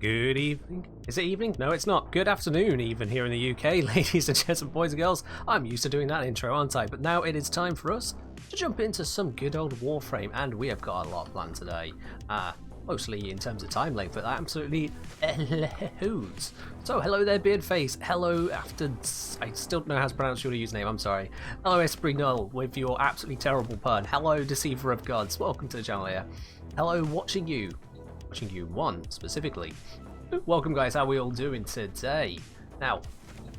Good evening. Is it evening? No, it's not. Good afternoon, even here in the UK, ladies and gents, boys and girls. I'm used to doing that intro, aren't I? But now it is time for us to jump into some good old Warframe, and we have got a lot planned today. Mostly in terms of time length, but absolutely hoots. So, hello there, Beardface. Hello, I still don't know how to pronounce your username, I'm sorry. Hello, Grendel, with your absolutely terrible pun. Hello, Deceiver of Gods. Welcome to the channel here. Hello, Watching You one specifically. Welcome guys, how are we all doing today? Now,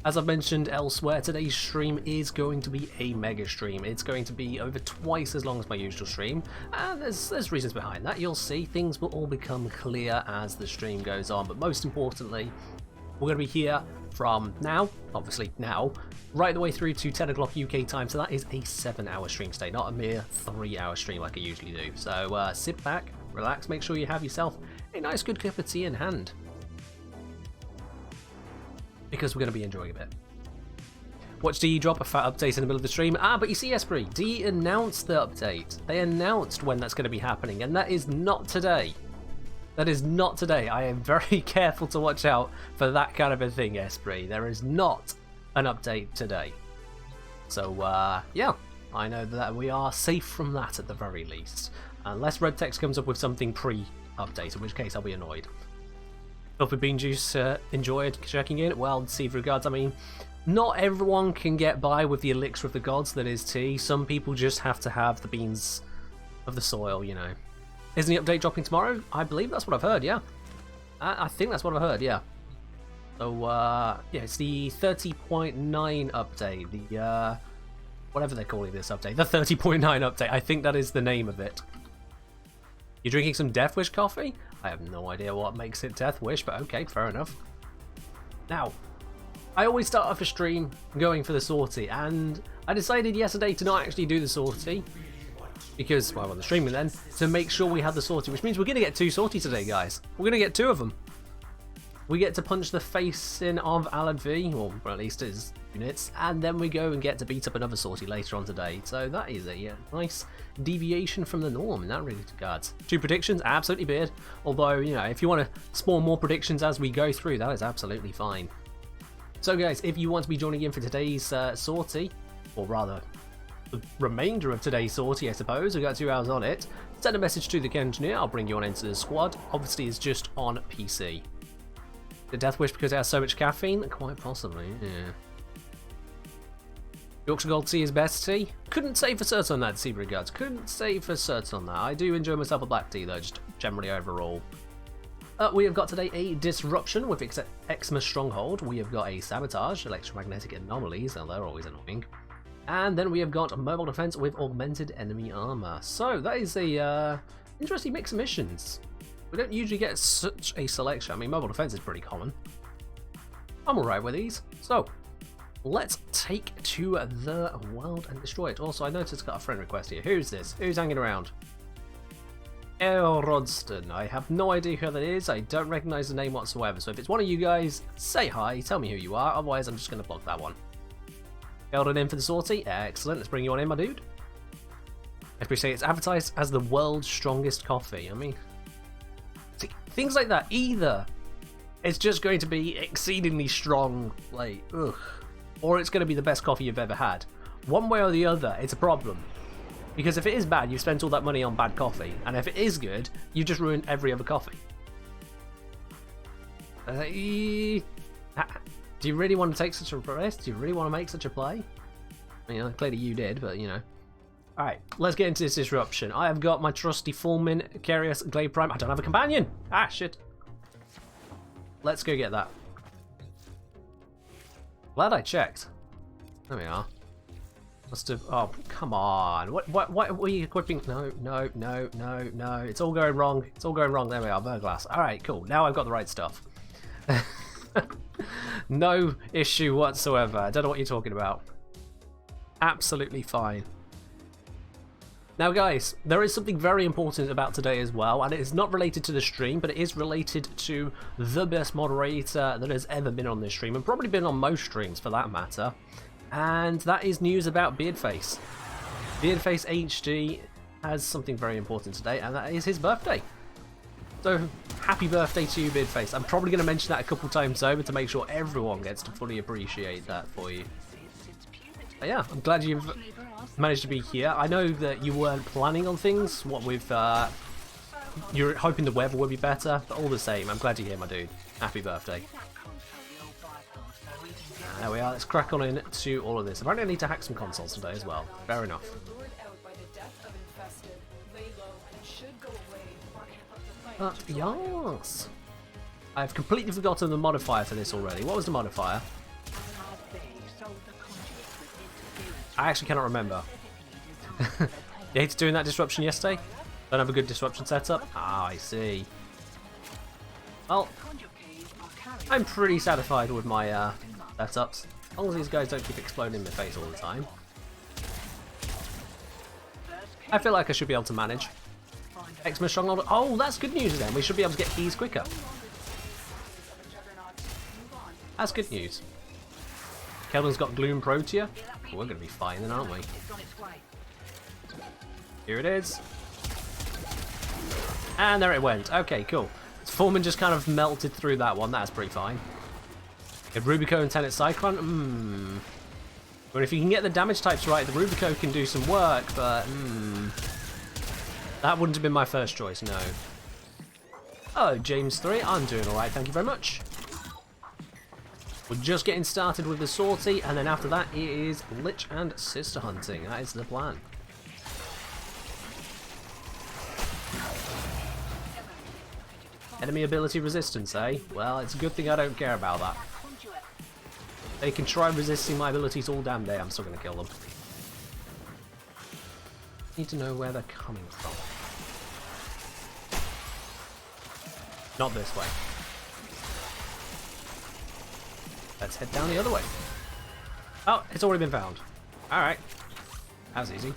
as I've mentioned elsewhere, today's stream is going to be a mega stream. It's going to be over twice as long as my usual stream, and there's reasons behind that. You'll see things will all become clear as the stream goes on, but most importantly, we're going to be here from now, obviously now, right the way through to 10 o'clock UK time, so that is a 7-hour stream today, not a mere 3-hour stream like I usually do. So sit back, relax, make sure you have yourself a nice good cup of tea in hand, because we're going to be enjoying a bit. Watch DE drop a fat update in the middle of the stream. But you see, Esprit, DE announced the update. They announced when that's going to be happening, and that is not today. That is not today. I am very careful to watch out for that kind of a thing, Esprit. There is not an update today. So, yeah, I know that we are safe from that at the very least. Unless Red Text comes up with something pre-update, in which case I'll be annoyed. Filthy Bean Juice enjoyed checking in. Well, see regards, I mean, not everyone can get by with the elixir of the gods that is tea. Some people just have to have the beans of the soil, you know. Isn't the update dropping tomorrow? I believe that's what I've heard, yeah. I think that's what I've heard, yeah. So, yeah, it's the 30.9 update. The, whatever they're calling this update. The 30.9 update. I think that is the name of it. You're drinking some Death Wish coffee? I have no idea what makes it Death Wish, but okay, fair enough. Now, I always start off a stream going for the sortie, and I decided yesterday to not actually do the sortie, because, well, on the streaming then, to make sure we had the sortie, which means we're going to get 2 sorties today, guys. We're going to get 2 of them. We get to punch the face in of Alad V, or at least his units, and then we go and get to beat up another sortie later on today. So that is a nice deviation from the norm in that regards. 2 predictions, absolutely beard. Although, you know, if you want to spawn more predictions as we go through, that is absolutely fine. So guys, if you want to be joining in for today's sortie, or rather the remainder of today's sortie, I suppose, we've got 2 hours on it, send a message to the engineer, I'll bring you on into the squad. Obviously it's just on PC. The Death Wish because it has so much caffeine? Quite possibly, yeah. Yorkshire Gold Tea is best tea? Couldn't say for certain on that, Sea Regards. Couldn't say for certain on that. I do enjoy myself a black tea though, just generally overall. We have got today a Disruption with Exma Stronghold. We have got a Sabotage, Electromagnetic Anomalies, and they're always annoying. And then we have got Mobile Defense with Augmented Enemy Armor. So that is a interesting mix of missions. We don't usually get such a selection. I mean, Mobile Defense is pretty common. I'm alright with these. So, let's take to the world and destroy it. Also, I noticed it's got a friend request here. Who's this? Who's hanging around? Elrodston. I have no idea who that is. I don't recognise the name whatsoever. So if it's one of you guys, say hi. Tell me who you are. Otherwise, I'm just going to block that one. Eldon in for the sortie. Excellent. Let's bring you on in, my dude. I appreciate it's advertised as the world's strongest coffee. I mean... see, things like that, either it's just going to be exceedingly strong, like, ugh, or it's going to be the best coffee you've ever had. One way or the other, it's a problem. Because if it is bad, you've spent all that money on bad coffee, and if it is good, you've just ruined every other coffee. Do you really want to take such a risk? Do you really want to make such a play? I mean, clearly you did, but you know. Alright, let's get into this disruption. I have got my trusty Fulmin, Carius, Glade Prime. I don't have a companion! Ah, shit. Let's go get that. Glad I checked. There we are. Must have... oh, come on. What are we equipping? No. It's all going wrong. It's all going wrong. There we are, Burglass. Alright, cool. Now I've got the right stuff. No issue whatsoever. I don't know what you're talking about. Absolutely fine. Now guys, there is something very important about today as well, and it is not related to the stream, but it is related to the best moderator that has ever been on this stream, and probably been on most streams for that matter, and that is news about Beardface. Beardface HD has something very important today, and that is his birthday. So, happy birthday to you, Beardface. I'm probably going to mention that a couple times over to make sure everyone gets to fully appreciate that for you. But yeah, I'm glad you've managed to be here. I know that you weren't planning on things, what with, you're hoping the weather would be better, but all the same, I'm glad you're here, my dude. Happy birthday. There we are, let's crack on into all of this. Apparently I need to hack some consoles today as well. Fair enough. Yes! I've completely forgotten the modifier for this already. What was the modifier? I actually cannot remember. You hated doing that disruption yesterday? Don't have a good disruption setup? Ah, I see. Well, I'm pretty satisfied with my setups. As long as these guys don't keep exploding in my face all the time. I feel like I should be able to manage. Exma Stronghold. Oh, that's good news then. We should be able to get keys quicker. That's good news. Keldon's got Gloom Protea. Oh, we're going to be fine then, aren't we? Here it is. And there it went. Okay, cool. Foreman just kind of melted through that one. That's pretty fine. Okay, Rubico and Tenet Cyclone. But if you can get the damage types right, the Rubico can do some work, but that wouldn't have been my first choice, no. Oh, James 3. I'm doing alright, thank you very much. We're just getting started with the sortie, and then after that it is Lich and Sister hunting. That is the plan. Enemy ability resistance, eh? Well, it's a good thing I don't care about that. They can try resisting my abilities all damn day, I'm still going to kill them. Need to know where they're coming from. Not this way. Let's head down the other way. Oh, it's already been found. Alright. That was easy.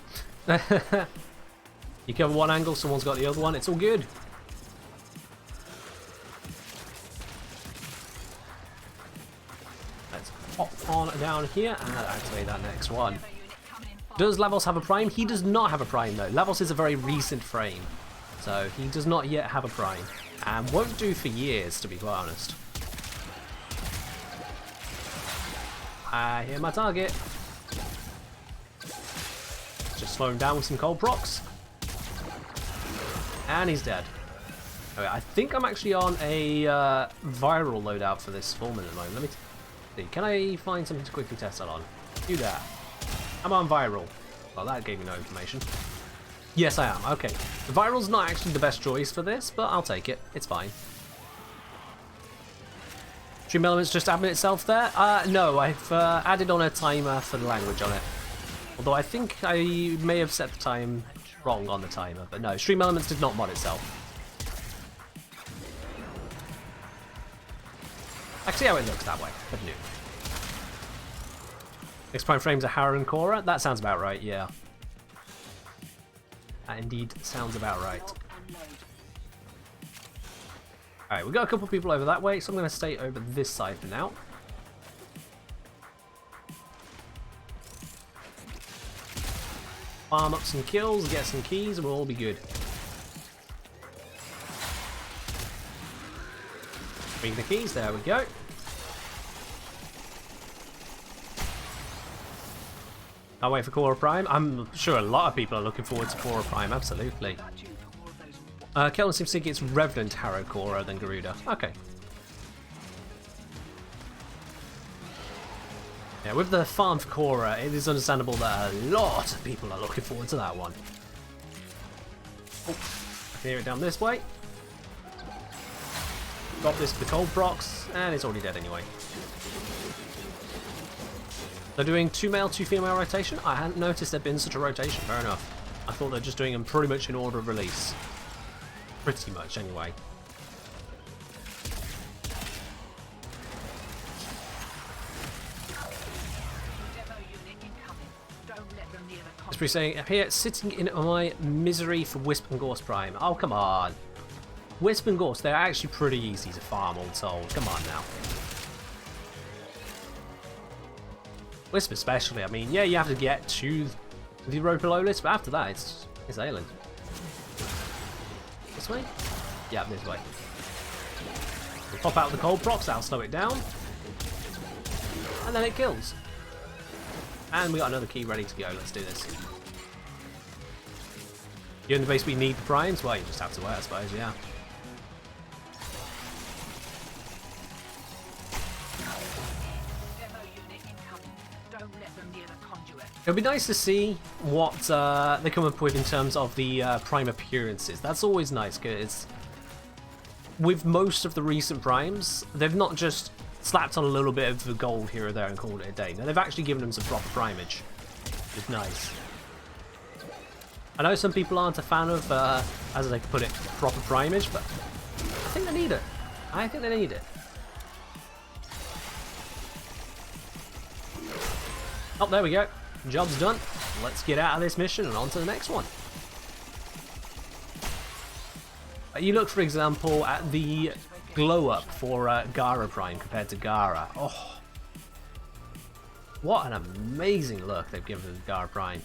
You cover one angle, someone's got the other one. It's all good. Hop on down here and activate that next one. Does Lavos have a prime? He does not have a prime though. Lavos is a very recent frame, so he does not yet have a prime, and won't do for years, to be quite honest. I hear my target. Just slow him down with some cold procs. And he's dead. Okay, I think I'm actually on a viral loadout for this Foreman at the moment. Let me see. Can I find something to quickly test that on? Do that. I'm on viral. Well, that gave me no information. Yes, I am. Okay. The viral's not actually the best choice for this, but I'll take it. It's fine. Stream Elements just admin itself there? No, I've added on a timer for the language on it. Although I think I may have set the time wrong on the timer, but no, Stream Elements did not mod itself. I can see how it looks that way, but new. Next prime frames are Hara and Cora. That sounds about right, yeah. That indeed sounds about right. Alright, we've got a couple of people over that way, so I'm going to stay over this side for now. Farm up some kills, get some keys, and we'll all be good. Bring the keys, there we go. I'll wait for Cora Prime. I'm sure a lot of people are looking forward to Cora Prime, absolutely. Kelton seems to think it's Revenant Harrow Cora than Garuda. Okay. Yeah, with the farm for Cora, it is understandable that a lot of people are looking forward to that one. Oh, I can hear it down this way. Got this with the cold procs, and it's already dead anyway. They're doing 2 male, 2 female rotation. I hadn't noticed there'd been such a rotation. Fair enough. I thought they're just doing them pretty much in order of release. Pretty much, anyway. It's pretty saying here, sitting in my misery for Wisp and Gorse Prime. Oh, come on. Wisp and Gorse, they're actually pretty easy to farm, all told. Come on now. Wisp especially, I mean, yeah, you have to get to the row below list, but after that, it's ailing. This way? Yeah, this way. We'll pop out the cold procs, that'll slow it down. And then it kills. And we got another key ready to go, let's do this. You're in the base, we need the primes? Well, you just have to wait, I suppose, yeah. It'll be nice to see what they come up with in terms of the prime appearances. That's always nice, because with most of the recent primes, they've not just slapped on a little bit of the gold here or there and called it a day. No, they've actually given them some proper primeage. It's nice. I know some people aren't a fan of, as I put it, proper primeage, but I think they need it. I think they need it. Oh, there we go. Job's done. Let's get out of this mission and on to the next one. You look, for example, at the glow up for Gara Prime compared to Gara. Oh, what an amazing look they've given to Gara Prime.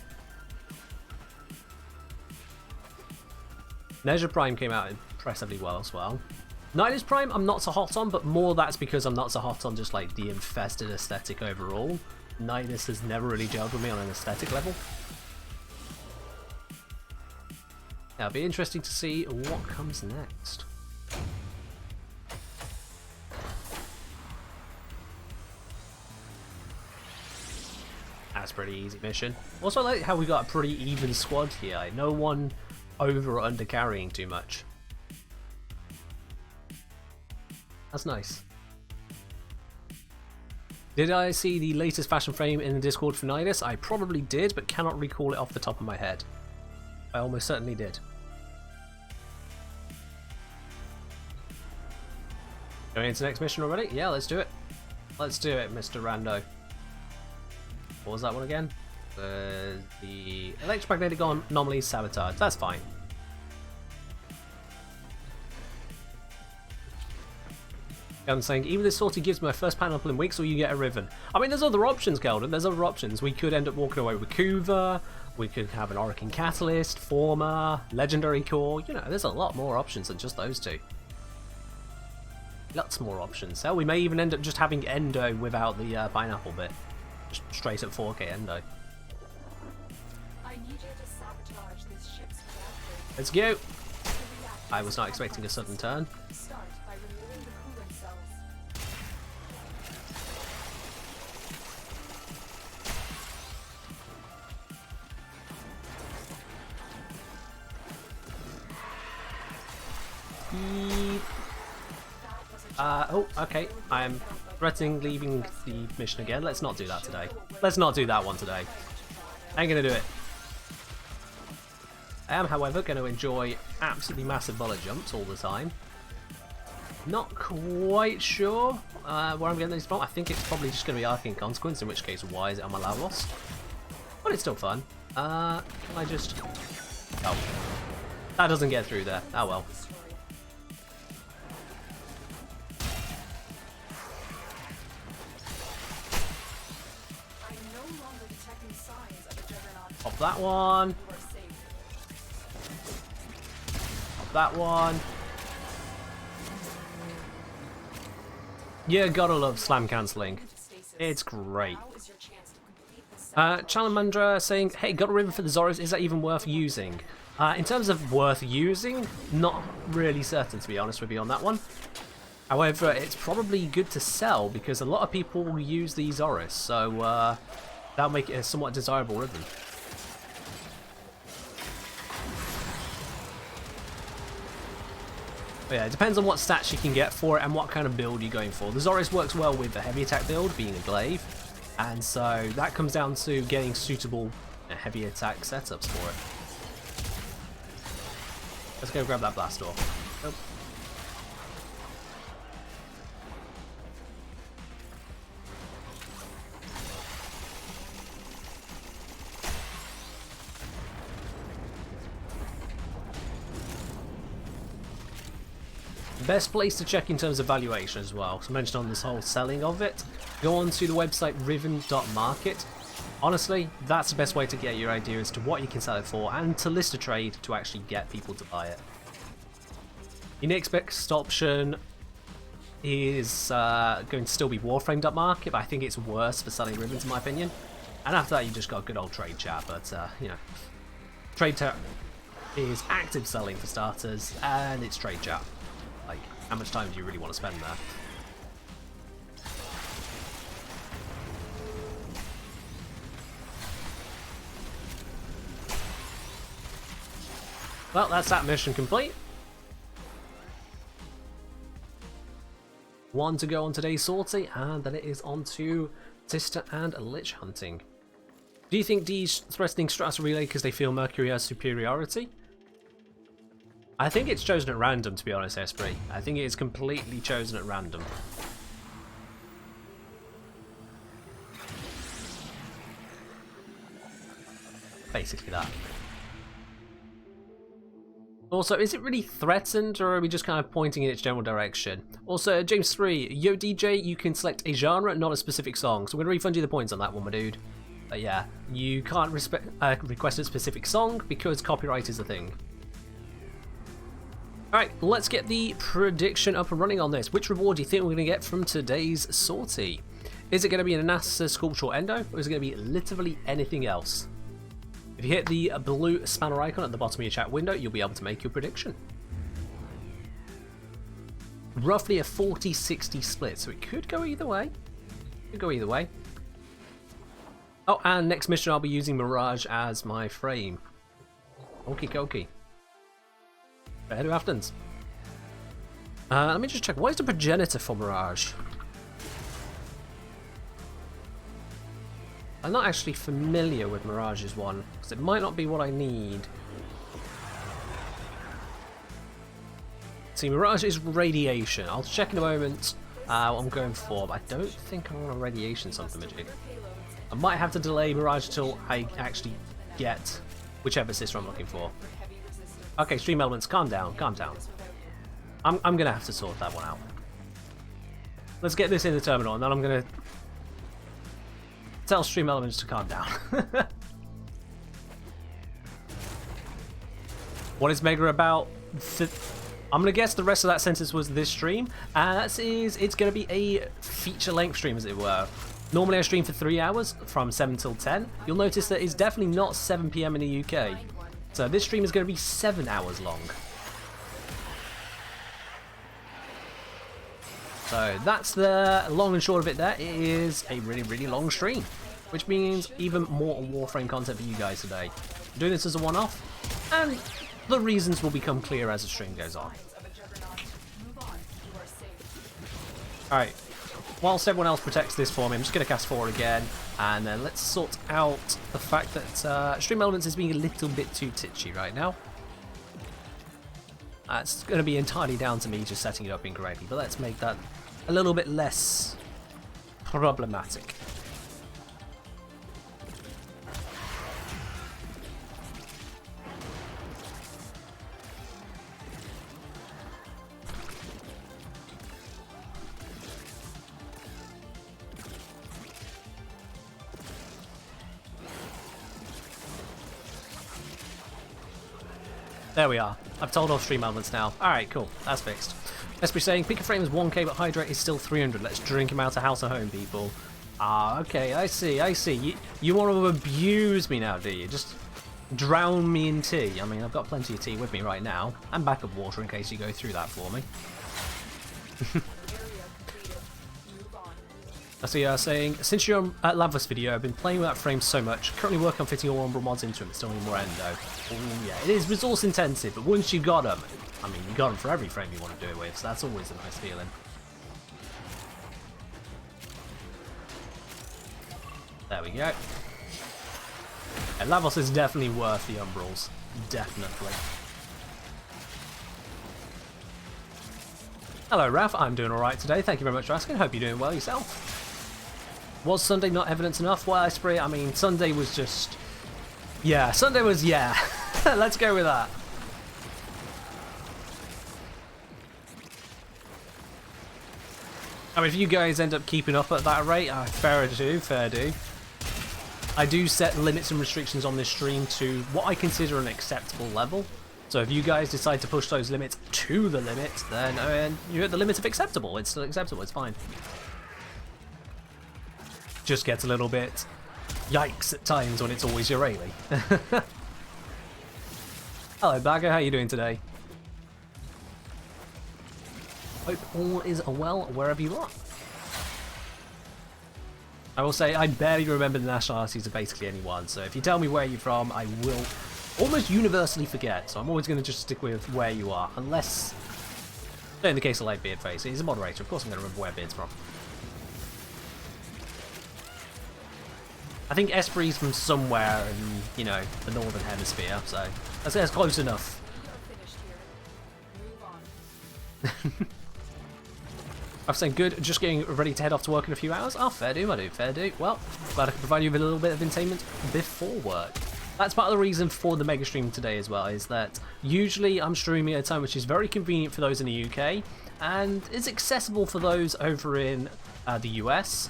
Nezha Prime came out impressively well as well. Nidus Prime I'm not so hot on, but more that's because I'm not so hot on just like the infested aesthetic overall. Nidus has never really gelled with me on an aesthetic level. Yeah, it'll be interesting to see what comes next. That's a pretty easy mission. Also, I like how we got a pretty even squad here. Like, no one over or under carrying too much. That's nice. Did I see the latest fashion frame in the Discord for Nidus? I probably did, but cannot recall it off the top of my head. I almost certainly did. Going into the next mission already? Yeah, let's do it. Let's do it, Mr. Rando. What was that one again? The electromagnetic anomaly sabotage. That's fine. I'm saying, either this sortie gives me my first pineapple in weeks or you get a Riven. I mean, there's other options, Keldon. There's other options. We could end up walking away with Kuva. We could have an Oricon Catalyst, Former, Legendary Core. You know, there's a lot more options than just those two. Lots more options. Hell, we may even end up just having Endo without the pineapple bit. Just straight up 4K Endo. I need you to sabotage this ship's reactor. Let's go. I was not expecting a sudden turn. Start by removing the coolant cells. Oh, okay. I am threatening leaving the mission again. Let's not do that today. Let's not do that one today. I ain't gonna do it. I am, however, going to enjoy absolutely massive bullet jumps all the time. Not quite sure where I'm getting these from. I think it's probably just going to be Arcane Consequence, in which case, why is it on my Lavos? But it's still fun. Can I just... Oh. That doesn't get through there. Oh well. Pop that one. Pop that one. Yeah, gotta love slam cancelling. It's great. Chalamandra saying, hey, got a ribbon for the Zoros, is that even worth using? In terms of worth using, not really certain, to be honest with you on that one. However, it's probably good to sell because a lot of people will use the Zoros, so that'll make it a somewhat desirable ribbon. But yeah, it depends on what stats you can get for it and what kind of build you're going for. The Zoros works well with the heavy attack build, being a glaive, and so that comes down to getting suitable heavy attack setups for it. Let's go grab that blast door. Oh. Best place to check in terms of valuation as well. So I mentioned on this whole selling of it, go on to the website riven.market. Honestly, that's the best way to get your idea as to what you can sell it for and to list a trade to actually get people to buy it. Your next best option is going to still be Warframe.market, but I think it's worse for selling ribbons in my opinion. And after that you just got good old trade chat, but you know, trade chat is active selling for starters and it's trade chat. Like, how much time do you really want to spend there? Well, that's that mission complete. One to go on today's sortie, and then it is on to Sister and Lich hunting. Do you think D's threatening Strata Relay because they feel Mercury has superiority? I think it's chosen at random, to be honest, Esprit. I think it is completely chosen at random. Basically that. Also, is it really threatened, or are we just kind of pointing in its general direction? Also, James 3, yo DJ, you can select a genre, not a specific song. So I'm going to refund you the points on that one, my dude. But yeah, you can't request a specific song because copyright is a thing. Alright, let's get the prediction up and running on this. Which reward do you think we're going to get from today's sortie? Is it going to be an NASA Sculptural Endo, or is it going to be literally anything else? If you hit the blue spanner icon at the bottom of your chat window, you'll be able to make your prediction. Roughly a 40-60 split, so it could go either way. Could go either way. Oh, and next mission I'll be using Mirage as my frame. Okie dokie. Who happens? Let me just check. What is the progenitor for Mirage? I'm not actually familiar with Mirage's one, because it might not be what I need. See, Mirage is radiation. I'll check in a moment what I'm going for, but I don't think I want a radiation sublimage. I might have to delay Mirage until I actually get whichever sister I'm looking for. Okay, stream elements, calm down, calm down. I'm gonna have to sort that one out. Let's get this in the terminal, and then I'm gonna tell Stream Elements to calm down. What is Mega about? I'm gonna guess the rest of that sentence was this stream. It's gonna be a feature-length stream, as it were. Normally I stream for 3 hours, from 7 till 10. You'll notice that it's definitely not 7 PM in the UK. So this stream is gonna be 7 hours long. So that's the long and short of it there. It is a really, really long stream, which means even more Warframe content for you guys today. I'm doing this as a one-off, and the reasons will become clear as the stream goes on. Alright, whilst everyone else protects this for me, I'm just going to cast 4 again, and then let's sort out the fact that Stream Elements is being a little bit too titchy right now. It's going to be entirely down to me just setting it up incorrectly, but let's make that a little bit less problematic. There we are. I've told off Stream Elements now. Alright, cool. That's fixed. Esprit saying, pick a frame is 1k, but Hydrate is still 300. Let's drink him out of house at home, people. Ah, okay, I see. You want to abuse me now, do you? Just drown me in tea. I mean, I've got plenty of tea with me right now. And backup water in case you go through that for me. I see saying, since your Lavos video, I've been playing with that frame so much. Currently working on fitting all Umbral mods into it, still need more endo. Ooh, yeah, it is resource intensive, but once you got them, I mean, you got them for every frame you want to do it with, so that's always a nice feeling. There we go. Yeah, Lavos is definitely worth the Umbrals. Definitely. Hello, Raf. I'm doing alright today. Thank you very much for asking. Hope you're doing well yourself. Was Sunday not evidence enough? Well, I mean, Sunday was just... Yeah, Sunday was... Yeah. Let's go with that. I mean, if you guys end up keeping up at that rate, fair do. I do set limits and restrictions on this stream to what I consider an acceptable level. So if you guys decide to push those limits to the limit, then you're at the limit of acceptable. It's still acceptable, it's fine. Just gets a little bit yikes at times when it's always your Rayleigh. Hello Bagger, how you doing today? Hope all is well wherever you are. I will say I barely remember the nationalities of basically anyone, so if you tell me where you're from, I will almost universally forget, so I'm always going to just stick with where you are, unless, in the case of like Beardface, he's a moderator, of course I'm going to remember where Beard's from. I think Esprit's from somewhere in, you know, the northern hemisphere, so that's close enough. I've said good, just getting ready to head off to work in a few hours. Oh, fair do, my dude, fair do. Well, glad I can provide you with a little bit of entertainment before work. That's part of the reason for the mega stream today as well, is that usually I'm streaming at a time which is very convenient for those in the UK, and is accessible for those over in the US.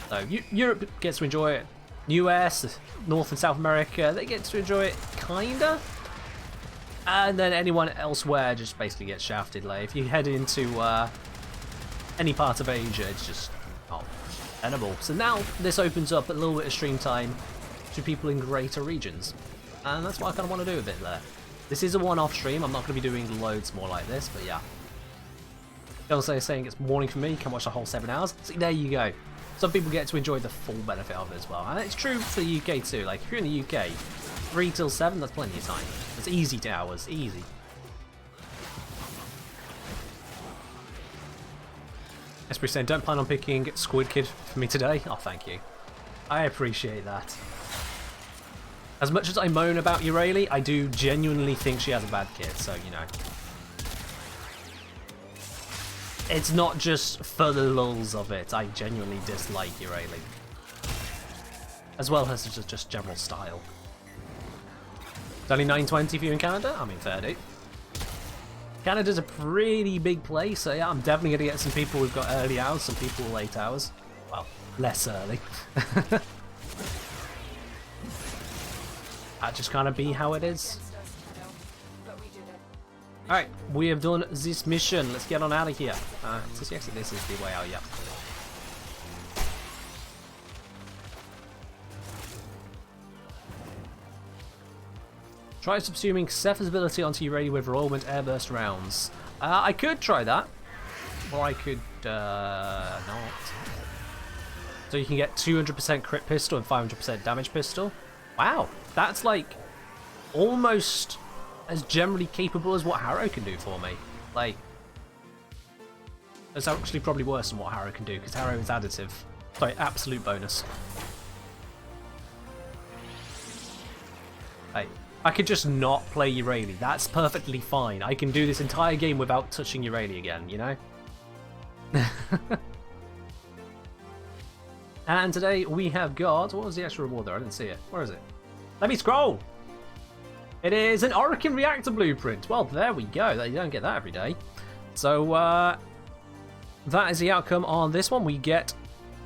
So Europe gets to enjoy it. US, North and South America, they get to enjoy it, kinda. And then anyone elsewhere just basically gets shafted. Like, if you head into any part of Asia, it's just not tenable. So now this opens up a little bit of stream time to people in greater regions. And that's what I kind of want to do a bit there. This is a one-off stream, I'm not going to be doing loads more like this, but yeah. Also saying it's morning for me, can watch the whole 7 hours. So there you go. Some people get to enjoy the full benefit of it as well. And it's true for the UK too. Like, if you're in the UK, 3 till 7, that's plenty of time. It's easy to hours, easy. Esprit saying, don't plan on picking Squid Kid for me today. Oh, thank you. I appreciate that. As much as I moan about Eurali, I do genuinely think she has a bad kid, so, you know. It's not just for the lulz of it, I genuinely dislike Eurali. As well as just general style. It's only 9:20 for you in Canada? I mean, fair do. Canada's a pretty big place, so yeah, I'm definitely going to get some people who've got early hours, some people late hours. Well, less early. That just kind of be how it is. Alright, we have done this mission. Let's get on out of here. So yes, this is the way out, yeah. Try subsuming Cephal's ability onto your radio with Rollment Airburst rounds. I could try that. Or I could not. So you can get 200% crit pistol and 500% damage pistol. Wow, that's like almost as generally capable as what Harrow can do for me. Like, that's actually probably worse than what Harrow can do, because Harrow is additive. Sorry, absolute bonus. Hey, I could just not play Eurali. That's perfectly fine. I can do this entire game without touching Eurali again, you know? And today we have got... What was the extra reward there? I didn't see it. Where is it? Let me scroll! It is an Oricon Reactor blueprint. Well, there we go. You don't get that every day. So, that is the outcome on this one. We get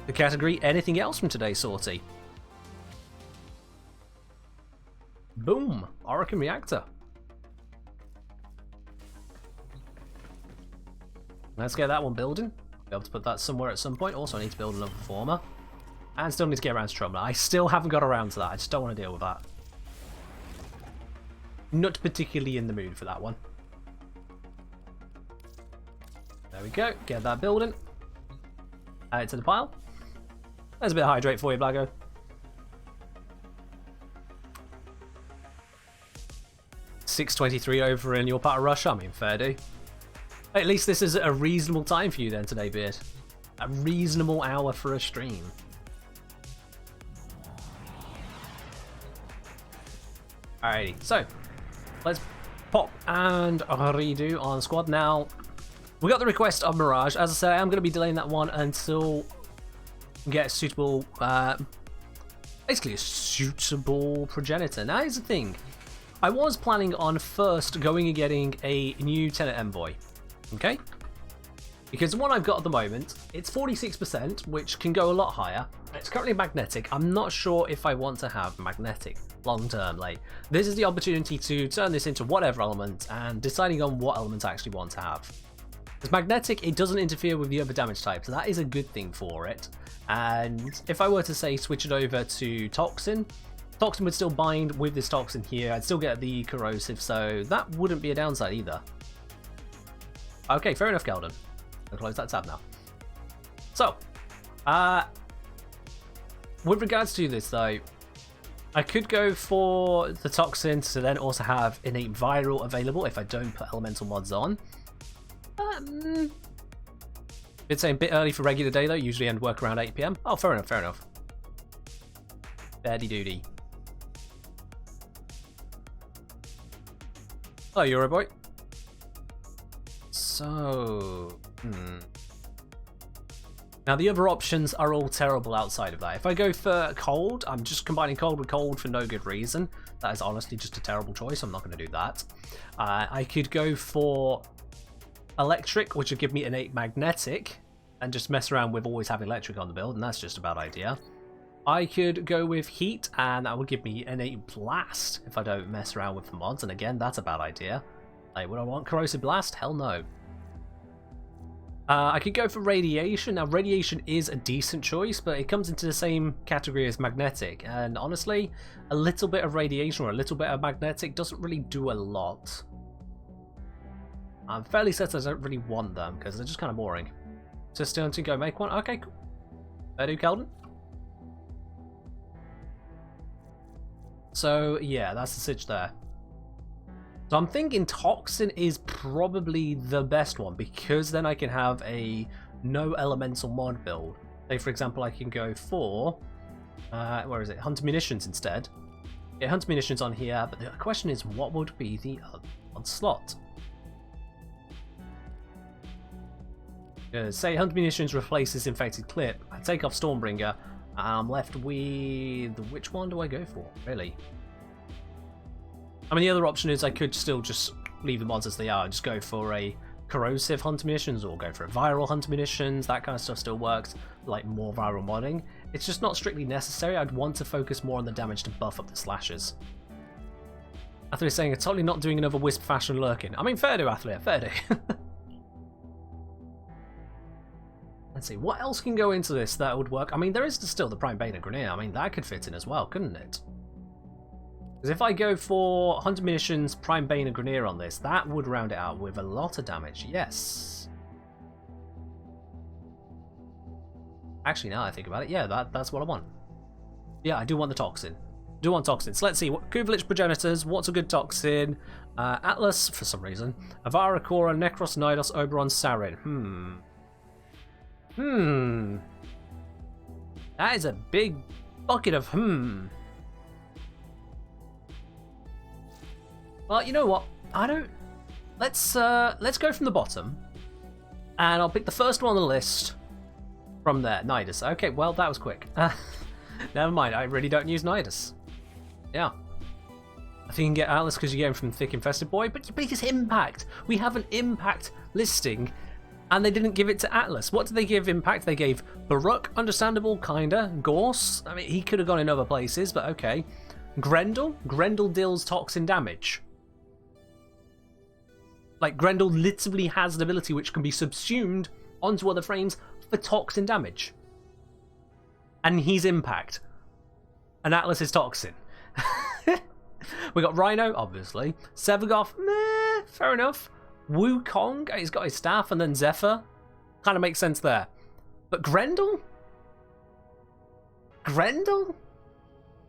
the category anything else from today's sortie. Boom! Oricon Reactor. Let's get that one building. Be able to put that somewhere at some point. Also, I need to build another performer. And still need to get around to Trumler. I still haven't got around to that. I just don't want to deal with that. Not particularly in the mood for that one. There we go. Get that building. Add it to the pile. There's a bit of hydrate for you, Blago. $6.23 over in your part of Russia. I mean, fair do. At least this is a reasonable time for you then today, Beard. A reasonable hour for a stream. Alrighty, so let's pop and redo on squad. Now, we got the request of Mirage. As I said, I'm going to be delaying that one until we get a suitable, basically a suitable progenitor. Now, here's the thing. I was planning on first going and getting a new Tenet Envoy, okay? Because the one I've got at the moment, it's 46%, which can go a lot higher. It's currently magnetic. I'm not sure if I want to have magnetic long term. Like, this is the opportunity to turn this into whatever element and deciding on what element I actually want to have. Because magnetic, it doesn't interfere with the other damage types, so that is a good thing for it. And if I were to say switch it over to Toxin, Toxin would still bind with this Toxin here. I'd still get the corrosive, so that wouldn't be a downside either. Okay, fair enough, Galden. I'll close that tab now. So, with regards to this though, I could go for the Toxin to then also have innate viral available if I don't put elemental mods on. It's a bit early for regular day though, usually end work around 8 PM. Oh, fair enough, fair enough. Daddy doody. Oh, Euroboy. So, Now the other options are all terrible outside of that. If I go for cold, I'm just combining cold with cold for no good reason. That is honestly just a terrible choice. I'm not going to do that. I could go for electric, which would give me innate magnetic, and just mess around with always having electric on the build, and that's just a bad idea. I could go with heat, and that would give me innate blast if I don't mess around with the mods, and again, that's a bad idea. Like, would I want corrosive blast? Hell no. I could go for radiation. Now, radiation is a decent choice, but it comes into the same category as magnetic, and honestly, a little bit of radiation or a little bit of magnetic doesn't really do a lot. I'm fairly certain I don't really want them, because they're just kind of boring. So still to go make one? Okay, cool. There do, Keldon. So, yeah, that's the sitch there. So I'm thinking Toxin is probably the best one, because then I can have a no elemental mod build. Say, for example, I can go for, where is it? Hunter Munitions instead. Yeah, Hunter Munitions on here, but the question is, what would be the odd slot? Say Hunter Munitions replaces Infected Clip. I take off Stormbringer, and I'm left with... which one do I go for, really? I mean, the other option is I could still just leave the mods as they are, just go for a corrosive hunter munitions or go for a viral hunter munitions. That kind of stuff still works, like more viral modding. It's just not strictly necessary. I'd want to focus more on the damage to buff up the slashes. Athlia is saying, I'm totally not doing another Wisp fashion lurking. I mean, fair do, Athlia, fair do. Let's see, what else can go into this that would work? I mean, there is still the Prime Bane Grenade. I mean, that could fit in as well, couldn't it? Because if I go for Hunter Munitions, Prime Bane and Grenier on this, that would round it out with a lot of damage, yes. Actually, now I think about it, yeah, that's what I want. Yeah, I do want the Toxin. Do want toxins. Let's see, Kuvelich Progenitors, what's a good toxin? Atlas, for some reason. Avara, Korra, Necros, Nidos, Oberon, Sarin. That is a big bucket of Well, you know what? Let's go from the bottom. And I'll pick the first one on the list from there. Nidus. Okay, well, that was quick. Never mind, I really don't use Nidus. Yeah. I think you can get Atlas because you get him from Thick Infested Boy, but your biggest impact. We have an impact listing, and they didn't give it to Atlas. What did they give impact? They gave Baruch, understandable, kinda. Gorse, I mean, he could have gone in other places, but okay. Grendel? Grendel deals toxin damage. Like, Grendel literally has an ability which can be subsumed onto other frames for toxin damage. And he's impact. And Atlas is toxin. We got Rhino, obviously. Sevagoth, meh, fair enough. Wukong, he's got his staff, and then Zephyr. Kind of makes sense there. But Grendel? Grendel?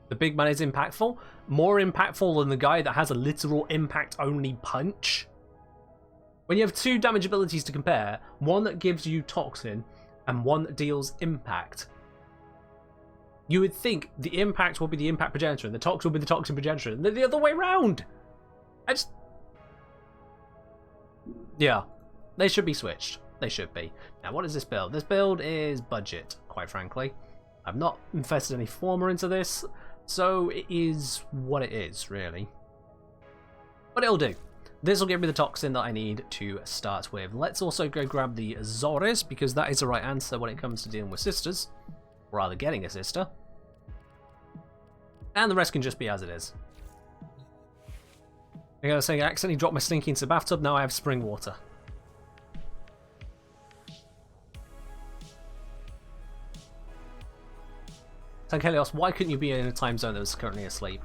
The big man is impactful. More impactful than the guy that has a literal impact-only punch. When you have two damage abilities to compare, one that gives you toxin, and one that deals impact, you would think the impact will be the impact progenitor and the toxin will be the toxin progenitor, and they're the other way around. Yeah, they should be switched. They should be. Now, what is this build? This build is budget, quite frankly. I've not invested any former into this, so it is what it is, really. But it'll do. This will give me the toxin that I need to start with. Let's also go grab the Zoris, because that is the right answer when it comes to dealing with sisters. Or rather, getting a sister. And the rest can just be as it is. I gotta say, I accidentally dropped my stinky into the bathtub, now I have spring water. Tankelios, why couldn't you be in a time zone that was currently asleep?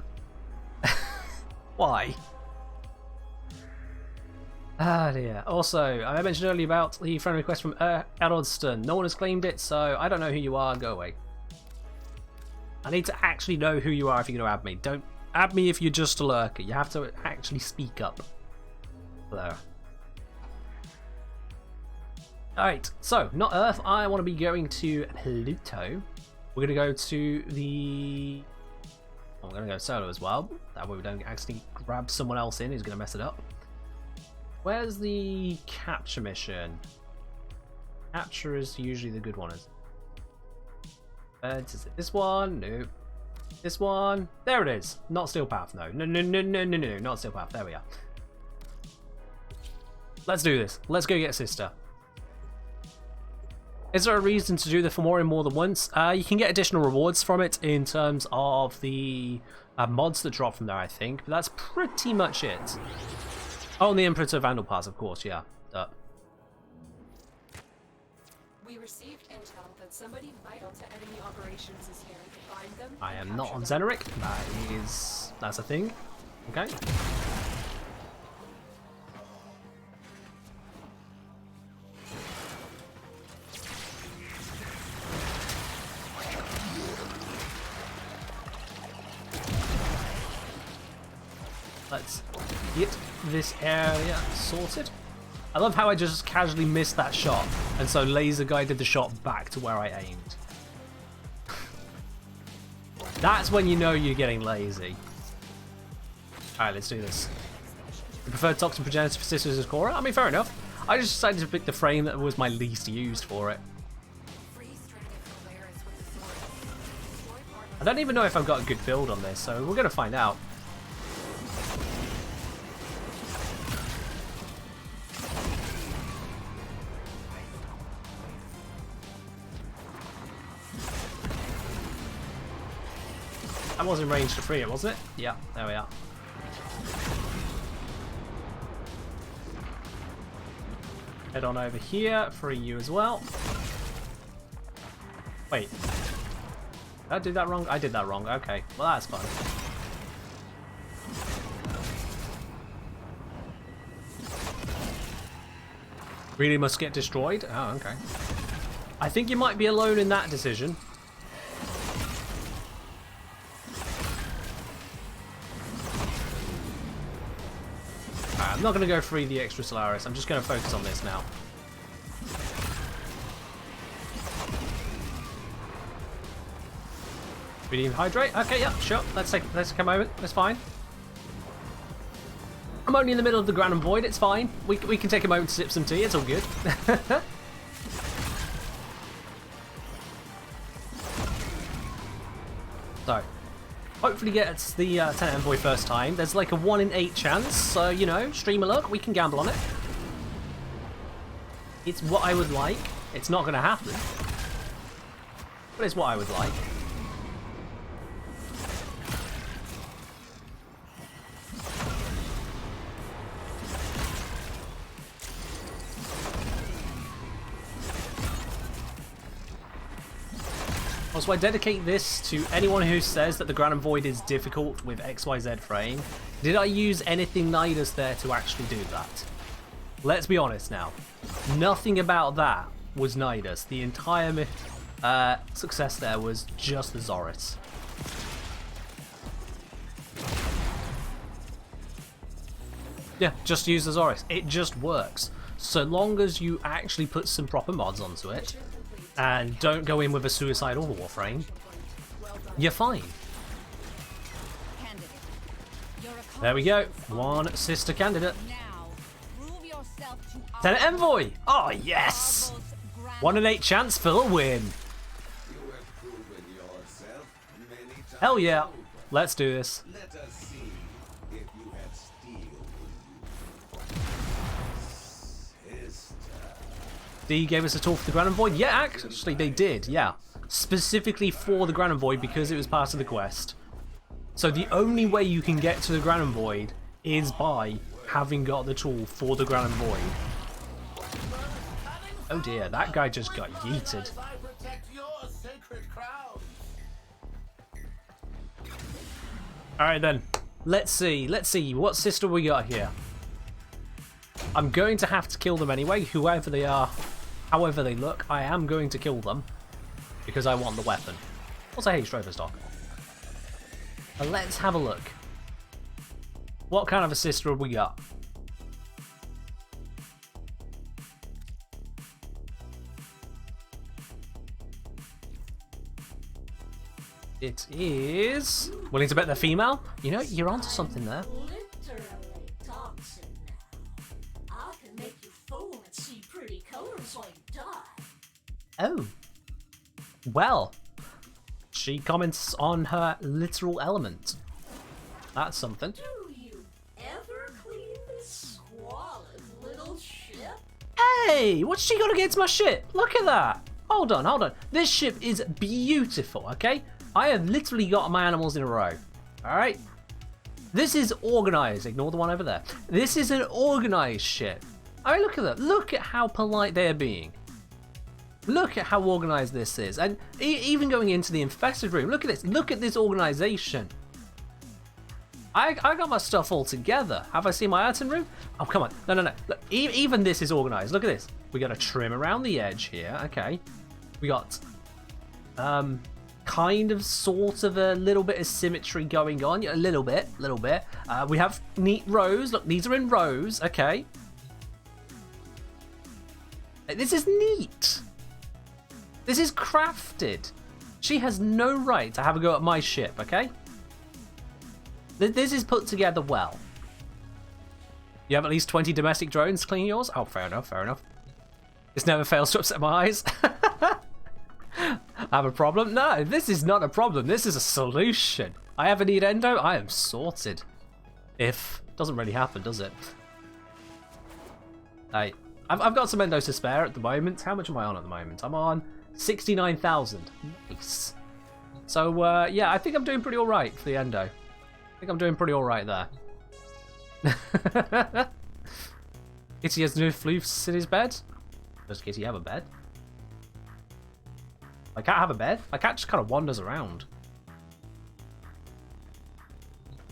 Why? Ah dear. Also, I mentioned earlier about the friend request from Erodston. No one has claimed it, so I don't know who you are. Go away. I need to actually know who you are if you're going to add me. Don't add me if you're just a lurker. You have to actually speak up. Hello. Alright, so, not Earth. I want to be going to Pluto. We're going to go to the... I'm going to go solo as well. That way we don't actually grab someone else in who's going to mess it up. Where's the capture mission? Capture is usually the good one. Is it this one? Nope. This one? There it is. Not Steel Path, no. No, not Steel Path. There we are. Let's do this. Let's go get Sister. Is there a reason to do the Fomorian more than once? You can get additional rewards from it in terms of the mods that drop from there, I think. But that's pretty much it. Oh, and the Imperator Vandal Pass, of course, yeah. We received intel that somebody vital to enemy operations is here. Find them. I am not on Xeneric. That's a thing. Okay. Let's get this area sorted. I love how I just casually missed that shot, and so Laser guided the shot back to where I aimed. That's when you know you're getting lazy. Alright, let's do this. You prefer Toxin Progenitor for Sisters as Korra? I mean, fair enough. I just decided to pick the frame that was my least used for it. I don't even know if I've got a good build on this, so we're going to find out. I was in range to free it, wasn't it? Yeah, there we are. Head on over here, free you as well. Wait. Did I do that wrong? I did that wrong. Okay, well that's fine. Really must get destroyed? Oh, okay. I think you might be alone in that decision. I'm not going to go free the extra Solaris. I'm just going to focus on this now. Medium hydrate. Okay, yeah, sure. Let's take a moment. That's fine. I'm only in the middle of the Grand and Void. It's fine. We can take a moment to sip some tea. It's all good. So, hopefully gets the 10 Envoy first time. There's like a 1 in 8 chance. So, you know, stream a look. We can gamble on it. It's what I would like. It's not going to happen. But it's what I would like. Also, I dedicate this to anyone who says that the Grand and Void is difficult with XYZ frame. Did I use anything Nidus there to actually do that? Let's be honest now. Nothing about that was Nidus. The entire success there was just the Zoris. Yeah, just use the Zoris. It just works. So long as you actually put some proper mods onto it, and don't go in with a suicidal Warframe, you're fine. There we go. 1 sister candidate. 10 Envoy! Oh yes! 1 in 8 chance for a win. Hell yeah. Let's do this. D gave us a tool for the Grand and Void. Yeah, actually they did, yeah. Specifically for the Grand and Void because it was part of the quest. So the only way you can get to the Grand and Void is by having got the tool for the Grand and Void. Oh dear, that guy just got yeeted. Alright then, let's see, what sister we got here. I'm going to have to kill them anyway, whoever they are. However they look, I am going to kill them because I want the weapon. Also, hey, Strover stock. Let's have a look. What kind of a sister have we got? It is willing to bet they're female. You know, you're onto something there. Oh. Well. She comments on her literal element. That's something. Do you ever clean this squalid little ship? Hey! What's she got against my ship? Look at that! Hold on. This ship is beautiful, okay? I have literally got my animals in a row. Alright? This is organized. Ignore the one over there. This is an organized ship. Alright, look at that. Look at how polite they're being. Look at how organized this is. And even going into the infested room, look at this. Look at this organization. I got my stuff all together. Have I seen my item room? Oh, come on. No. Look, even this is organized. Look at this. We got a trim around the edge here. Okay. We got kind of sort of a little bit of symmetry going on. A little bit. We have neat rows. Look, these are in rows. Okay. This is neat. This is crafted. She has no right to have a go at my ship, okay? This is put together well. You have at least 20 domestic drones cleaning yours? Oh, fair enough. This never fails to upset my eyes. I have a problem? No, this is not a problem. This is a solution. I ever need endo? I am sorted. If. Doesn't really happen, does it? I've got some endo to spare at the moment. How much am I on at the moment? I'm on 69,000. Nice. So, yeah, I think I'm doing pretty alright for the endo. I think I'm doing pretty alright there. Kitty has no floofs in his bed? Does Kitty have a bed? My cat have a bed? My cat just kind of wanders around.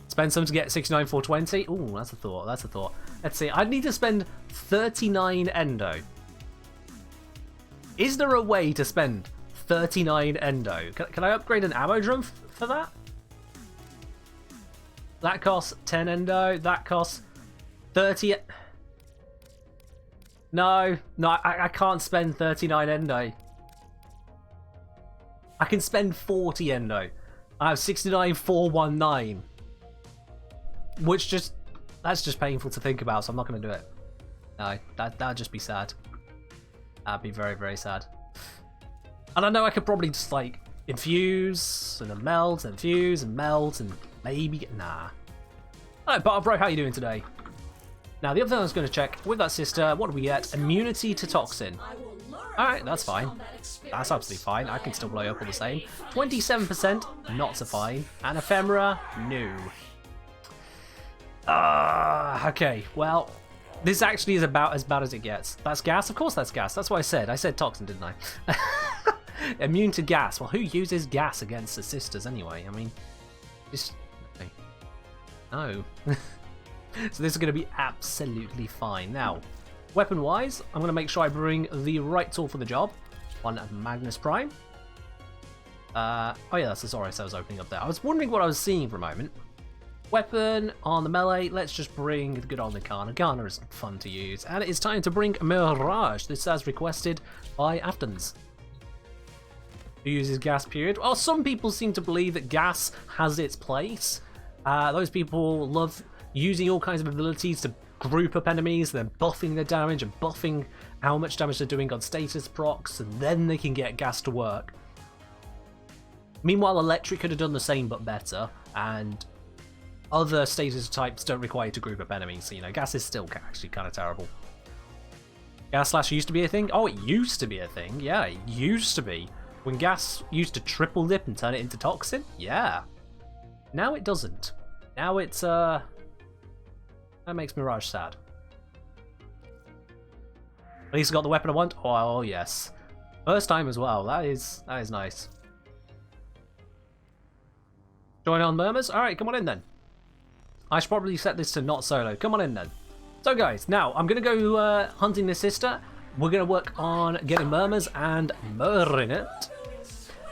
Spend some to get 69,420. Ooh, that's a thought. That's a thought. Let's see. I'd need to spend 39 endo. Is there a way to spend 39 endo? Can I upgrade an ammo drum for that? That costs 10 endo. That costs 30. No, I can't spend 39 endo. I can spend 40 endo. I have 69,419. Which that's just painful to think about, so I'm not going to do it. No, that'd just be sad. That'd be very, very sad. And I know I could probably just, like, infuse, and then melt, and infuse, and melt, and maybe... Nah. Alright, Bro, how you doing today? Now, the other thing I was going to check, with that sister, what do we get? Immunity to toxin. Alright, that's fine. That's absolutely fine. I can still blow up all the same. 27%, not so fine. And ephemera, no. Okay, well, this actually is about as bad as it gets. That's gas? Of course that's gas. That's what I said. I said toxin, didn't I? Immune to gas. Well, who uses gas against the sisters anyway? I mean, just... No. So this is going to be absolutely fine. Now, weapon-wise, I'm going to make sure I bring the right tool for the job. One Magnus Prime. Oh yeah, that's the Zoris I was opening up there. I was wondering what I was seeing for a moment. Weapon on the melee, let's just bring the good old Nikana. Nikana is fun to use. And it is time to bring Mirage. This as requested by Aftons, who uses gas period. Well, some people seem to believe that gas has its place. Those people love using all kinds of abilities to group up enemies, then buffing their damage and buffing how much damage they're doing on status procs, and then they can get gas to work. Meanwhile, electric could have done the same but better, and other status types don't require you to group up enemies, so, you know, gas is still actually kind of terrible. Gas slash used to be a thing? Oh, it used to be a thing. Yeah, it used to be. When gas used to triple dip and turn it into toxin? Yeah. Now it doesn't. Now it's, that makes Mirage sad. At least I got the weapon I want. Oh, yes. First time as well. That is nice. Join on murmurs? Alright, come on in then. I should probably set this to not solo. Come on in then. So guys, now I'm going to go hunting this sister. We're going to work on getting murmurs and murdering it.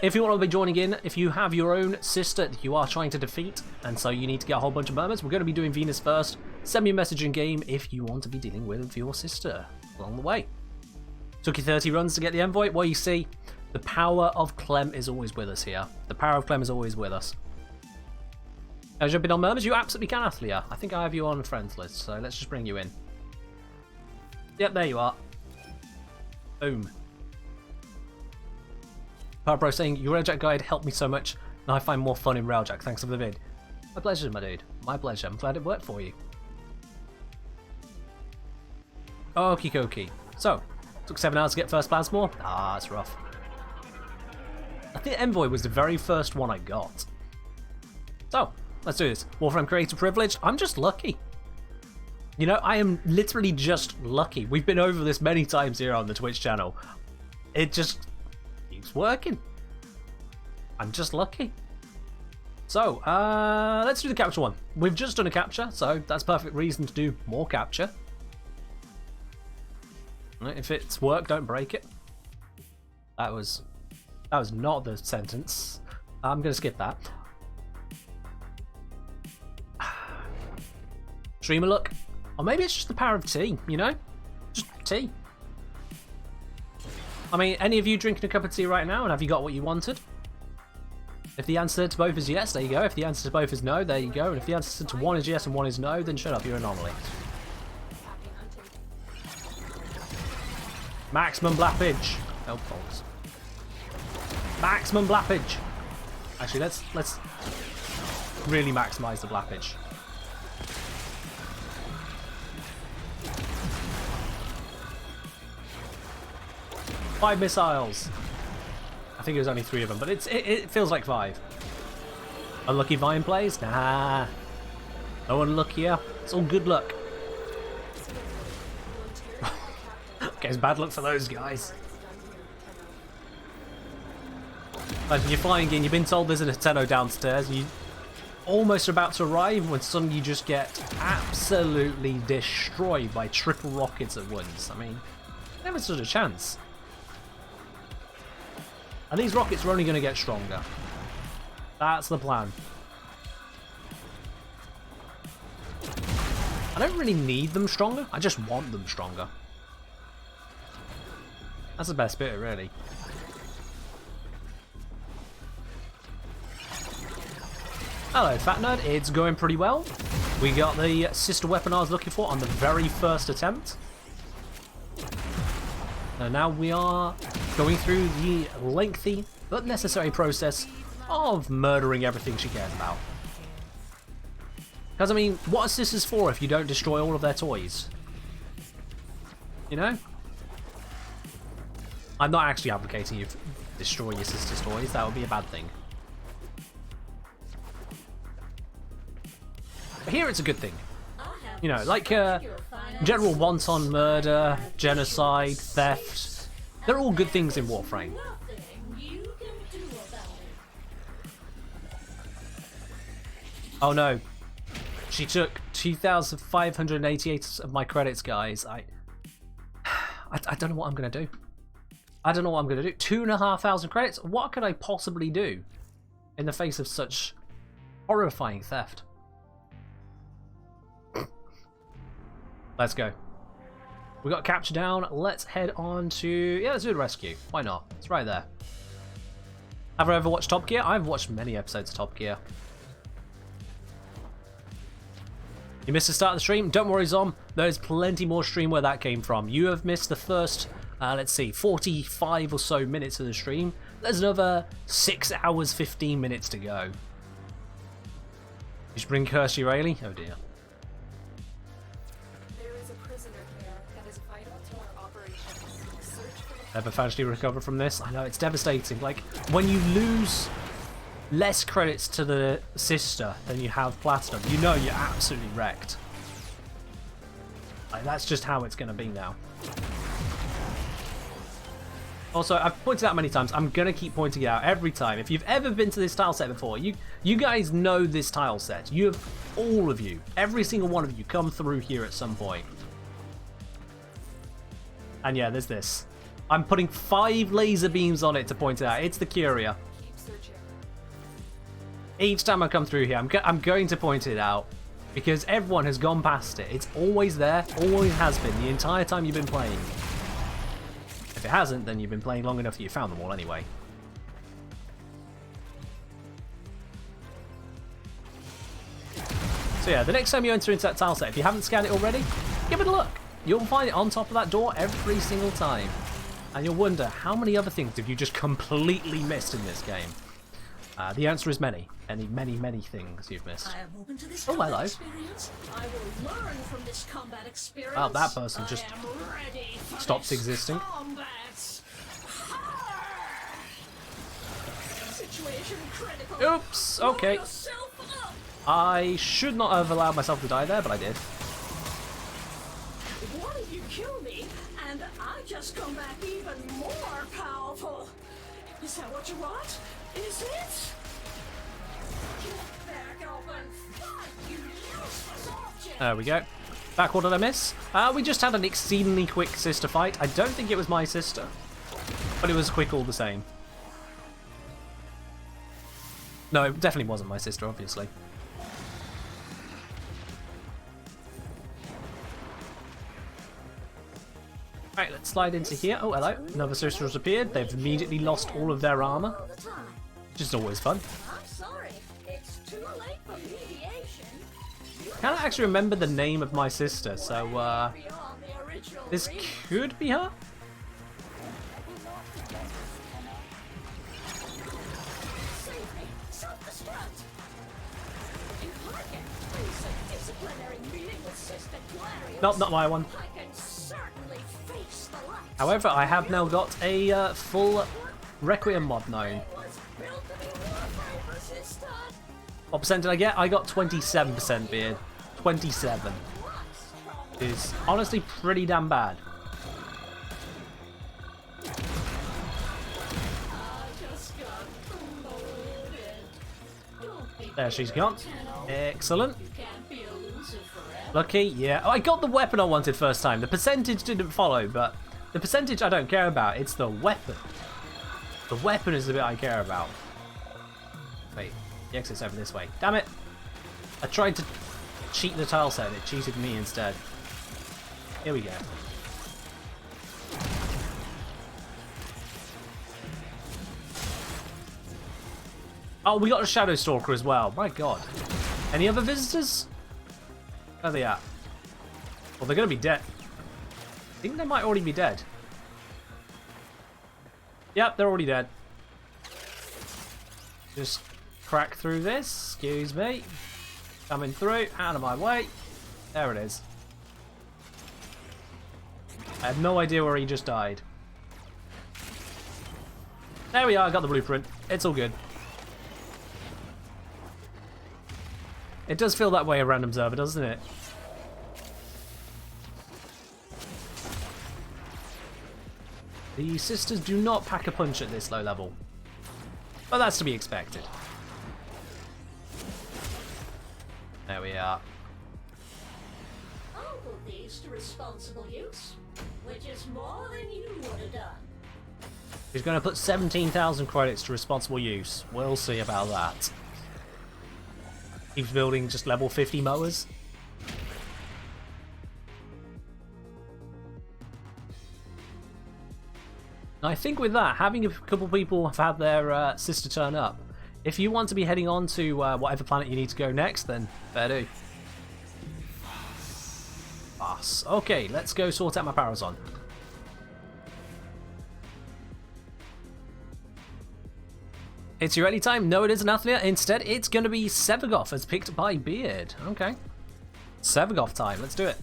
If you want to be joining in, if you have your own sister that you are trying to defeat, and so you need to get a whole bunch of murmurs, we're going to be doing Venus first. Send me a message in game if you want to be dealing with your sister along the way. Took you 30 runs to get the envoy. Well, you see, the power of Clem is always with us here. The power of Clem is always with us. Now, jumping on murmurs, you absolutely can, Athlia. I think I have you on friends list, so let's just bring you in. Yep, there you are. Boom. Bro saying, your Railjack guide helped me so much, and I find more fun in Railjack. Thanks for the vid. My pleasure, my dude. My pleasure. I'm glad it worked for you. Okie dokie. So, took 7 hours to get first plasma. Ah, it's rough. I think Envoy was the very first one I got. So, let's do this. Warframe creator privilege. I'm just lucky. You know, I am literally just lucky. We've been over this many times here on the Twitch channel. It just keeps working. I'm just lucky. So, let's do the capture one. We've just done a capture, so that's perfect reason to do more capture. If it's work, don't break it. That was not the sentence. I'm going to skip that. Streamer look. Or maybe it's just the power of tea, you know? Just tea. I mean, any of you drinking a cup of tea right now, and have you got what you wanted? If the answer to both is yes, there you go. If the answer to both is no, there you go. And if the answer to one is yes and one is no, then shut up, you're an anomaly. Maximum blappage. Oh, folks. Maximum blappage. Actually, let's really maximize the blappage. Five missiles. I think it was only 3 of them, but it feels like 5. Unlucky Vine plays? Nah. No unluckier. It's all good luck. Okay, it's bad luck for those guys. Like you're flying in, you've been told there's a 10-0 downstairs, and you almost about to arrive when suddenly you just get absolutely destroyed by triple rockets at once. I mean, never stood a chance. And these rockets are only going to get stronger. That's the plan. I don't really need them stronger, I just want them stronger. That's the best bit, really. Hello, Fat Nerd. It's going pretty well. We got the sister weapon I was looking for on the very first attempt. And now we are going through the lengthy but necessary process of murdering everything she cares about. Because, I mean, what are sisters for if you don't destroy all of their toys? You know? I'm not actually advocating you destroy your sister's toys. That would be a bad thing. But here it's a good thing. You know, like general wanton murder, genocide, theft. They're all good things in Warframe. Oh no. She took 2,588 of my credits, guys. I don't know what I'm going to do. I don't know what I'm going to do. 2,500 credits? What could I possibly do in the face of such horrifying theft? Let's go. We got capture down. Let's head on to... Yeah, let's do the rescue. Why not? It's right there. Have I ever watched Top Gear? I've watched many episodes of Top Gear. You missed the start of the stream? Don't worry, Zom. There's plenty more stream where that came from. You have missed the first, let's see, 45 or so minutes of the stream. There's another 6 hours, 15 minutes to go. You should bring Kirsty Rayleigh? Oh dear. There is a prisoner here that is vital to our operations. Search for the... Ever financially recover from this? I know, it's devastating. Like, when you lose less credits to the sister than you have platinum, you know you're absolutely wrecked. Like, that's just how it's going to be now. Also, I've pointed out many times, I'm going to keep pointing it out every time. If you've ever been to this tile set before, you guys know this tile set. You have, all of you, every single one of you come through here at some point. And yeah, there's this. I'm putting 5 laser beams on it to point it out. It's the Curia. Keep searching. Each time I come through here, I'm going to point it out because everyone has gone past it. It's always there, always has been, the entire time you've been playing. If it hasn't, then you've been playing long enough that you found them all anyway. So yeah, the next time you enter into that tile set, if you haven't scanned it already, give it a look. You'll find it on top of that door every single time. And you'll wonder, how many other things have you just completely missed in this game? The answer is many. Many things you've missed. I am open to this Oh, hello. experience. I will learn from this combat experience. Well, that person just stopped existing. Situation critical. Oops, okay. I should not have allowed myself to die there, but I did. What if you kill me, and I just come back even more powerful? Is that what you want? Is it? Get back open. Fuck you, useless object. There we go. Back, what did I miss? We just had an exceedingly quick sister fight. I don't think it was my sister, but it was quick all the same. No, it definitely wasn't my sister, obviously. Right, let's slide into here. Oh, hello. Another sister has appeared. They've immediately lost all of their armor, which is always fun. I'm sorry. It's too late for mediation. Can't actually remember the name of my sister, so Beyond the original this reach. could be her. Save me. Self-destruct. If I can face a disciplinary meeting with Sister Clarion, Nope, not my one. I can certainly face the light. However, I have now got a full Requiem mod known. It was built to be Warframe resistant. What percent did I get? I got 27% beard. 27. Is honestly pretty damn bad. There she's gone. Excellent. Lucky, yeah. Oh, I got the weapon I wanted first time. The percentage didn't follow, but the percentage I don't care about. It's the weapon. The weapon is the bit I care about. Wait, the exit's over this way. Damn it! I tried to cheat the tile set and it cheated me instead. Here we go. Oh, we got a Shadow Stalker as well. My god. Any other visitors? Where are they at? Well, they're going to be dead. I think they might already be dead. Yep, they're already dead. Just crack through this. Excuse me. Coming through. Out of my way. There it is. I have no idea where he just died. There we are. I got the blueprint. It's all good. It does feel that way a random server, doesn't it? The sisters do not pack a punch at this low level. But that's to be expected. There we are. I'll put these to responsible use, which is more than you would have done. She's going to put 17,000 credits to responsible use. We'll see about that. Keeps building just level 50 mowers. I think with that, having a couple people have had their sister turn up, if you want to be heading on to whatever planet you need to go next, then fair do. Pass. Okay, let's go sort out my Parazon. It's your ready time? No, it isn't, Athlia. Instead, it's going to be Sevagoth as picked by Beard. Okay. Sevagoth time. Let's do it.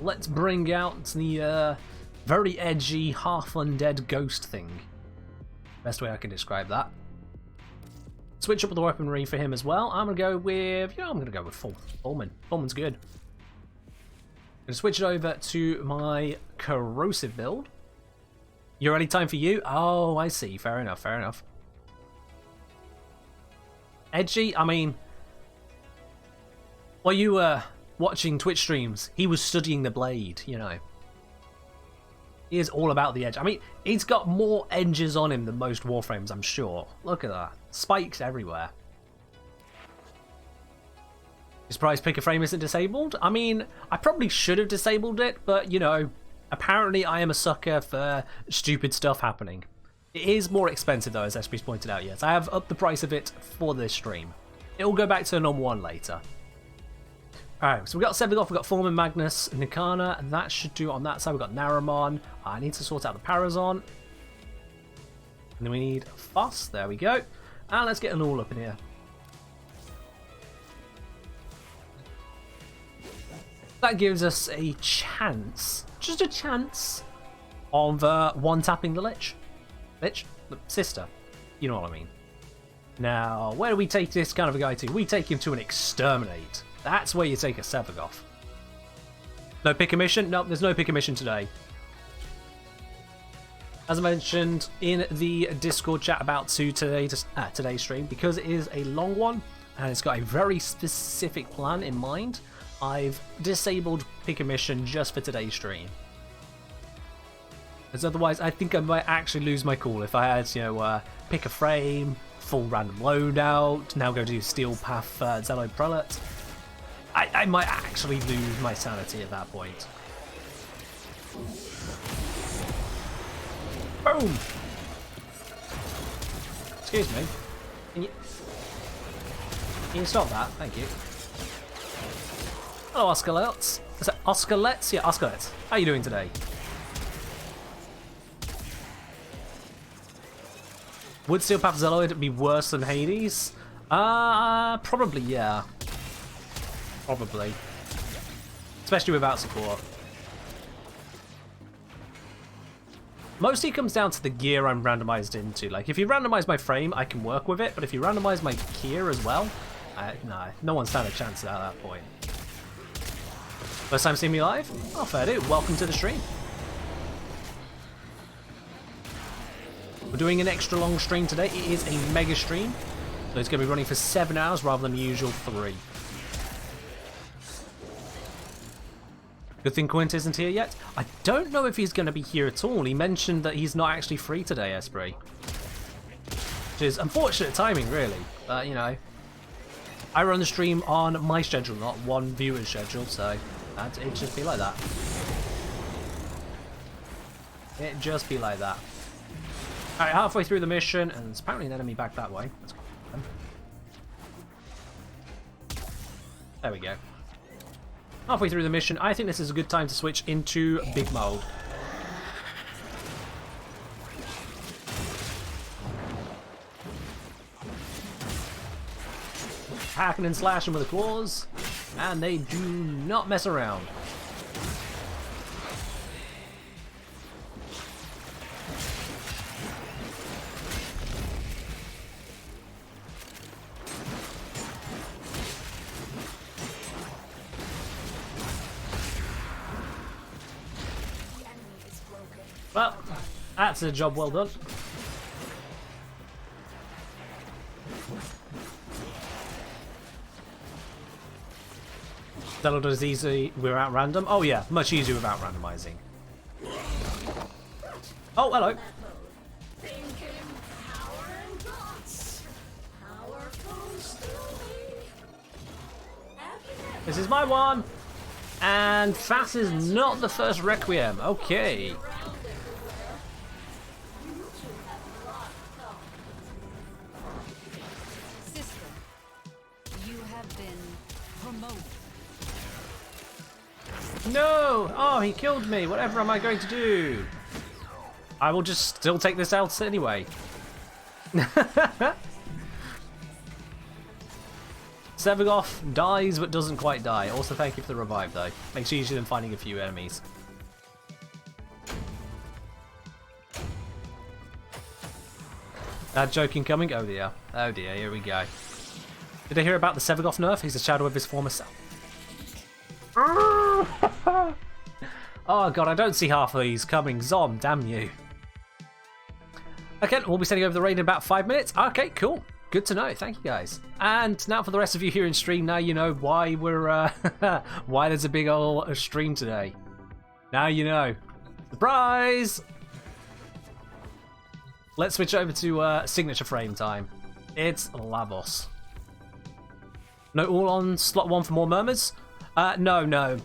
Let's bring out the very edgy, half-undead ghost thing. Best way I can describe that. Switch up the weaponry for him as well. I'm going to go with... I'm going to go with Fullman. Fullman's good. I'm going to switch it over to my corrosive build. Your ready time for you? Oh, I see. Fair enough, fair enough. Edgy, I mean, while you were watching Twitch streams, he was studying the blade, you know. He is all about the edge. I mean, he's got more edges on him than most Warframes, I'm sure. Look at that. Spikes everywhere. You surprised Pick a Frame isn't disabled? I mean, I probably should have disabled it, but, you know, apparently I am a sucker for stupid stuff happening. It is more expensive though, as SP's pointed out, yes. I have upped the price of it for this stream. It will go back to the normal one later. Alright, so we've got Sevagoth, we've got Foreman, Magnus, Nikana, and that should do it on that side. We've got Naramon. I need to sort out the Parazon. And then we need Foss, there we go. And let's get an all up in here. That gives us a chance, just a chance, of one-tapping the Lich. Lich? The sister. You know what I mean. Now, where do we take this kind of a guy to? We take him to an Exterminate. That's where you take a Sevagoth. No pick a mission? No, there's no pick a mission today. As I mentioned in the Discord chat about today's stream, because it is a long one, and it's got a very specific plan in mind, I've disabled pick a mission just for today's stream. Because otherwise, I think I might actually lose my cool if I had, you know, pick a frame, full random loadout, now go to Steel Path Zello Prelate. I might actually lose my sanity at that point. Boom! Excuse me. Can you stop that? Thank you. Hello, Oscarlets. Is that Oscarlets? Yeah, Oscarlets. How are you doing today? Would Steel Path Zelloid be worse than Hades? Probably, yeah. Probably. Especially without support. Mostly it comes down to the gear I'm randomized into. Like, if you randomize my frame, I can work with it, but if you randomize my gear as well, no one stand a chance at that point. First time seeing me live? Oh, fair do. Welcome to the stream. We're doing an extra long stream today. It is a mega stream, so it's going to be running for 7 hours rather than the usual 3. Good thing Quint isn't here yet. I don't know if he's going to be here at all. He mentioned that he's not actually free today, Esprit. Which is unfortunate timing, really. But, you know, I run the stream on my schedule, not one viewer's schedule, so it just be like that. It just be like that. Alright, halfway through the mission, and there's apparently an enemy back that way. Let's go. There we go. Halfway through the mission, I think this is a good time to switch into big mode. Hacking and slashing with the claws, and they do not mess around. Well, that's a job well done. That'll do as easy without random. Oh yeah, much easier without randomizing. Oh, hello. This is my one. And Fass is not the first Requiem. Okay. No! Oh, he killed me. Whatever am I going to do? I will just still take this out anyway. Sevagoth dies but doesn't quite die. Also, thank you for the revive, though. Makes it easier than finding a few enemies. That joke incoming? Oh dear. Oh dear, here we go. Did I hear about the Sevagoth nerf? He's a shadow of his former self. Oh god, I don't see half of these coming. Zom, damn you. Okay, we'll be sending over the raid in about 5 minutes. Okay, cool. Good to know. Thank you guys. And now for the rest of you here in stream, now you know why we're why there's a big old stream today. Now you know. Surprise! Let's switch over to signature frame time. It's Lavos. No, all on slot 1 for more murmurs? No.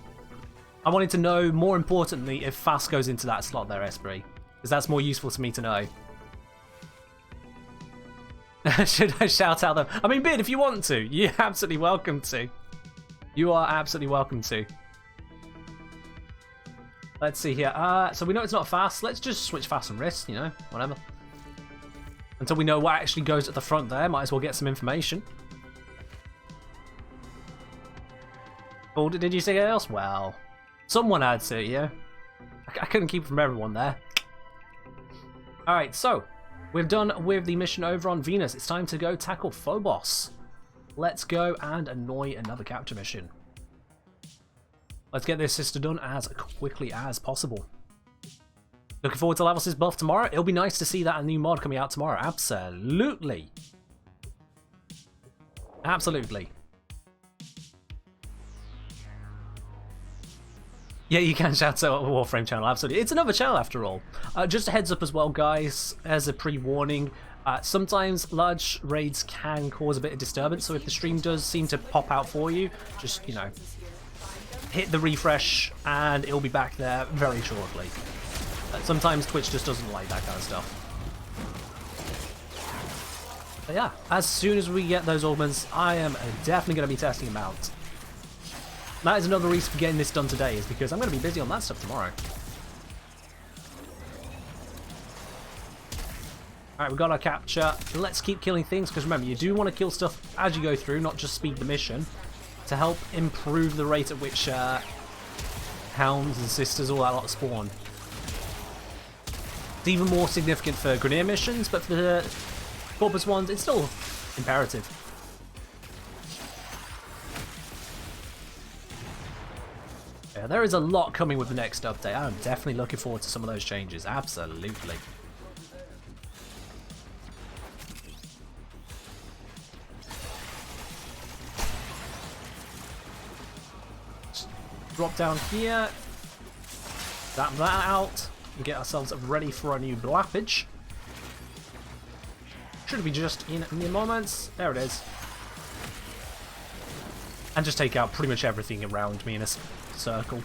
I wanted to know, more importantly, if Fass goes into that slot there, Esprit. Because that's more useful to me to know. Should I shout out them? I mean, Beard, if you want to, you're absolutely welcome to. You are absolutely welcome to. Let's see here. So we know it's not Fass. Let's just switch Fass and wrist, you know, whatever. Until we know what actually goes at the front there, might as well get some information. Oh, did you say else? Well, someone had to, yeah. I couldn't keep it from everyone there. Alright, so we're done with the mission over on Venus. It's time to go tackle Phobos. Let's go and annoy another capture mission. Let's get this sister done as quickly as possible. Looking forward to Lavos' buff tomorrow. It'll be nice to see that a new mod coming out tomorrow. Absolutely. Absolutely. Yeah, you can shout out the Warframe channel, absolutely. It's another channel after all. Just a heads up as well, guys, as a pre-warning, sometimes large raids can cause a bit of disturbance, so if the stream does seem to pop out for you, just, you know, hit the refresh and it'll be back there very shortly. Sometimes Twitch just doesn't like that kind of stuff. But yeah, as soon as we get those augments, I am definitely going to be testing them out. That is another reason for getting this done today, is because I'm going to be busy on that stuff tomorrow. Alright, we've got our capture. Let's keep killing things, because remember, you do want to kill stuff as you go through, not just speed the mission, to help improve the rate at which hounds and sisters, all that lot spawn. It's even more significant for Grenadier missions, but for the Corpus ones, it's still imperative. Yeah, there is a lot coming with the next update. I'm definitely looking forward to some of those changes. Absolutely. Drop down here. Zap that out. And get ourselves ready for a new blappage. Should be just in mere moments. There it is. And just take out pretty much everything around me in a circle.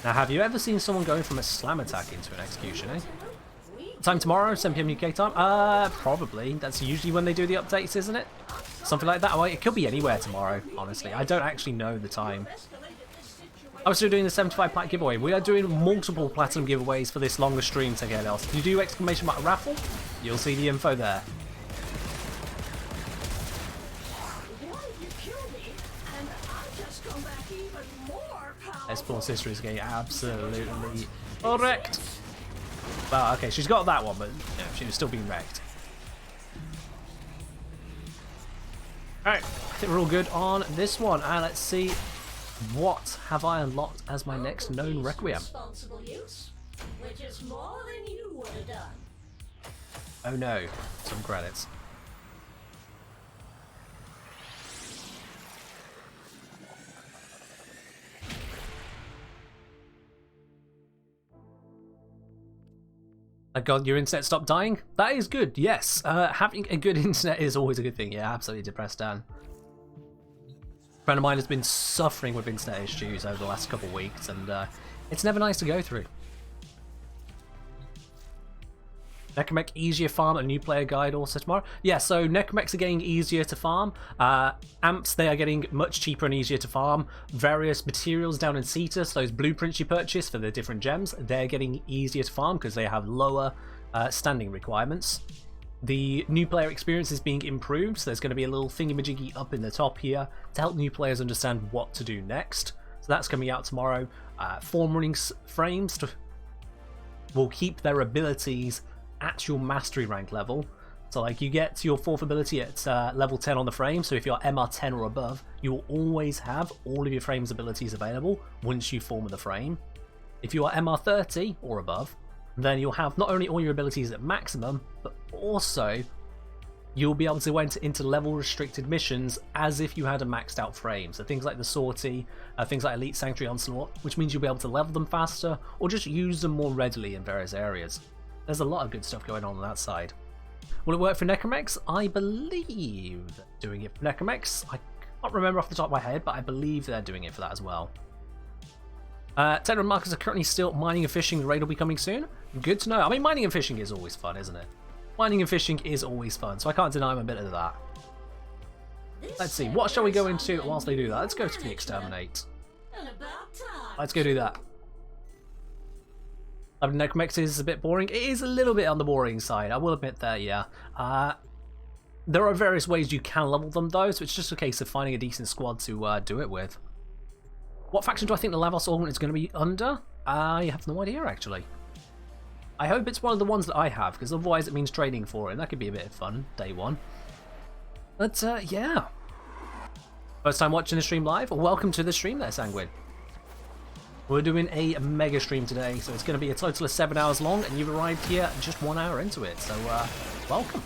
Now, have you ever seen someone going from a slam attack into an execution, eh? Time tomorrow, 7 PM UK time? Probably. That's usually when they do the updates, isn't it? Something like that. Well, it could be anywhere tomorrow, honestly. I don't actually know the time. I was still doing the 75 plat giveaway. We are doing multiple platinum giveaways for this longer stream to get else. If you do exclamation mark raffle, you'll see the info there. Lich Sister is getting absolutely wrecked. Well, okay, she's got that one, but yeah, she was still being wrecked. Alright, I think we're all good on this one, and let's see what have I unlocked as my next known Requiem. Which is more than you would have done. Oh no, some credits. God, your internet stopped dying? That is good, yes. Having a good internet is always a good thing. Yeah, absolutely depressed, Dan. A friend of mine has been suffering with internet issues over the last couple of weeks, and it's never nice to go through. Necromech easier farm, a new player guide also tomorrow. Yeah, so Necromechs are getting easier to farm. Amps, they are getting much cheaper and easier to farm. Various materials down in Cetus, those blueprints you purchase for the different gems, they're getting easier to farm because they have lower standing requirements. The new player experience is being improved, so there's going to be a little thingamajiggy up in the top here to help new players understand what to do next. So that's coming out tomorrow. Form running frames will keep their abilities at your mastery rank level. So like you get your 4th ability at level 10 on the frame, so if you're MR 10 or above, you will always have all of your frame's abilities available once you form the frame. If you are MR 30 or above, then you'll have not only all your abilities at maximum, but also you'll be able to enter into level restricted missions as if you had a maxed out frame. So things like the Sortie, things like Elite Sanctuary Onslaught, which means you'll be able to level them faster or just use them more readily in various areas. There's a lot of good stuff going on that side. Will it work for Necromechs? I believe they're doing it for Necromechs. I can't remember off the top of my head, but I believe they're doing it for that as well. 10NOV markers are currently still mining and fishing. The raid will be coming soon. Good to know. I mean, mining and fishing is always fun, isn't it? Mining and fishing is always fun, so I can't deny them a bit of that. Let's see, what shall we go into whilst they do that? Let's go to the Exterminate. Let's go do that. Necromechs is a bit boring. It is a little bit on the boring side, I will admit that, yeah. There are various ways you can level them though, so it's just a case of finding a decent squad to do it with. What faction do I think the Lavos Augment is going to be under? I have no idea actually. I hope it's one of the ones that I have, because otherwise it means trading for it, and that could be a bit of fun, day one. But yeah. First time watching the stream live? Well, welcome to the stream there, Sanguine. We're doing a mega stream today, so it's going to be a total of 7 hours long, and you've arrived here just 1 hour into it, so welcome.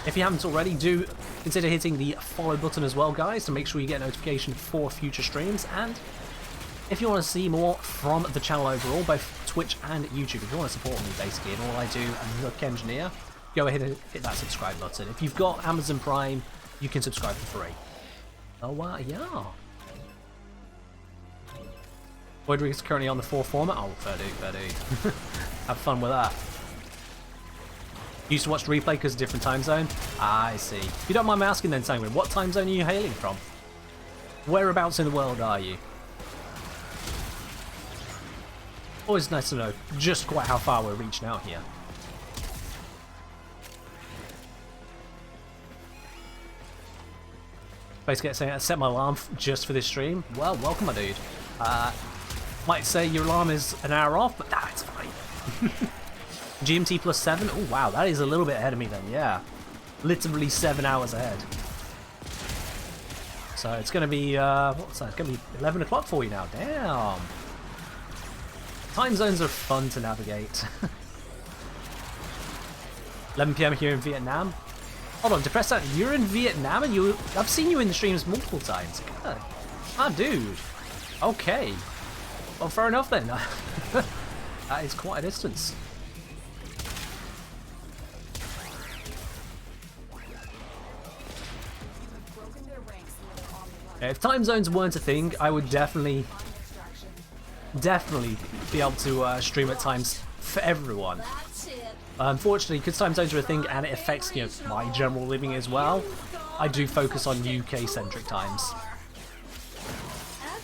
If you haven't already, do consider hitting the follow button as well, guys, to make sure you get a notification for future streams, and if you want to see more from the channel overall, both Twitch and YouTube, if you want to support me basically, and all I do, I'm Nook Engineer, go ahead and hit that subscribe button. If you've got Amazon Prime, you can subscribe for free. Oh, yeah. Void Rig is currently on the 4 format. Oh, fair do. Have fun with that. Used to watch the replay because of different time zone. I see. If you don't mind me asking then, Sanguine, what time zone are you hailing from? Whereabouts in the world are you? Always nice to know just quite how far we're reaching out here. Basically saying I set my alarm just for this stream. Well, welcome, my dude. Might say your alarm is an hour off, but that's fine. GMT +7. Oh wow, that is a little bit ahead of me then. Yeah, literally 7 hours ahead. So it's gonna be what's that? It's gonna be 11 o'clock for you now. Damn. Time zones are fun to navigate. 11 PM here in Vietnam. Hold on, depress that. You're in Vietnam and I've seen you in the streams multiple times. God. Ah, dude. Okay. Well, fair enough then. That is quite a distance. If time zones weren't a thing, I would definitely be able to stream at times for everyone. Unfortunately, because time zones are a thing and it affects, you know, my general living as well, I do focus on UK-centric times.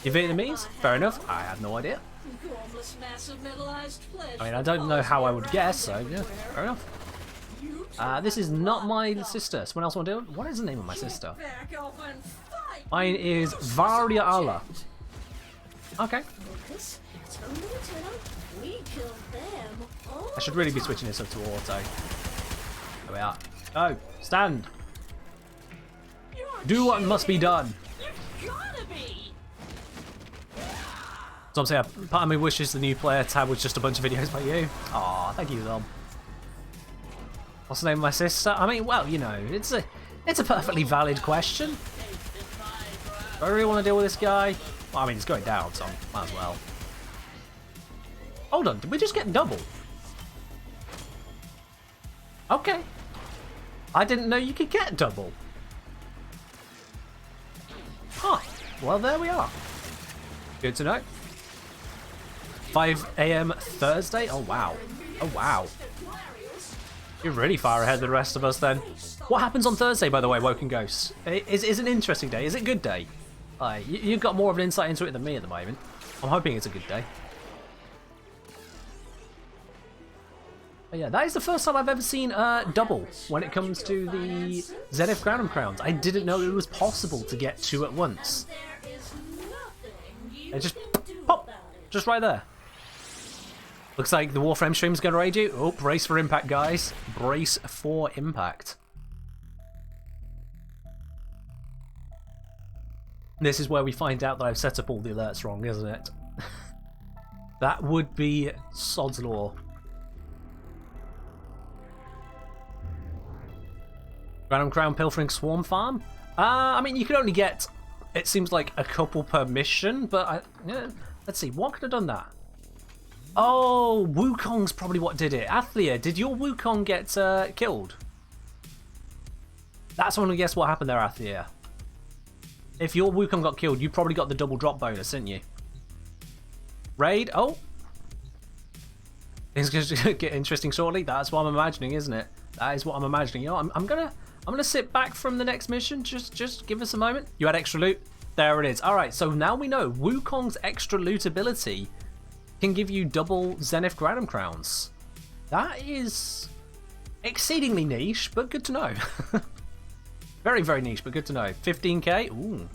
You Vietnamese? Fair enough. I have no idea. I mean, I don't know how I would guess, so yeah, fair enough. This is not my sister. Someone else want to do it? What is the name of my sister? Mine is Varia Allah. Okay. I should really be switching this up to auto. There we are. Oh, stand. Do what must be done. So I'm saying, part of me wishes the new player tab was just a bunch of videos by you. Aw, thank you, Dom. What's the name of my sister? I mean, well, you know, it's a perfectly valid question. Do I really want to deal with this guy? Well, I mean, it's going down, so might as well. Hold on, did we just get double? Okay. I didn't know you could get double. Huh. Well, there we are. Good to know. 5 AM Thursday? Oh, wow. Oh, wow. You're really far ahead of the rest of us, then. What happens on Thursday, by the way, Woken Ghosts? Is an interesting day. Is it a good day? You've got more of an insight into it than me at the moment. I'm hoping it's a good day. But yeah, that is the first time I've ever seen double when it comes to the Zenith Ground Crowns. I didn't know it was possible to get 2 at once. It just pop, just right there. Looks like the Warframe stream's going to raid you. Oh, brace for impact, guys. Brace for impact. This is where we find out that I've set up all the alerts wrong, isn't it? That would be sod's law. Random Crown Pilfering Swarm Farm? I mean, you can only get, it seems like, a couple per mission, but yeah, let's see, what could have done that? Oh, Wukong's probably what did it. Athlia, did your Wukong get killed? That's when we guess what happened there, Athlia. If your Wukong got killed, you probably got the double drop bonus, didn't you? Raid? Oh. Things going to get interesting shortly. That's what I'm imagining, isn't it? That is what I'm imagining. You know, I'm gonna sit back from the next mission. Just give us a moment. You had extra loot. There it is. All right. So now we know Wukong's extra loot ability can give you double Zenith Granum crowns. That is exceedingly niche, but good to know. Very, very niche, but good to know. 15k. Ooh.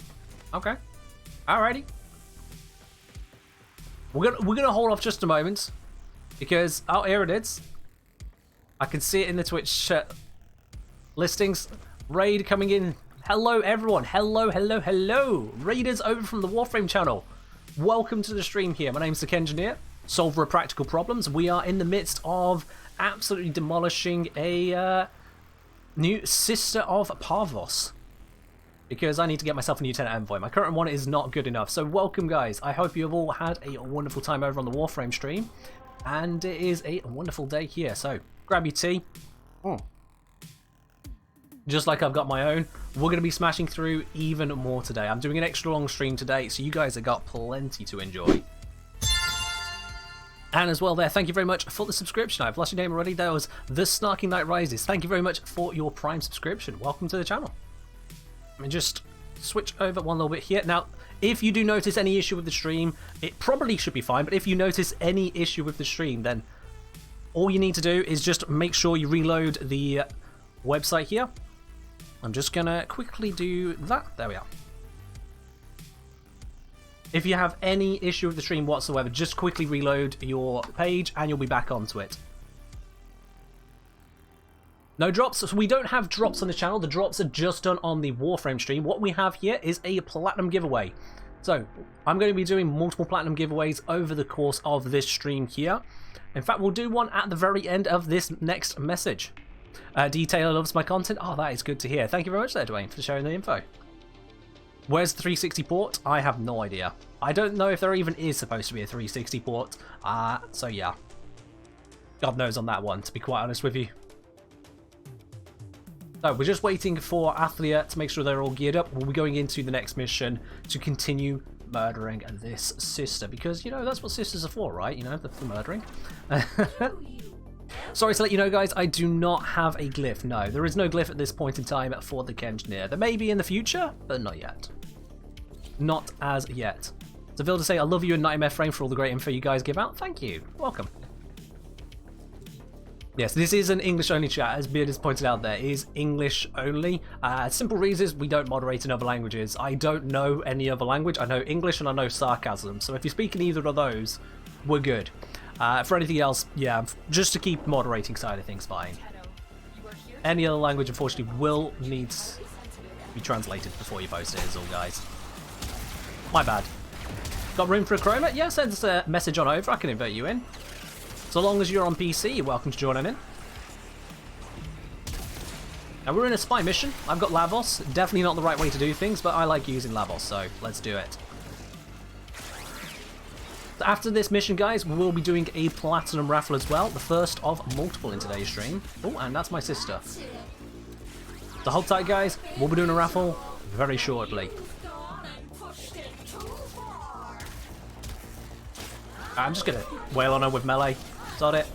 Okay. Alrighty. We're gonna hold off just a moment because here it is. I can see it in the Twitch listings. Raid coming in. Hello, everyone. Hello, hello, hello. Raiders over from the Warframe channel. Welcome to the stream here. My name's the Engineer, solver of practical problems. We are in the midst of absolutely demolishing a new Sister of Parvos because I need to get myself a new tenant envoy. My current one is not good enough. So welcome, guys. I hope you have all had a wonderful time over on the Warframe stream, and it is a wonderful day here. So grab your tea. Just like I've got my own, we're going to be smashing through even more today. I'm doing an extra long stream today, so you guys have got plenty to enjoy. And as well there, thank you very much for the subscription. I've lost your name already. That was The Snarking Night Rises. Thank you very much for your Prime subscription. Welcome to the channel. Let me just switch over one little bit here. Now, if you do notice any issue with the stream, it probably should be fine, but if you notice any issue with the stream, then all you need to do is just make sure you reload the website here. I'm just gonna quickly do that. There we are. If you have any issue with the stream whatsoever, just quickly reload your page and you'll be back onto it. No drops, so we don't have drops on the channel. The drops are just done on the Warframe stream. What we have here is a platinum giveaway. So I'm going to be doing multiple platinum giveaways over the course of this stream here. In fact, we'll do one at the very end of this next message. D-Taylor loves my content. Oh, that is good to hear. Thank you very much there, Dwayne, for sharing the info. Where's the 360 port? I have no idea. I don't know if there even is supposed to be a 360 port. So yeah. God knows on that one, to be quite honest with you. So we're just waiting for Athlia to make sure they're all geared up. We'll be going into the next mission to continue murdering this sister. Because, you know, that's what sisters are for, right? You know, for murdering. Sorry to let you know, guys, I do not have a glyph. No, there is no glyph at this point in time for the Kenjnir. There may be in the future, but not yet. Not as yet. So Vilda say, I love you and Nightmare Frame for all the great info you guys give out. Thank you. Welcome. Yes, this is an English-only chat, as Beard has pointed out there. It is English only. Simple reasons we don't moderate in other languages. I don't know any other language. I know English and I know sarcasm. So if you're speaking either of those, we're good. For anything else, yeah, just to keep moderating side of things fine. Any other language, unfortunately, will need to be translated before you post it, is all, guys. My bad. Got room for a chroma? Yeah, send us a message on over. I can invite you in. So long as you're on PC, you're welcome to join in. Now, we're in a spy mission. I've got Lavos. Definitely not the right way to do things, but I like using Lavos, so let's do it. After this mission, guys, we will be doing a platinum raffle as well, the first of multiple in today's stream. Oh, and that's my sister. So hold tight, guys. We'll be doing a raffle very shortly. I'm just gonna wail on her with melee. Sod it.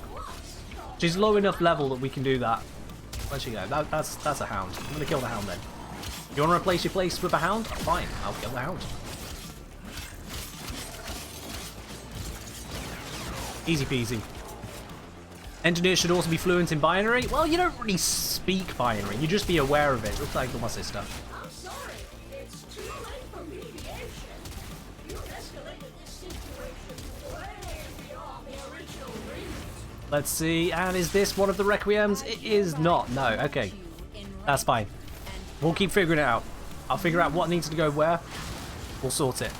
She's low enough level that we can do that. Where'd she go? That's a hound. I'm gonna kill the hound then. You wanna replace your place with a hound? Fine, I'll kill the hound. Easy peasy. Engineers should also be fluent in binary. Well, you don't really speak binary. You just be aware of it. Looks like my sister. I'm sorry. It's too late for mediation. You escalated this situation way beyond the original agreement. Let's see. And is this one of the requiems? It is not. No. Okay. That's fine. We'll keep figuring it out. I'll figure out what needs to go where. We'll sort it.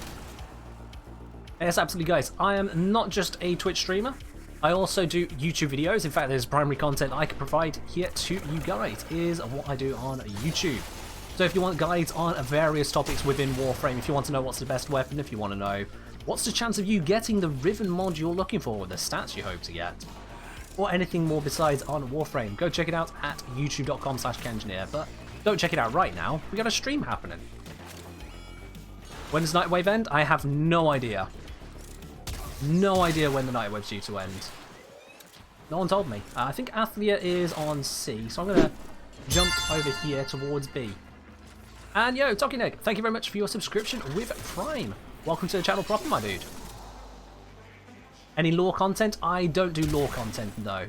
Yes, absolutely, guys. I am not just a Twitch streamer. I also do YouTube videos. In fact, there's primary content I can provide here to you guys is what I do on YouTube. So if you want guides on various topics within Warframe, if you want to know what's the best weapon, if you want to know what's the chance of you getting the Riven mod you're looking for, the stats you hope to get, or anything more besides on Warframe, go check it out at youtube.com/Kenjnir. But don't check it out right now. We got a stream happening. When does Nightwave end? I have no idea. No idea when the Nightwave's due to end. No one told me. I think Athlia is on C, so I'm going to jump over here towards B. And yo, Talking Egg, thank you very much for your subscription with Prime. Welcome to the channel proper, my dude. Any lore content? I don't do lore content, no.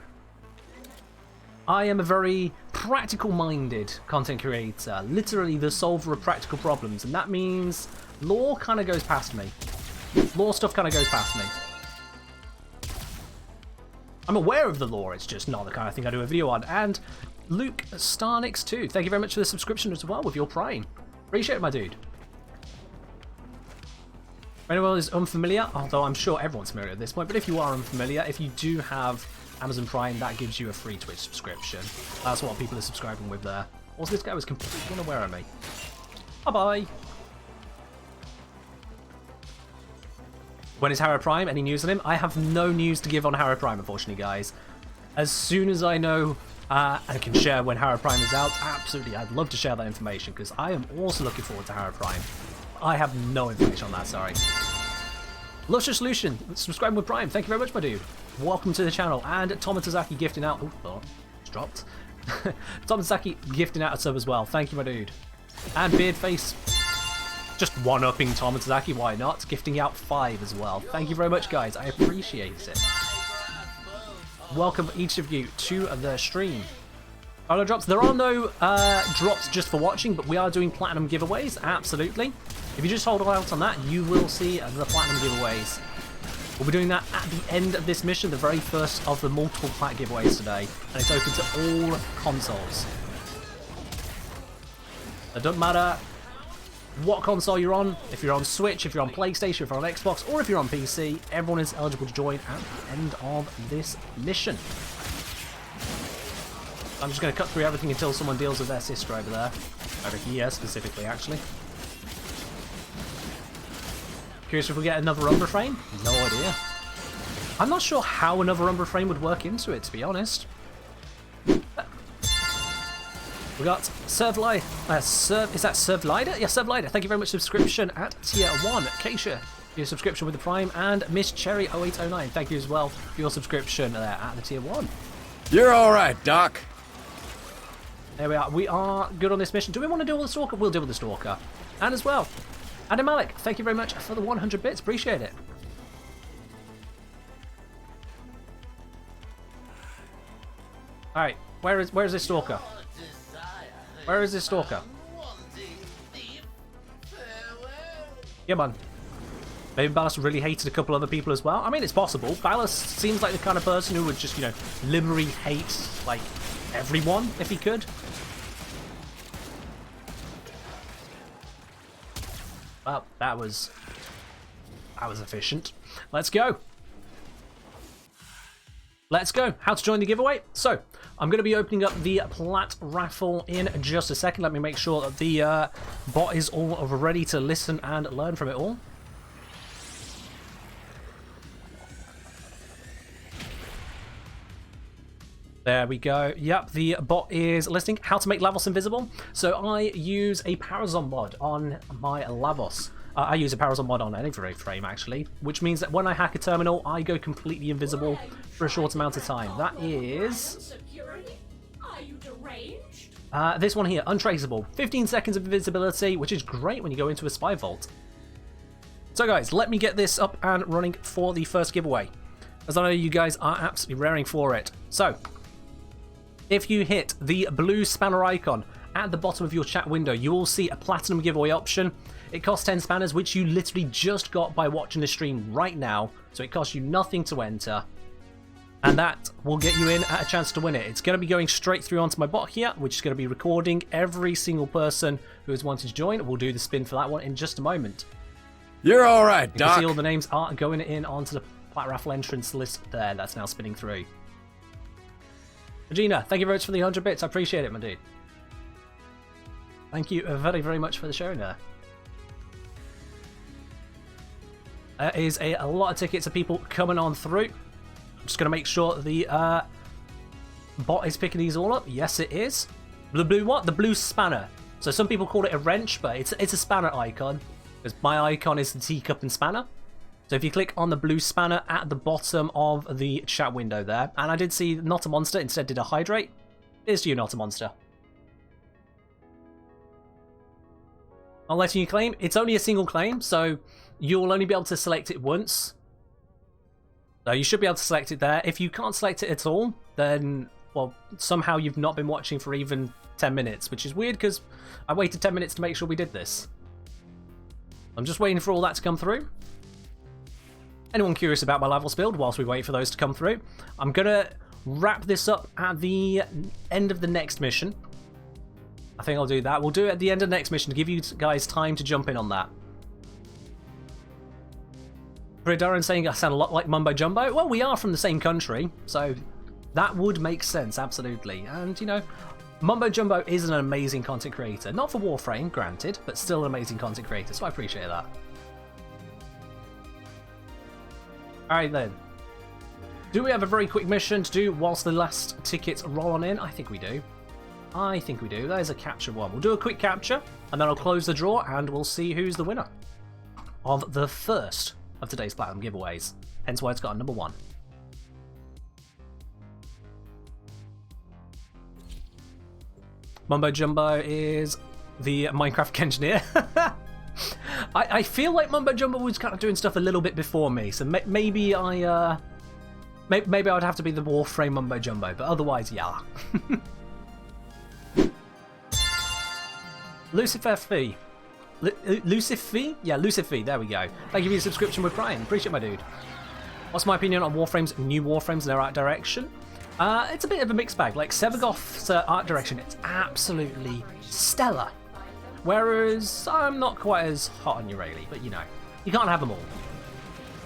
I am a very practical-minded content creator, literally the solver of practical problems, and that means lore kind of goes past me. Lore stuff kind of goes past me. I'm aware of the lore, it's just not the kind of thing I do a video on. And Luke Starnix too, thank you very much for the subscription as well with your Prime. Appreciate it, my dude. If anyone is unfamiliar, although I'm sure everyone's familiar at this point, but if you are unfamiliar, if you do have Amazon Prime, that gives you a free Twitch subscription. That's what people are subscribing with there. Also, this guy was completely unaware of me. Bye-bye. When is Harrow Prime? Any news on him? I have no news to give on Harrow Prime, unfortunately, guys. As soon as I know and can share when Harrow Prime is out, absolutely, I'd love to share that information, because I am also looking forward to Harrow Prime. I have no information on that, sorry. Luscious Solution, subscribing with Prime. Thank you very much, my dude. Welcome to the channel. And Tomatozaki gifting out... Oh, it's dropped. Tomatozaki gifting out a sub as well. Thank you, my dude. And Beardface... Just one-upping Tomatozaki, why not? Gifting out 5 as well. Thank you very much, guys. I appreciate it. Welcome each of you to the stream. Follow drops. There are no drops just for watching, but we are doing platinum giveaways, absolutely. If you just hold out on that, you will see the platinum giveaways. We'll be doing that at the end of this mission, the very first of the multiple plat giveaways today, and it's open to all consoles. It doesn't matter what console you're on, if you're on Switch, if you're on PlayStation, if you're on Xbox, or if you're on PC, everyone is eligible to join at the end of this mission. I'm just going to cut through everything until someone deals with their sister over there. Over here, specifically, actually. Curious if we get another Umbra frame? No idea. I'm not sure how another Umbra frame would work into it, to be honest. We got Served Lider. Is that Served Lider? Yeah, Served Lider. Thank you very much for subscription at tier 1. Keisha, your subscription with the Prime. And Miss Cherry 0809, thank you as well for your subscription there at the tier 1. You're alright, Doc. There we are. We are good on this mission. Do we want to deal with the Stalker? We'll deal with the Stalker. And as well, Adam Malik, thank you very much for the 100 bits. Appreciate it. Alright, where is this Stalker? Where is this Stalker? Yeah, man. Maybe Ballas really hated a couple other people as well. I mean, it's possible. Ballas seems like the kind of person who would just, you know, liberally hate, like, everyone, if he could. Well, that was efficient. Let's go. Let's go. How to join the giveaway. So, I'm going to be opening up the plat raffle in just a second. Let me make sure that the bot is all ready to listen and learn from it all. There we go. Yep, the bot is listening. How to make Lavos invisible. So I use a Parazon mod on my Lavos. I use a Parazon mod on any frame, actually, which means that when I hack a terminal, I go completely invisible for a short amount of time. That is... Are you deranged? This one here, untraceable. 15 seconds of invisibility, which is great when you go into a spy vault. So guys, let me get this up and running for the first giveaway, as I know you guys are absolutely raring for it. So, if you hit the blue spanner icon at the bottom of your chat window, you will see a platinum giveaway option. It costs 10 spanners, which you literally just got by watching the stream right now, so it costs you nothing to enter. And that will get you in at a chance to win it. It's going to be going straight through onto my bot here, which is going to be recording every single person who has wanted to join. We'll do the spin for that one in just a moment. You're alright, Doc. You can see all the names are going in onto the plat raffle entrance list there. That's now spinning through. Regina, thank you very much for the 100 bits. I appreciate it, my dude. Thank you very, very much for the show there. There is a lot of tickets of people coming on through. I'm just going to make sure the bot is picking these all up. Yes, it is. The blue what? The blue spanner. So some people call it a wrench, but it's a spanner icon. Because my icon is the teacup and spanner. So if you click on the blue spanner at the bottom of the chat window there, and I did see Not a Monster instead did a hydrate. Here's to you, Not a Monster. I'm letting you claim. It's only a single claim, so you'll only be able to select it once. So you should be able to select it there. If you can't select it at all, then, well, somehow you've not been watching for even 10 minutes, which is weird because I waited 10 minutes to make sure we did this. I'm just waiting for all that to come through. Anyone curious about my levels build whilst we wait for those to come through? I'm going to wrap this up at the end of the next mission. I think I'll do that. We'll do it at the end of the next mission to give you guys time to jump in on that. Darren saying I sound a lot like Mumbo Jumbo. Well, we are from the same country, so that would make sense, absolutely. And, you know, Mumbo Jumbo is an amazing content creator. Not for Warframe, granted, but still an amazing content creator, so I appreciate that. Alright then. Do we have a very quick mission to do whilst the last tickets roll on in? I think we do. I think we do. There's a capture one. We'll do a quick capture, and then I'll close the draw, and we'll see who's the winner of the first of today's Platinum giveaways. Hence why it's got a number 1. Mumbo Jumbo is the Minecraft engineer. I feel like Mumbo Jumbo was kind of doing stuff a little bit before me, so maybe maybe I would have to be the Warframe Mumbo Jumbo, but otherwise, yeah. Lucifer Fee, Lucifer? Yeah, Lucifer, there we go. Thank you for your subscription with Prime. Appreciate my dude. What's my opinion on Warframe's new Warframes and their art direction? It's a bit of a mixed bag. Like, Sevagoth's art direction, it's absolutely stellar. Whereas, I'm not quite as hot on Urayli, but you know, you can't have them all.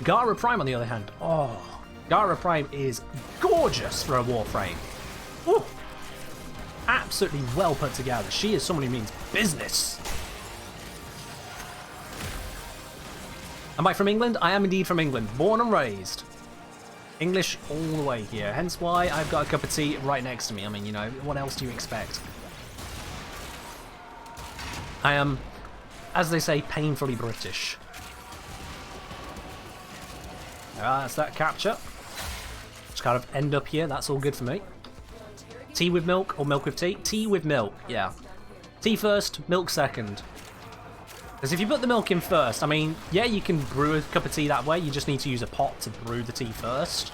Gara Prime, on the other hand, oh, Gara Prime is gorgeous for a Warframe. Woo! Absolutely well put together. She is someone who means business. Am I from England? I am indeed from England. Born and raised. English all the way here. Hence why I've got a cup of tea right next to me. I mean, you know, what else do you expect? I am, as they say, painfully British. That's that capture. Just kind of end up here. That's all good for me. Tea with milk or milk with tea? Tea with milk, yeah. Tea first, milk second. Because if you put the milk in first, I mean, yeah, you can brew a cup of tea that way. You just need to use a pot to brew the tea first.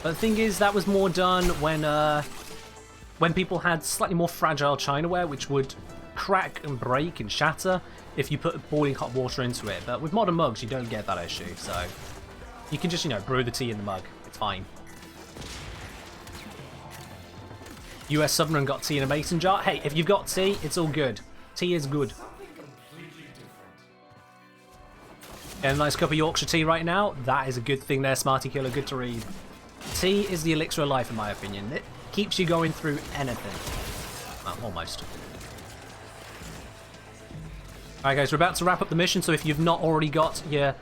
But the thing is, that was more done when people had slightly more fragile chinaware, which would crack and break and shatter if you put boiling hot water into it. But with modern mugs, you don't get that issue, so you can just, you know, brew the tea in the mug. It's fine. US Sovereign got tea in a mason jar. Hey, if you've got tea, it's all good. Tea is good. Get a nice cup of Yorkshire tea right now. That is a good thing there, Smarty Killer. Good to read. Tea is the elixir of life, in my opinion. It keeps you going through anything. Well, almost. Alright guys, we're about to wrap up the mission, so if you've not already got your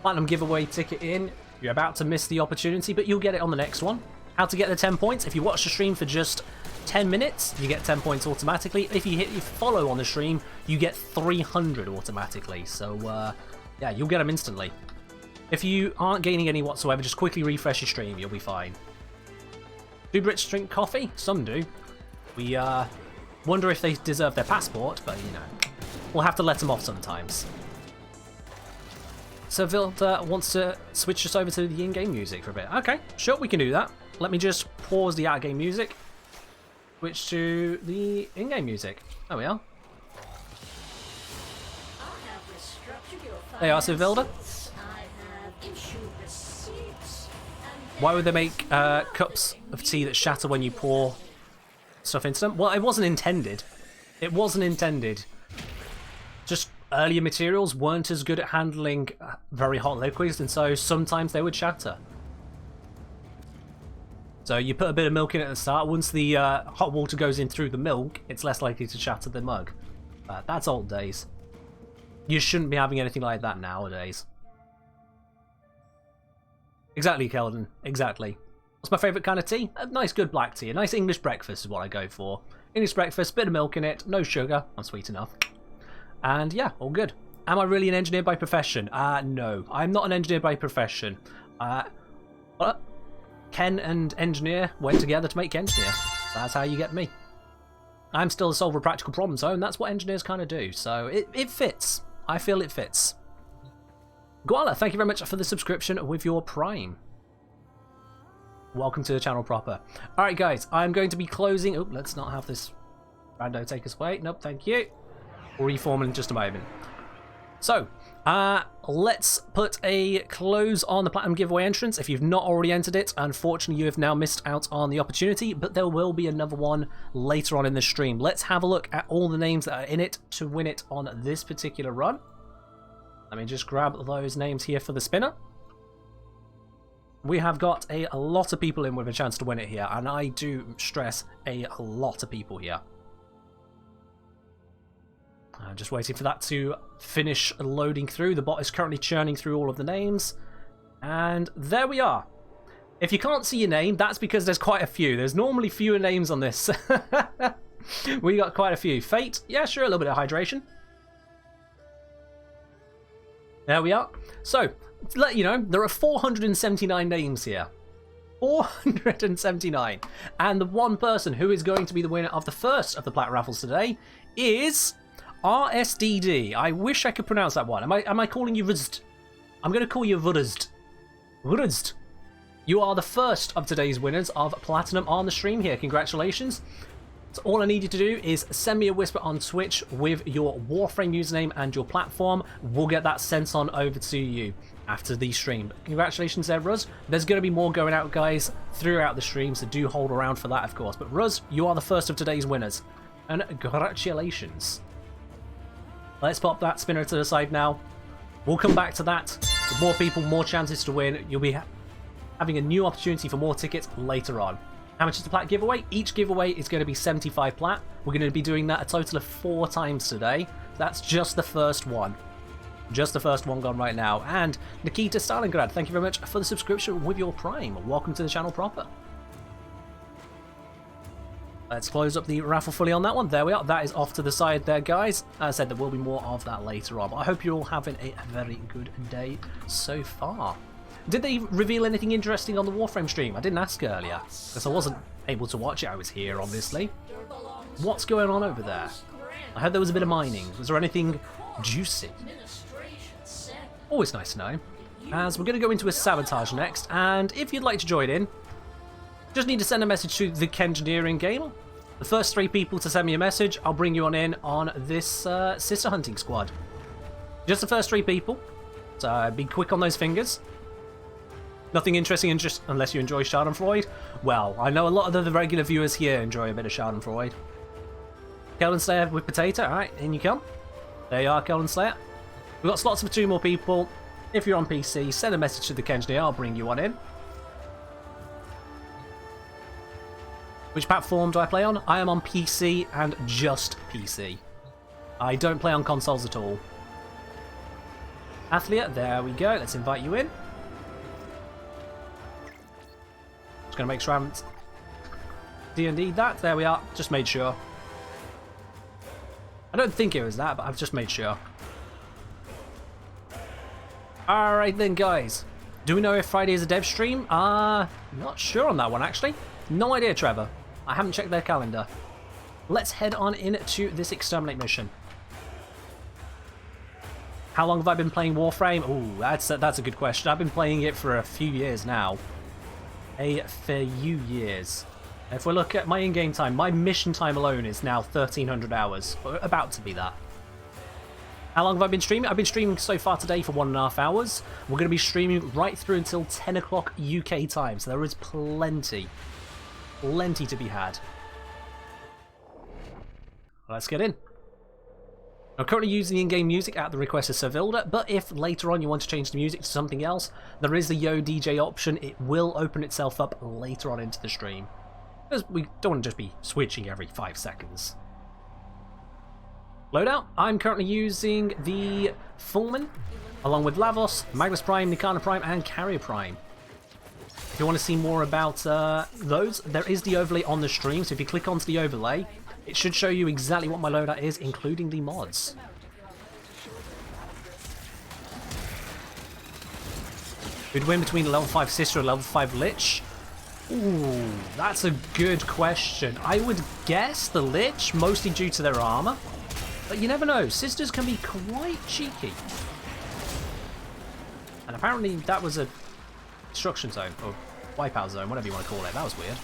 Platinum giveaway ticket in, you're about to miss the opportunity, but you'll get it on the next one. How to get the 10 points. If you watch the stream for just 10 minutes, you get 10 points automatically. If you hit your follow on the stream, you get 300 automatically. So, yeah, you'll get them instantly. If you aren't gaining any whatsoever, just quickly refresh your stream. You'll be fine. Do Brits drink coffee? Some do. We wonder if they deserve their passport, but, you know, we'll have to let them off sometimes. So Vilda wants to switch us over to the in-game music for a bit. Okay, sure, we can do that. Let me just pause the out-game music. Switch to the in-game music. There we are. There you are, Vilda. Why would they make cups of tea that shatter when you pour stuff into them? Well, it wasn't intended. It wasn't intended. Just earlier materials weren't as good at handling very hot liquids, and so sometimes they would shatter. So you put a bit of milk in at the start. Once the hot water goes in through the milk, it's less likely to shatter the mug. That's old days. You shouldn't be having anything like that nowadays. Exactly, Keldon. Exactly. What's my favourite kind of tea? A nice good black tea. A nice English breakfast is what I go for. English breakfast, bit of milk in it, no sugar. I'm sweet enough. And yeah, all good. Am I really an engineer by profession? No. I'm not an engineer by profession. What? Ken and engineer went together to make engineer. That's how you get me. I'm still a solver of practical problems, though, and that's what engineers kind of do. So it fits. I feel it fits. Guala, thank you very much for the subscription with your Prime. Welcome to the channel proper. Alright guys, I'm going to be closing... Oh, let's not have this rando take us away. Nope, thank you. We'll reform in just a moment. So, let's put a close on the Platinum giveaway entrance. If you've not already entered it, unfortunately you have now missed out on the opportunity, but there will be another one later on in the stream. Let's have a look at all the names that are in it to win it on this particular run. Let me just grab those names here for the spinner. We have got a lot of people in with a chance to win it here, and I do stress a lot of people here. I'm just waiting for that to finish loading through. The bot is currently churning through all of the names. And there we are. If you can't see your name, that's because there's quite a few. There's normally fewer names on this. We got quite a few. Fate, yeah, sure, a little bit of hydration. There we are. So, to let you know, there are 479 names here. 479. And the one person who is going to be the winner of the first of the Plat raffles today is... RSDD. I wish I could pronounce that one. Am I calling you Vuzd? I'm going to call you Vuzd. Vuzd. You are the first of today's winners of Platinum on the stream here. Congratulations. So all I need you to do is send me a whisper on Twitch with your Warframe username and your platform. We'll get that sent on over to you after the stream. Congratulations there, Ruz. There's going to be more going out, guys, throughout the stream, so do hold around for that, of course. But Ruz, you are the first of today's winners. And congratulations. Let's pop that spinner to the side now. We'll come back to that. With more people, more chances to win. You'll be having a new opportunity for more tickets later on. How much is the plat giveaway? Each giveaway is going to be 75 plat. We're going to be doing that a total of 4 times today. That's just the first one. Just the first one gone right now. And Nikita Stalingrad, thank you very much for the subscription with your Prime. Welcome to the channel proper. Let's close up the raffle fully on that one. There we are. That is off to the side there, guys. As I said, there will be more of that later on. But I hope you're all having a very good day so far. Did they reveal anything interesting on the Warframe stream? I didn't ask earlier, because I wasn't able to watch it. I was here, obviously. What's going on over there? I heard there was a bit of mining. Was there anything juicy? Always nice to know. As we're going to go into a sabotage next, and if you'd like to join in, just need to send a message to the Kengineering game. The first 3 people to send me a message, I'll bring you in on this sister hunting squad. Just the first 3 people, so be quick on those fingers. Nothing interesting unless you enjoy Schadenfreude. Well, I know a lot of the regular viewers here enjoy a bit of Schadenfreude. Kelvin Slayer with potato, alright, in you come. There you are, Kelvin Slayer. We've got slots for 2 more people. If you're on PC, send a message to the Kengineer, I'll bring you in. Which platform do I play on? I am on PC and just PC. I don't play on consoles at all. Athlia, there we go. Let's invite you in. Just going to make sure I haven't D&D'd that. There we are. Just made sure. I don't think it was that, but I've just made sure. Alright then, guys. Do we know if Friday is a dev stream? Not sure on that one, actually. No idea, Trevor. I haven't checked their calendar. Let's head on into this exterminate mission. How long have I been playing Warframe? Ooh, that's a good question. I've been playing it for a few years now. A few years. If we look at my in-game time, my mission time alone is now 1,300 hours. About to be that. How long have I been streaming? I've been streaming so far today for 1.5 hours. We're going to be streaming right through until 10 o'clock UK time, so there is plenty to be had. Let's get in. I'm currently using the in-game music at the request of Servilda, but if later on you want to change the music to something else, there is the Yo DJ option. It will open itself up later on into the stream. Because we don't want to just be switching every 5 seconds. Loadout, I'm currently using the Fullman, along with Lavos, Magnus Prime, Nikana Prime, and Carrier Prime. If you want to see more about those, there is the overlay on the stream, so if you click onto the overlay, it should show you exactly what my loadout is, including the mods. Who'd win between a level 5 Sister and a level 5 Lich? Ooh, that's a good question. I would guess the Lich, mostly due to their armor. But you never know, Sisters can be quite cheeky. And apparently that was a destruction zone, or wipeout zone, whatever you want to call it. That was weird.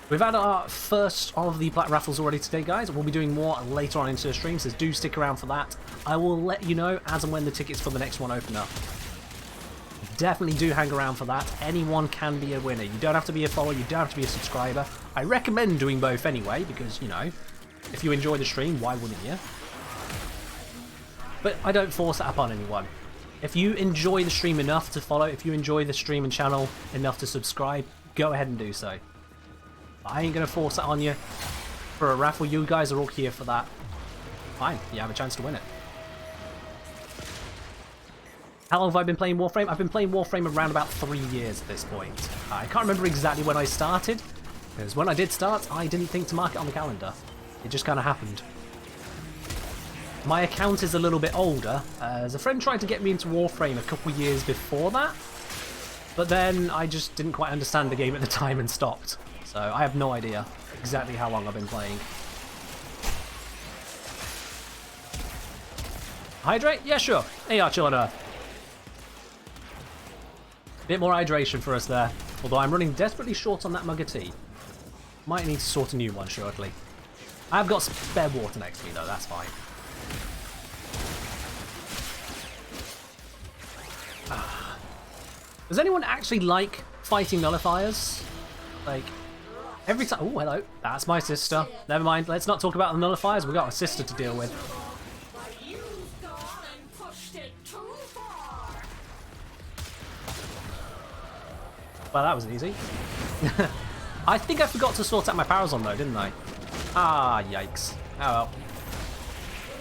We've had our first of the Black Raffles already today, guys. We'll be doing more later on into the stream, so do stick around for that. I will let you know as and when the tickets for the next one open up. Definitely do hang around for that. Anyone can be a winner. You don't have to be a follower, you don't have to be a subscriber. I recommend doing both anyway, because, you know, if you enjoy the stream, why wouldn't you? But I don't force that upon anyone. If you enjoy the stream enough to follow, if you enjoy the stream and channel enough to subscribe, go ahead and do so. I ain't going to force it on you for a raffle. You guys are all here for that. Fine, you have a chance to win it. How long have I been playing Warframe? I've been playing Warframe around about 3 years at this point. I can't remember exactly when I started, because when I did start, I didn't think to mark it on the calendar. It just kind of happened. My account is a little bit older, as a friend tried to get me into Warframe a couple years before that, but then I just didn't quite understand the game at the time and stopped. So I have no idea exactly how long I've been playing. Hydrate? Yeah, sure. Hey, Archie on Earth. Bit more hydration for us there. Although I'm running desperately short on that mug of tea. Might need to sort a new one shortly. I've got spare water next to me though, that's fine. Does anyone actually like fighting nullifiers? Like, every time... Oh, hello. That's my sister. Never mind, let's not talk about the nullifiers. We've got a sister to deal with. But you've gone and pushed it too far. Well, that was easy. I think I forgot to sort out my powers on though, didn't I? Ah, yikes. Oh well.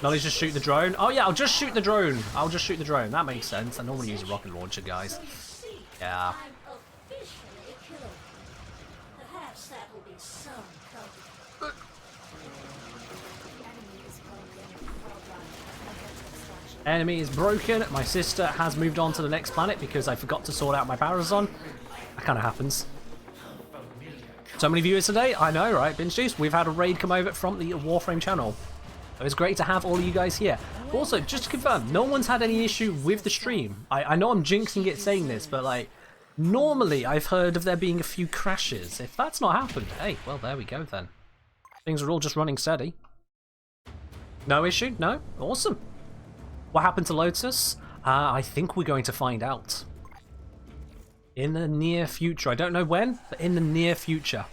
Nolly's just shoot the drone. Oh yeah, I'll just shoot the drone. I'll just shoot the drone. That makes sense. I normally use a rocket launcher, guys. Yeah. I'm officially killed. Perhaps that will be some comfort. Enemy is broken. My sister has moved on to the next planet because I forgot to sort out my powers on. That kind of happens. So many viewers today. I know, right? Binge Juice. We've had a raid come over from the Warframe channel. It was great to have all of you guys here. Also, just to confirm, no one's had any issue with the stream. I know I'm jinxing it saying this, but like, normally I've heard of there being a few crashes. If that's not happened, hey, well, there we go then. Things are all just running steady. No issue? No? Awesome. What happened to Lotus? I think we're going to find out. In the near future. I don't know when, but in the near future.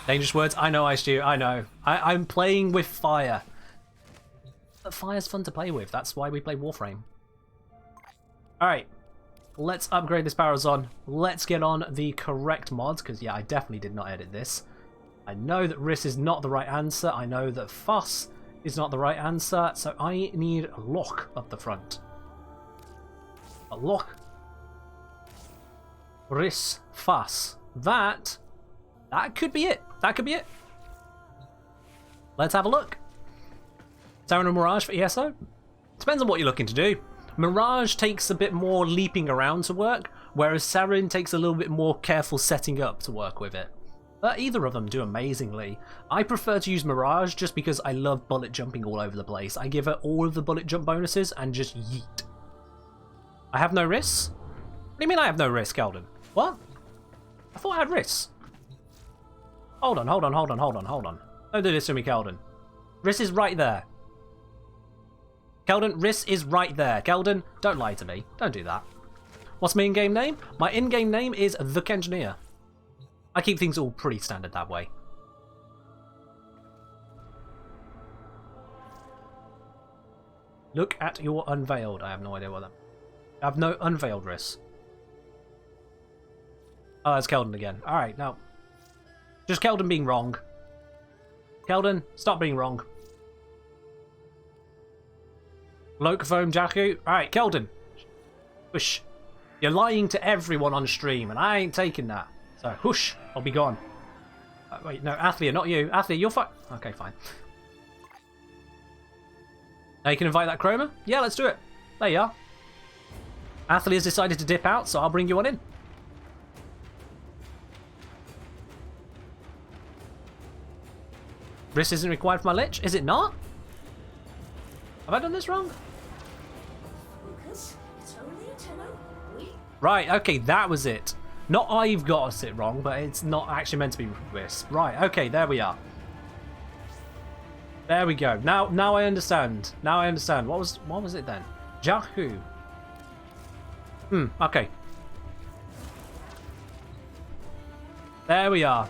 Dangerous words. I know, Ice Stew. I know. I'm playing with fire. But fire's fun to play with. That's why we play Warframe. Alright. Let's upgrade this Barazon. Let's get on the correct mods, because yeah, I definitely did not edit this. I know that Riss is not the right answer. I know that Fuss is not the right answer. So I need a lock up the front. A lock. Riss, Fuss. That could be it. That could be it. Let's have a look. Saren and Mirage for ESO? Depends on what you're looking to do. Mirage takes a bit more leaping around to work, whereas Saren takes a little bit more careful setting up to work with it. But either of them do amazingly. I prefer to use Mirage just because I love bullet jumping all over the place. I give her all of the bullet jump bonuses and just yeet. I have no risks? What do you mean I have no risk, Keldon? What? I thought I had risks. Hold on. Don't do this to me, Keldon. Riss is right there. Keldon, Riss is right there. Keldon, don't lie to me. Don't do that. What's my in-game name? My in-game name is The Engineer. I keep things all pretty standard that way. Look at your unveiled. I have no idea what that... I have no unveiled Riss. Oh, that's Keldon again. Alright, now... Just Keldon being wrong. Keldon, stop being wrong. Locafoam Jakku. Alright, Keldon. Whoosh. You're lying to everyone on stream, and I ain't taking that. So, whoosh, I'll be gone. Wait, no, Athlia, not you. Athlia, you're fine. Okay, fine. Now you can invite that Chroma? Yeah, let's do it. There you are. Athlia's decided to dip out, so I'll bring you on in. Riss isn't required for my Lich? Is it not? Have I done this wrong? Lucas, it's only a tenno. Right, okay, that was it. Not I've got it wrong, but it's not actually meant to be Riss. Right, okay, there we are. There we go. Now I understand. Now I understand. What was it then? Jakku. Okay. There we are.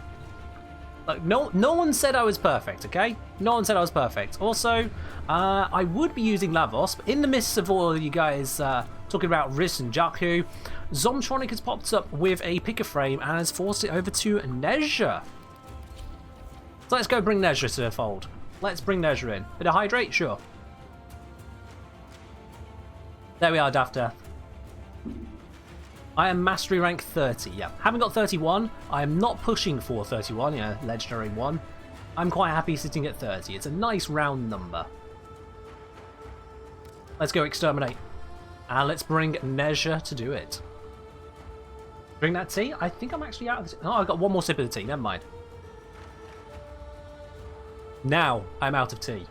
Look, no one said I was perfect, okay? No one said I was perfect. Also, I would be using Lavos, but in the midst of all of you guys talking about Riss and Jakku, Zomtronic has popped up with a picker frame and has forced it over to Nezha. So let's go bring Nezha to the fold. Let's bring Nezha in. Bit of hydrate? Sure. There we are, Daft Death. I am mastery rank 30, yeah. Haven't got 31. I am not pushing for 31, yeah, legendary 1. I'm quite happy sitting at 30. It's a nice round number. Let's go exterminate. And let's bring Nezha to do it. Drink that tea? I think I'm actually out of the tea. Oh, I've got one more sip of the tea. Never mind. Now I'm out of tea.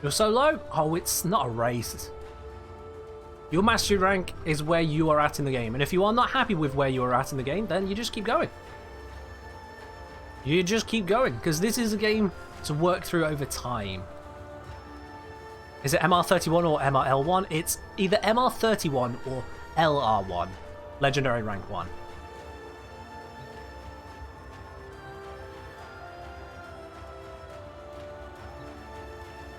You're so low? Oh, it's not a race. Your mastery rank is where you are at in the game, and if you are not happy with where you are at in the game, then you just keep going. You just keep going, because this is a game to work through over time. Is it MR31 or MRL1? It's either MR31 or LR1, Legendary Rank 1.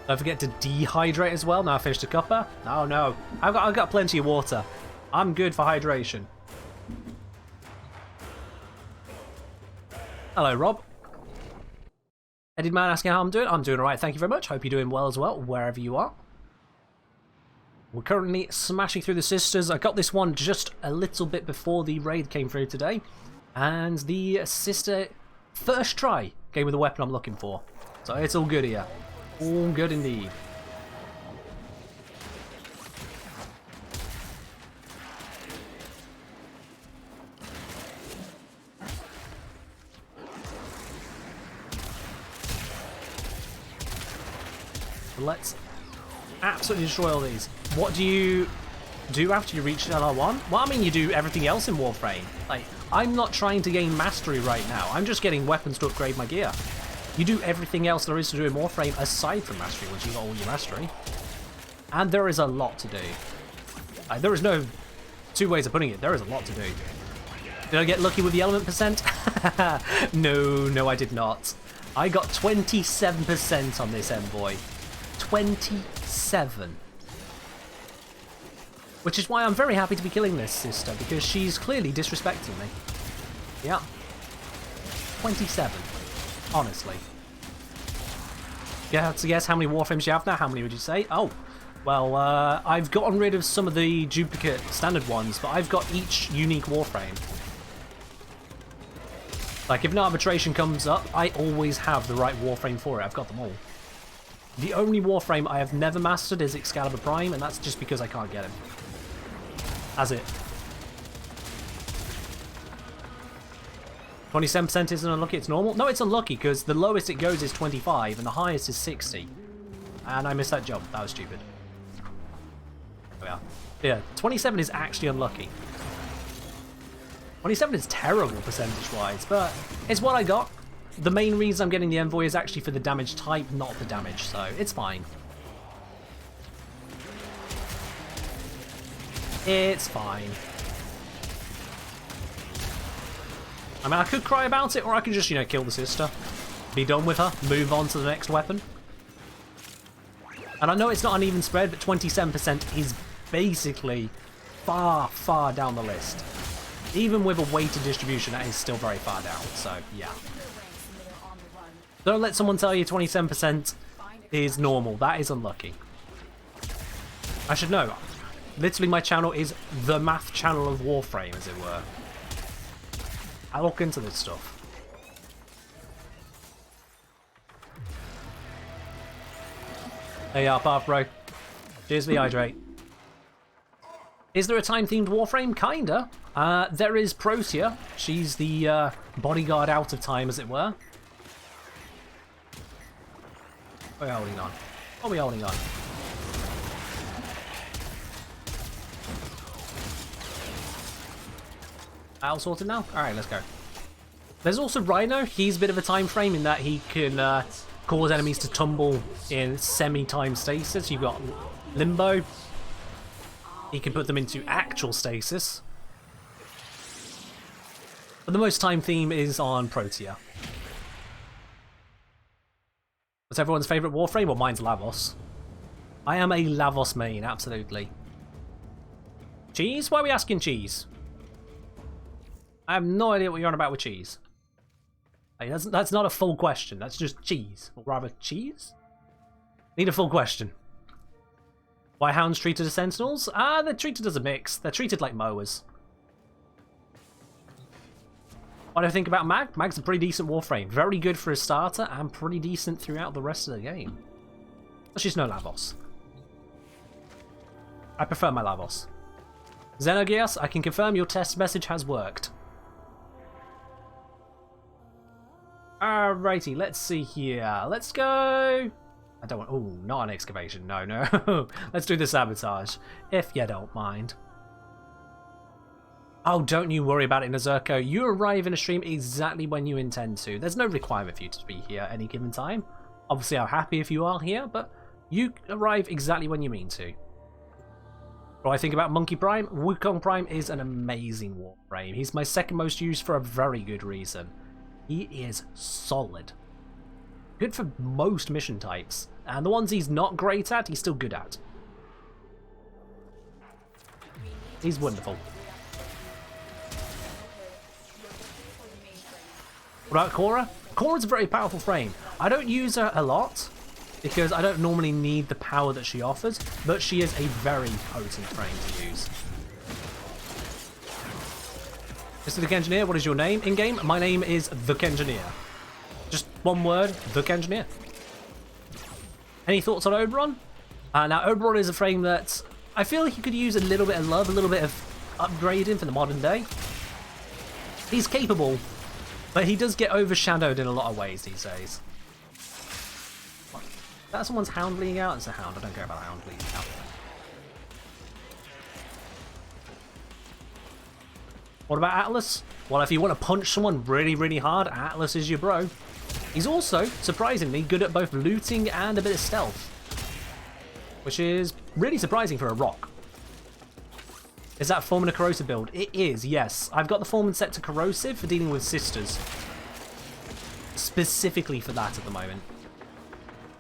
Don't forget to dehydrate as well. Now I finished a cuppa. Oh no, I've got plenty of water. I'm good for hydration. Hello, Rob. Headed man asking how I'm doing. I'm doing alright, thank you very much. Hope you're doing well as well, wherever you are. We're currently smashing through the sisters. I got this one just a little bit before the raid came through today. And the sister first try gave me the weapon I'm looking for. So it's all good here. All good indeed. Let's absolutely destroy all these. What do you do after you reach LR1? Well, I mean, you do everything else in Warframe. Like, I'm not trying to gain mastery right now. I'm just getting weapons to upgrade my gear. You do everything else there is to do in Warframe aside from mastery once you got all your mastery. And there is a lot to do. There is no two ways of putting it. There is a lot to do. Did I get lucky with the element percent? No, I did not. I got 27% on this envoy. 27. Which is why I'm very happy to be killing this sister, because she's clearly disrespecting me. Yeah. 27. Honestly. You have to guess how many Warframes you have now? How many would you say? Oh, well, I've gotten rid of some of the duplicate standard ones, but I've got each unique Warframe. Like, if an arbitration comes up, I always have the right Warframe for it. I've got them all. The only Warframe I have never mastered is Excalibur Prime, and that's just because I can't get him. That's it. 27% isn't unlucky, it's normal? No, it's unlucky, because the lowest it goes is 25, and the highest is 60. And I missed that jump. That was stupid. Oh, yeah. Yeah, 27 is actually unlucky. 27 is terrible percentage-wise, but it's what I got. The main reason I'm getting the envoy is actually for the damage type, not the damage, so it's fine. It's fine. I mean, I could cry about it, or I could just, you know, kill the sister. Be done with her, move on to the next weapon. And I know it's not an even spread, but 27% is basically far, far down the list. Even with a weighted distribution, that is still very far down, so yeah. Don't let someone tell you 27% is normal. That is unlucky. I should know. Literally, my channel is the math channel of Warframe, as it were. I look into this stuff. There you are, Path Bro. Cheers for the hydrate. Is there a time-themed Warframe? Kinda. There is Protea. She's the bodyguard out of time, as it were. What are we holding on? What are we holding on? All sorted now? Alright, let's go. There's also Rhino. He's a bit of a time frame in that he can cause enemies to tumble in semi-time stasis. You've got Limbo. He can put them into actual stasis. But the most time theme is on Protea. What's everyone's favourite Warframe? Well, mine's Lavos. I am a Lavos main, absolutely. Cheese? Why are we asking cheese? I have no idea what you're on about with cheese. Like, that's not a full question, that's just cheese. Or rather, cheese? Need a full question. Why hounds treated as sentinels? They're treated as a mix. They're treated like mowers. What do I think about Mag? Mag's a pretty decent Warframe. Very good for a starter, and pretty decent throughout the rest of the game. But she's no Lavos. I prefer my Lavos. Xenogears, I can confirm your test message has worked. Alrighty, let's see here. Let's go... I don't want... Oh, not an excavation. No, no. Let's do the sabotage, if you don't mind. Oh, don't you worry about it, Nazurko. You arrive in a stream exactly when you intend to. There's no requirement for you to be here at any given time. Obviously, I'm happy if you are here, but you arrive exactly when you mean to. What do I think about Monkey Prime? Wukong Prime is an amazing Warframe. He's my second most used for a very good reason. He is solid. Good for most mission types. And the ones he's not great at, he's still good at. He's wonderful. What about Cora? Cora's a very powerful frame. I don't use her a lot because I don't normally need the power that she offers, but she is a very potent frame to use. Mr. the Kengineer, what is your name in-game? My name is The Kengineer. Just one word, The Kengineer. Any thoughts on Oberon? Now, Oberon is a frame that I feel like you could use a little bit of love, a little bit of upgrading for the modern day. He's capable, but he does get overshadowed in a lot of ways these days. What? Is that someone's hound bleeding out? It's a hound. I don't care about the hound bleeding out. What about Atlas? Well, if you want to punch someone really, really hard, Atlas is your bro. He's also, surprisingly, good at both looting and a bit of stealth. Which is really surprising for a rock. Is that Foreman a corrosive build? It is, yes. I've got the Foreman set to corrosive for dealing with sisters. Specifically for that at the moment.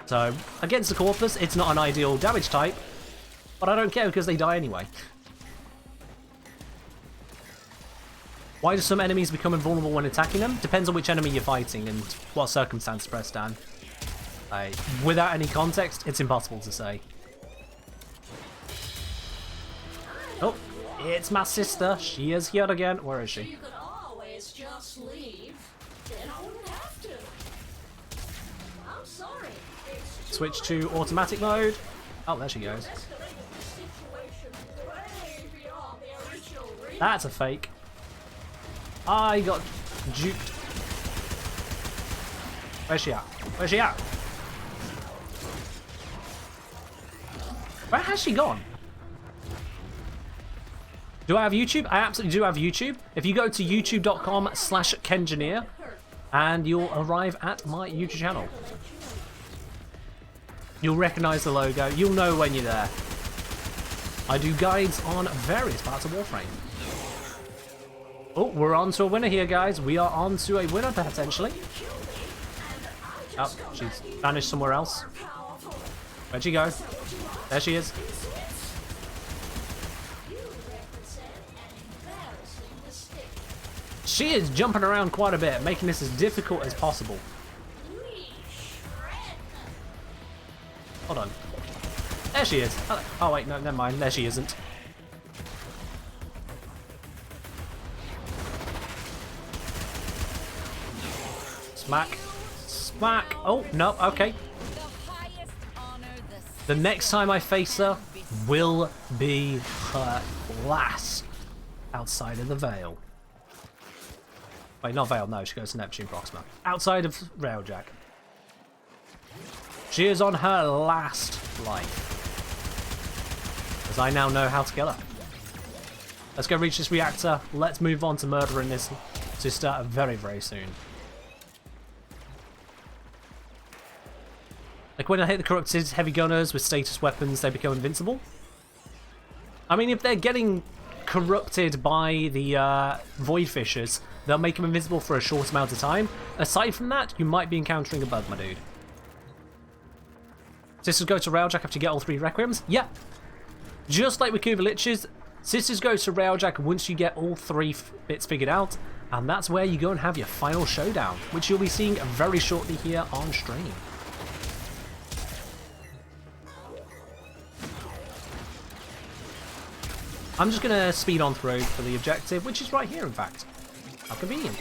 So, against the Corpus, it's not an ideal damage type. But I don't care because they die anyway. Why do some enemies become invulnerable when attacking them? Depends on which enemy you're fighting and what circumstance press down. Without any context, it's impossible to say. Oh, it's my sister. She is here again. Where is she? You could always just leave. Then I wouldn't have to. I'm sorry. Switch to automatic mode. Oh, there she goes. That's a fake. I got juked. Where's she at? Where's she at? Where has she gone? Do I have YouTube? I absolutely do have YouTube. If you go to youtube.com/Kengineer and you'll arrive at my YouTube channel. You'll recognize the logo. You'll know when you're there. I do guides on various parts of Warframe. Oh, we're on to a winner here, guys. We are on to a winner, potentially. Oh, she's vanished somewhere else. Where'd she go? There she is. She is jumping around quite a bit, making this as difficult as possible. Hold on. There she is. Oh, wait, no, never mind. There she isn't. Smack. Smack. Oh, no, okay. The next time I face her will be her last outside of the Veil. Wait, not Veil, no, she goes to Neptune Proxima. Outside of Railjack. She is on her last life. As I now know how to kill her. Let's go reach this reactor. Let's move on to murdering this sister very, very soon. Like when I hit the corrupted heavy gunners with status weapons, they become invincible. I mean, if they're getting corrupted by the Void Fishers, they'll make them invincible for a short amount of time. Aside from that, you might be encountering a bug, my dude. Sisters go to Railjack after you get all 3 Requiems? Yeah. Just like with Kuva Liches, Sisters go to Railjack once you get all 3 bits figured out, and that's where you go and have your final showdown, which you'll be seeing very shortly here on stream. I'm just going to speed on through for the objective, which is right here, in fact. How convenient.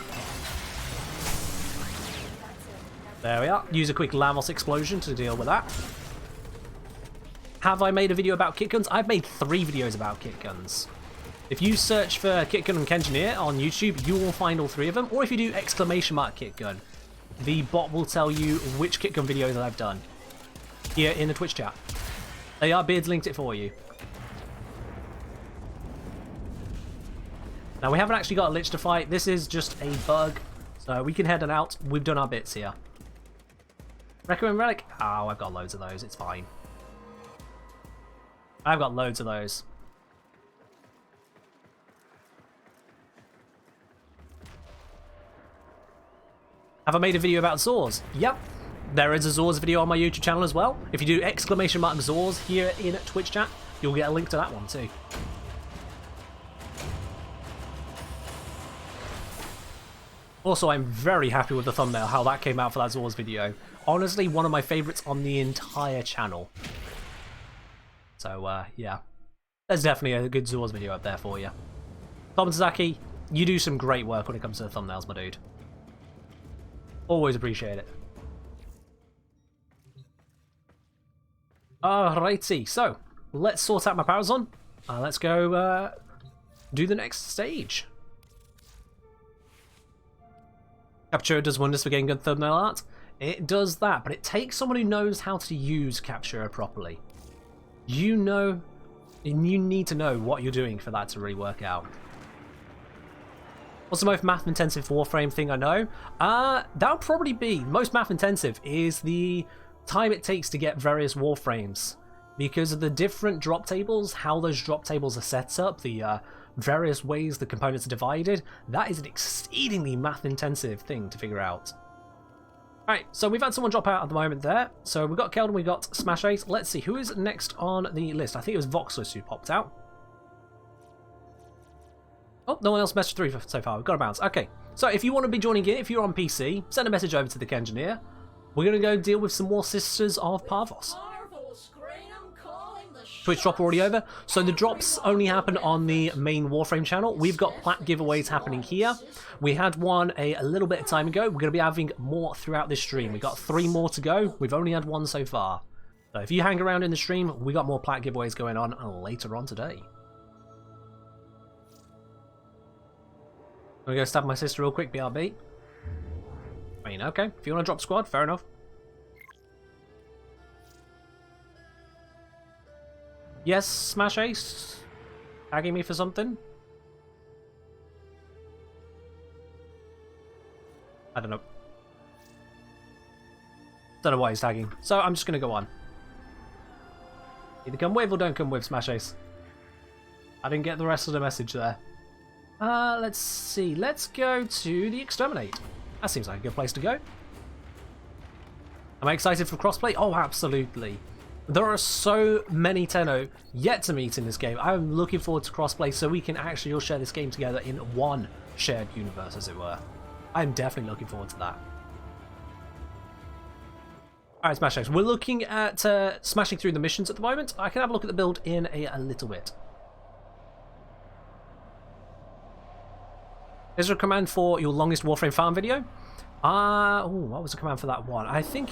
There we are. Use a quick Lavos explosion to deal with that. Have I made a video about kit guns? I've made 3 videos about kit guns. If you search for kit gun and Kengineer on YouTube, you will find all 3 of them. Or if you do !kit gun, the bot will tell you which kit gun video that I've done. here in the Twitch chat. They are Beards linked it for you. Now, we haven't actually got a Lich to fight. This is just a bug. So we can head on out. We've done our bits here. Recommend relic? Oh, I've got loads of those. It's fine. I've got loads of those. Have I made a video about Zors? Yep. There is a Zors video on my YouTube channel as well. If you do !Zors here in Twitch chat, you'll get a link to that one too. Also, I'm very happy with the thumbnail, how that came out for that Zors video. Honestly, one of my favourites on the entire channel. So, yeah. There's definitely a good Zors video up there for you. Tom Sasaki, you do some great work when it comes to the thumbnails, my dude. Always appreciate it. Alrighty, so, let's sort out my powers on. Let's go do the next stage. Capture does wonders for getting good thumbnail art. It does that, but it takes someone who knows how to use Capture properly. You know, and you need to know what you're doing for that to really work out. What's the most math-intensive Warframe thing I know? That would probably be, most math-intensive is the time it takes to get various Warframes. Because of the different drop tables, how those drop tables are set up, the various ways the components are divided, that is an exceedingly math-intensive thing to figure out. Alright, so we've had someone drop out at the moment there. So we've got Keldon, we've got Smash Ace. Let's see, who is next on the list? I think it was Voxless who popped out. Oh, no one else messaged through so far. We've got a bounce. Okay, so if you want to be joining in, if you're on PC, send a message over to the Kengineer. We're going to go deal with some more Sisters of Parvos. Twitch drop already over. So the drops only happen on the main Warframe channel. We've got plat giveaways happening here. We had one a little bit of time ago. We're going to be having more throughout this stream. We got 3 more to go. We've only had 1 so far. So if you hang around in the stream, we got more plat giveaways going on later on today. I'm going to go stab my sister real quick, BRB. I mean, okay. If you want to drop squad, fair enough. Yes, Smash Ace? Tagging me for something? I don't know. Don't know why he's tagging. So I'm just going to go on. Either come with or don't come with, Smash Ace. I didn't get the rest of the message there. Let's see. Let's go to the Exterminate. That seems like a good place to go. Am I excited for crossplay? Oh, absolutely. There are so many 10-0 yet to meet in this game. I'm looking forward to crossplay so we can actually all share this game together in one shared universe, as it were. I'm definitely looking forward to that. Alright, Smash X. We're looking at smashing through the missions at the moment. I can have a look at the build in a little bit. Is there a command for your longest Warframe farm video? What was the command for that one? I think...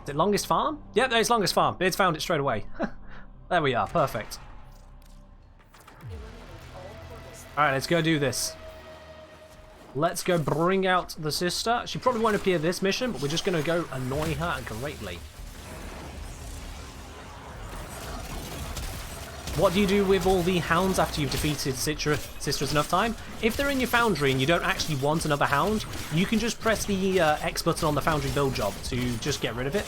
Is it longest farm? Yep, there's longest farm. It's found it straight away. There we are, perfect. Alright, let's go do this. Let's go bring out the sister. She probably won't appear this mission, but we're just going to go annoy her greatly. What do you do with all the hounds after you've defeated sisters enough time? If they're in your foundry and you don't actually want another hound, you can just press the X button on the foundry build job to just get rid of it,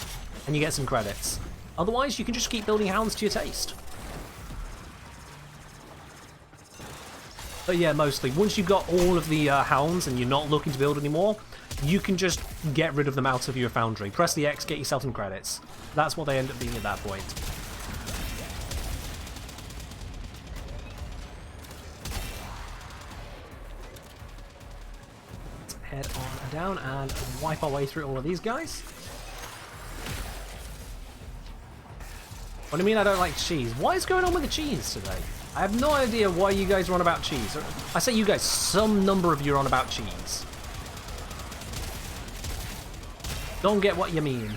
and you get some credits. Otherwise, you can just keep building hounds to your taste. But yeah, mostly, once you've got all of the hounds and you're not looking to build anymore, you can just get rid of them out of your foundry. Press the X, get yourself some credits. That's what they end up being at that point. Head on down and wipe our way through all of these guys. What do you mean I don't like cheese? What is going on with the cheese today? I have no idea why you guys are on about cheese. I say you guys, some number of you are on about cheese. Don't get what you mean.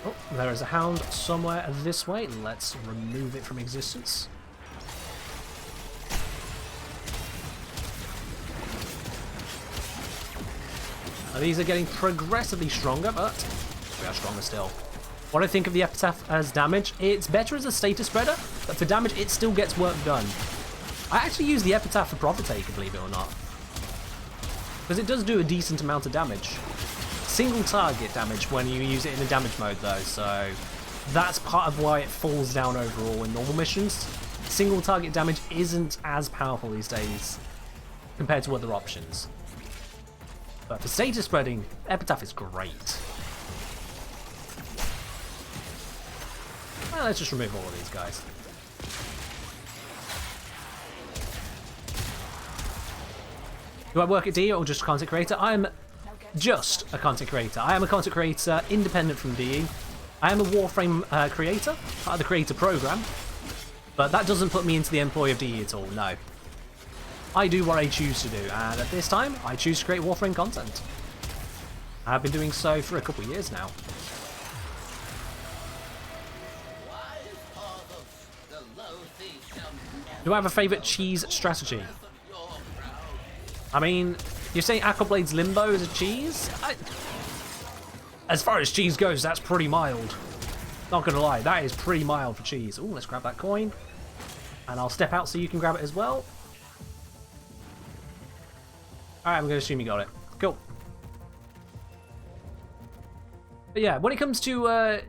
Oh, there is a hound somewhere this way. Let's remove it from existence. Now, these are getting progressively stronger, but we are stronger still. What I think of the Epitaph as damage, it's better as a status spreader, but for damage it still gets work done. I actually use the Epitaph for Profit Taker, believe it or not. Because it does do a decent amount of damage. Single target damage when you use it in the damage mode though, so that's part of why it falls down overall in normal missions. Single target damage isn't as powerful these days compared to other options. But for status spreading, Epitaph is great. Well, let's just remove all of these guys. Do I work at DE or just content creator? I am just a content creator. I am a content creator independent from DE. I am a Warframe creator, part of the creator program, but that doesn't put me into the employ of DE at all, no. I do what I choose to do, and at this time, I choose to create Warframe content. I've been doing so for a couple of years now. Do I have a favourite cheese strategy? I mean, you're saying Aquablade's Limbo is a cheese? As far as cheese goes, that's pretty mild. Not gonna lie, that is pretty mild for cheese. Ooh, let's grab that coin. And I'll step out so you can grab it as well. Alright, I'm gonna assume you got it. Cool. But yeah, when it comes to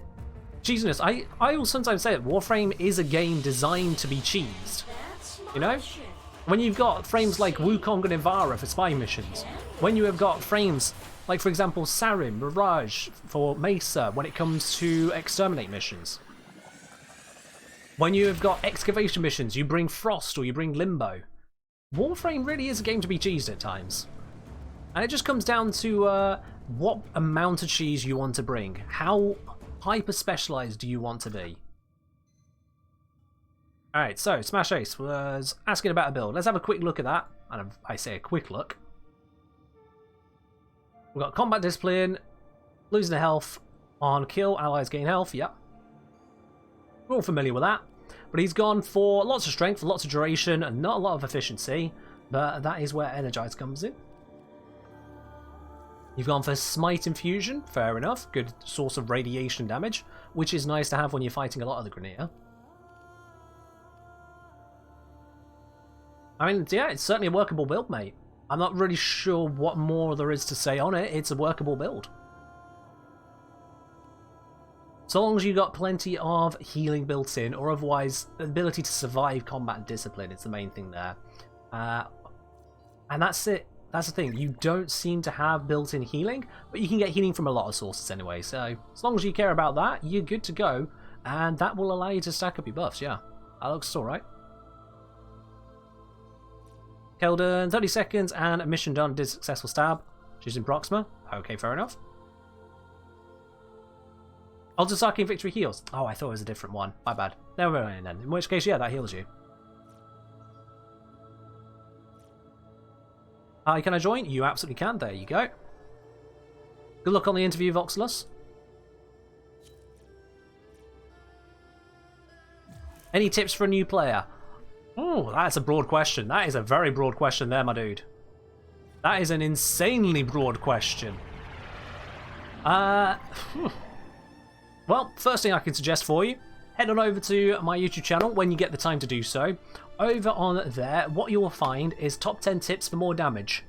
cheesiness, I will sometimes say that Warframe is a game designed to be cheesed. You know? When you've got frames like Wukong and Ivara for spy missions, when you have got frames like, for example, Sarim, Mirage for Mesa when it comes to exterminate missions. When you have got excavation missions, you bring Frost or you bring Limbo. Warframe really is a game to be cheesed at times. And it just comes down to what amount of cheese you want to bring. How hyper-specialized do you want to be? Alright, so Smash Ace was asking about a build. Let's have a quick look at that. And I say a quick look. We've got combat discipline, losing the health on kill, allies gain health, yep. We're all familiar with that. But he's gone for lots of strength, lots of duration, and not a lot of efficiency. But that is where Energize comes in. You've gone for Smite Infusion, fair enough. Good source of radiation damage, which is nice to have when you're fighting a lot of the Grineer. I mean, yeah, it's certainly a workable build, mate. I'm not really sure what more there is to say on it. It's a workable build. So long as you've got plenty of healing built in, or otherwise the ability to survive combat discipline is the main thing there. And that's it. That's the thing. You don't seem to have built-in healing, but you can get healing from a lot of sources anyway. So as long as you care about that, you're good to go. And that will allow you to stack up your buffs, yeah. That looks alright. Keldon, 30 seconds and a mission done, did successful stab. Choosing Proxima. Okay, fair enough. Altasaki victory heals. Oh, I thought it was a different one. My bad. Never mind then. In which case, yeah, that heals you. Hi, can I join? You absolutely can. There you go. Good luck on the interview, Voxelus. Any tips for a new player? Oh, that's a broad question. That is a very broad question there, my dude. That is an insanely broad question. Well, first thing I can suggest for you, head on over to my YouTube channel when you get the time to do so. Over on there, what you will find is top 10 tips for more damage.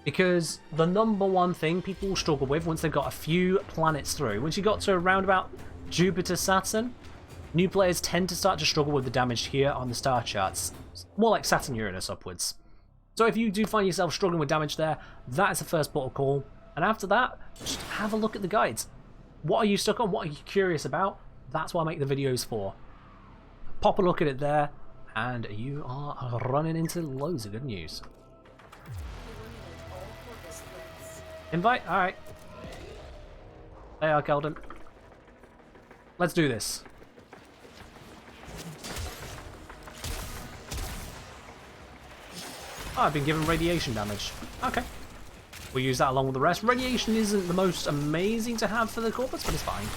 Because the number one thing people will struggle with once they've got a few planets through, once you got to around about Jupiter, Saturn, new players tend to start to struggle with the damage here on the star charts. More like Saturn, Uranus upwards. So if you do find yourself struggling with damage there, that is the first port of call. And after that, just have a look at the guides. What are you stuck on? What are you curious about? That's what I make the videos for. Pop a look at it there, and you are running into loads of good news. Invite? Alright. There you are, Keldon. Let's do this. Oh, I've been given radiation damage. Okay. We'll use that along with the rest. Radiation isn't the most amazing to have for the corpus, but it's fine.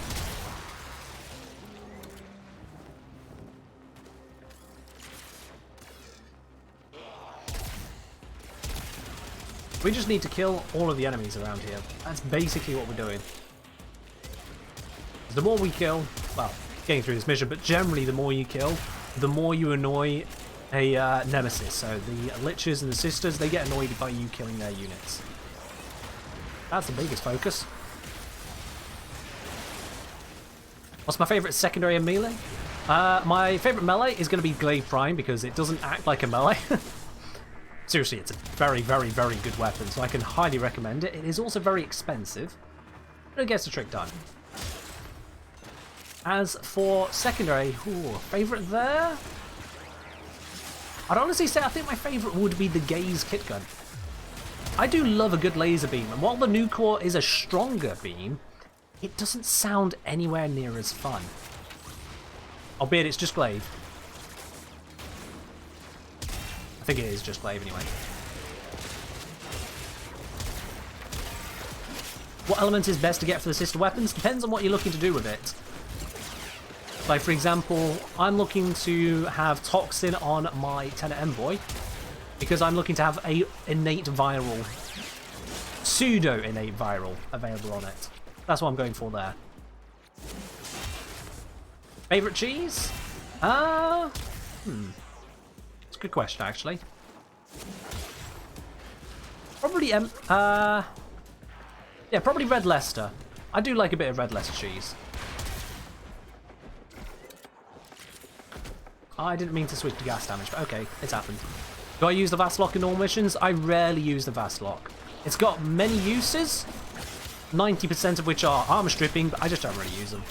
We just need to kill all of the enemies around here. That's basically what we're doing. The more we kill, well, getting through this mission, but generally the more you kill, the more you annoy a nemesis. So the Liches and the Sisters, they get annoyed by you killing their units. That's the biggest focus. What's my favourite secondary and melee? My favourite melee is going to be Glaive Prime because it doesn't act like a melee. Seriously, it's a very, very, very good weapon, so I can highly recommend it. It is also very expensive, but it gets the trick done. As for secondary, favourite there? I'd honestly say I think my favourite would be the Gaze Kit Gun. I do love a good laser beam, and while the Nucor is a stronger beam, it doesn't sound anywhere near as fun. Albeit it's just glaive. I think it is just glaive anyway. What element is best to get for the sister weapons? Depends on what you're looking to do with it. Like, for example, I'm looking to have Toxin on my Tenor Envoy because I'm looking to have a innate viral, pseudo-innate viral available on it. That's what I'm going for there. Favorite cheese? It's a good question, actually. Probably, yeah, probably Red Leicester. I do like a bit of Red Leicester cheese. I didn't mean to switch to gas damage, but okay, it's happened. Do I use the Vast Lock in all missions? I rarely use the Vast Lock. It's got many uses, 90% of which are armor stripping, but I just don't really use them.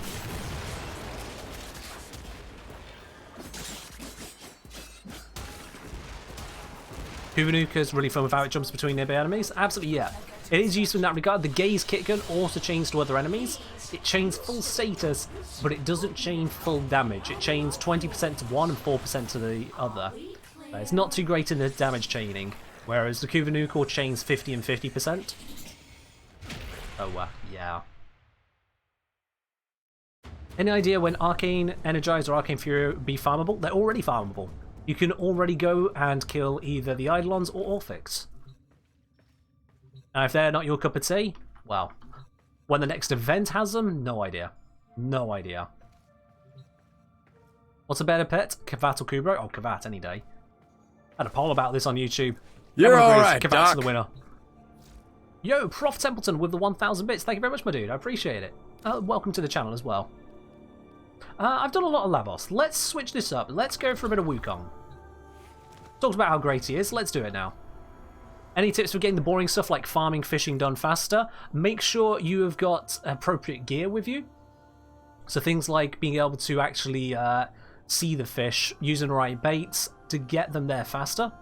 Kubanuka is really fun with how it jumps between nearby enemies. Absolutely, yeah. It is useful in that regard. The Gaze Kit Gun also chains to other enemies. It chains full status, but it doesn't chain full damage. It chains 20% to one and 4% to the other. It's not too great in the damage chaining, whereas the Kubanuka chains 50 and 50%. Oh, yeah. Any idea when Arcane Energize or Arcane Fury will be farmable? They're already farmable. You can already go and kill either the Eidolons or Orphics. Now, if they're not your cup of tea, well, when the next event has them, no idea. No idea. What's a better pet? Kavat or Kubro? Oh, Kavat any day. I had a poll about this on YouTube. You're alright, Kavat's Doc. the winner. Yo, Prof Templeton with the 1,000 bits. Thank you very much, my dude. I appreciate it. Welcome to the channel as well. I've done a lot of Lavos. Let's switch this up. Let's go for a bit of Wukong. Talked about how great he is. Let's do it now. Any tips for getting the boring stuff like farming, fishing done faster? Make sure you have got appropriate gear with you. So things like being able to actually see the fish, using the right baits to get them there faster.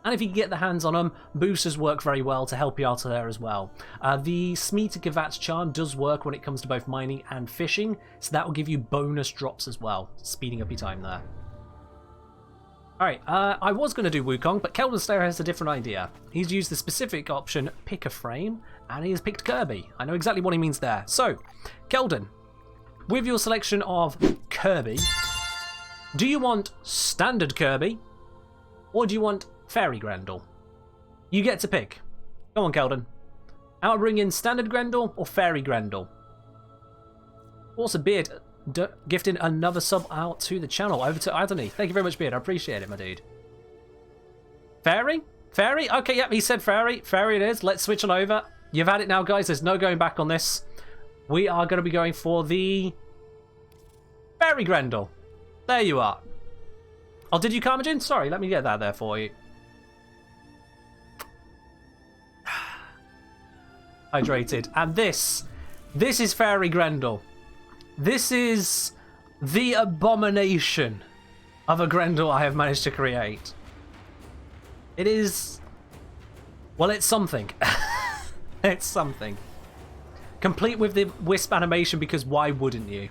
And if you can get the hands on them, boosters work very well to help you out there as well. The Smeeta Kavat's Charm does work when it comes to both mining and fishing, so that will give you bonus drops as well, speeding up your time there. Alright, I was going to do Wukong, but Keldon Slayer has a different idea. He's used the specific option, pick a frame, and he has picked Kirby. I know exactly what he means there. So, Keldon, with your selection of Kirby, do you want standard Kirby, or do you want Fairy Grendel? You get to pick. Go on, Keldon. I'll bring in standard Grendel or Fairy Grendel. Also, Beard gifting another sub out to the channel. Over to Anthony. Thank you very much, Beard. I appreciate it, my dude. Fairy? Fairy? Okay, yep, he said Fairy. Fairy it is. Let's switch on over. You've had it now, guys. There's no going back on this. We are going to be going for the Fairy Grendel. There you are. Oh, did you Carmagin? Sorry, let me get that there for you. Hydrated. And this is Fairy Grendel. This is the abomination of a Grendel I have managed to create. It is... well, it's something. It's something. Complete with the wisp animation, because why wouldn't you?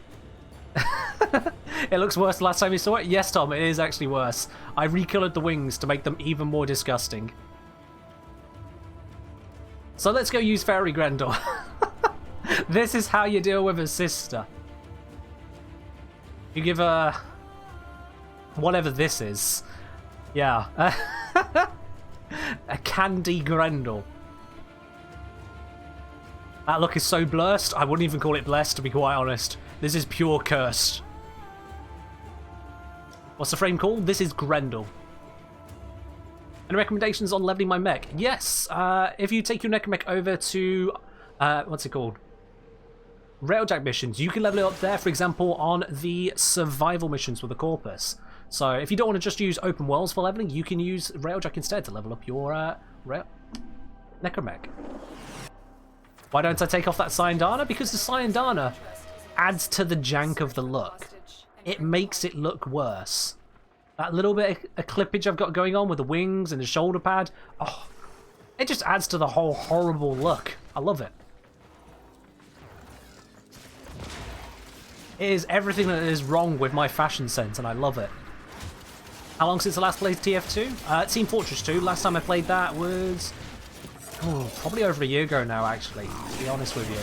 It looks worse the last time you saw it? Yes, Tom, it is actually worse. I recolored the wings to make them even more disgusting. So let's go use Fairy Grendel. This is how you deal with a sister. You give her... whatever this is. Yeah. A candy Grendel. That look is so blessed, I wouldn't even call it blessed, to be quite honest. This is pure cursed. What's the frame called? This is Grendel. Any recommendations on leveling my mech? Yes, if you take your mech over to, what's it called? Railjack missions, you can level it up there, for example, on the survival missions with the Corpus. So if you don't want to just use open worlds for leveling, you can use Railjack instead to level up your Necromech. Why don't I take off that Syandana? Because the Syandana adds to the jank of the look. It makes it look worse. That little bit of clippage I've got going on with the wings and the shoulder pad, oh, it just adds to the whole horrible look. I love it. It is everything that is wrong with my fashion sense, and I love it. How long since I last played TF2? Team Fortress 2. Last time I played that was probably over a year ago now, actually, to be honest with you.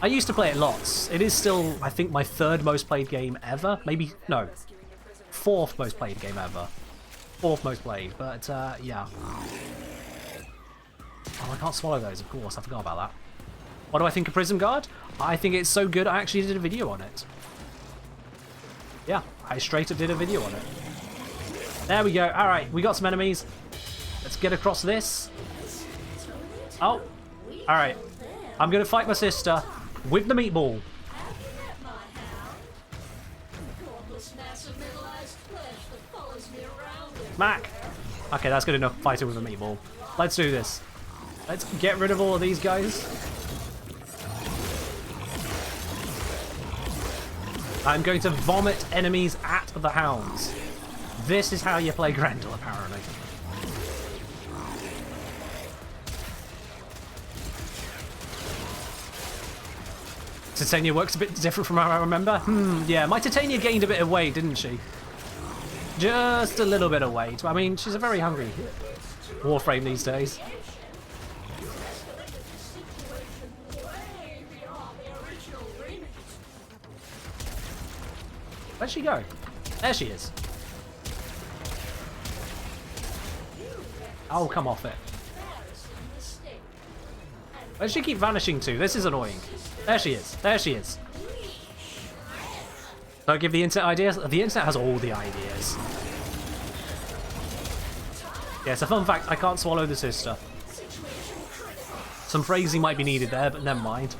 I used to play it lots. It is still, I think, my third most played game ever. Maybe, no, fourth most played game ever. Fourth most played, but yeah. Oh, I can't swallow those, of course. I forgot about that. What do I think of Prism Guard? I think it's so good I actually did a video on it. Yeah, I straight up did a video on it. There we go. Alright, we got some enemies. Let's get across this. Oh, alright. I'm going to fight my sister with the meatball. Mac! Okay, that's good enough fighting with a meatball. Let's do this. Let's get rid of all of these guys. I'm going to vomit enemies at the hounds. This is how you play Grendel, apparently. Titania works a bit different from how I remember. Yeah, my Titania gained a bit of weight, didn't she? Just a little bit of weight. I mean, she's a very hungry Warframe these days. Where'd she go? There she is. Oh, come off it. Where'd she keep vanishing to? This is annoying. There she is. There she is. Don't give the internet ideas. The internet has all the ideas. Yeah, it's a fun fact. I can't swallow the sister. Some phrasing might be needed there, but never mind.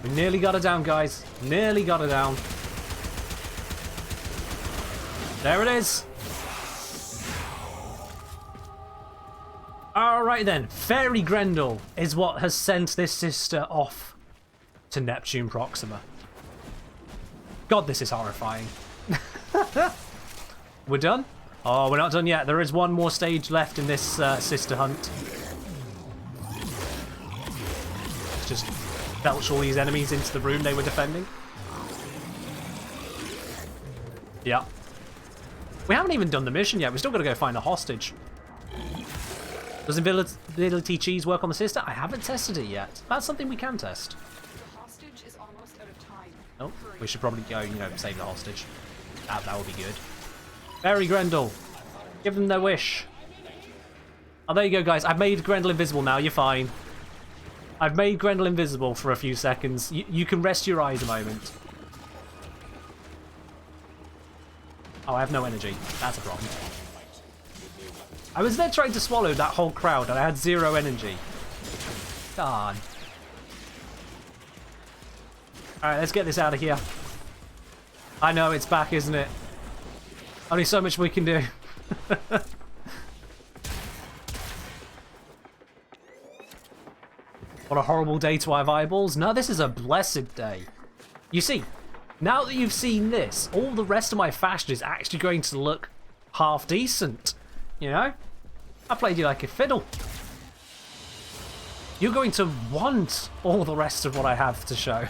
We nearly got her down, guys. Nearly got her down. There it is. Alright then. Fairy Grendel is what has sent this sister off to Neptune Proxima. God, this is horrifying. We're done? Oh, we're not done yet. There is one more stage left in this sister hunt. Let's just belch all these enemies into the room they were defending. Yeah. We haven't even done the mission yet. We're still got to go find a hostage. Does invisibility cheese work on the sister? I haven't tested it yet. That's something we can test. The hostage is almost out of time. Oh, we should probably go, you know, save the hostage. That would be good. Fairy Grendel. Give them their wish. Oh, there you go, guys. I've made Grendel invisible now. You're fine. I've made Grendel invisible for a few seconds. You can rest your eyes a moment. Oh, I have no energy. That's a problem. I was there trying to swallow that whole crowd and I had 0 energy. Darn. Alright, let's get this out of here. I know, it's back, isn't it? Only so much we can do. What a horrible day to have eyeballs. No, this is a blessed day. You see, now that you've seen this, all the rest of my fashion is actually going to look half decent. You know? I played you like a fiddle. You're going to want all the rest of what I have to show.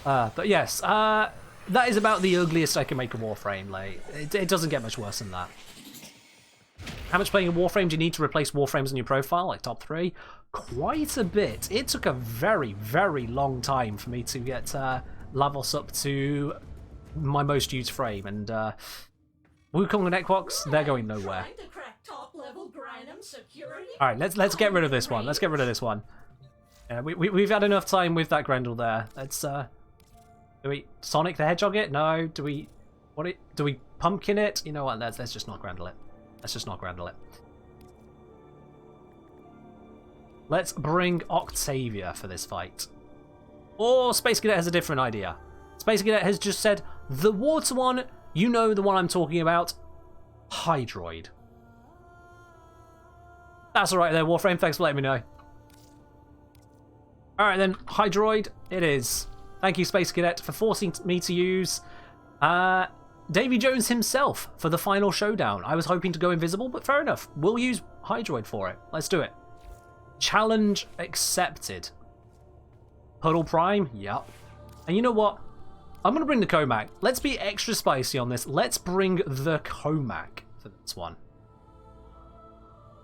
But yes, that is about the ugliest I can make a Warframe. Like, it doesn't get much worse than that. How much playing a Warframe do you need to replace Warframes on your profile? Like top 3? Quite a bit. It took a very, very long time for me to get Lavos up to my most used frame, and Wukong and Equox, they're going nowhere. Trying to crack top-level Grindum security? All right, let's get rid of this one. Let's get rid of this one. Yeah, we've had enough time with that Grendel there. Let's do we Sonic the Hedgehog it? No. Do we pumpkin it? You know what? Let's just not Grendel it. Let's just not Grendel it. Let's bring Octavia for this fight. Or Space Cadet has a different idea. Space Cadet has just said, the water one, you know the one I'm talking about, Hydroid. That's alright there, Warframe, thanks for letting me know. Alright then, Hydroid it is. Thank you, Space Cadet, for forcing me to use Davy Jones himself for the final showdown. I was hoping to go invisible, but fair enough. We'll use Hydroid for it. Let's do it. Challenge accepted. Puddle Prime? Yep. And you know what? I'm going to bring the Comac. Let's be extra spicy on this. Let's bring the Comac for this one.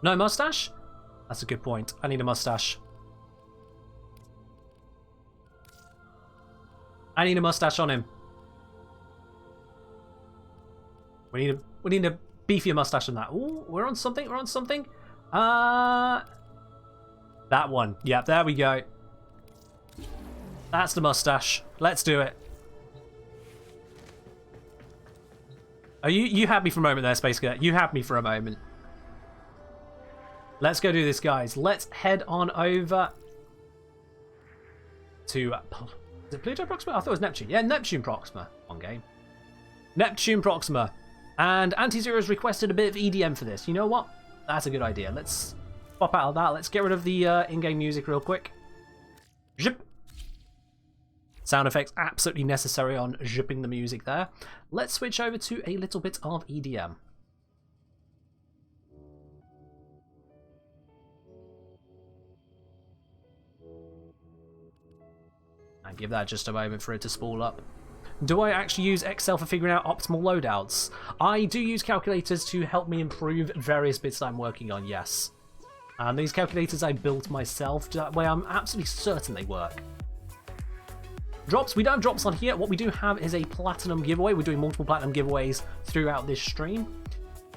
No mustache? That's a good point. I need a mustache. I need a mustache on him. We need a beefier mustache than that. Ooh, we're on something. We're on something. That one. Yep, there we go. That's the mustache. Let's do it. Oh, you had me for a moment there, Space Cadet. You had me for a moment. Let's go do this, guys. Let's head on over to... is it Pluto Proxima? I thought it was Neptune. Yeah, Neptune Proxima. On game. Neptune Proxima. And Anti-Zero has requested a bit of EDM for this. You know what? That's a good idea. Let's pop out of that. Let's get rid of the in-game music real quick. Zip. Sound effects absolutely necessary on zipping the music there. Let's switch over to a little bit of EDM. And give that just a moment for it to spool up. Do I actually use Excel for figuring out optimal loadouts? I do use calculators to help me improve various bits that I'm working on, yes. And these calculators I built myself, that way I'm absolutely certain they work. Drops, we don't have drops on here. What we do have is a platinum giveaway. We're doing multiple platinum giveaways throughout this stream.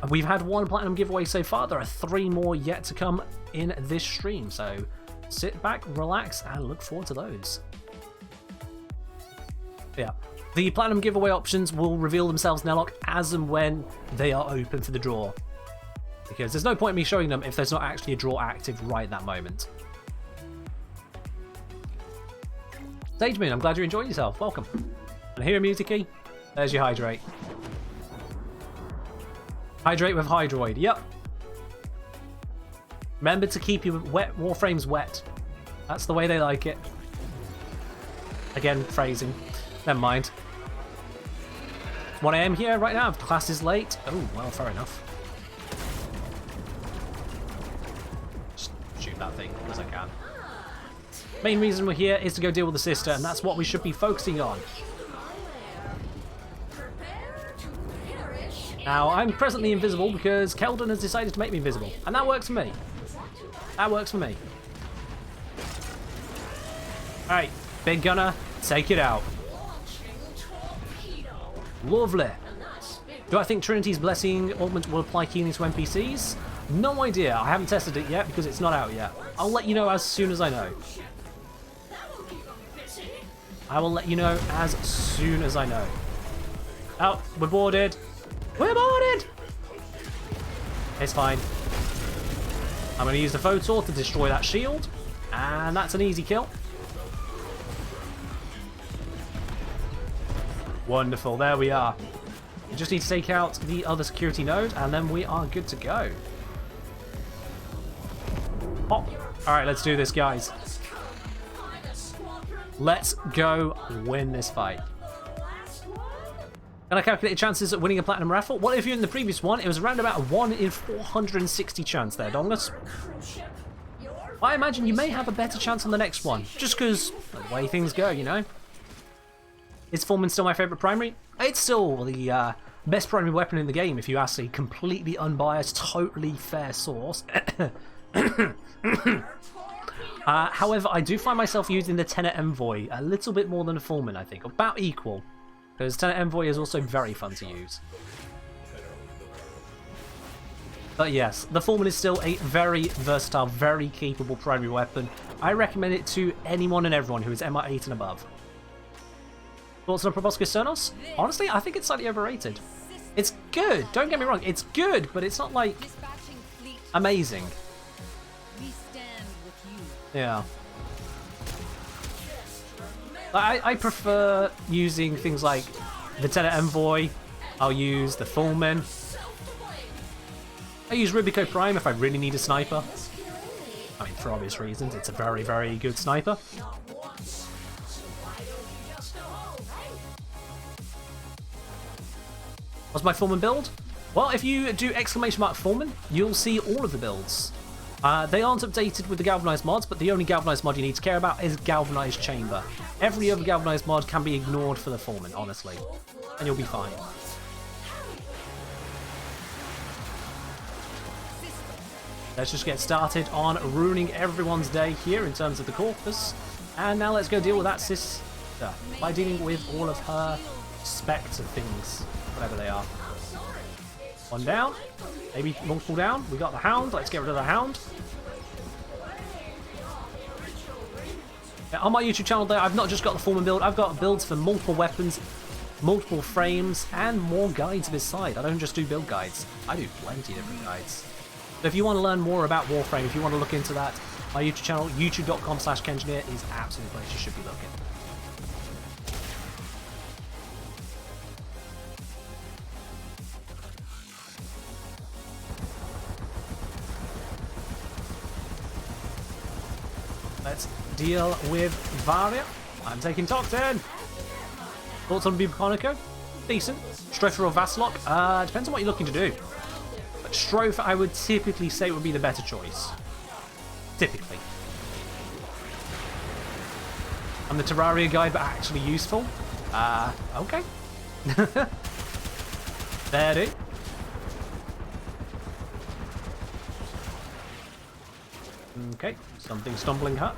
We've had one platinum giveaway so far. There are 3 more yet to come in this stream. So sit back, relax, and look forward to those. Yeah. The platinum giveaway options will reveal themselves, Nelloc, as and when they are open for the draw. Because there's no point in me showing them if there's not actually a draw active right at that moment. Sage Moon, I'm glad you're enjoying yourself. Welcome. And here, music-y. There's your Hydrate. Hydrate with Hydroid. Yep. Remember to keep your Warframes wet. That's the way they like it. Again, phrasing. Never mind. 1 AM here right now. Class is late. Oh, well, fair enough. Just shoot that thing as I can. Main reason we're here is to go deal with the sister, and that's what we should be focusing on. Now, I'm presently invisible because Keldon has decided to make me invisible, and that works for me. That works for me. Alright, Big Gunner, take it out. Lovely. Do I think Trinity's Blessing Augment will apply healing to NPCs? No idea. I haven't tested it yet because it's not out yet. I'll let you know as soon as I know. I will let you know as soon as I know. Oh, we're boarded. We're boarded! It's fine. I'm going to use the Photor to destroy that shield. And that's an easy kill. Wonderful, there we are. We just need to take out the other security node, and then we are good to go. Pop. Alright, let's do this, guys. Let's go win this fight. Can I calculate your chances at winning a platinum raffle? Well, if you're in the previous one, it was around about a 1 in 460 chance there, Dongus. I imagine you may have a better chance on the next one, just because of the way things go, you know? Is Foreman still my favourite primary? It's still the best primary weapon in the game, if you ask a completely unbiased, totally fair source. However, I do find myself using the Tenet Envoy a little bit more than the Foreman, I think. About equal. Because Tenet Envoy is also very fun to use. But yes, the Foreman is still a very versatile, very capable primary weapon. I recommend it to anyone and everyone who is MR8 and above. Thoughts on Proboscis Cernos? Honestly, I think it's slightly overrated. It's good, don't get me wrong, it's good, but it's not like amazing. Yeah. I prefer using things like the Tenet Envoy. I'll use the Foreman. I use Rubico Prime if I really need a sniper. I mean, for obvious reasons, it's a very, very good sniper. What's my Foreman build? Well, if you do ! Foreman, you'll see all of the builds. They aren't updated with the Galvanized mods, but the only Galvanized mod you need to care about is Galvanized Chamber. Every other Galvanized mod can be ignored for the Foreman, honestly. And you'll be fine. Let's just get started on ruining everyone's day here in terms of the Corpus. And now let's go deal with that sister by dealing with all of her spectre things, whatever they are. One down, maybe multiple down. We got the Hound, let's get rid of the Hound. Yeah, on my YouTube channel there, I've not just got the Foreman build, I've got builds for multiple weapons, multiple frames, and more guides beside. I don't just do build guides, I do plenty of different guides. So if you want to learn more about Warframe, if you want to look into that, my YouTube channel, youtube.com/Kengineer, is absolutely the place you should be looking. Let's deal with Varia. I'm taking Toxin. Thoughts on Bubonico? Decent. Stropher or Vaslock? Depends on what you're looking to do. But Stropher, I would typically say would be the better choice. Typically. I'm the Terraria guy, but actually useful. Okay. There, dude. Okay, something stumbling her.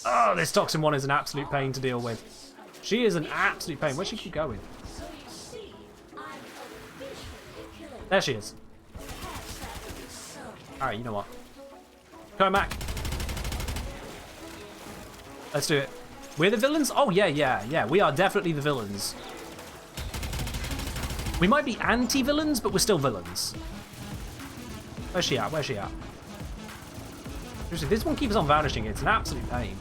Oh, this Toxin one is an absolute pain to deal with. She is an absolute pain. Where's she keep going? There she is. Alright, you know what? Come back. Let's do it. We're the villains? Oh, yeah. We are definitely the villains. We might be anti-villains, but we're still villains. Where's she at? Seriously, this one keeps on vanishing. It's an absolute pain.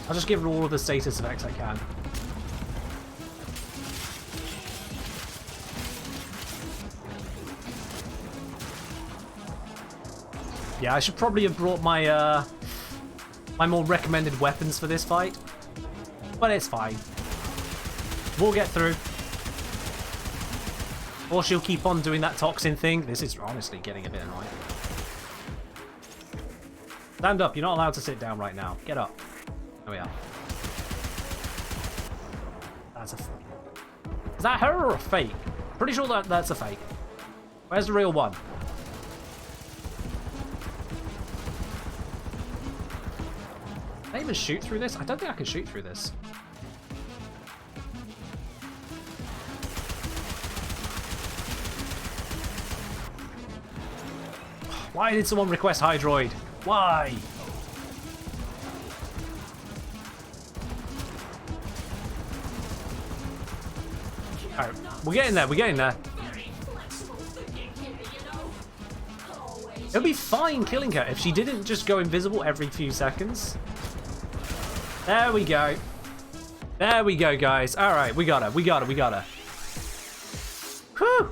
I'll just give her all of the status effects I can. Yeah, I should probably have brought my my more recommended weapons for this fight. But it's fine. We'll get through. Or she'll keep on doing that Toxin thing. This is honestly getting a bit annoying. Stand up. You're not allowed to sit down right now. Get up. There we are. That's a... Is that her or a fake? Pretty sure that's a fake. Where's the real one? Can I even shoot through this? I don't think I can shoot through this. Why did someone request Hydroid? Why? Alright, we're getting there. It'll be fine killing her if she didn't just go invisible every few seconds. There we go. There we go, guys. Alright, we got her. Whew!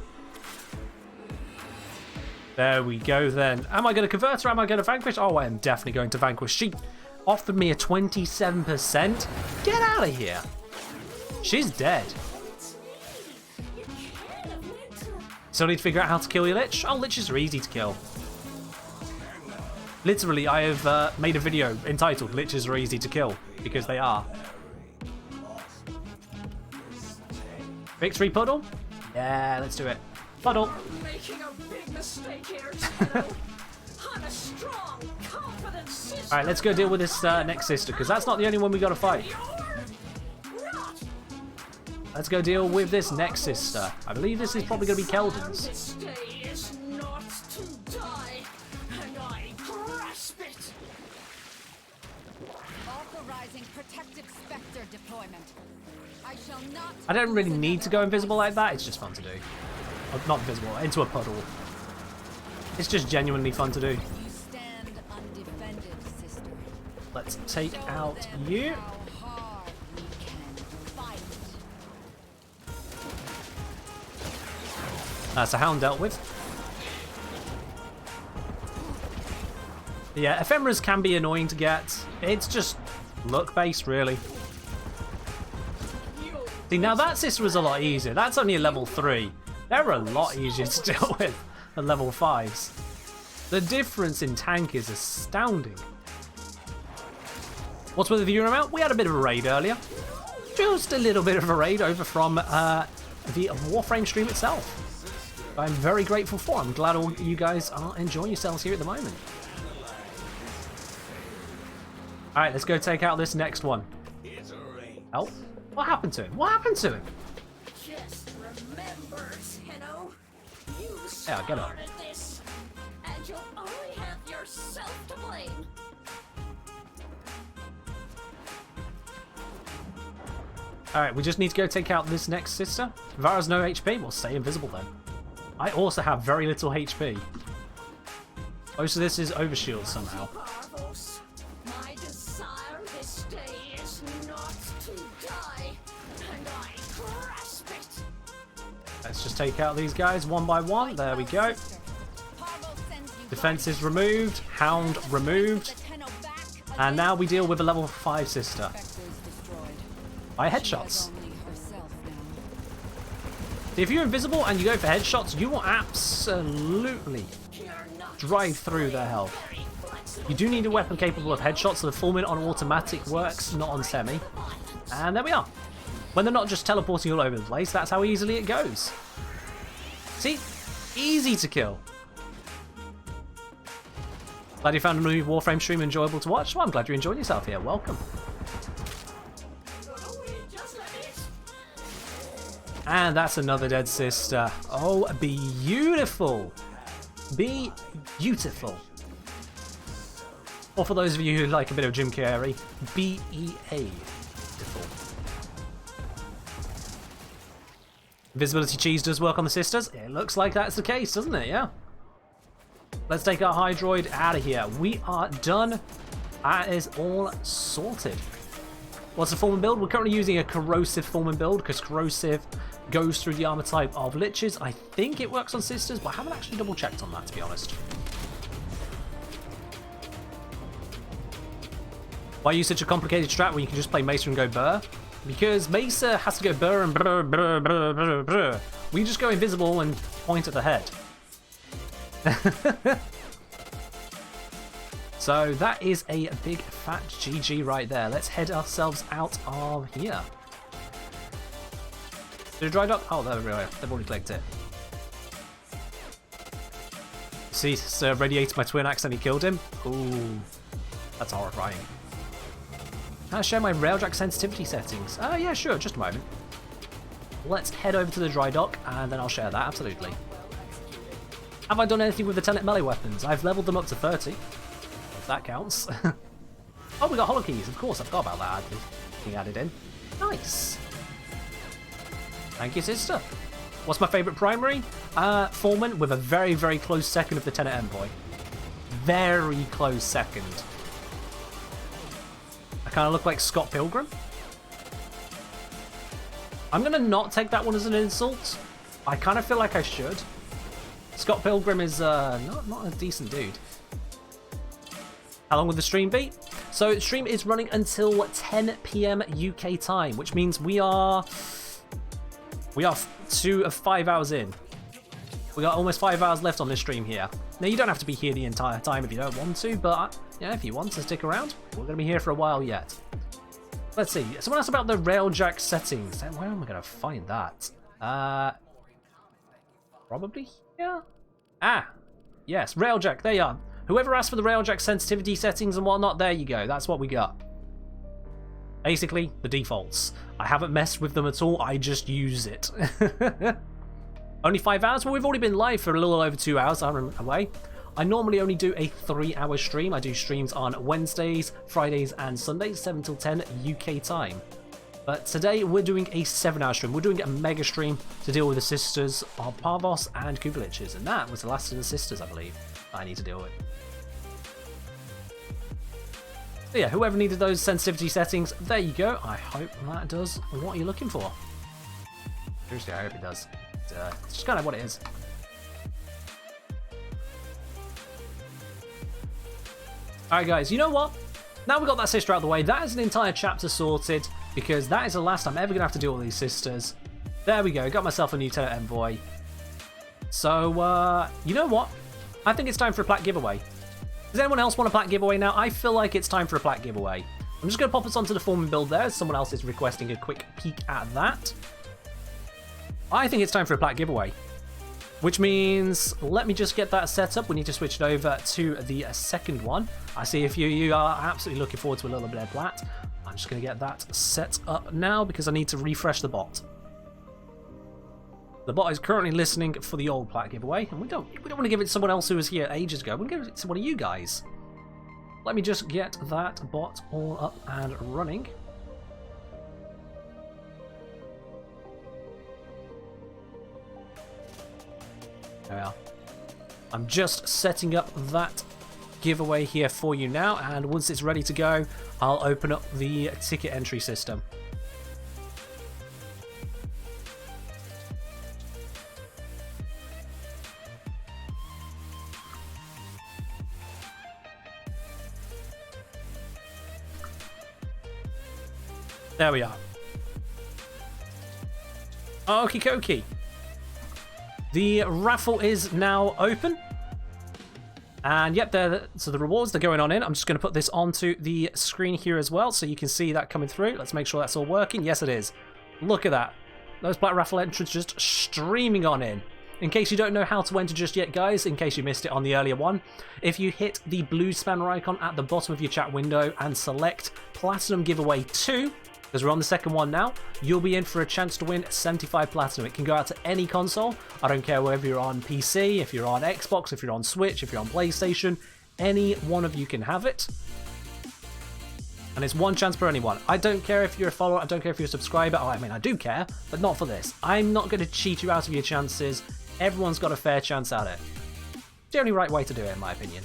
There we go then. Am I going to convert her? Am I going to vanquish? Oh, I am definitely going to vanquish. She offered me a 27%. Get out of here. She's dead. Still need to figure out how to kill your Lich. Oh, Liches are easy to kill. Literally, I have made a video entitled Liches are easy to kill, because they are. Victory puddle? Yeah, let's do it. Puddle. Making a big mistake here, Tenno. I'm a strong, confident sister. Alright, let's go deal with this next sister, because that's not the only one we gotta fight. You're not. Let's go deal with this next sister. I believe this is probably gonna be Keldon's. This day is not to die, and I grasp it. Authorizing protective specter deployment. I shall not. I don't really need to go invisible like that, it's just fun to do. Oh, not invisible, into a puddle. It's just genuinely fun to do. You stand undefended, sister. Let's take Show out them you. how hard we can fight. That's a hound dealt with. Yeah, ephemeras can be annoying to get. It's just luck-based, really. See, now that sister was a lot easier. That's only a level 3. They're a lot easier to deal with than level 5s. The difference in tank is astounding. What's with the viewer amount? We had a bit of a raid earlier. Just a little bit of a raid over from the Warframe stream itself. I'm very grateful for. I'm glad all you guys are enjoying yourselves here at the moment. Alright, let's go take out this next one. Oh, what happened to him? What happened to him? Just remember, Tenno, you Yeah, get up. started this, and you'll only have yourself to blame. Alright, we just need to go take out this next sister. Vara's no HP, we'll stay invisible then. I also have very little HP. Most of this is overshield somehow. Parvos, my desire this day is not to die, and I grasp it. Let's just take out these guys one by one. There we go. Defense is removed. Hound removed. And now we deal with a level 5 sister. By headshots. If you're invisible and you go for headshots, you will absolutely drive through their health. You do need a weapon capable of headshots, so the Fulmin on automatic works, not on semi. And there we are. When they're not just teleporting all over the place, that's how easily it goes. See? Easy to kill. Glad you found a new Warframe stream enjoyable to watch? Well, I'm glad you enjoyed yourself here. Welcome. And that's another dead sister. Oh, beautiful. Be beautiful. Or for those of you who like a bit of Jim Carrey, B-E-A. Invisibility cheese does work on the sisters. It looks like that's the case, doesn't it? Yeah. Let's take our Hydroid out of here. We are done. That is all sorted. What's the Fulmin build? We're currently using a corrosive Fulmin build because corrosive goes through the armor type of liches. I think it works on sisters, but I haven't actually double checked on that, to be honest. Why use such a complicated strat when you can just play Mesa and go Burr? Because Mesa has to go Burr and Brr, Brr, Brr, Brr, Brr. We just go invisible and point at the head. So that is a big fat GG right there. Let's head ourselves out of here. Did it dry dock? Oh, there we go. They've already clicked it. See, Sir radiated my twin accidentally killed him. Ooh, that's horrifying. Can I share my railjack sensitivity settings? Oh yeah, sure, just a moment. Let's head over to the dry dock and then I'll share that, absolutely. Have I done anything with the 10 melee weapons? I've leveled them up to 30. If that counts. Oh, we got holo keys, of course, I forgot about that being added in. Nice. Thank you, sister. What's my favourite primary? Foreman with a very, very close second of the 10 Envoy. Very close second. I kind of look like Scott Pilgrim. I'm going to not take that one as an insult. I kind of feel like I should. Scott Pilgrim is not a decent dude. How long will the stream be? So the stream is running until 10 PM UK time, which means we are 5 hours in. We got almost 5 hours left on this stream here. Now you don't have to be here the entire time if you don't want to, but yeah, if you want to stick around, we're going to be here for a while yet. Let's see. Someone asked about the railjack settings. Where am I going to find that? Probably here? Ah, yes, Railjack, there you are. Whoever asked for the Railjack sensitivity settings and whatnot, there you go. That's what we got. Basically, the defaults. I haven't messed with them at all, I just use it. Only 5 hours? Well, we've already been live for a little over 2 hours away. I normally only do a 3-hour stream. I do streams on Wednesdays, Fridays, and Sundays, 7 till 10 UK time. But today we're doing a 7-hour stream. We're doing a mega stream to deal with the sisters of Parvos and Liches, and that was the last of the sisters, I believe, I need to deal with. So yeah, whoever needed those sensitivity settings, there you go. I hope that does what you're looking for. Seriously, I hope it does. It's just kind of what it is. Alright guys, you know what? Now we've got that sister out of the way, that is an entire chapter sorted, because that is the last I'm ever going to have to deal with these sisters. There we go, got myself a new Tenor Envoy. So, you know what? I think it's time for a plat giveaway. Does anyone else want a plat giveaway now? I feel like it's time for a plat giveaway. I'm just going to pop us onto the foreman build there. Someone else is requesting a quick peek at that. I think it's time for a plat giveaway. Which means, let me just get that set up. We need to switch it over to the second one. I see if you are absolutely looking forward to a little bit of plat. I'm just going to get that set up now because I need to refresh the bot. The bot is currently listening for the old plat giveaway, and we don't want to give it to someone else who was here ages ago. We'll give it to one of you guys. Let me just get that bot all up and running. There we are. I'm just setting up that giveaway here for you now, and once it's ready to go, I'll open up the ticket entry system. There we are. Okie dokie. The raffle is now open. And yep, so the rewards, they're going on in. I'm just going to put this onto the screen here as well so you can see that coming through. Let's make sure that's all working. Yes, it is. Look at that. Those black raffle entrants just streaming on in. In case you don't know how to enter just yet, guys, in case you missed it on the earlier one, if you hit the blue spanner icon at the bottom of your chat window and select Platinum Giveaway 2, because we're on the second one now, you'll be in for a chance to win 75 Platinum. It can go out to any console. I don't care whether you're on PC, if you're on Xbox, if you're on Switch, if you're on PlayStation, any one of you can have it. And it's one chance per anyone. I don't care if you're a follower, I don't care if you're a subscriber. Oh, I mean, I do care, but not for this. I'm not going to cheat you out of your chances. Everyone's got a fair chance at it. It's the only right way to do it, in my opinion.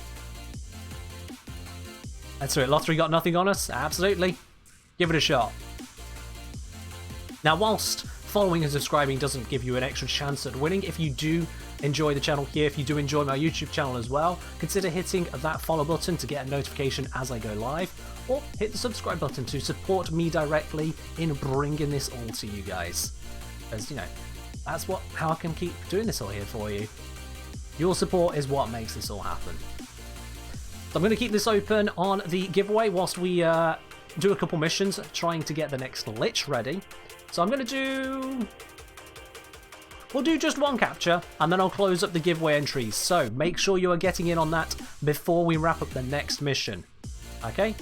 That's right, lottery got nothing on us? Absolutely. Give it a shot. Now, whilst following and subscribing doesn't give you an extra chance at winning, if you do enjoy the channel here, if you do enjoy my YouTube channel as well, consider hitting that follow button to get a notification as I go live, or hit the subscribe button to support me directly in bringing this all to you guys. As you know, that's how I can keep doing this all here for you. Your support is what makes this all happen. So I'm going to keep this open on the giveaway whilst we do a couple missions trying to get the next Lich ready. So I'm going to we'll do just one capture, and then I'll close up the giveaway entries. So make sure you are getting in on that before we wrap up the next mission. Okay?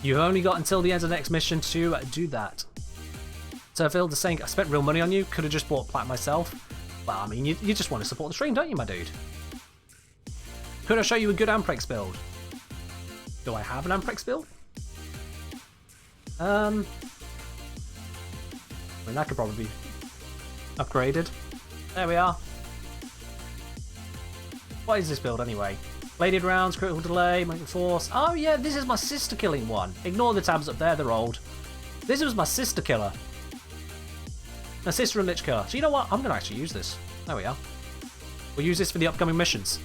You've only got until the end of the next mission to do that. So Phil is saying, I spent real money on you, could have just bought plat myself. Well, I mean, you just want to support the stream, don't you, my dude? Could I show you a good Amprex build? Do I have an Amprex build? I mean, that could probably be upgraded. There we are. What is this build anyway? Bladed rounds, critical delay, magnetic force. Oh yeah, this is my sister killing one. Ignore the tabs up there, they're old. This was my sister killer. My sister and Lich killer. So you know what? I'm going to actually use this. There we are. We'll use this for the upcoming missions.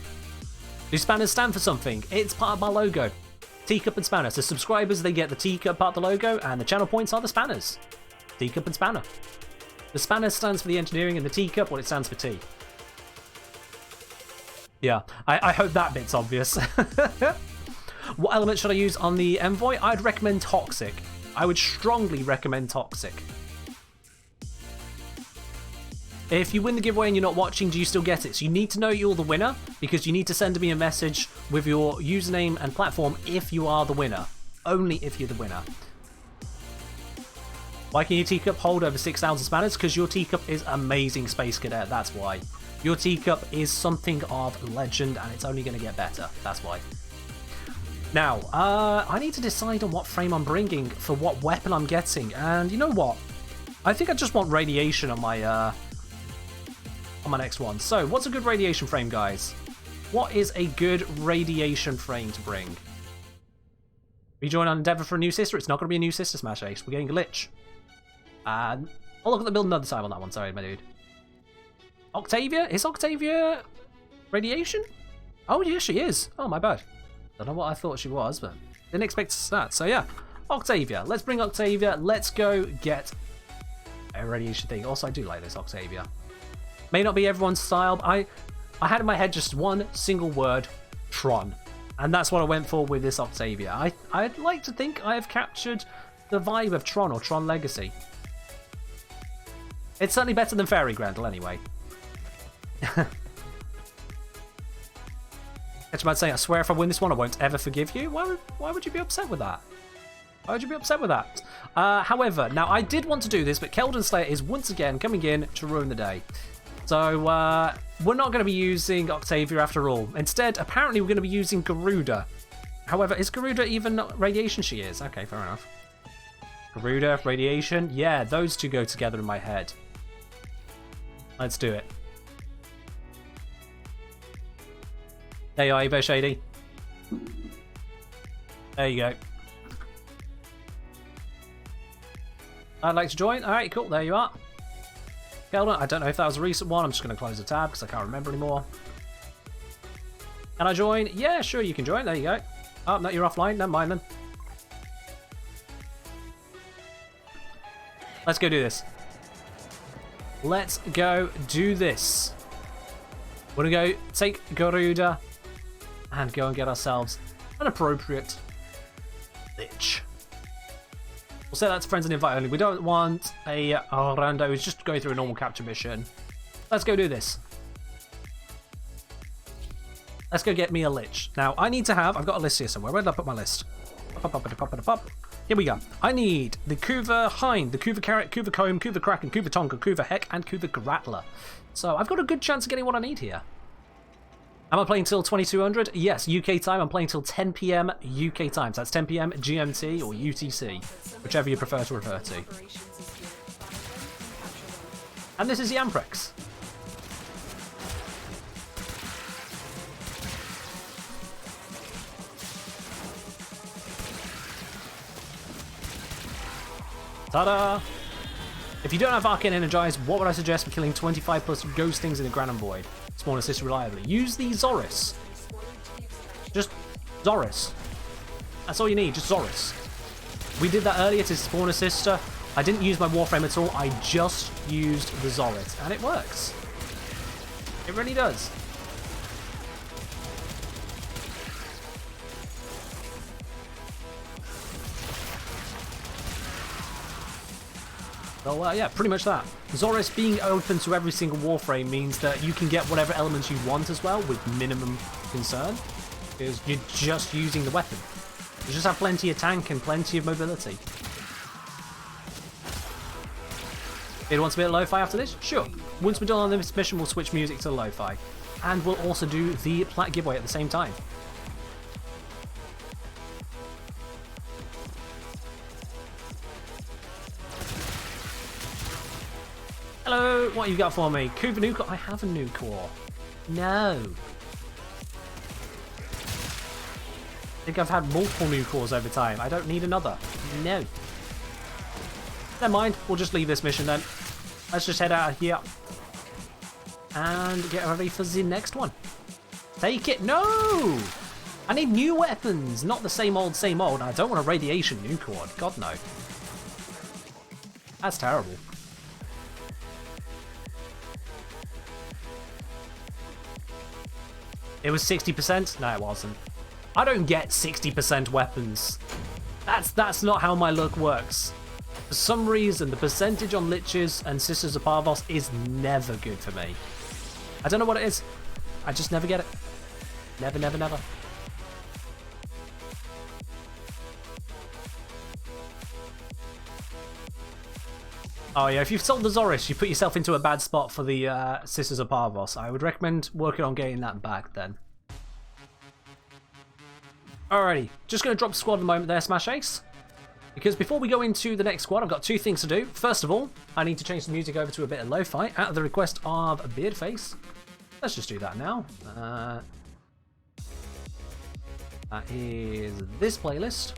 Do spanners stand for something? It's part of my logo. Teacup and spanner. So subscribers, they get the teacup part of the logo, and the channel points are the spanners. Teacup and spanner. The spanner stands for the engineering, and the teacup, well, it stands for tea. Yeah, I hope that bit's obvious. What element should I use on the Envoy? I'd recommend Toxic. I would strongly recommend Toxic. If you win the giveaway and you're not watching, do you still get it? So you need to know you're the winner, because you need to send me a message with your username and platform if you are the winner. Only if you're the winner. Why can your teacup hold over 6,000 spanners? Because your teacup is amazing, Space Cadet, that's why. Your teacup is something of legend, and it's only going to get better, that's why. Now, I need to decide on what frame I'm bringing for what weapon I'm getting, and you know what? I think I just want radiation on my next one. So, what's a good radiation frame, guys? What is a good radiation frame to bring? We join on Endeavour for a new sister. It's not going to be a new sister smash ace. We're getting a Lich. I'll look at the build another time on that one. Sorry, my dude. Octavia? Is Octavia radiation? Oh, yeah, she is. Oh, my bad. Don't know what I thought she was, but didn't expect to start. So, yeah. Octavia. Let's bring Octavia. Let's go get a radiation thing. Also, I do like this Octavia. May not be everyone's style, but I had in my head just one single word, Tron. And that's what I went for with this Octavia. I'd like to think I have captured the vibe of Tron or Tron Legacy. It's certainly better than Fairy Grendel anyway. Catch about saying, I swear if I win this one I won't ever forgive you. Why would you be upset with that? Why would you be upset with that? However, now I did want to do this, but Keldon Slayer is once again coming in to ruin the day. So, we're not going to be using Octavia after all. Instead, apparently we're going to be using Garuda. However, is Garuda even radiation? She is. Okay, fair enough. Garuda, radiation. Yeah, those two go together in my head. Let's do it. There you are, Evo Shady. There you go. I'd like to join. Alright, cool. There you are. Keldon, I don't know if that was a recent one. I'm just going to close the tab because I can't remember anymore. Can I join? Yeah, sure, you can join. There you go. Oh, no, you're offline. Never mind then. Let's go do this. Let's go do this. We're going to go take Garuda and go and get ourselves an appropriate Lich. We'll set that to friends and invite only. We don't want a rando who's just going through a normal capture mission. Let's go do this. Let's go get me a Lich. Now, I need to have... I've got a list here somewhere. Where did I put my list? Here we go. I need the Kuva Hind, the Kuva Carrot, Kuva Comb, Kuva Kraken, Kuva Tonka, Kuva Heck, and Kuva Grattler. So, I've got a good chance of getting what I need here. Am I playing till 2200? Yes, UK time. I'm playing till 10 PM UK time. So that's 10 PM GMT or UTC, whichever you prefer to refer to. And this is the Amprex. Ta-da! If you don't have Arcane Energize, what would I suggest for killing 25 plus ghost things in the Gran Void? Spawn assist reliably. Use the Zoris. Just Zoris. That's all you need, just Zoris. We did that earlier to spawn a sister. I didn't use my Warframe at all, I just used the Zoris, and it works. It really does. So yeah, pretty much that. Zoris being open to every single Warframe means that you can get whatever elements you want as well with minimum concern, because you're just using the weapon. You just have plenty of tank and plenty of mobility. Did want to be at lo-fi after this? Sure. Once we're done on this mission, we'll switch music to lo-fi. And we'll also do the plat giveaway at the same time. Hello, what you got for me? Kuva new core? I have a new core. No. I think I've had multiple new cores over time. I don't need another. No. Never mind, we'll just leave this mission then. Let's just head out of here. And get ready for the next one. Take it. No! I need new weapons, not the same old, same old. I don't want a radiation new core. God, no. That's terrible. It was 60%? No, it wasn't. I don't get 60% weapons. That's not how my luck works. For some reason, the percentage on Liches and Sisters of Parvos is never good for me. I don't know what it is. I just never get it. Never, never, never. Oh yeah, if you've sold the Zoris, you put yourself into a bad spot for the Sisters of Parvos. I would recommend working on getting that back then. Alrighty, just going to drop squad at the moment there, Smash Ace. Because before we go into the next squad, I've got two things to do. First of all, I need to change the music over to a bit of lo-fi at the request of Beardface. Let's just do that now. That is this playlist.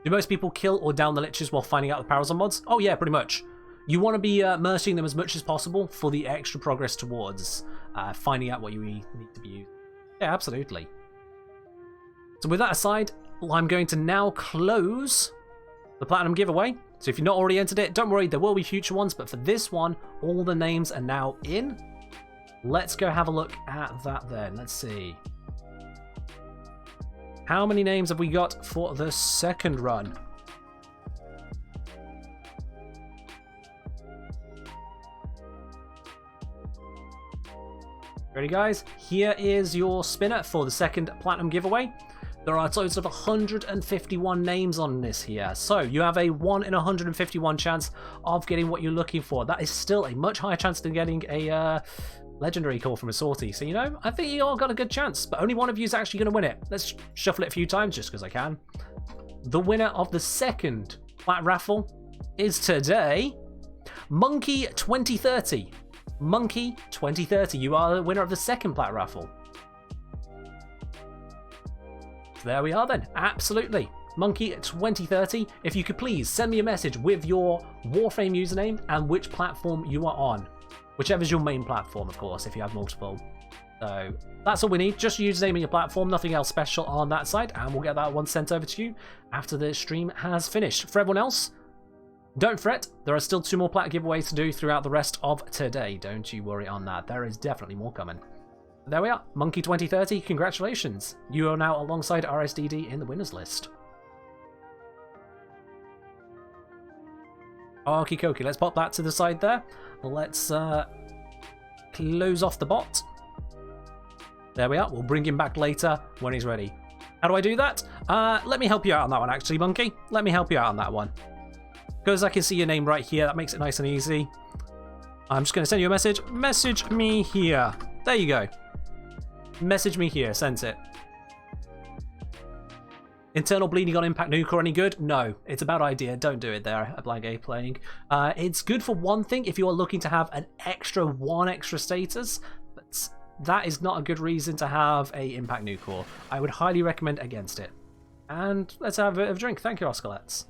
Do most people kill or down the Liches while finding out the powers on mods? Oh yeah, pretty much. You want to be mercing them as much as possible for the extra progress towards finding out what you need to be using. Yeah, absolutely. So with that aside, I'm going to now close the Platinum giveaway. So if you've not already entered it, don't worry, there will be future ones, but for this one, all the names are now in. Let's go have a look at that then. Let's see. How many names have we got for the second run? Ready, guys? Here is your spinner for the second Platinum giveaway. There are a total of 151 names on this here. So you have a 1 in 151 chance of getting what you're looking for. That is still a much higher chance than getting a legendary call from a sortie. So, you know, I think you all got a good chance, but only one of you is actually going to win it. Let's shuffle it a few times just because I can. The winner of the second Plat raffle is today Monkey 2030. Monkey 2030, you are the winner of the second Plat raffle. There we are then, absolutely. Monkey 2030, if you could please send me a message with your Warframe username and which platform you are on. Whichever's your main platform, of course, if you have multiple. So that's all we need, just your username and your platform, nothing else special on that side, and we'll get that one sent over to you after the stream has finished. For everyone else, don't fret, there are still 2 more Plat giveaways to do throughout the rest of today. Don't you worry on that, there is definitely more coming. There we are, Monkey 2030, congratulations. You are now alongside RSDD in the winners list. Okie dokie, let's pop that to the side there. Let's close off the bot. There we are, we'll bring him back later when he's ready. How do I do that? Let me help you out on that one actually, Monkey. Let me help you out on that one. Because I can see your name right here, that makes it nice and easy. I'm just going to send you a message. Message me here. There you go. Message me here, sent it. Internal bleeding on impact nuke any good? No, it's a bad idea. Don't do it there, a Blank A playing. It's good for one thing if you are looking to have an one extra status, but that is not a good reason to have a impact nuke core. I would highly recommend against it. And let's have a bit of a drink. Thank you, Oscalets.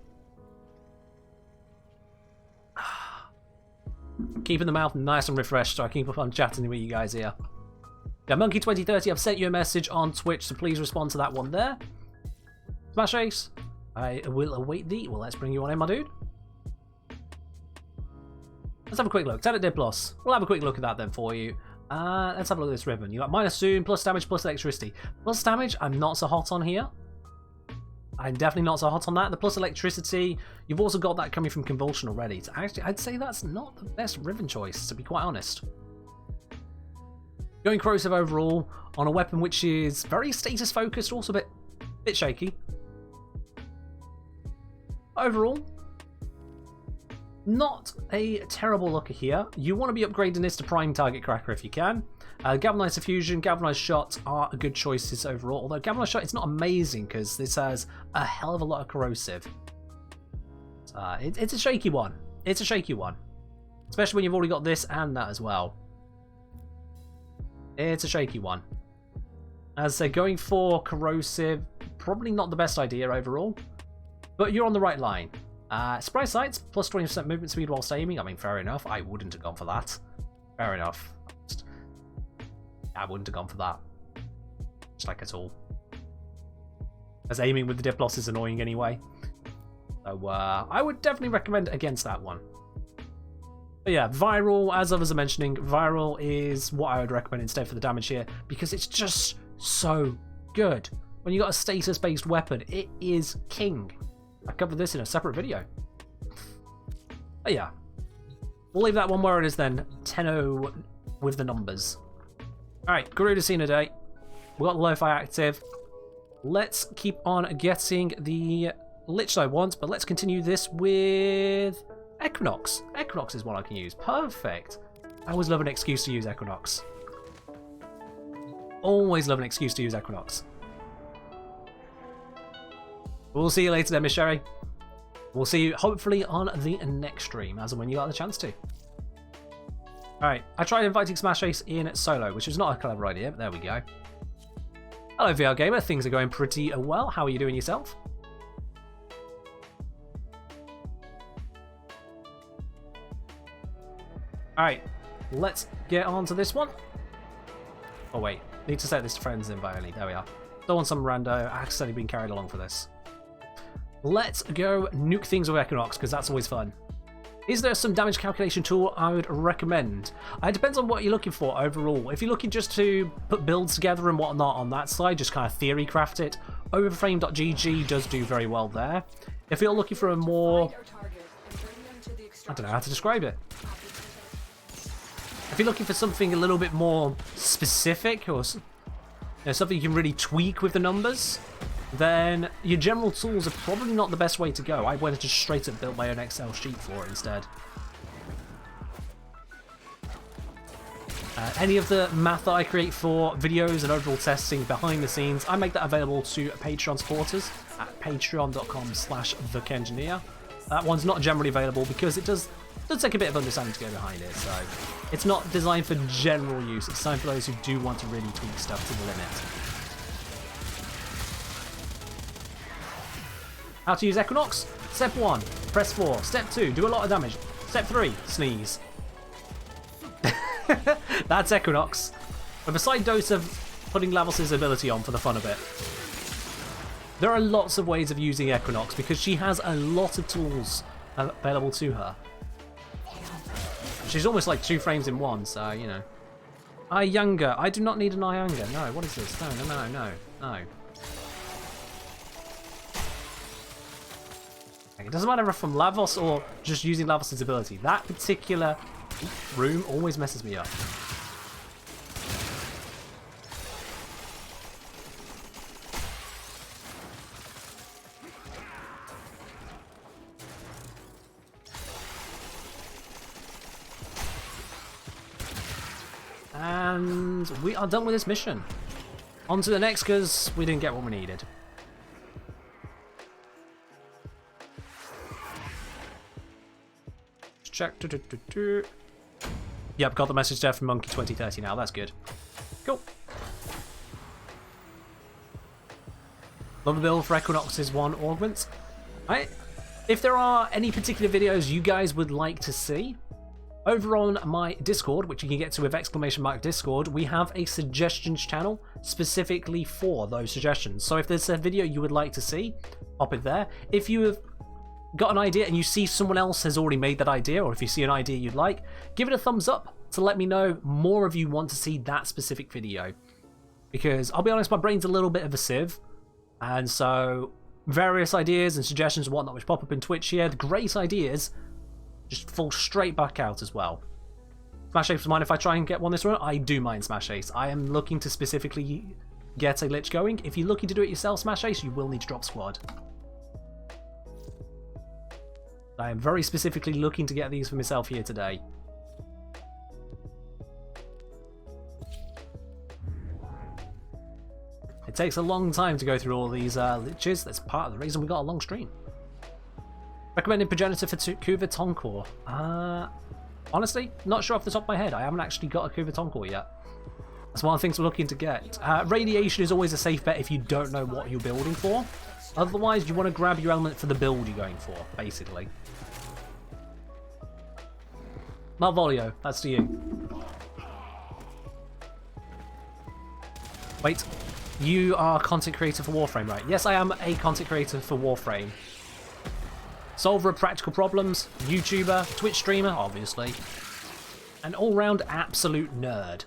Keeping the mouth nice and refreshed so I can keep on chatting with you guys here. Yeah, Monkey 2030, I've sent you a message on Twitch, so please respond to that one there. Smash Ace, I will await thee. Well, let's bring you on in, my dude. Let's have a quick look. 10 at Diplos. We'll have a quick look at that then for you. Let's have a look at this ribbon. You got minus soon, plus damage, plus electricity. Plus damage, I'm not so hot on here. I'm definitely not so hot on that. The plus electricity, you've also got that coming from Convulsion already. So actually, I'd say that's not the best ribbon choice, to be quite honest. Going corrosive overall on a weapon which is very status focused, also a bit shaky. Overall, not a terrible looker here. You want to be upgrading this to Prime Target Cracker if you can. Galvanized Diffusion, Galvanized Shot are good choices overall, although Galvanized Shot is not amazing because this has a hell of a lot of corrosive. It's a shaky one. It's a shaky one. Especially when you've already got this and that as well. It's a shaky one. As I say, going for corrosive, probably not the best idea overall, but you're on the right line. Surprise sights, plus 20% movement speed whilst aiming. I mean, fair enough. I wouldn't have gone for that. Fair enough. I wouldn't have gone for that. Just like at all. As aiming with the Diplos is annoying anyway. So I would definitely recommend against that one. But yeah, Viral, as others are mentioning, Viral is what I would recommend instead for the damage here, because it's just so good. When you got a status-based weapon, it is king. I covered this in a separate video. But yeah. We'll leave that one where it is then. 10-0 with the numbers. Alright, Garuda scene a day. We've got the lo-fi active. Let's keep on getting the Lich I want, but let's continue this with Equinox. Equinox is one I can use. Perfect. I always love an excuse to use Equinox. Always love an excuse to use Equinox. We'll see you later then, Miss Sherry. We'll see you hopefully on the next stream, as and when you got the chance to. Alright, I tried inviting Smash Ace in solo, which is not a clever idea, but there we go. Hello VR Gamer, things are going pretty well. How are you doing yourself? Alright, let's get on to this one. Oh wait, need to set this to friends invite only. There we are. Don't want some rando accidentally being carried along for this. Let's go nuke things with Equinox, because that's always fun. Is there some damage calculation tool I would recommend? It depends on what you're looking for overall. If you're looking just to put builds together and whatnot on that side, just kind of theory craft it, overframe.gg does do very well there. If you're looking for a more... I don't know how to describe it. If you're looking for something a little bit more specific, or something you can really tweak with the numbers, then your general tools are probably not the best way to go. I went and just straight up built my own Excel sheet for it instead. Any of the math that I create for videos and overall testing behind the scenes, I make that available to Patreon supporters at patreon.com/thekengineer. That one's not generally available because it does take a bit of understanding to go behind it, so it's not designed for general use. It's designed for those who do want to really tweak stuff to the limit. How to use Equinox? Step 1, press 4. Step 2, do a lot of damage. Step 3, sneeze. That's Equinox. With a slight dose of putting Lavos' ability on for the fun of it. There are lots of ways of using Equinox because she has a lot of tools available to her. She's almost like 2 frames in one, so, you know. Younger. I do not need an younger. No, what is this? No. It doesn't matter if from Lavos or just using Lavos' ability. That particular room always messes me up. And we are done with this mission. On to the next, because we didn't get what we needed. Check. Yep, got the message there from Monkey 2030 now. That's good. Cool. Love the build for Equinox's one augment. Right. If there are any particular videos you guys would like to see, over on my Discord, which you can get to with !Discord, we have a suggestions channel specifically for those suggestions. So if there's a video you would like to see, pop it there. If you have got an idea and you see someone else has already made that idea, or if you see an idea you'd like, give it a thumbs up to let me know more of you want to see that specific video. Because I'll be honest, my brain's a little bit of a sieve, and so various ideas and suggestions and whatnot which pop up in Twitch here, the great ideas just fall straight back out as well. Smash Ace, mind if I try and get one this run? I do mind Smash Ace. I am looking to specifically get a Lich going. If you're looking to do it yourself, Smash Ace, you will need to drop squad. I am very specifically looking to get these for myself here today. It takes a long time to go through all these liches. That's part of the reason we got a long stream. Recommended progenitor for Kuva Tonkor. Honestly, not sure off the top of my head. I haven't actually got a Kuva Tonkor yet. That's one of the things we're looking to get. Radiation is always a safe bet if you don't know what you're building for. Otherwise, you want to grab your element for the build you're going for, basically. Malvolio, that's to you. Wait, you are content creator for Warframe, right? Yes, I am a content creator for Warframe. Solver of practical problems, YouTuber, Twitch streamer, obviously. An all-round absolute nerd.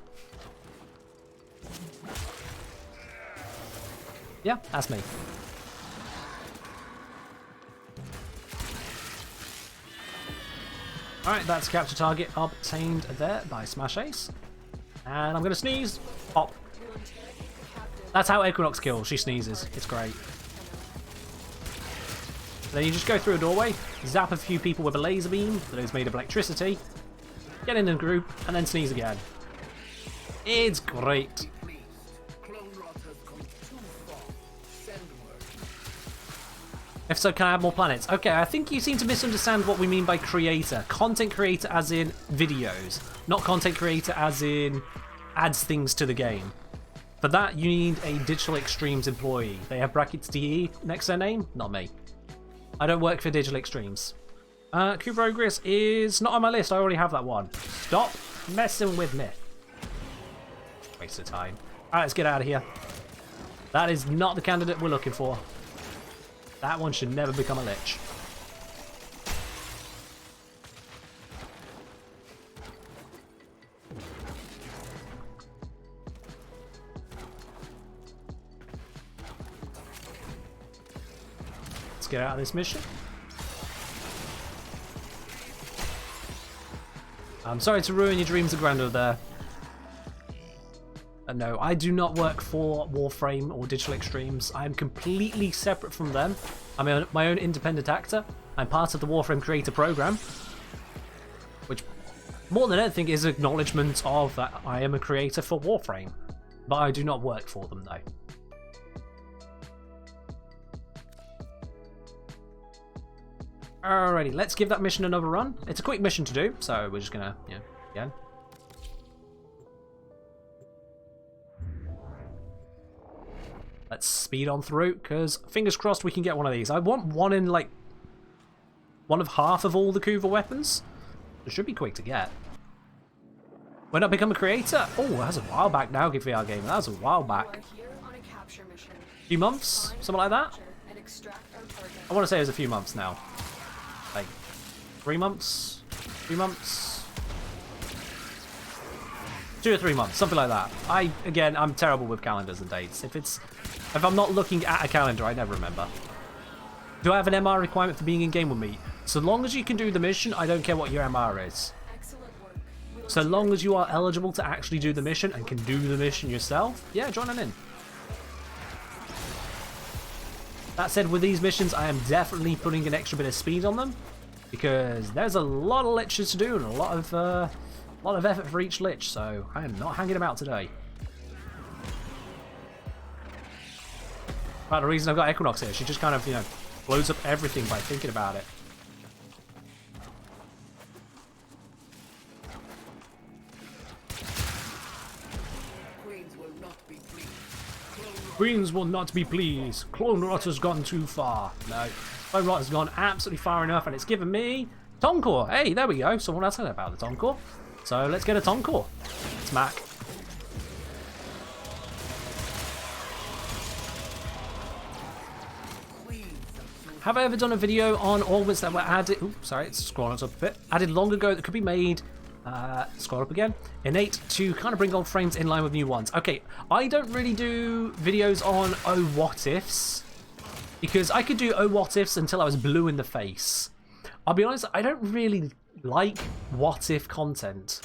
Yeah, that's me. Alright, that's capture target obtained there by Smash Ace. And I'm going to sneeze. Pop. That's how Equinox kills. She sneezes. It's great. Then you just go through a doorway, zap a few people with a laser beam that is made of electricity, get in a group, and then sneeze again. It's great. If so, can I have more planets? Okay, I think you seem to misunderstand what we mean by creator. Content creator as in videos, not content creator as in adds things to the game. For that, you need a Digital Extremes employee. They have brackets DE next to their name, not me. I don't work for Digital Extremes. Cooper Ogris is not on my list. I already have that one. Stop messing with me. Waste of time. Alright, let's get out of here. That is not the candidate we're looking for. That one should never become a Lich. Let's get out of this mission. I'm sorry to ruin your dreams of Grendel there. No, I do not work for Warframe or Digital Extremes. I am completely separate from them. I'm my own independent actor. I'm part of the Warframe creator program, which more than anything is acknowledgement of that I am a creator for Warframe, but I do not work for them though. Alrighty, let's give that mission another run. It's a quick mission to do, so we're just gonna, again. Let's speed on through, because fingers crossed we can get one of these. I want one in, like, one of half of all the Kuva weapons. It should be quick to get. When I become a creator? Oh, that's a while back now, Give VR Gamer. That was a while back. A few months? Something like that? I want to say it was a few months now. Like, 3 months? 2 months? 2 or 3 months, something like that. Again, I'm terrible with calendars and dates. If I'm not looking at a calendar, I never remember. Do I have an MR requirement for being in game with me? So long as you can do the mission, I don't care what your MR is. So long as you are eligible to actually do the mission and can do the mission yourself, yeah, join on in. That said, with these missions, I am definitely putting an extra bit of speed on them, because there's a lot of liches to do and a lot of effort for each lich, so I am not hanging them out today. Part of the reason I've got Equinox here, she just kind of, blows up everything by thinking about it. Queens will not be pleased. Clone Rot has gone too far. No, Clone Rot has gone absolutely far enough, and it's given me Toncore. Hey, there we go. Someone else said about the Toncore. So let's get a Toncore. Smack. Have I ever done a video on orbits that were added? Oops, sorry, it's scrolling up a bit. Added long ago that could be made. Scroll up again. Innate to kind of bring old frames in line with new ones. Okay, I don't really do videos on oh what ifs, because I could do oh what ifs until I was blue in the face. I'll be honest, I don't really like what if content.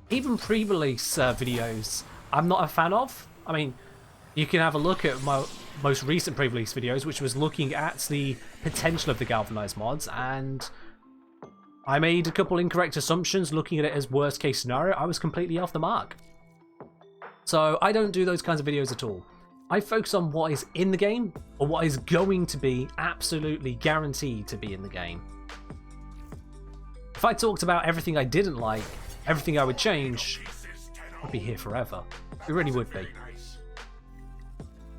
Even pre-release videos, I'm not a fan of. I mean, you can have a look at my most recent pre-release videos, which was looking at the potential of the galvanized mods, and I made a couple incorrect assumptions looking at it as worst case scenario. I was completely off the mark. So I don't do those kinds of videos at all. I focus on what is in the game, or what is going to be absolutely guaranteed to be in the game. If I talked about everything I didn't like, everything I would change, I'd be here forever. It really would be.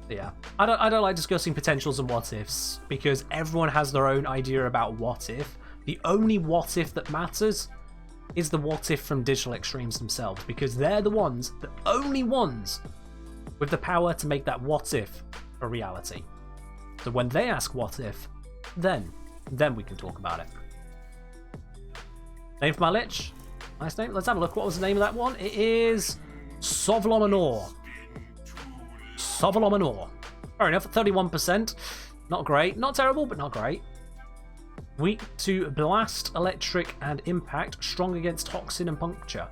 Yeah, I don't like discussing potentials and what ifs, because everyone has their own idea about what if. The only what if that matters is the what if from Digital Extremes themselves, because they're the only ones with the power to make that what if a reality. So when they ask what if, then we can talk about it. Name for my lich? Nice name. Let's have a look. What was the name of that one? It is Sovlomanor. Sovlomanor. Fair enough. 31%. Not great. Not terrible, but not great. Weak to blast, electric, and impact. Strong against toxin and puncture.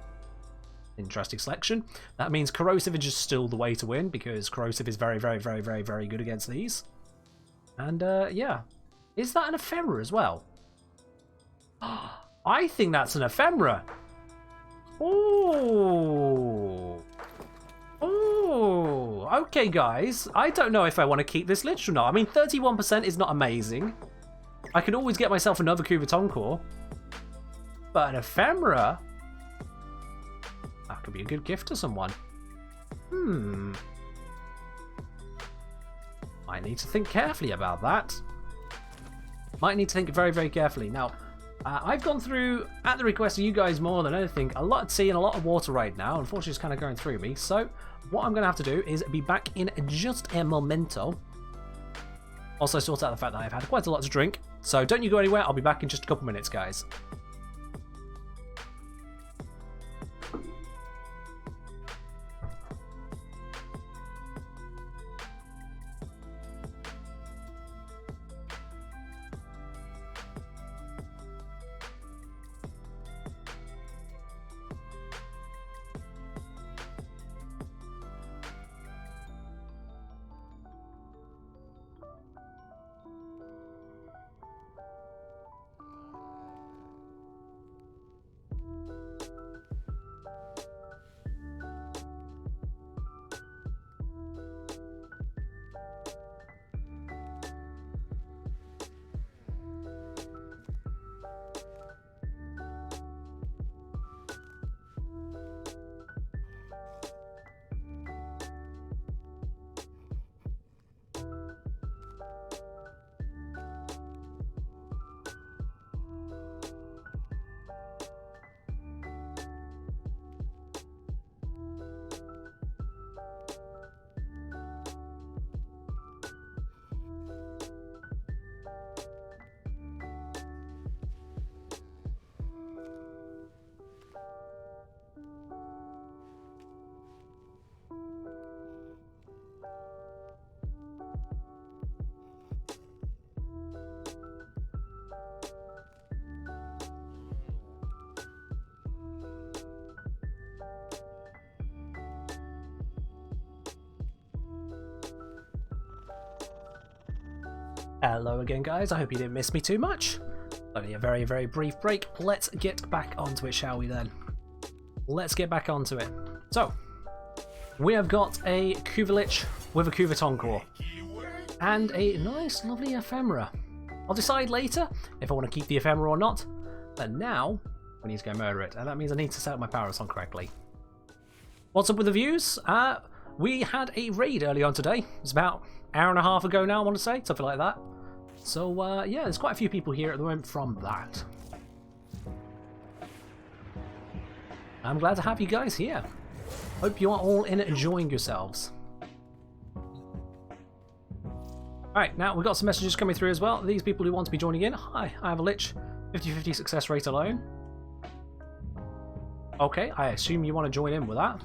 Interesting selection. That means corrosive is just still the way to win, because corrosive is very, very, very, very, very good against these. And yeah. Is that an ephemera as well? I think that's an ephemera. Oh. Oh. Okay, guys. I don't know if I want to keep this Lich or not. I mean, 31% is not amazing. I can always get myself another Kuvaton core. But an ephemera? That could be a good gift to someone. Might need to think carefully about that. Might need to think very, very carefully. Now, I've gone through, at the request of you guys more than anything, a lot of sea and a lot of water right now. Unfortunately, it's kind of going through me. So, what I'm going to have to do is be back in just a momento. Also, sort out the fact that I've had quite a lot to drink. So, don't you go anywhere. I'll be back in just a couple minutes, guys. Hello again, guys. I hope you didn't miss me too much. Only a very, very brief break. Let's get back onto it, shall we then? Let's get back onto it. So, we have got a Kuvalich with a Kuvaton core. And a nice, lovely ephemera. I'll decide later if I want to keep the ephemera or not. But now, we need to go murder it. And that means I need to set up my powers on correctly. What's up with the views? We had a raid early on today. It's about an hour and a half ago now, I want to say. Something like that. So, yeah, there's quite a few people here at the moment from that. I'm glad to have you guys here. Hope you are all enjoying yourselves. Alright, now we've got some messages coming through as well. These people who want to be joining in. Hi, I have a Lich. 50-50 success rate alone. Okay, I assume you want to join in with that.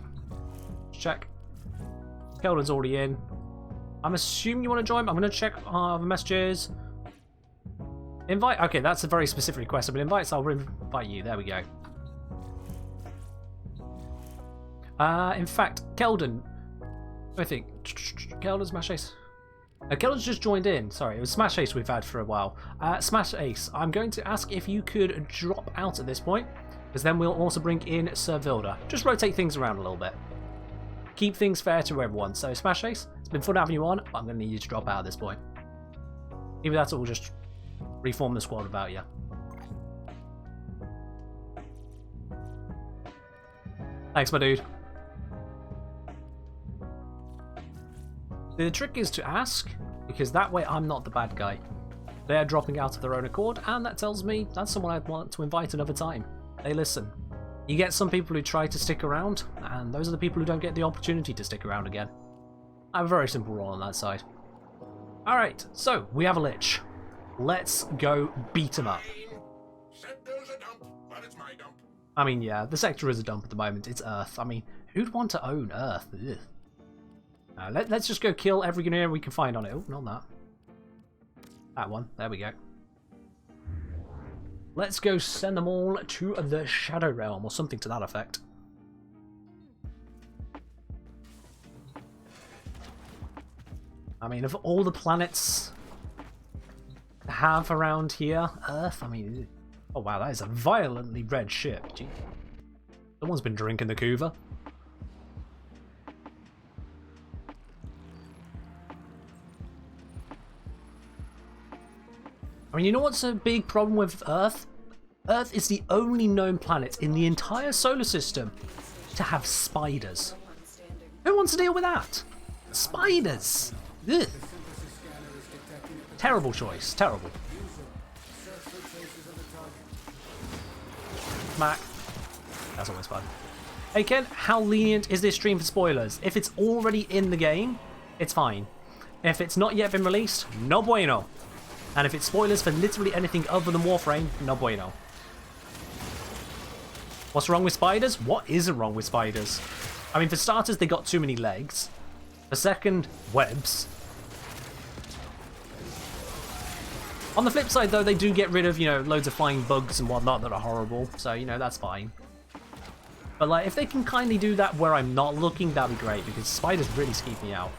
Let's check. Keldon's already in. I'm assuming you want to join. I'm going to check the messages. Invite. Okay, that's a very specific request. But invites, I'll invite you. There we go. In fact, Keldon. I think Keldon, Smash Ace. Keldon's just joined in. Sorry, it was Smash Ace we've had for a while. Smash Ace, I'm going to ask if you could drop out at this point, because then we'll also bring in Sir Vilda. Just rotate things around a little bit. Keep things fair to everyone. So Smash Ace, it's been fun having you on, but I'm going to need you to drop out at this point. Either that or we'll just reform the squad without you. Thanks, my dude. The trick is to ask, because that way I'm not the bad guy. They're dropping out of their own accord, and that tells me that's someone I'd want to invite another time. They listen. You get some people who try to stick around, and those are the people who don't get the opportunity to stick around again. I have a very simple role on that side. Alright, so we have a Lich. Let's go beat him up. Sector's a dump, but it's my dump. I mean, yeah, the sector is a dump at the moment. It's Earth. I mean, who'd want to own Earth? Let's just go kill every Guinean we can find on it. Oh, not that. That one. There we go. Let's go send them all to the Shadow Realm, or something to that effect. I mean, of all the planets to have around here, Earth, I mean... Oh wow, that is a violently red ship. Gee. Someone's been drinking the Kuva. I mean, you know what's a big problem with Earth? Earth is the only known planet in the entire solar system to have spiders. Who wants to deal with that? Spiders! Ugh. Terrible choice, terrible. Smack. That's always fun. Hey Ken, how lenient is this stream for spoilers? If it's already in the game, it's fine. If it's not yet been released, no bueno. And if it's spoilers for literally anything other than Warframe, no bueno. What's wrong with spiders? What isn't wrong with spiders? I mean, for starters, they got too many legs. For second, webs. On the flip side, though, they do get rid of, you know, loads of flying bugs and whatnot that are horrible. So, you know, that's fine. But, like, if they can kindly do that where I'm not looking, that'd be great. Because spiders really skeeve me out.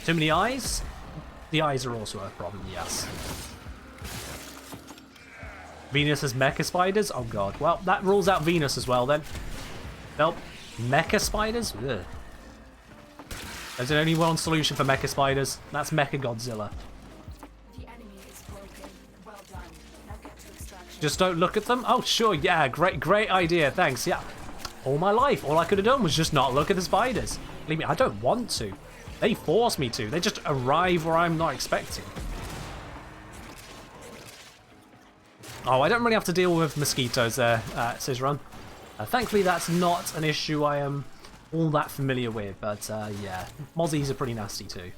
Too many eyes? The eyes are also a problem, yes. Venus has mecha spiders? Oh god. Well, that rules out Venus as well then. Nope. Mecha spiders? Ugh. There's only one solution for mecha spiders. That's Mecha Godzilla. The enemy is broken. Well done. Now get to extraction. Just don't look at them? Oh, sure, yeah, great idea, thanks, yeah. All my life, all I could have done was just not look at the spiders. Believe me, I don't want to. They force me to. They just arrive where I'm not expecting. Oh, I don't really have to deal with mosquitoes there, Cizrun. Thankfully, that's not an issue I am all that familiar with, but yeah, mozzies are pretty nasty too.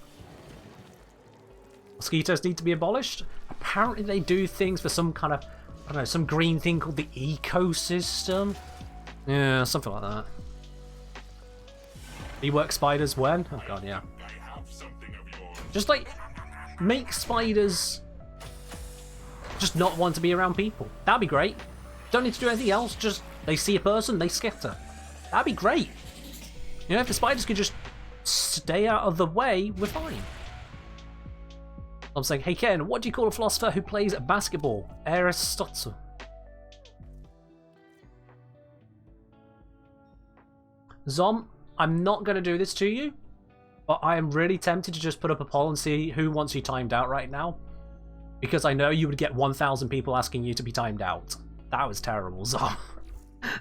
Mosquitoes need to be abolished? Apparently they do things for some kind of, I don't know, some green thing called the ecosystem? Yeah, something like that. Rework spiders when? Oh god, yeah. I have something of yours. Just like, make spiders just not want to be around people. That'd be great. Don't need to do anything else, just they see a person, they scatter. That'd be great. You know, if the spiders could just stay out of the way, we're fine. I'm saying, hey Ken, what do you call a philosopher who plays basketball? Aristotle. Zom, I'm not going to do this to you, but I am really tempted to just put up a poll and see who wants you timed out right now. Because I know you would get 1,000 people asking you to be timed out. That was terrible, Zom.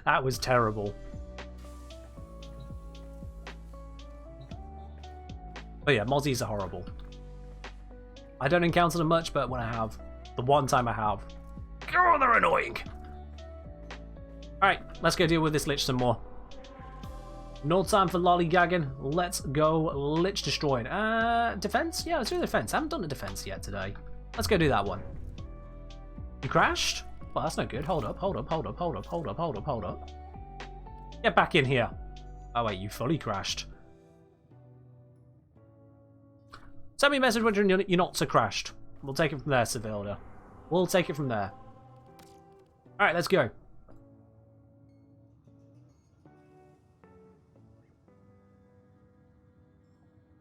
That was terrible. But yeah, mozzies are horrible. I don't encounter them much, but when I have, the one time I have, oh, they're annoying. Alright, let's go deal with this Lich some more. No time for lollygagging. Let's go Lich destroying. Defense? Yeah, let's do the defense. I haven't done the defense yet today. Let's go do that one. You crashed? Well, that's no good. Hold up. Get back in here. Oh wait, you fully crashed. Send me a message when you're not so crashed. We'll take it from there, Civilda. We'll take it from there. Alright, let's go.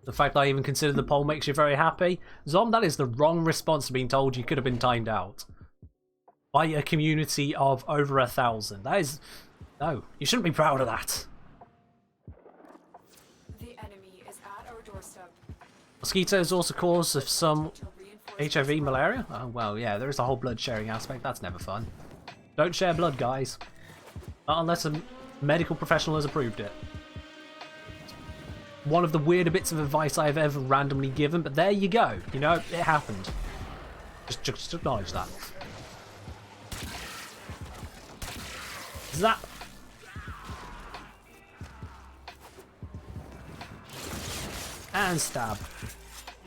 The fact that I even considered the poll makes you very happy. Zom, that is the wrong response to being told you could have been timed out. By a community of over 1,000. That is... No, you shouldn't be proud of that. The enemy is at our doorstep. Mosquitoes also cause some HIV, malaria? Oh, well, yeah, there is a whole blood sharing aspect. That's never fun. Don't share blood, guys. Not unless a medical professional has approved it. One of the weirder bits of advice I've ever randomly given, but there you go. You know, it happened. Just acknowledge that. Zap. And stab.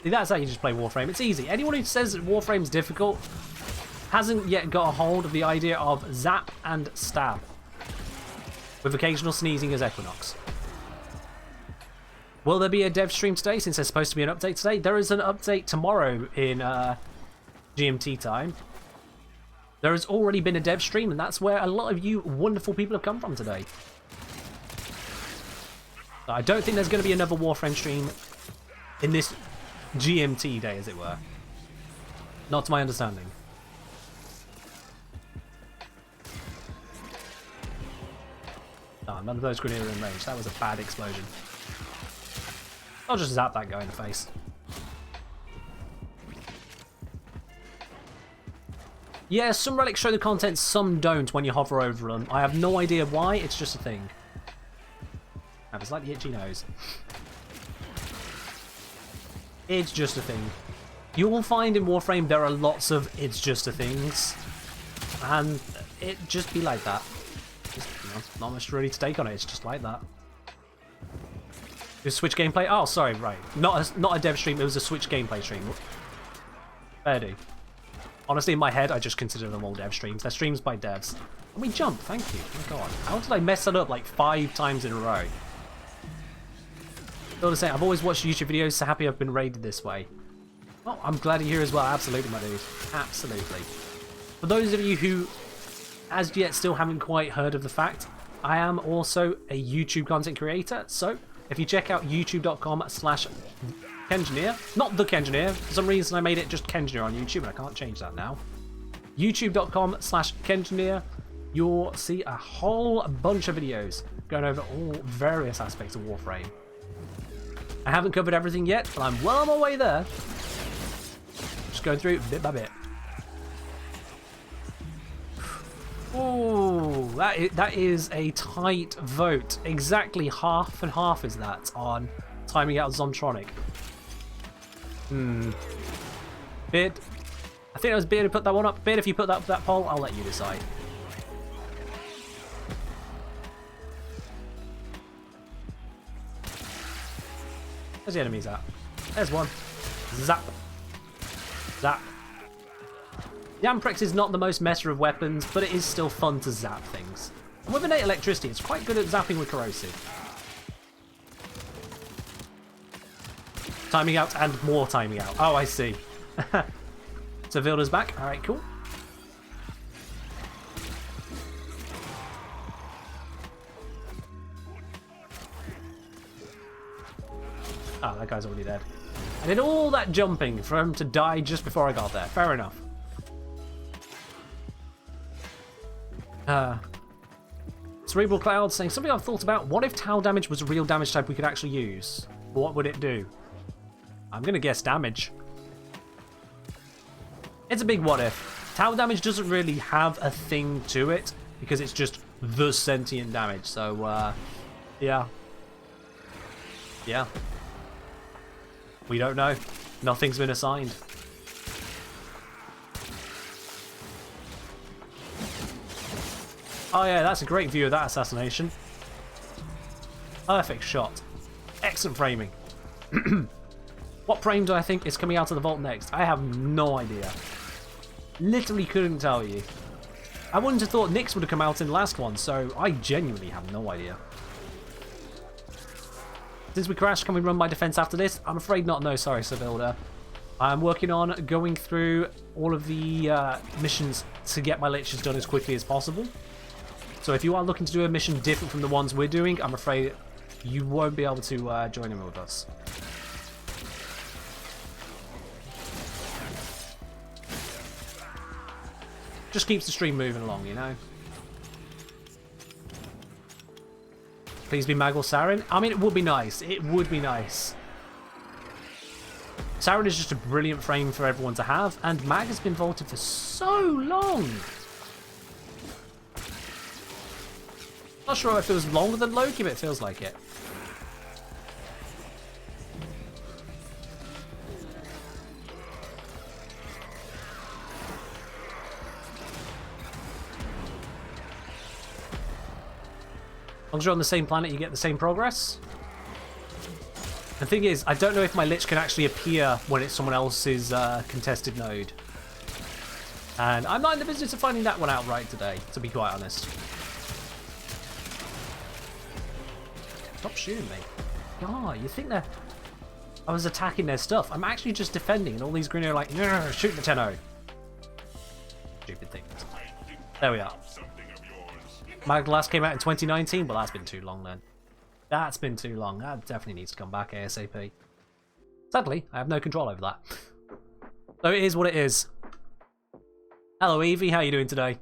See, that's how you just play Warframe. It's easy. Anyone who says that Warframe's difficult hasn't yet got a hold of the idea of zap and stab. With occasional sneezing as Equinox. Will there be a dev stream today, since there's supposed to be an update today? There is an update tomorrow in GMT time. There has already been a dev stream, and that's where a lot of you wonderful people have come from today. I don't think there's going to be another Warframe stream in this GMT day, as it were. Not to my understanding. Oh, none of those grenades are in range. That was a bad explosion. I'll just zap that guy in the face. Yeah, some relics show the content, some don't when you hover over them. I have no idea why, it's just a thing. I have a slightly itchy nose. It's just a thing. You will find in Warframe there are lots of it's just a things. And it just be like that. Just, you know, not much really to take on it, it's just like that. Switch gameplay? Oh, sorry, right. Not a dev stream, it was a Switch gameplay stream. Fair do. Honestly, in my head, I just consider them all dev streams. They're streams by devs. And we jump, thank you. Oh my god. How did I mess that up like 5 times in a row? Still to say, I've always watched YouTube videos, so happy I've been raided this way. Well, I'm glad you're here as well. Absolutely, my dude. Absolutely. For those of you who, as yet, still haven't quite heard of the fact, I am also a YouTube content creator. So, if you check out youtube.com/Kengineer, not the Kengineer, for some reason I made it just Kengineer on YouTube, and I can't change that now. youtube.com/Kengineer, you'll see a whole bunch of videos going over all various aspects of Warframe. I haven't covered everything yet, but I'm well on my way there. Just going through bit by bit. Ooh, that is a tight vote. Exactly half and half is that on timing out Zomtronic. Bid. I think it was Beard who put that one up. Beard, if you put that poll, I'll let you decide. Where's the enemies at? There's one. Zap. Zap. Yamprex is not the most meta of weapons, but it is still fun to zap things. And with innate electricity, it's quite good at zapping with corrosive. Timing out and more timing out. Oh, I see. So Vilda's back. Alright, cool. Ah, that guy's already dead. I did all that jumping for him to die just before I got there. Fair enough. Cerebral Cloud saying something I've thought about. What if Tau damage was a real damage type we could actually use? What would it do? I'm gonna guess damage. It's a big what if. Tau damage doesn't really have a thing to it because it's just the sentient damage. So, yeah. Yeah. We don't know. Nothing's been assigned. Oh yeah, that's a great view of that assassination. Perfect shot. Excellent framing. What frame do I think is coming out of the vault next? I have no idea. Literally couldn't tell you. I wouldn't have thought Nyx would have come out in the last one, so I genuinely have no idea. Since we crashed, can we run my defense after this? I'm afraid not, no, sorry, Sevilla. I'm working on going through all of the missions to get my liches done as quickly as possible. So if you are looking to do a mission different from the ones we're doing, I'm afraid you won't be able to join in with us. Just keeps the stream moving along, you know? Please be Mag or Saren. I mean, it would be nice. It would be nice. Saren is just a brilliant frame for everyone to have, and Mag has been vaulted for so long. Not sure if it was longer than Loki, but it feels like it. As long as you're on the same planet, you get the same progress. The thing is, I don't know if my Lich can actually appear when it's someone else's contested node. And I'm not in the business of finding that one out right today, to be quite honest. Stop shooting me. God, you think that I was attacking their stuff. I'm actually just defending, and all these green are like, shoot the 10-0. Stupid things. There we are. Something of yours. Mag last came out in 2019, but that's been too long then. That's been too long. That definitely needs to come back ASAP. Sadly, I have no control over that. So it is what it is. Hello Evie, how are you doing today?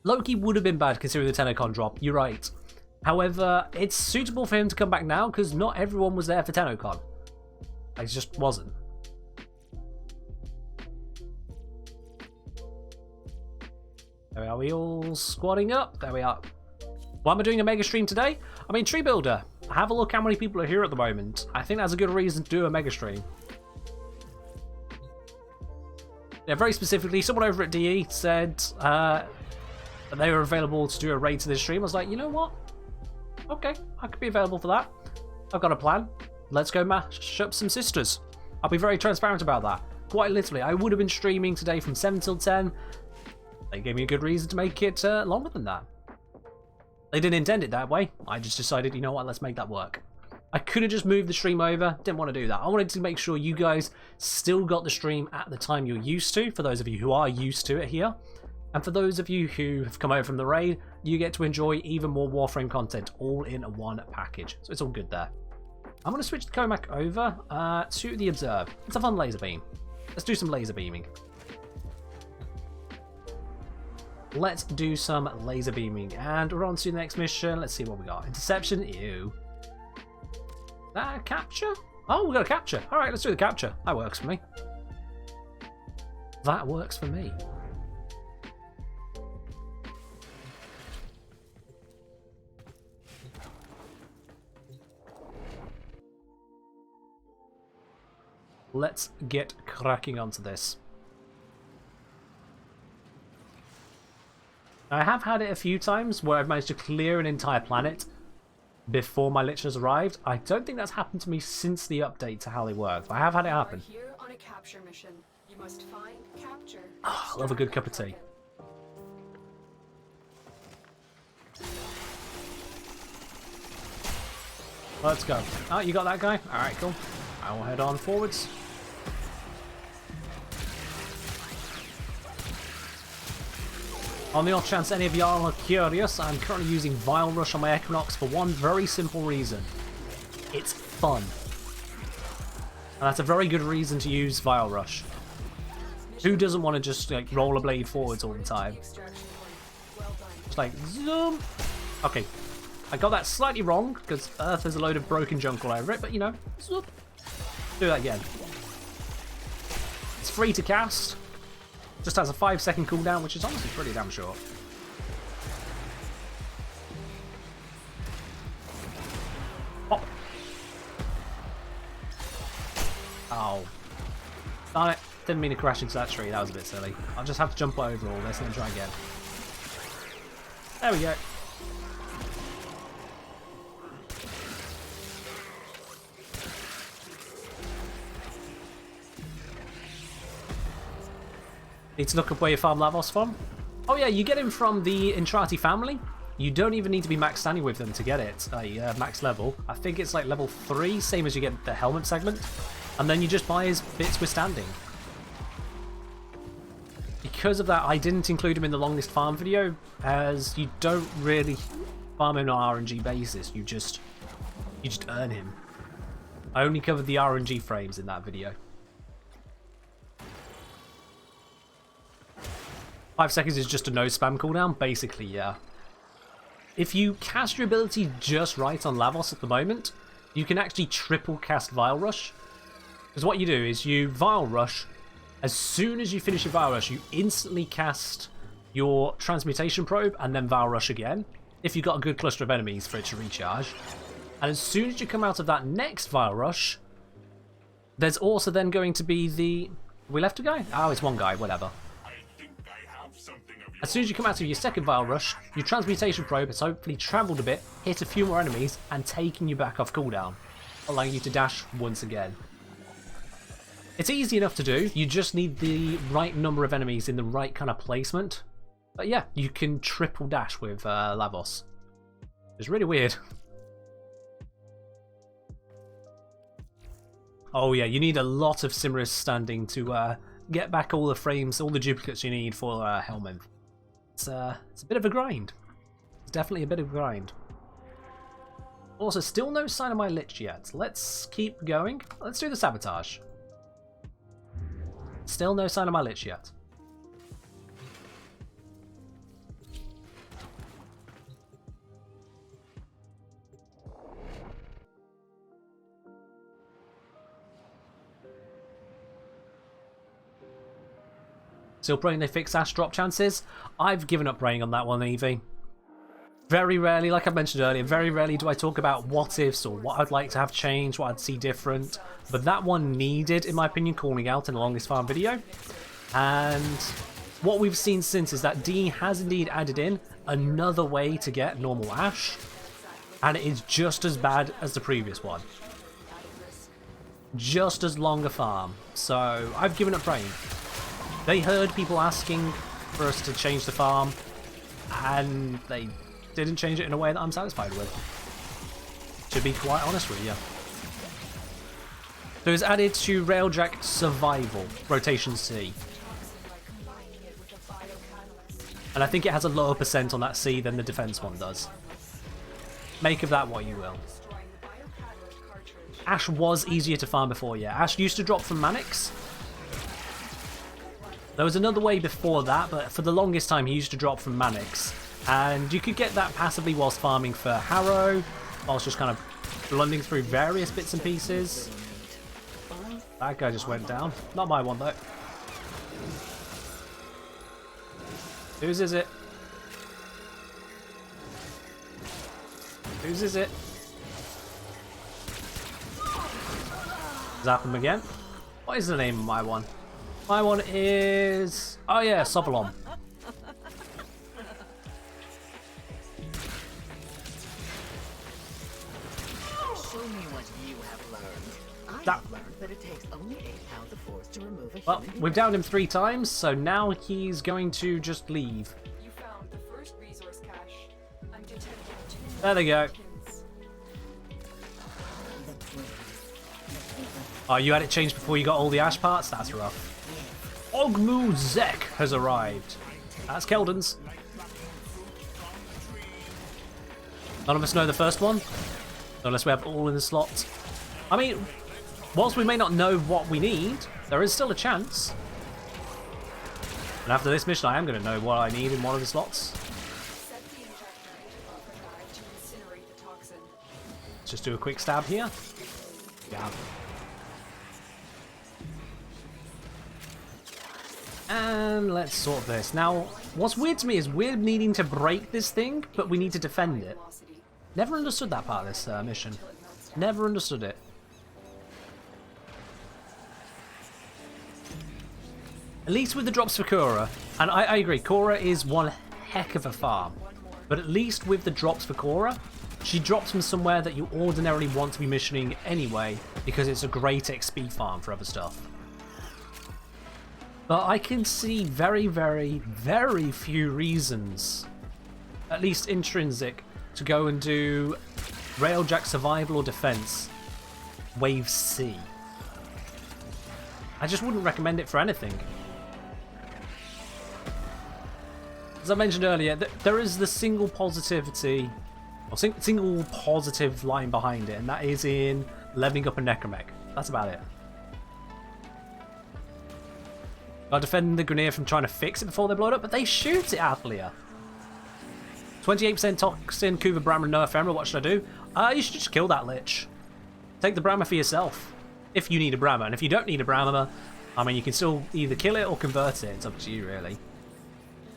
Loki would have been bad considering the 10 drop, you're right. However, it's suitable for him to come back now because not everyone was there for 10 It just wasn't. There we are, we all squatting up? There we are. Why am I doing a mega stream today? I mean, Tree Builder. Have a look how many people are here at the moment. I think that's a good reason to do a mega stream. Yeah, very specifically, someone over at DE said that they were available to do a raid to this stream. I was like, you know what? Okay, I could be available for that. I've got a plan. Let's go mash up some sisters. I'll be very transparent about that. Quite literally, I would have been streaming today from 7 till 10. They gave me a good reason to make it longer than that. They didn't intend it that way. I just decided, you know what, let's make that work. I could have just moved the stream over. Didn't want to do that. I wanted to make sure you guys still got the stream at the time you're used to, for those of you who are used to it here. And for those of you who have come over from the raid, you get to enjoy even more Warframe content all in one package. So it's all good there. I'm going to switch the Comac over to the Observe. It's a fun laser beam. Let's do some laser beaming. Let's do some laser beaming. And we're on to the next mission. Let's see what we got. Interception. Ew. Capture? Oh, we got a capture. All right, let's do the capture. That works for me. That works for me. Let's get cracking onto this. I have had it a few times where I've managed to clear an entire planet before my liches arrived. I don't think that's happened to me since the update to how they work, but I have had it happen. You are here on a capture mission. You must find, capture, Oh, I love a good cup of tea. Let's go. Oh, you got that guy? Alright, cool. I will head on forwards. On the off chance any of y'all are curious, I'm currently using Vile Rush on my Equinox for one very simple reason. It's fun. And that's a very good reason to use Vile Rush. Who doesn't want to just like rollerblade forwards all the time? Just like zoom. Okay, I got that slightly wrong because Earth has a load of broken junk all over it, but you know, zoop. Do that again. It's free to cast. Just has a 5-second cooldown, which is honestly pretty damn short. Pop. Oh. Darn it. Didn't mean to crash into that tree. That was a bit silly. I'll just have to jump over all this and then try again. There we go. Need to look up where you farm Lavos from. Oh yeah, you get him from the Intrati family. You don't even need to be max standing with them to get it, max level. I think it's like level 3, same as you get the helmet segment. And then you just buy his bits with standing. Because of that, I didn't include him in the longest farm video, as you don't really farm him on an RNG basis. You just earn him. I only covered the RNG frames in that video. 5 seconds is just a no spam cooldown? Basically, yeah. If you cast your ability just right on Lavos at the moment, you can actually triple cast Vile Rush. Because what you do is you Vile Rush, as soon as you finish your Vile Rush, you instantly cast your Transmutation Probe and then Vile Rush again, if you've got a good cluster of enemies for it to recharge. And as soon as you come out of that next Vile Rush, there's also then going to be the... We left a guy? Oh, it's one guy, whatever. As soon as you come out of your second Vile Rush, your Transmutation Probe has hopefully travelled a bit, hit a few more enemies, and taken you back off cooldown, allowing you to dash once again. It's easy enough to do, you just need the right number of enemies in the right kind of placement. But yeah, you can triple dash with Lavos. It's really weird. Oh yeah, you need a lot of Simris standing to get back all the frames, all the duplicates you need for Helminth. It's a bit of a grind. It's definitely a bit of a grind. Also, still no sign of my Lich yet. Let's keep going. Let's do the sabotage. Still no sign of my Lich yet. Still praying they fix Ash drop chances. I've given up praying on that one, Evie. Very rarely, like I mentioned earlier, very rarely do I talk about what ifs or what I'd like to have changed, what I'd see different. But that one needed, in my opinion, calling out in the longest farm video. And what we've seen since is that D has indeed added in another way to get normal Ash. And it is just as bad as the previous one. Just as long a farm. So I've given up praying. They heard people asking for us to change the farm, and they didn't change it in a way that I'm satisfied with. To be quite honest with you. So it's added to Railjack Survival, Rotation C. And I think it has a lower percent on that C than the defense one does. Make of that what you will. Ash was easier to farm before, yeah. Ash used to drop from Manix. There was another way before that, but for the longest time he used to drop from Manix. And you could get that passively whilst farming for Harrow, whilst just kind of blundering through various bits and pieces. That guy just went down. Not my one, though. Whose is it? Whose is it? Zap him again. What is the name of my one? My one is... oh yeah, Sovalon. Show me what you have learned. That... I've learned that it takes only 8 pounds of force to remove a well, human we've downed him 3 times, so now he's going to just leave. You found the first resource cache. I'm detecting 2 There they go. tokens. Oh, you had it changed before you got all the Ash parts? That's rough. Ogmu Zek has arrived. That's Keldon's. None of us know the first one, unless we have all in the slot. I mean, whilst we may not know what we need, there is still a chance. And after this mission, I am going to know what I need in one of the slots. Set the injector into buffer drive to incinerate the toxin. Let's just do a quick stab here. Yeah. And let's sort this. Now, what's weird to me is we're needing to break this thing, but we need to defend it. Velocity. Never understood that part of this mission. Never understood it. At least with the drops for Korra, and I agree, Korra is one heck of a farm. But at least with the drops for Korra, she drops from somewhere that you ordinarily want to be missioning anyway, because it's a great XP farm for other stuff. But I can see very, very, very few reasons, at least intrinsic, to go and do Railjack Survival or Defense Wave C. I just wouldn't recommend it for anything. As I mentioned earlier, there is the single positivity, or single positive line behind it, and that is in leveling up a Necromech. That's about it. Defending the Grenier from trying to fix it before they blow it up, but they shoot it earlier. 28% Toxin, Kuva, Brahma, no Ephemeral. What should I do? You should just kill that Lich. Take the Brahma for yourself. If you need a Brahma. And if you don't need a Brahma, I mean, you can still either kill it or convert it. It's up to you, really.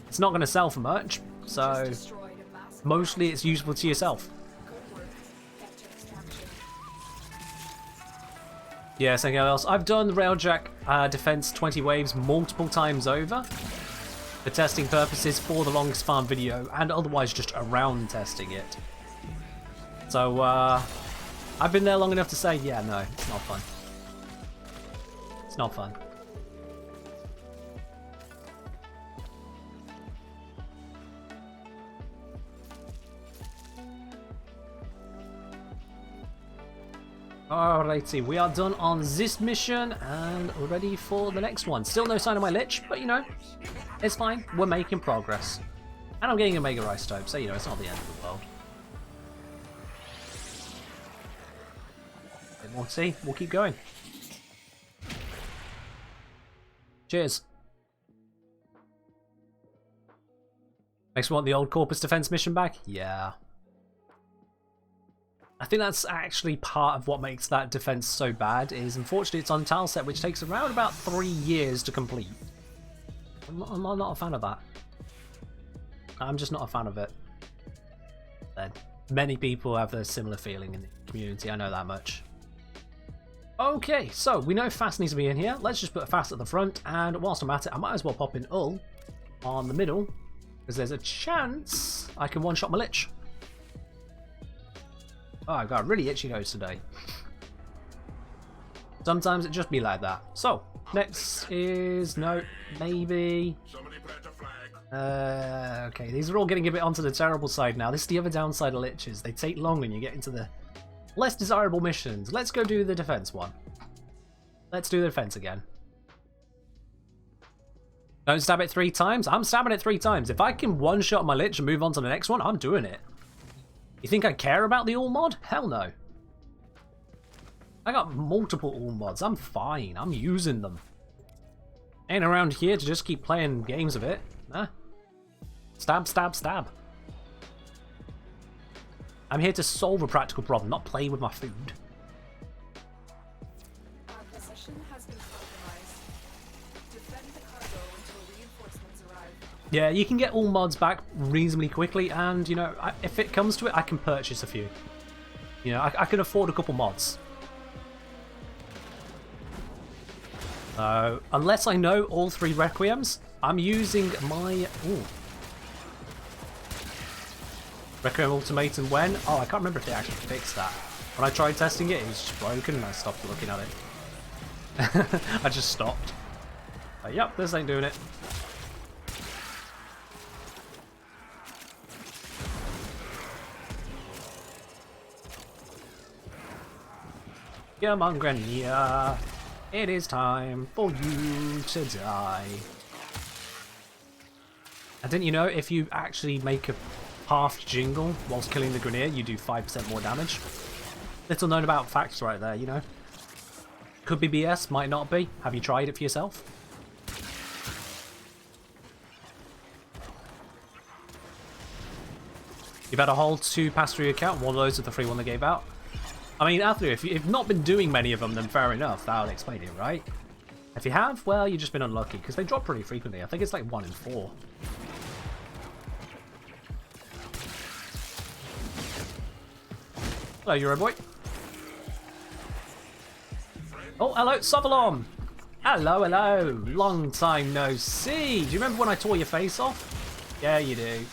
It's not going to sell for much, so Destroyed a massive mostly it's useful to yourself. good work. Get to extraction. Yeah, something else. I've done Railjack Defense 20 waves multiple times over for testing purposes for the longest farm video and otherwise just around testing it. So I've been there long enough to say, yeah, no, it's not fun. It's not fun. Alrighty, we are done on this mission and ready for the next one. Still no sign of my Lich, but you know, it's fine. We're making progress. And I'm getting a Mega Isotope, so you know, it's not the end of the world. And we'll see. We'll keep going. Cheers. Makes me want the old Corpus Defense mission back? Yeah. I think that's actually part of what makes that defense so bad, is unfortunately it's on tile set, which takes around about 3 years to complete. I'm not a fan of that. I'm just not a fan of it. Then many people have a similar feeling in the community, I know that much. Okay, so we know Fast needs to be in here. Let's just put Fast at the front, and whilst I'm at it, I might as well pop in Ul on the middle, because there's a chance I can one-shot my Lich. Oh, I've got a really itchy nose today. Sometimes it just be like that. So, next is... no, maybe... Somebody plant a flag. Okay, these are all getting a bit onto the terrible side now. This is the other downside of Liches. They take long when you get into the less desirable missions. Let's go do the defense one. Let's do the defense again. Don't stab it 3 times? I'm stabbing it 3 times. If I can one-shot my Lich and move on to the next one, I'm doing it. You think I care about the all mod? Hell no. I got multiple all mods. I'm fine. I'm using them. Ain't around here to just keep playing games of it. Nah. Stab, stab, stab. I'm here to solve a practical problem, not play with my food. Our position has been compromised. Defend the cargo until reinforcements arrive. Yeah, you can get all mods back reasonably quickly, and, you know, if it comes to it, I can purchase a few. You know, I can afford a couple mods. Unless I know all 3 Requiems, I'm using my... ooh. Requiem Ultimatum when? Oh, I can't remember if they actually fixed that. When I tried testing it, it was just broken and I stopped looking at it. I just stopped. Yep, this ain't doing it. Come on, Grendel. It is time for you to die. And didn't you know if you actually make a half jingle whilst killing the Grenier, you do 5% more damage? Little known about facts right there, you know. Could be BS, might not be. Have you tried it for yourself? You've had a whole 2 pass through your account, one of those are the free one they gave out. I mean, after if you've not been doing many of them, then fair enough, that'll explain it, right? If you have, well, you've just been unlucky, because they drop pretty frequently. I think it's like 1 in 4. Hello, Euro boy. Oh, hello, Sovalon. Hello, hello. Long time no see. Do you remember when I tore your face off? Yeah, you do.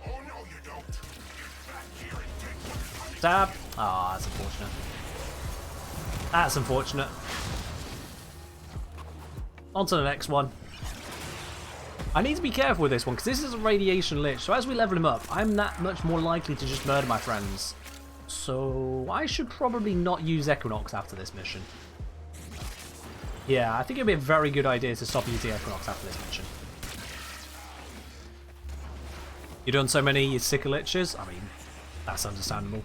Oh no, you don't. Get back here and take what's coming. Stab. Ah, that's unfortunate. That's unfortunate. On to the next one. I need to be careful with this one, because this is a radiation lich, so as we level him up, I'm that much more likely to just murder my friends. So I should probably not use Equinox after this mission. Yeah, I think it would be a very good idea to stop using Equinox after this mission. You've done so many sicker liches? I mean, that's understandable.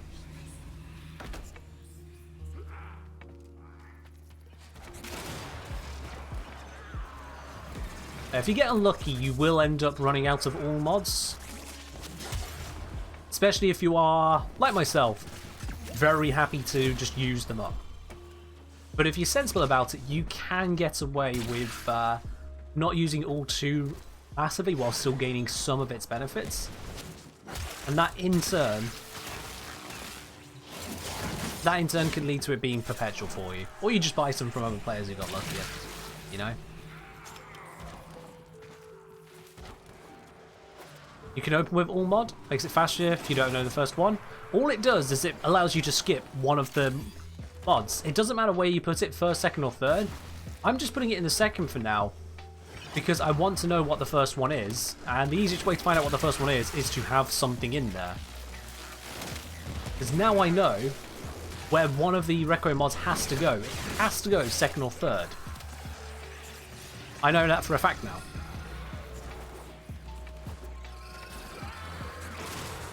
If you get unlucky, you will end up running out of all mods. Especially if you are, like myself, very happy to just use them up. But if you're sensible about it, you can get away with not using all too massively while still gaining some of its benefits. And that in turn can lead to it being perpetual for you. Or you just buy some from other players who got luckier, you know? You can open with all mod, makes it faster if you don't know the first one. All it does is it allows you to skip one of the mods. It doesn't matter where you put it, first, second or third. I'm just putting it in the second for now because I want to know what the first one is, and the easiest way to find out what the first one is to have something in there. Because now I know where one of the Requiem mods has to go. It has to go second or third. I know that for a fact now.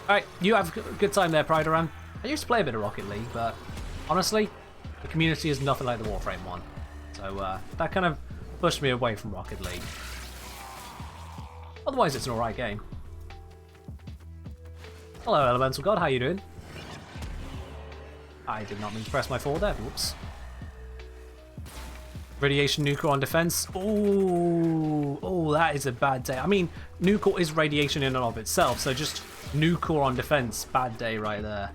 Alright, you have a good time there, Prideran. I used to play a bit of Rocket League, but honestly, the community is nothing like the Warframe one. So that kind of pushed me away from Rocket League. Otherwise, it's an alright game. Hello, Elemental God, how you doing? I did not mean to press my 4 there, whoops. Radiation nuclear on defense. Ooh, oh, that is a bad day. I mean, nuclear is radiation in and of itself, so just nuclear on defense, bad day right there.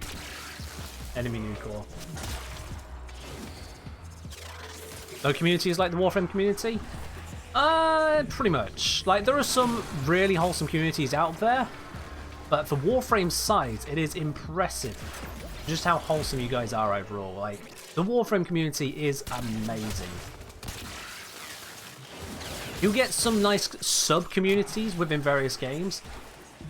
Enemy nuclear. No community is like the Warframe community? Pretty much. Like, there are some really wholesome communities out there, but for Warframe's size, it is impressive just how wholesome you guys are overall. Like, the Warframe community is amazing. You'll get some nice sub-communities within various games,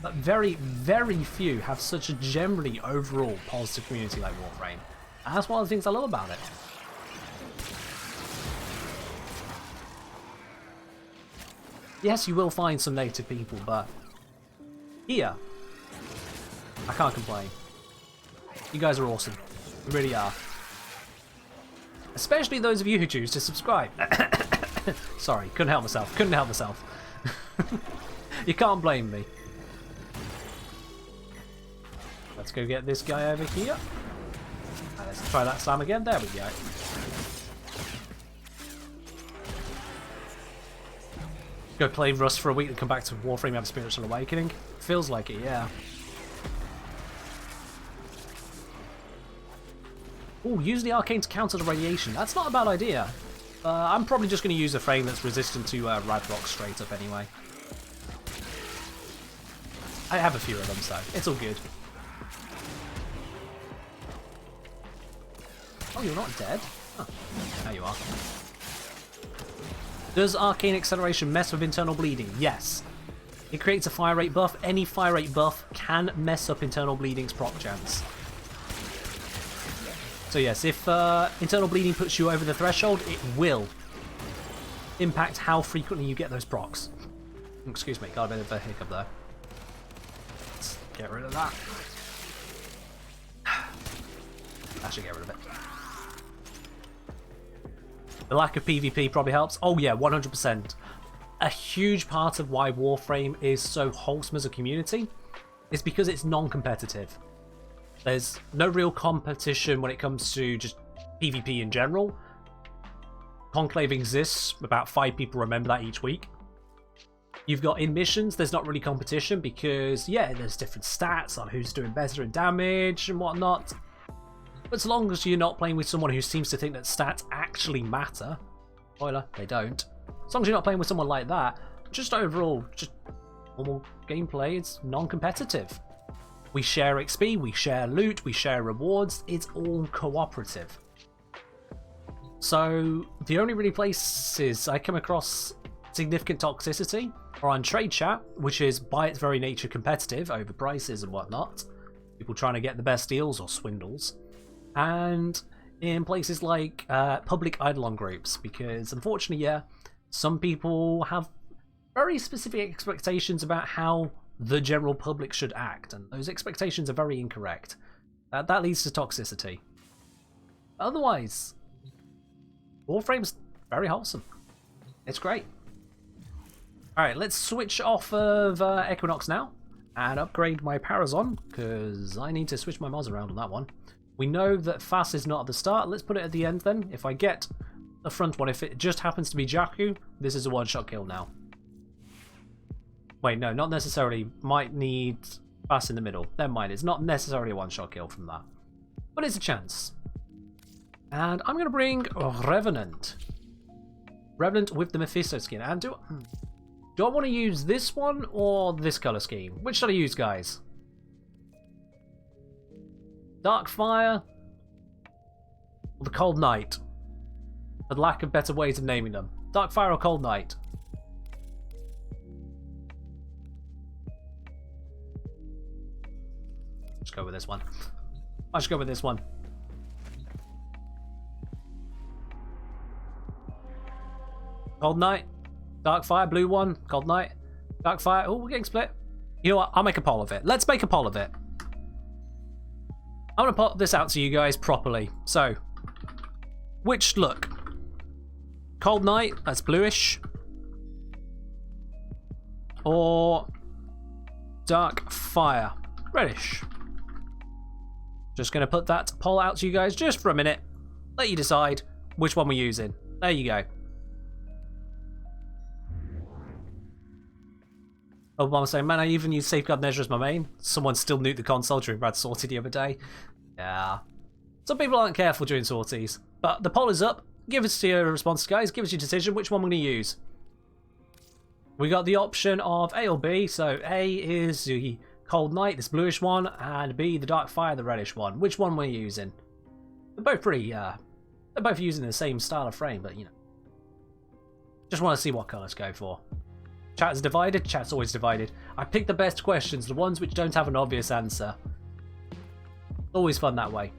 but very, very few have such a generally overall positive community like Warframe. And that's one of the things I love about it. Yes, you will find some negative people, but here, I can't complain. You guys are awesome. You really are. Especially those of you who choose to subscribe. Sorry, couldn't help myself. Couldn't help myself. You can't blame me. Let's go get this guy over here. Let's try that slam again. There we go. Go play Rust for a week and come back to Warframe, have a spiritual awakening. Feels like it, yeah. Oh, use the arcane to counter the radiation. That's not a bad idea. I'm probably just going to use a frame that's resistant to Radrock straight up anyway. I have a few of them, so it's all good. Oh, you're not dead? Oh, there you are. Does Arcane Acceleration mess with internal bleeding? Yes. It creates a fire rate buff. Any fire rate buff can mess up internal bleeding's proc chance. So yes, if internal bleeding puts you over the threshold, it will impact how frequently you get those procs. Excuse me, got a bit of a hiccup there. Let's get rid of that. I should get rid of it. The lack of PvP probably helps. Oh yeah, 100%. A huge part of why Warframe is so wholesome as a community is because it's non-competitive. There's no real competition when it comes to just PvP in general. Conclave exists, about 5 people remember that each week. You've got in missions, there's not really competition because, yeah, there's different stats on who's doing better in damage and whatnot. But as long as you're not playing with someone who seems to think that stats actually matter, spoiler, they don't. As long as you're not playing with someone like that, just overall, just normal gameplay, it's non-competitive. We share XP, we share loot, we share rewards, it's all cooperative. So the only really places I come across significant toxicity are on trade chat, which is by its very nature competitive over prices and whatnot. People trying to get the best deals or swindles. And in places like public Eidolon groups, because unfortunately, yeah, some people have very specific expectations about how the general public should act, and those expectations are very incorrect. That leads to toxicity. Otherwise, Warframe's very wholesome. It's great. Alright, let's switch off of Equinox now and upgrade my Parazon, because I need to switch my mods around on that one. We know that Fass is not at the start. Let's put it at the end then. If I get the front one, if it just happens to be Jakku, this is a one-shot kill now. Wait, no, not necessarily. Might need Fass in the middle. Never mind, it's not necessarily a one-shot kill from that. But it's a chance. And I'm going to bring Revenant. Revenant with the Mephisto skin. And do I want to use this one or this colour scheme? Which should I use, guys? Darkfire or the Cold Night? For the lack of better ways of naming them. Darkfire or Cold Night? Let's go with this one. I should go with this one. Cold Knight, Dark Fire, blue one, Cold Knight, Dark Fire. Oh, we're getting split. You know what? I'll make a poll of it. Let's make a poll of it. I'm going to put this out to you guys properly. So, which look? Cold Knight, that's bluish. Or Dark Fire, reddish. Just going to put that poll out to you guys just for a minute. Let you decide which one we're using. There you go. Obama saying, man, I even use Safeguard Measure as my main. Someone still nuked the console during Brad's sortie the other day. Yeah. Some people aren't careful during sorties. But the poll is up. Give us your response, guys. Give us your decision. Which one we're going to use. We got the option of A or B. So A is the Cold Knight, this bluish one, and B, the Dark Fire, the reddish one. Which one we're using? They're both pretty, they're both using the same style of frame, but, you know. Just want to see what colours go for. Chat is divided. Chat's always divided. I pick the best questions, the ones which don't have an obvious answer. Always fun that way.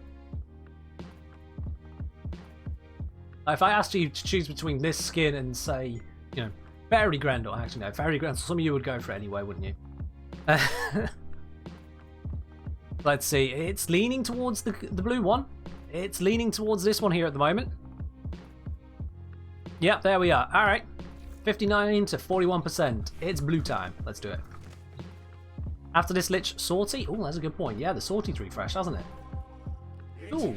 If I asked you to choose between this skin and, say, you know, Fairy Grendel, actually no, Fairy Grendel, some of you would go for it anyway, wouldn't you? Let's see, it's leaning towards the blue one. It's leaning towards this one here at the moment. Yep, there we are. Alright. 59 to 41%. It's blue time. Let's do it. After this Lich sortie. Oh, that's a good point. Yeah, the sortie's refreshed, hasn't it? Ooh.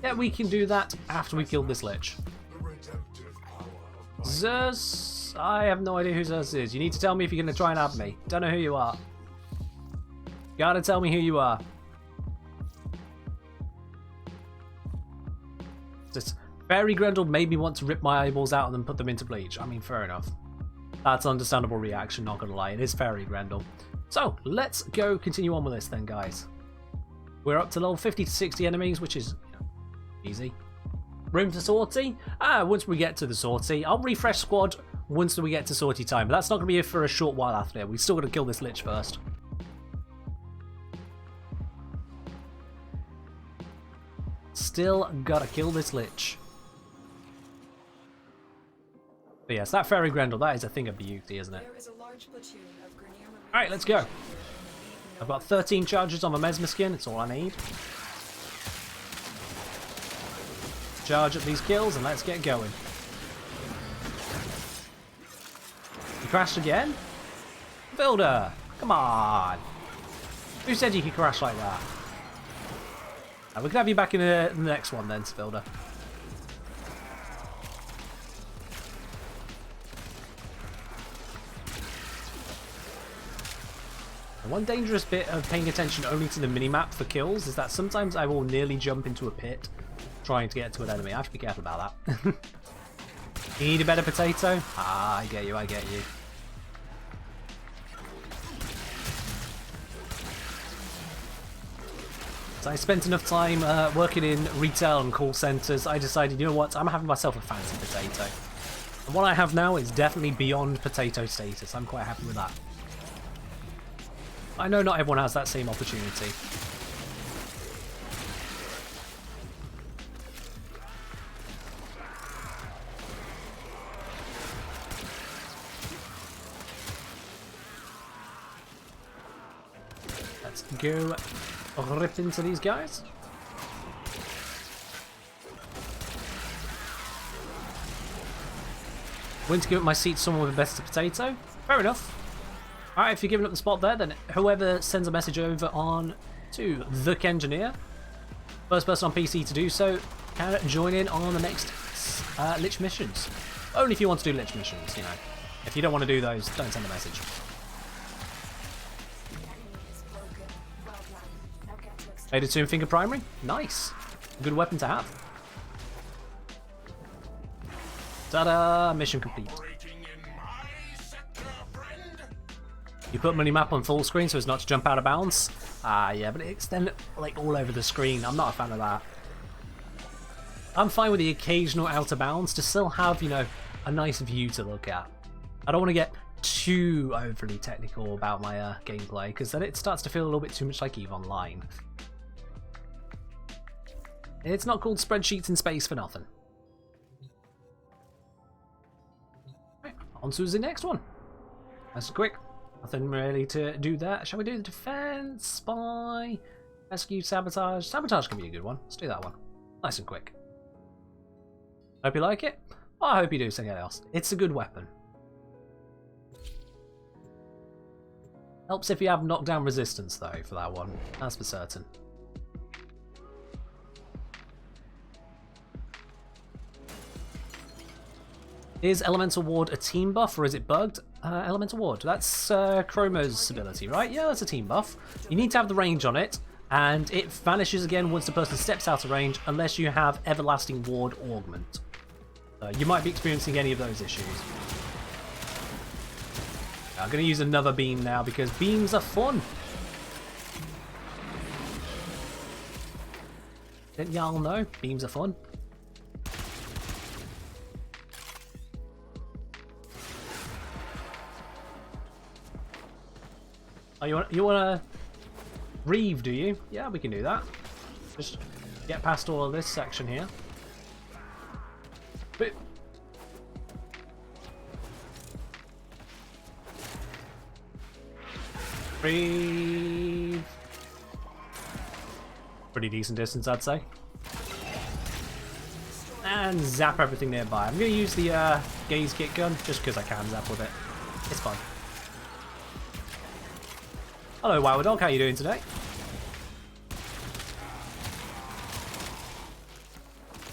Yeah, we can do that after we killed this Lich. Zeus? I have no idea who Zeus is. You need to tell me if you're going to try and add me. Don't know who you are. Gotta tell me who you are. Just Fairy Grendel made me want to rip my eyeballs out and then put them into bleach. I mean, fair enough. That's understandable reaction, not gonna lie. It is Fairy Grendel. So, let's go continue on with this then, guys. We're up to level 50 to 60 enemies, which is, you know, easy. Room for sortie? Once we get to the sortie. I'll refresh squad once we get to sortie time, but that's not gonna be for a short while after. We've still got to kill this Lich first. Still gotta kill this Lich. But yes, that Fairy Grendel, that is a thing of beauty, isn't it? Alright, let's go. I've got 13 charges on my Mesmer skin, it's all I need. Charge up these kills and let's get going. You crashed again? Builder! Come on! Who said you could crash like that? We can have you back in the next one then, Spilder. One dangerous bit of paying attention only to the minimap for kills is that sometimes I will nearly jump into a pit trying to get to an enemy. I have to be careful about that. You need a better potato? Ah, I get you, I get you. So I spent enough time working in retail and call centres, I decided, you know what, I'm having myself a fancy potato. And what I have now is definitely beyond potato status. I'm quite happy with that. I know not everyone has that same opportunity. Let's go rip into these guys. Going to give up my seat to someone with a better potato. Fair enough. Alright, if you're giving up the spot there, then whoever sends a message over on to the Kengineer, first person on PC to do so, can join in on the next Lich missions. Only if you want to do Lich missions, you know. If you don't want to do those, don't send a message. Made it to Finger Primary. Nice. Good weapon to have. Ta-da! Mission complete. You put minimap on full screen so as not to jump out of bounds. Yeah, but it's then like all over the screen. I'm not a fan of that. I'm fine with the occasional out of bounds to still have, you know, a nice view to look at. I don't want to get too overly technical about my gameplay, because then it starts to feel a little bit too much like EVE Online. It's not called spreadsheets in space for nothing. On to the next one. Nice and quick. Nothing really to do that. Shall we do the defense, spy, rescue, sabotage? Sabotage can be a good one. Let's do that one. Nice and quick. Hope you like it. Well, I hope you do something else. It's a good weapon. Helps if you have knockdown resistance though for that one. That's for certain. Is Elemental Ward a team buff or is it bugged? Elemental Ward, that's Chroma's ability, right? Yeah, that's a team buff. You need to have the range on it, and it vanishes again once the person steps out of range unless you have Everlasting Ward Augment. You might be experiencing any of those issues. I'm going to use another beam now because beams are fun. Didn't y'all know? Beams are fun. Oh, you want to reeve, do you? Yeah, we can do that. Just get past all of this section here. But reeve. Pretty decent distance, I'd say. And zap everything nearby. I'm going to use the gaze kick gun just because I can zap with it. It's fun. Hello, Wild Dog. How you doing today?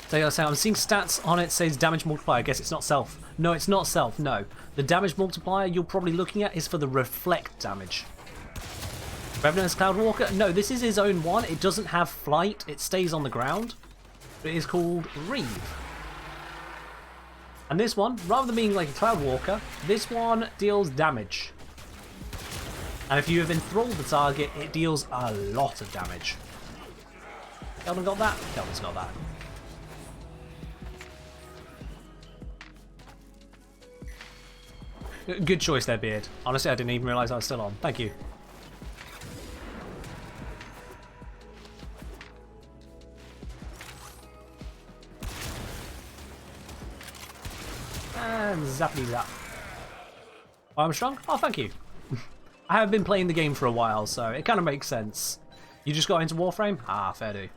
So I'm seeing stats on it. Says damage multiplier. I guess it's not self. No, it's not self. No, the damage multiplier you're probably looking at is for the reflect damage. Revenant's Cloudwalker. No, this is his own one. It doesn't have flight. It stays on the ground. It is called Reeve. And this one, rather than being like a Cloudwalker, this one deals damage. And if you have enthralled the target, it deals a lot of damage. Kelvin got that? Kelvin's got that. Good choice there, Beard. Honestly, I didn't even realise I was still on. Thank you. And zappity zap. Armstrong? Oh, thank you. I have been playing the game for a while, so it kind of makes sense. You just got into Warframe? Ah, fair do.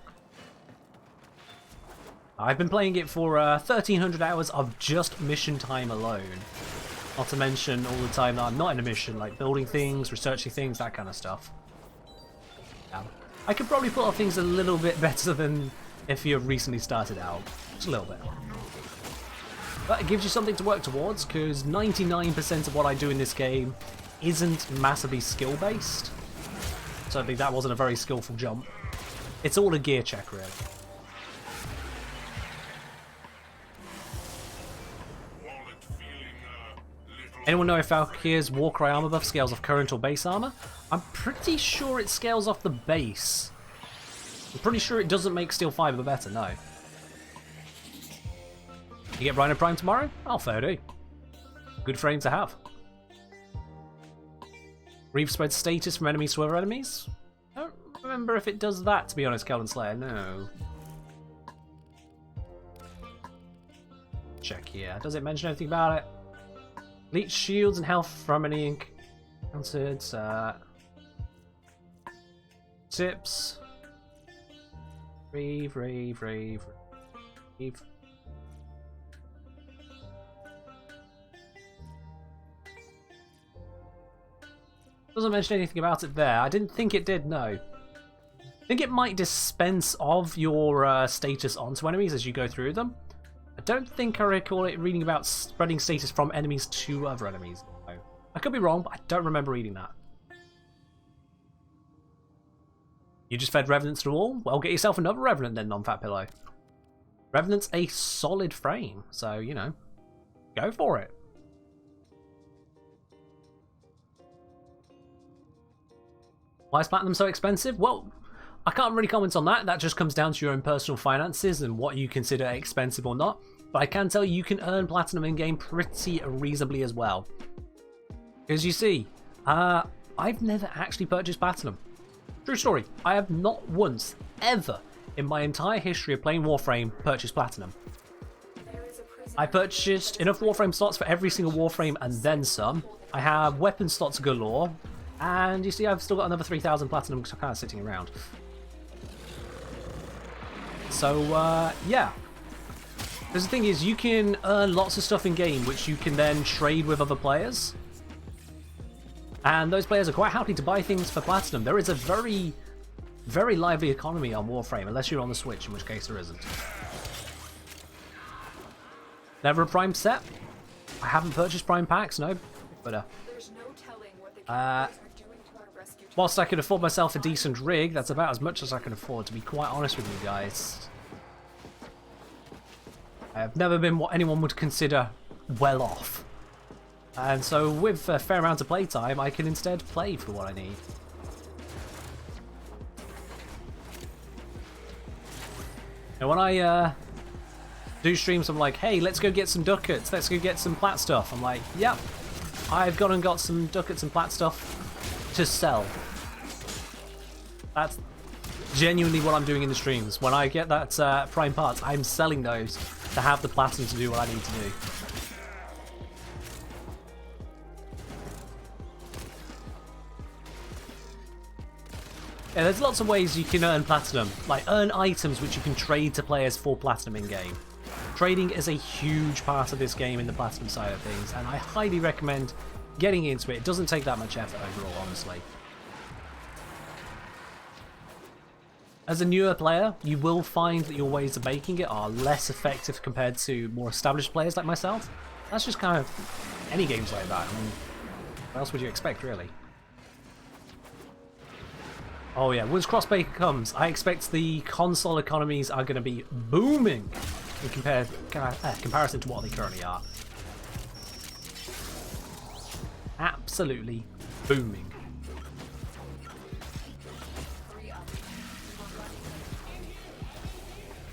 I've been playing it for 1,300 hours of just mission time alone. Not to mention all the time that I'm not in a mission, like building things, researching things, that kind of stuff. Yeah. I could probably put off things a little bit better than if you recently started out. Just a little bit. But it gives you something to work towards, because 99% of what I do in this game isn't massively skill based, so I think that wasn't a very skillful jump. It's all a gear check, really. Anyone know if Valkyr's Warcry armor buff scales off current or base armor? I'm pretty sure it scales off the base. I'm pretty sure it doesn't make Steel Fiber better, no. You get Rhino Prime tomorrow? Oh, fair do. Good frame to have. Reeve spreads status from enemies to other enemies? I don't remember if it does that, to be honest, Kelvin Slayer. No. Check here. Does it mention anything about it? Leech shields and health from any encountered tips. Reeve. Doesn't mention anything about it there. I didn't think it did, no. I think it might dispense of your status onto enemies as you go through them. I don't think I recall it reading about spreading status from enemies to other enemies. No. I could be wrong, but I don't remember reading that. You just fed Revenants through all? Well, get yourself another Revenant then, non-fat pillow. Revenant's a solid frame, so, you know, go for it. Why is Platinum so expensive? Well, I can't really comment on that. That just comes down to your own personal finances and what you consider expensive or not. But I can tell you can earn Platinum in-game pretty reasonably as well. Because you see, I've never actually purchased Platinum. True story. I have not once, ever, in my entire history of playing Warframe, purchased Platinum. There is a prison I purchased enough Warframe slots for every single Warframe and then some. I have weapon slots galore. And you see I've still got another 3,000 platinum kind of sitting around. So, yeah. Because the thing is, you can earn lots of stuff in-game, which you can then trade with other players. And those players are quite happy to buy things for platinum. There is a very, very lively economy on Warframe, unless you're on the Switch, in which case there isn't. Never a Prime set. I haven't purchased Prime packs, no. But, There's no telling what the characters are doing to our rescue team. whilst I could afford myself a decent rig, that's about as much as I can afford, to be quite honest with you guys. I have never been what anyone would consider well off. And so with a fair amount of playtime, I can instead play for what I need. And when I do streams, I'm like, hey, let's go get some ducats, let's go get some plat stuff. I'm like, yep, I've gone and got some ducats and plat stuff to sell. That's genuinely what I'm doing in the streams. When I get that prime parts, I'm selling those to have the platinum to do what I need to do. Yeah, there's lots of ways you can earn platinum. Like, earn items which you can trade to players for platinum in-game. Trading is a huge part of this game in the platinum side of things, and I highly recommend getting into it. It doesn't take that much effort overall, honestly. As a newer player, you will find that your ways of making it are less effective compared to more established players like myself. That's just kind of any games like that. I mean, what else would you expect, really? Oh yeah, once Crossplay comes, I expect the console economies are going to be booming in comparison to what they currently are. Absolutely booming.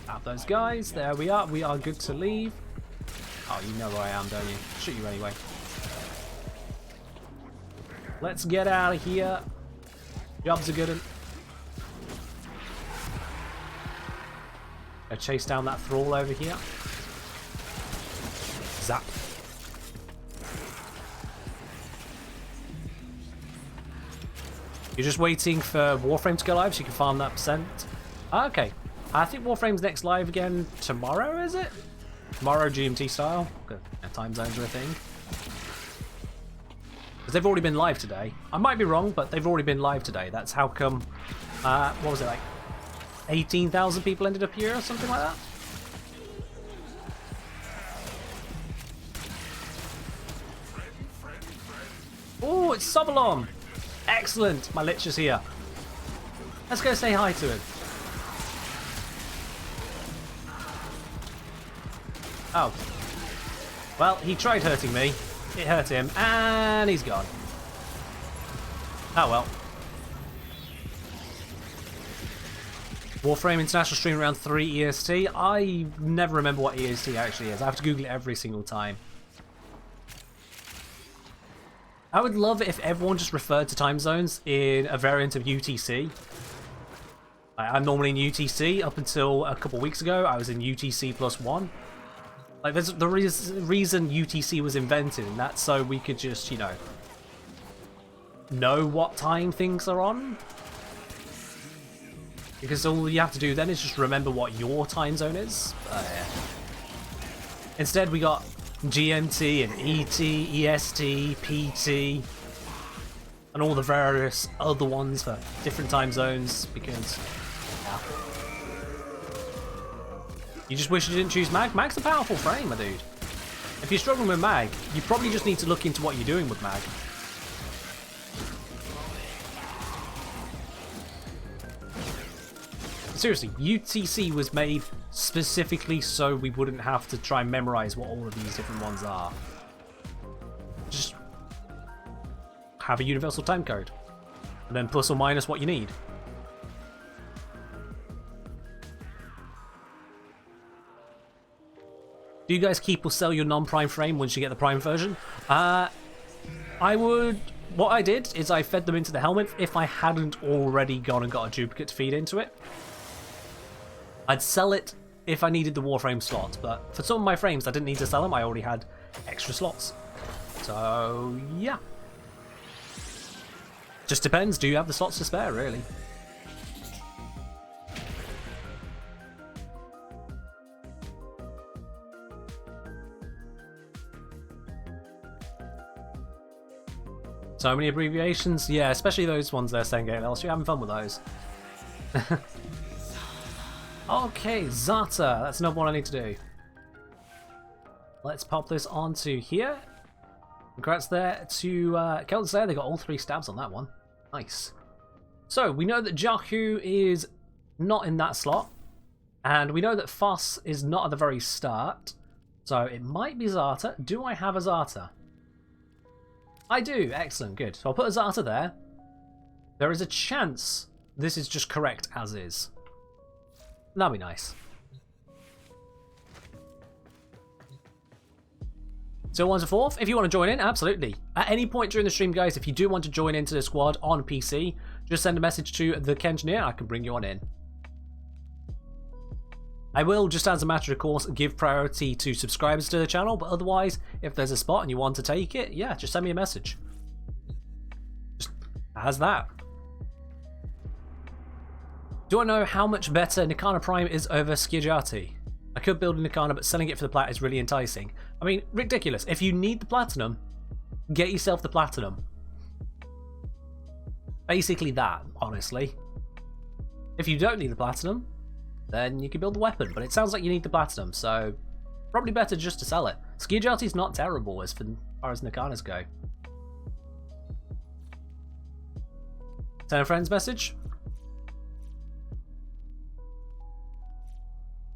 Out those guys, there we are good to leave. Oh, you know where I am, don't you? Shoot you anyway. Let's get out of here. Jobs are good. Go chase down that thrall over here. Zap. You're just waiting for Warframe to go live so you can farm that percent. Okay. I think Warframe's next live again tomorrow, is it? Tomorrow GMT style. Good. Time zones are a thing. Because they've already been live today. I might be wrong, but they've already been live today. That's how come, what was it, like 18,000 people ended up here or something like that? Oh, it's Sobalom! Excellent! My Lich is here. Let's go say hi to him. Oh. Well, he tried hurting me. It hurt him, and he's gone. Oh well. Warframe International stream around 3 EST. I never remember what EST actually is. I have to Google it every single time. I would love it if everyone just referred to time zones in a variant of UTC. I'm normally in UTC. Up until a couple weeks ago, I was in UTC +1. Like, there's the reason UTC was invented, and that's so we could just, you know what time things are on. Because all you have to do then is just remember what your time zone is. Yeah. Instead, we got GMT and ET, EST, PT, and all the various other ones for different time zones, because... yeah. You just wish you didn't choose Mag? Mag's a powerful frame, my dude. If you're struggling with Mag, you probably just need to look into what you're doing with Mag. Seriously, UTC was made specifically so we wouldn't have to try and memorize what all of these different ones are. Just have a universal time code, and then plus or minus what you need. Do you guys keep or sell your non-prime frame once you get the prime version? I would... What I did is I fed them into the helmet if I hadn't already gone and got a duplicate to feed into it. I'd sell it if I needed the Warframe slot, but for some of my frames I didn't need to sell them, I already had extra slots. So, yeah. Just depends, do you have the slots to spare, really? So many abbreviations, yeah, especially those ones they're saying getting else. You're having fun with those. Okay, Zata, that's another one I need to do. Let's pop this onto here. Congrats there to Kelton's there, they got all 3 stabs on that one. Nice. So, we know that Jakku is not in that slot. And we know that Foss is not at the very start. So, it might be Zata. Do I have a Zata? I do. Excellent. Good. So I'll put a Zata there. There is a chance this is just correct as is. That'd be nice. So 1 to 4th, if you want to join in, absolutely. At any point during the stream, guys, if you do want to join into the squad on PC, just send a message to the Kengineer. I can bring you on in. I will, just as a matter of course, give priority to subscribers to the channel, but otherwise, if there's a spot and you want to take it, yeah, just send me a message. Just as that. Do I know how much better Nikana Prime is over Skiajati? I could build a Nikana, but selling it for the plat is really enticing. I mean, ridiculous. If you need the platinum, get yourself the platinum. Basically that, honestly. If you don't need the platinum, then you can build the weapon, but it sounds like you need the platinum, so probably better just to sell it. Skiajati's not terrible as far as Nikanas go. 10 friends message.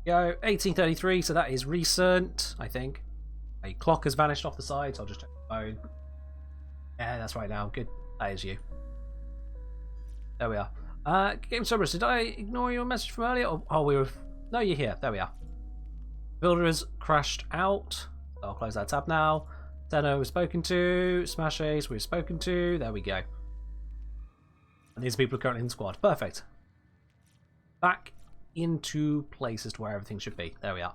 Go 1833, so that is recent, I think. A clock has vanished off the side, so I'll just check the phone. Yeah, that's right now. Good. That is you. There we are. Game Cerberus, did I ignore your message from earlier? Oh, we were... No, you're here. There we are. Builder has crashed out. I'll close that tab now. 10NO was spoken to. Smash Ace we've spoken to. There we go. And these people are currently in the squad. Perfect. Back into places to where everything should be. There we are.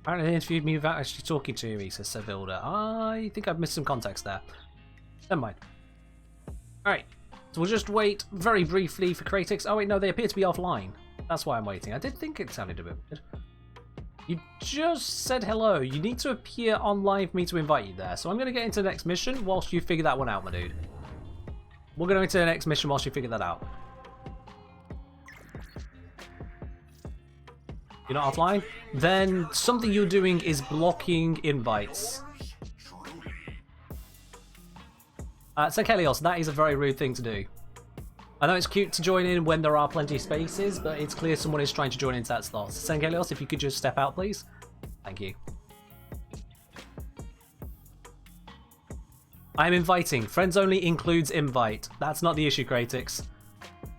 Apparently they interviewed me without actually talking to me, says Builder. I think I've missed some context there. Never mind. Alright, so we'll just wait very briefly for Kratix. Oh wait, no, they appear to be offline. That's why I'm waiting. I did think it sounded a bit weird. You just said hello. You need to appear online for me to invite you there. So I'm going to get into the next mission whilst you figure that one out, my dude. We're going into the next mission whilst you figure that out. You're not offline? Then something you're doing is blocking invites. So Kelios, that is a very rude thing to do. I know it's cute to join in when there are plenty of spaces, but it's clear someone is trying to join into that slot. So Kelios, if you could just step out, please. Thank you. I'm inviting. Friends only includes invite. That's not the issue, Kratix.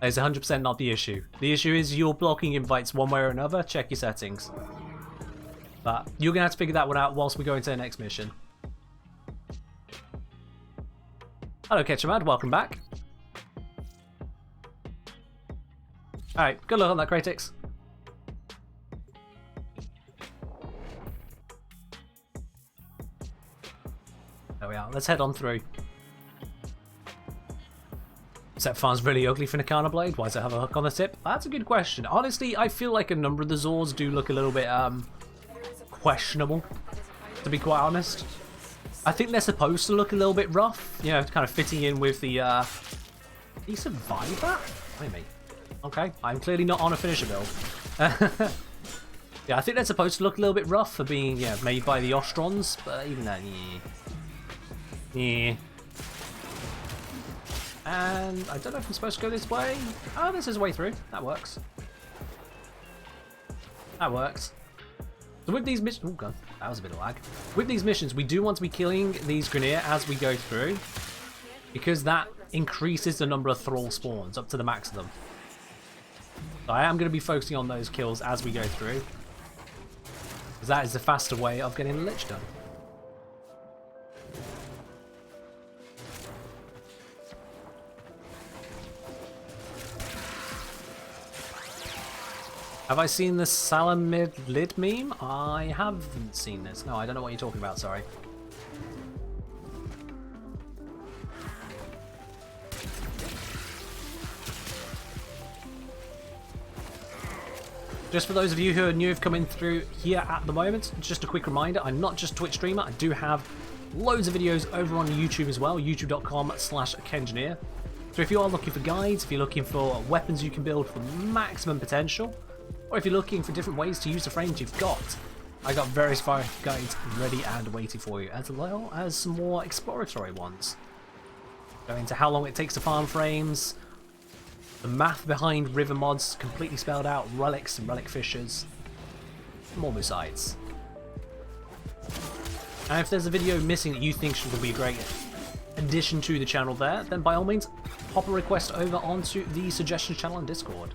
That is 100% not the issue. The issue is you're blocking invites one way or another. Check your settings. But you're going to have to figure that one out whilst we go into the next mission. Hello, Ketchamad. Welcome back. Alright, good luck on that, Kratix. There we are. Let's head on through. Set farm's really ugly for Nikana Blade. Why does it have a hook on the tip? That's a good question. Honestly, I feel like a number of the Zords do look a little bit questionable, to be quite honest. I think they're supposed to look a little bit rough, you know, kind of fitting in with the... Did he survive that? Maybe. Okay, I'm clearly not on a finisher build. Yeah, I think they're supposed to look a little bit rough for being, yeah, made by the Ostrons, but even then, yeah. Yeah. And I don't know if I'm supposed to go this way. Oh, this is a way through. That works. That works. So with these missions... Oh, God. That was a bit of lag. With these missions, we do want to be killing these Grenier as we go through, because that increases the number of Thrall spawns up to the max of them. So I am going to be focusing on those kills as we go through, because that is the faster way of getting the Lich done. Have I seen the Salamid lid meme? I haven't seen this. No, I don't know what you're talking about, sorry. Just for those of you who are new of coming through here at the moment, just a quick reminder, I'm not just a Twitch streamer, I do have loads of videos over on YouTube as well, youtube.com/kengineer. So if you are looking for guides, if you're looking for weapons you can build for maximum potential, or if you're looking for different ways to use the frames you've got, I got various guides ready and waiting for you, as well as some more exploratory ones. Go into how long it takes to farm frames, the math behind river mods completely spelled out, relics and relic fishers, more besides. And if there's a video missing that you think should be a great addition to the channel there, then by all means, pop a request over onto the suggestions channel on Discord.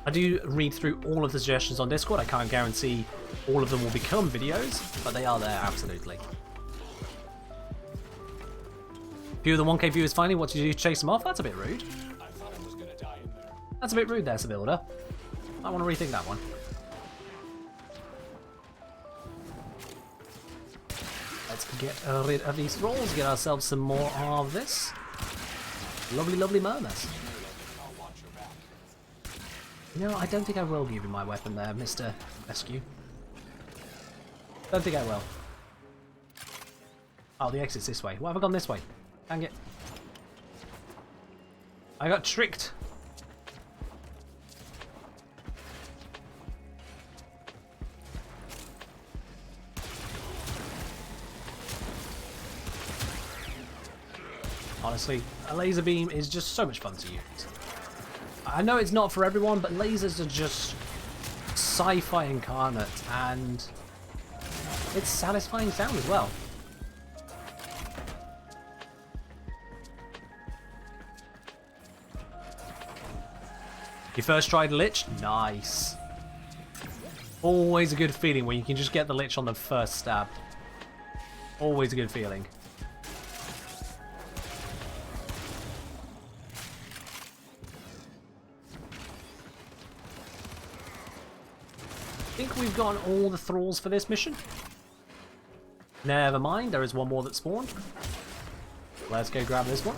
I do read through all of the suggestions on Discord. I can't guarantee all of them will become videos, but they are there, absolutely. A few of the 1K viewers finally, what did you do to chase them off? That's a bit rude. That's a bit rude there, Savilda. I want to rethink that one. Let's get rid of these rolls, get ourselves some more of this. Lovely, lovely murmurs. No, I don't think I will give you my weapon there, Mr. Rescue. Don't think I will. Oh, the exit's this way. Why have I gone this way? Dang it. I got tricked. Honestly, a laser beam is just so much fun to use. I know it's not for everyone, but lasers are just sci-fi incarnate, and it's satisfying sound as well. You first tried Lich? Nice. Always a good feeling when you can just get the Lich on the first stab. Always a good feeling. I think we've gotten all the thralls for this mission. Never mind, there is one more that spawned. Let's go grab this one.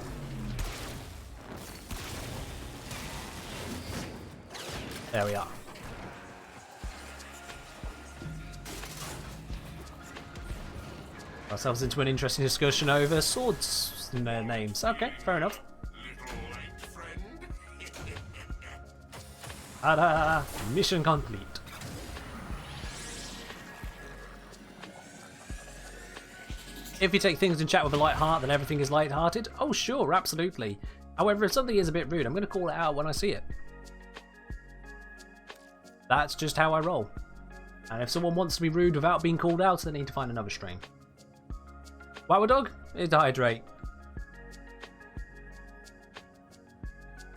There we are. Ourselves into an interesting discussion over swords and their names. Okay, fair enough. Ta-da! Mission complete. If you take things in chat with a light heart, then everything is light-hearted. Oh, sure, absolutely. However, if something is a bit rude, I'm going to call it out when I see it. That's just how I roll. And if someone wants to be rude without being called out, they need to find another stream. Wow, dog? It's hydrate.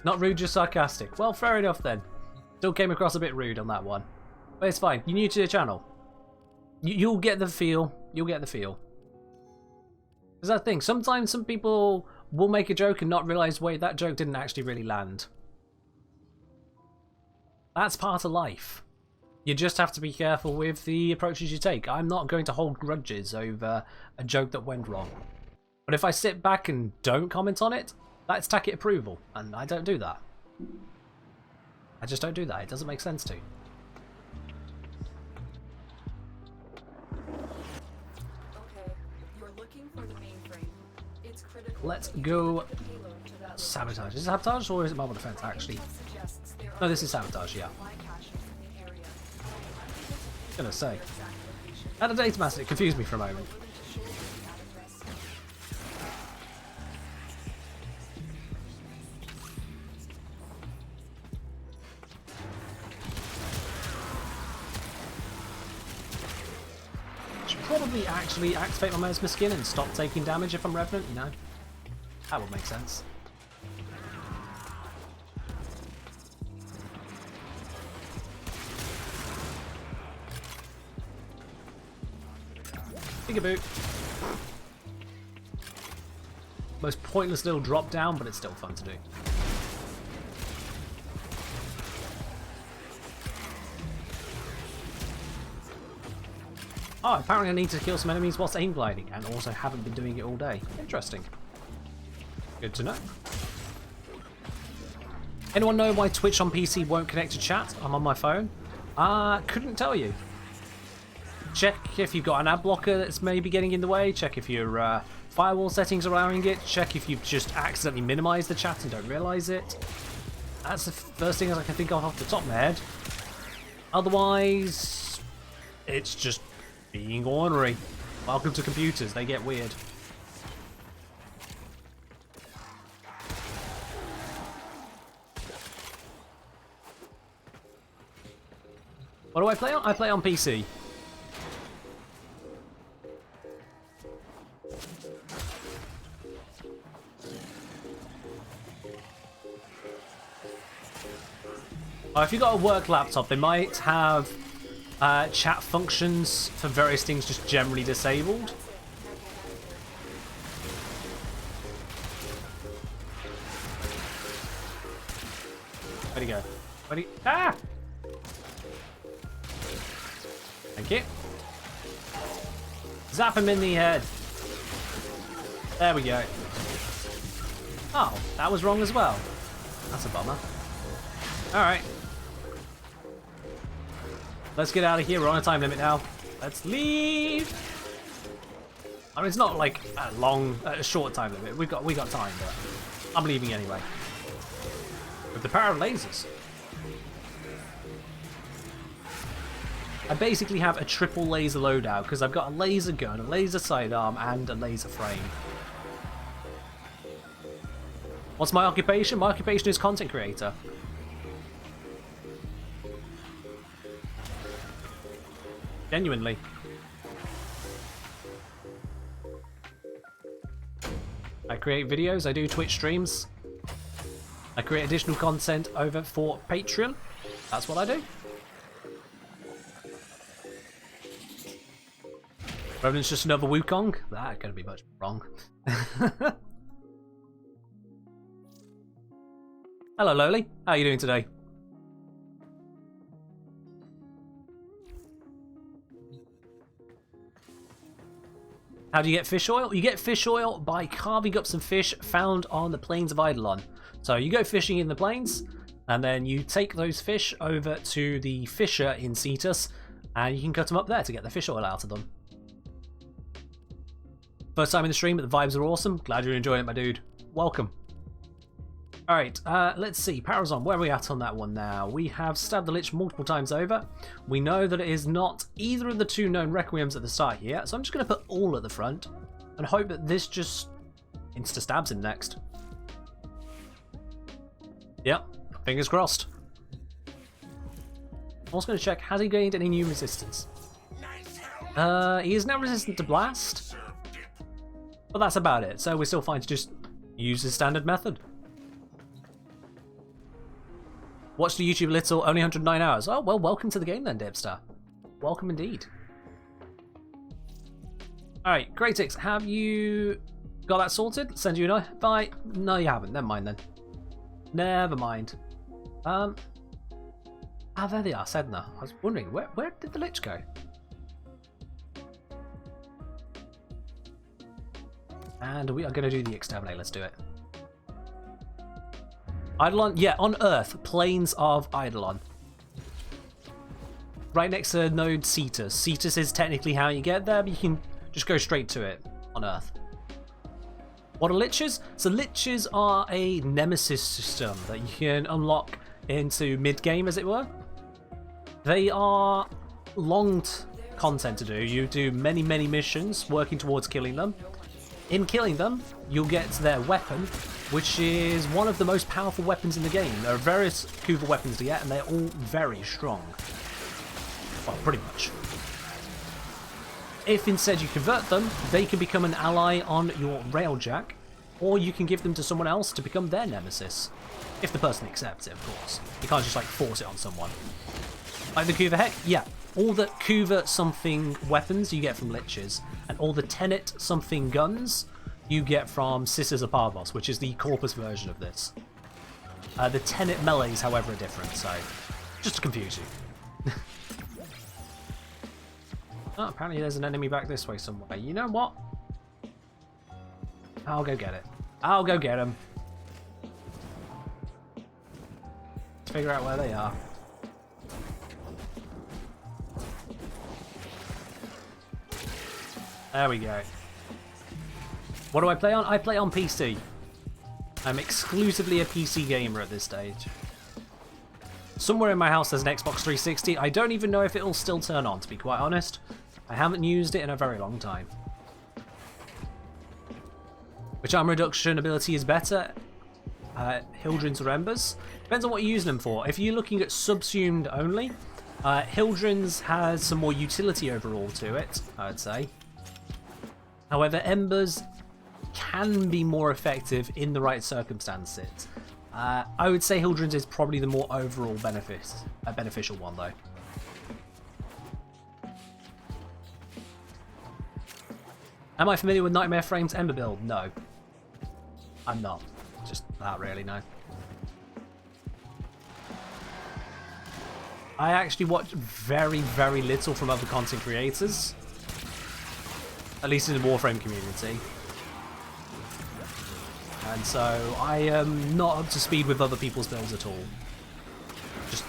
Not rude, just sarcastic. Well, fair enough then. Still came across a bit rude on that one. But it's fine. You're new to the channel. You'll get the feel. You'll get the feel. Because that thing, sometimes some people will make a joke and not realise, wait, that joke didn't actually really land. That's part of life. You just have to be careful with the approaches you take. I'm not going to hold grudges over a joke that went wrong. But if I sit back and don't comment on it, that's tacit approval, and I don't do that. I just don't do that. It doesn't make sense to. Let's go sabotage. Is it sabotage or is it mobile defense actually? No, this is sabotage, yeah. Gonna say. At a data mass, it confused me for a moment. Should probably actually activate my Mesmer skin and stop taking damage if I'm Revenant, you know? That would make sense. Boot. Most pointless little drop down, but it's still fun to do. Oh, apparently I need to kill some enemies whilst aim gliding, and also haven't been doing it all day. Interesting. Good to know. Anyone know why Twitch on PC won't connect to chat? I'm on my phone. Couldn't tell you. Check if you've got an ad blocker that's maybe getting in the way. Check if your firewall settings are allowing it. Check if you've just accidentally minimized the chat and don't realize it. That's the first thing I can think of off the top of my head. Otherwise, it's just being ornery. Welcome to computers, they get weird. What do I play on? I play on PC. Oh, if you've got a work laptop, they might have chat functions for various things just generally disabled. Where'd he go? Where'd he... Ah! Thank you. Zap him in the head. There we go. Oh, that was wrong as well. That's a bummer. Alright. Let's get out of here. We're on a time limit now. Let's leave. I mean, it's not like a short time limit. We got time, but I'm leaving anyway. With the power of lasers. I basically have a triple laser loadout because I've got a laser gun, a laser sidearm, and a laser frame. What's my occupation? My occupation is content creator. Genuinely. I create videos, I do Twitch streams. I create additional content over for Patreon. That's what I do. Revenant's just another Wukong? That gonna be much wrong. Hello, Loli. How are you doing today? How do you get fish oil? You get fish oil by carving up some fish found on the plains of Eidolon. So you go fishing in the plains, and then you take those fish over to the fisher in Cetus, and you can cut them up there to get the fish oil out of them. First time in the stream, but the vibes are awesome. Glad you're enjoying it, my dude. Welcome. Alright, let's see. Power's on. Where are we at on that one now? We have stabbed the Lich multiple times over. We know that it is not either of the two known Requiems at the start here, so I'm just going to put all at the front and hope that this just insta-stabs him next. Yep, fingers crossed. I'm also going to check, has he gained any new resistance? He is now resistant to blast, but that's about it, so we're still fine to just use the standard method. Watched the YouTube little, only 109 hours. Oh, well, welcome to the game then, Dipstar. Welcome indeed. Alright, Greatix, have you got that sorted? Send you an invite? No, you haven't. Never mind then. Never mind. Ah, there they are, Sedna. I was wondering, where did the Lich go? And we are going to do the exterminate. Let's do it. Eidolon? Yeah, on Earth. Plains of Eidolon. Right next to node Cetus. Cetus is technically how you get there, but you can just go straight to it on Earth. What are liches? So liches are a nemesis system that you can unlock into mid-game, as it were. They are long content to do. You do many, many missions working towards killing them. In killing them, you'll get their weapon, which is one of the most powerful weapons in the game. There are various Kuva weapons to get, and they're all very strong. Well, pretty much. If instead you convert them, they can become an ally on your railjack, or you can give them to someone else to become their nemesis. If the person accepts it, of course. You can't just like force it on someone. Like the Kuva Heck? Yeah. All the Kuva something weapons you get from liches, and all the Tenet something guns you get from Sisters of Parvos, which is the corpus version of this. The Tenet melees, however, are different, so just to confuse you. Oh, apparently there's an enemy back this way somewhere. You know what? I'll go get it. I'll go get him. Let's figure out where they are. There we go. What do I play on? I play on PC. I'm exclusively a PC gamer at this stage. Somewhere in my house there's an Xbox 360. I don't even know if it'll still turn on, to be quite honest. I haven't used it in a very long time. Which armor reduction ability is better? Hildrins or Embers? Depends on what you're using them for. If you're looking at subsumed only, Hildrins has some more utility overall to it, I would say. However, Embers can be more effective in the right circumstances. I would say Hildrins is probably the more overall beneficial one, though. Am I familiar with Nightmare Frame's Ember build? No. I'm not. Just not really, no. I actually watch very, very little from other content creators. At least in the Warframe community. And so I am not up to speed with other people's builds at all. Just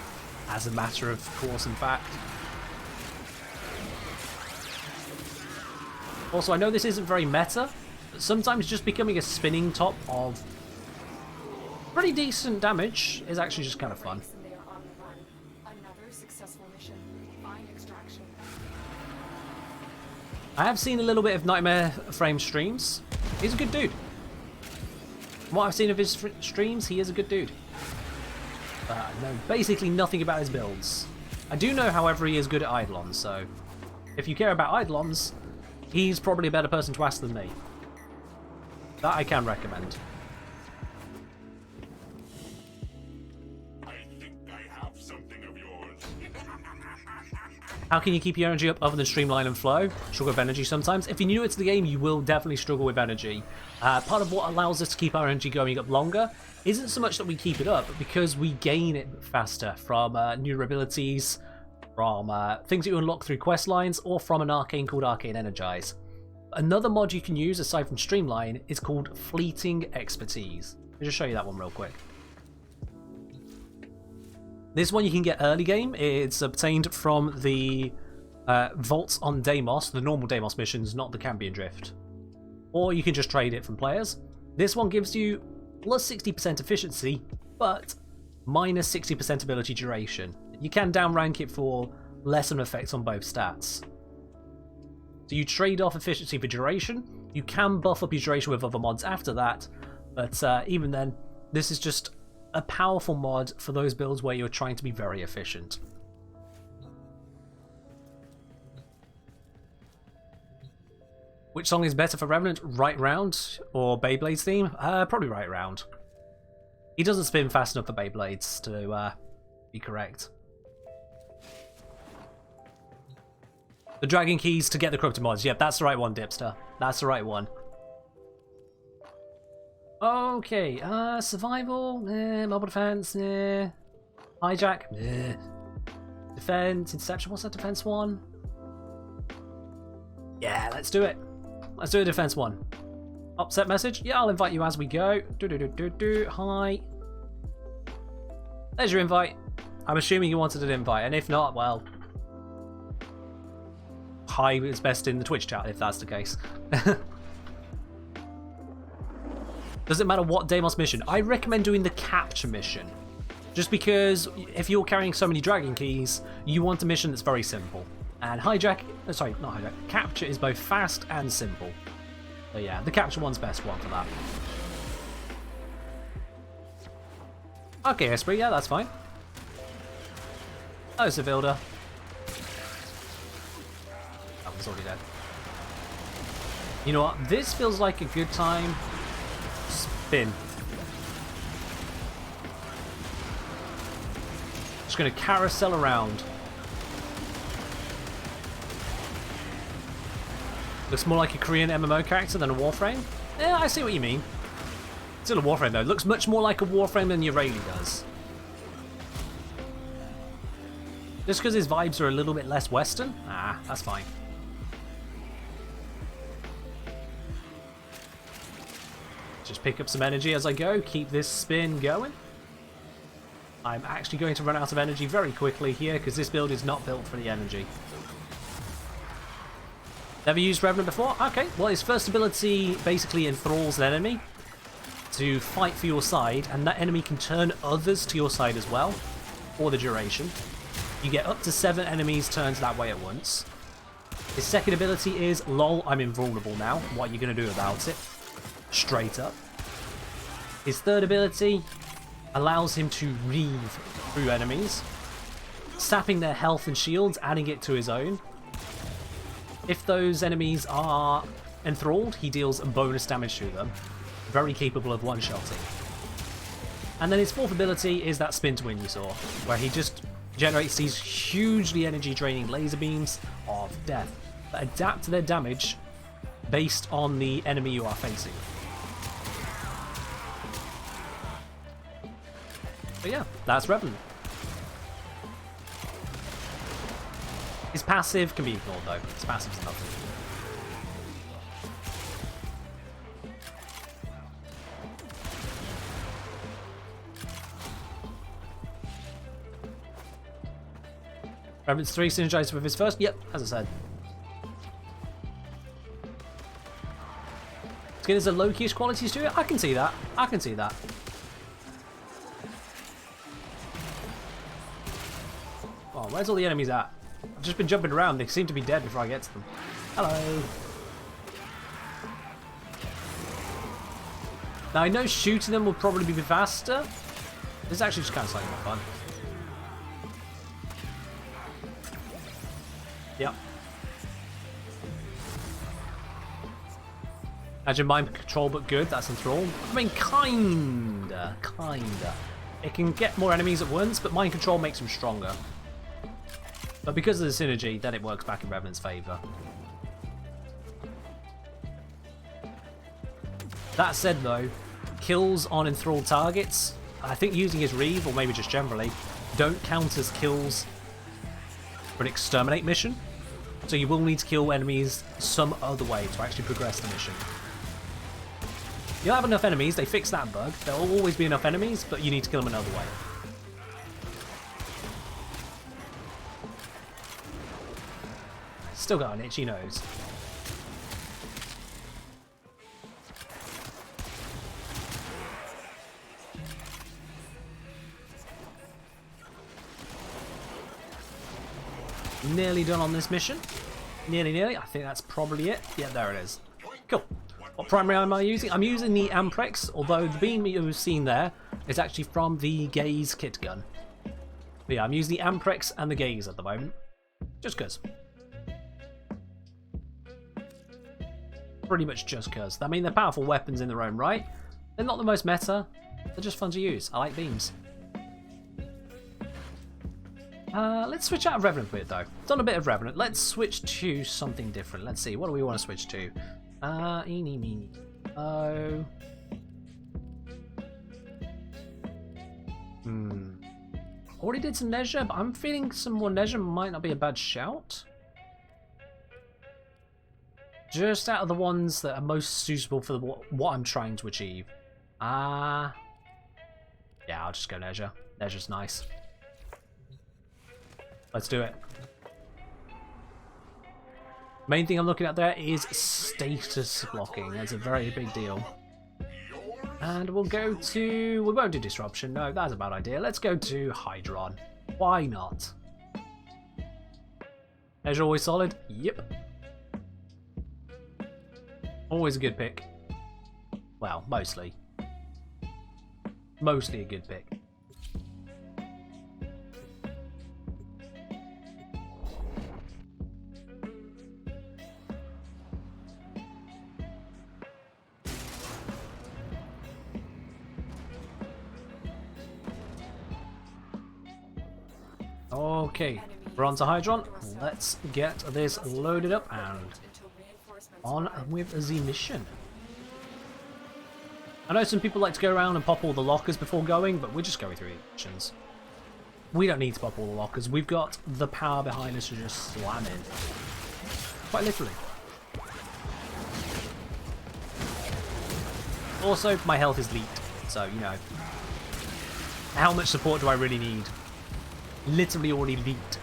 as a matter of course and fact. Also, I know this isn't very meta, but sometimes just becoming a spinning top of pretty decent damage is actually just kind of fun. They are on the run. Another successful mission. Find extraction. I have seen a little bit of Nightmare Frame streams. He's a good dude. From what I've seen of his streams, he is a good dude. I know basically nothing about his builds. I do know, however, he is good at Eidolons, so if you care about Eidolons, he's probably a better person to ask than me. That I can recommend. I think I have something of yours. How can you keep your energy up other than streamline and flow? Struggle with energy sometimes. If you're new to the game, you will definitely struggle with energy. Part of what allows us to keep our energy going up longer isn't so much that we keep it up, but because we gain it faster from newer abilities, from things that you unlock through quest lines, or from an arcane called Arcane Energize. Another mod you can use aside from Streamline is called Fleeting Expertise. I'll just show you that one real quick. This one you can get early game. It's obtained from the vaults on Deimos, the normal Deimos missions, not the Cambion Drift. Or you can just trade it from players. This one gives you plus 60% efficiency, but minus 60% ability duration. You can downrank it for lesser effects on both stats. So you trade off efficiency for duration. You can buff up your duration with other mods after that, but even then, this is just a powerful mod for those builds where you're trying to be very efficient. Which song is better for Revenant? Right Round or Beyblade's theme? Probably Right Round. He doesn't spin fast enough for Beyblades to be correct. The Dragon Keys to get the corrupted mods. Yep, that's the right one, Dipster. That's the right one. Okay, survival, mobile defense, hijack, defense, inception. What's that defense one? Yeah, let's do it. Let's do a defense one. Upset message. Yeah, I'll invite you as we go. Hi. There's your invite. I'm assuming you wanted an invite, and if not, well, hi is best in the Twitch chat if that's the case. Doesn't matter what Deimos mission. I recommend doing the capture mission. Just because if you're carrying so many dragon keys, you want a mission that's very simple. And hijack, sorry, not hijack, capture is both fast and simple. So yeah, the capture one's best one for that. Okay, Esprit, yeah, that's fine. Oh, Sevilda. That one's already dead. You know what? This feels like a good time. Spin. Just gonna carousel around. Looks more like a Korean MMO character than a Warframe. Yeah, I see what you mean. Still a Warframe though. Looks much more like a Warframe than your Rayleigh does. Just because his vibes are a little bit less Western? Ah, that's fine. Just pick up some energy as I go, keep this spin going. I'm actually going to run out of energy very quickly here because this build is not built for the energy. Never used Revenant before? Okay, well his first ability basically enthralls an enemy to fight for your side, and that enemy can turn others to your side as well for the duration. You get up to 7 enemies turned that way at once. His second ability is, lol, I'm invulnerable now. What are you going to do about it? Straight up. His third ability allows him to reave through enemies, sapping their health and shields, adding it to his own. If those enemies are enthralled, he deals bonus damage to them. Very capable of one-shotting. And then his fourth ability is that spin to win you saw, where he just generates these hugely energy-draining laser beams of death that adapt to their damage based on the enemy you are facing. But yeah, that's Revenant. His passive can be ignored though. His passive's nothing. Revenant's 3 synergized with his first. Yep, as I said. Skin has a low-key qualities to it. I can see that. I can see that. Oh, where's all the enemies at? I've just been jumping around. They seem to be dead before I get to them. Hello. Now I know shooting them will probably be faster. This is actually just kind of slightly more fun. Yep. Imagine mind control but good, that's enthralled. I mean, kinda. It can get more enemies at once, but mind control makes them stronger. But because of the synergy, then it works back in Revenant's favour. That said though, kills on enthralled targets, I think using his Reave, or maybe just generally, don't count as kills for an exterminate mission. So you will need to kill enemies some other way to actually progress the mission. You'll have enough enemies, they fix that bug. There will always be enough enemies, but you need to kill them another way. Still got an itchy nose. Nearly done on this mission. Nearly. I think that's probably it. Yeah, there it is. Cool. What primary am I using? I'm using the Amprex, although the beam you've seen there is actually from the Gaze kit gun. But yeah, I'm using the Amprex and the Gaze at the moment. Just cause. Pretty much just cause. I mean, they're powerful weapons in their own right. They're not the most meta. They're just fun to use. I like beams. Let's switch out of Revenant a bit though. Done a bit of Revenant. Let's switch to something different. Let's see. What do we want to switch to? Eeny, meeny. Oh. Already did some Neige, but I'm feeling some more Neige might not be a bad shout. Just out of the ones that are most suitable for what I'm trying to achieve. Yeah, I'll just go Neige. Neige's nice. Let's do it. Main thing I'm looking at there is status blocking. That's a very big deal. And we'll go to... we won't do Disruption. No, that's a bad idea. Let's go to Hydron. Why not? Neige always solid? Yep. Always a good pick. Well, mostly. Mostly a good pick. Okay, we're on to Hydron. Let's get this loaded up and on with the mission. I know some people like to go around and pop all the lockers before going, but we're just going through the missions. We don't need to pop all the lockers. We've got the power behind us to just slam in. Quite literally. Also, my health is leaked, so, you know. How much support do I really need? Literally already leaked.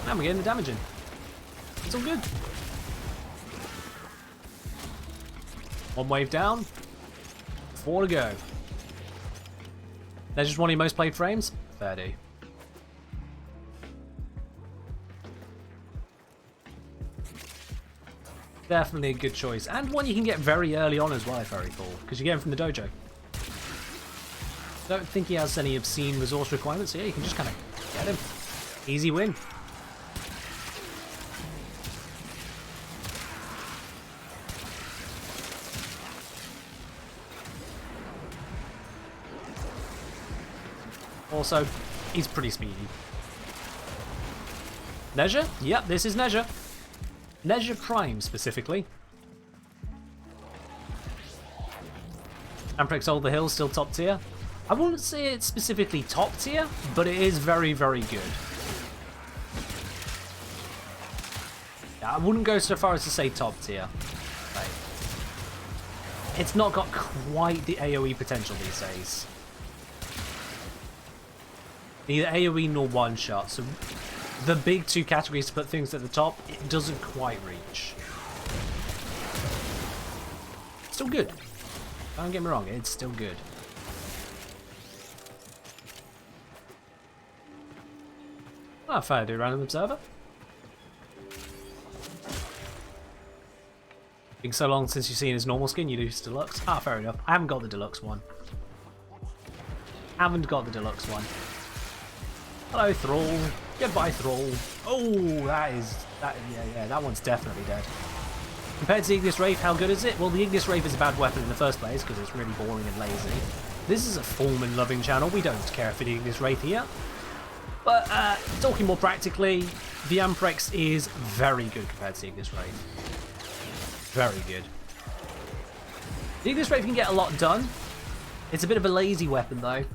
And we're getting the damage in. It's all good. One wave down. 4 to go. There's just one of your most played frames? Fair do. Definitely a good choice. And one you can get very early on as well, if I recall. Because you get him from the dojo. Don't think he has any obscene resource requirements, so yeah, you can just kind of get him. Easy win. Also, he's pretty speedy. Neja? Yep, this is Neja. Neja Prime, specifically. Amprex Hold the Hill, still top tier. I wouldn't say it's specifically top tier, but it is very, very good. Yeah, I wouldn't go so far as to say top tier. Like, it's not got quite the AoE potential these days. Neither AoE nor one-shot, so the big two categories to put things at the top, it doesn't quite reach. Still good. Don't get me wrong, it's still good. Ah, fair do, random observer. Been so long since you've seen his normal skin, you do his deluxe. Ah, fair enough. I haven't got the deluxe one. Haven't got the deluxe one. Hello, Thrall. Goodbye, Thrall. Oh, yeah, that one's definitely dead. Compared to the Ignis Wraith, how good is it? Well, the Ignis Wraith is a bad weapon in the first place because it's really boring and lazy. This is a Foreman-loving channel. We don't care for the Ignis Wraith here. But, talking more practically, the Amprex is very good compared to the Ignis Wraith. Very good. The Ignis Wraith can get a lot done. It's a bit of a lazy weapon, though.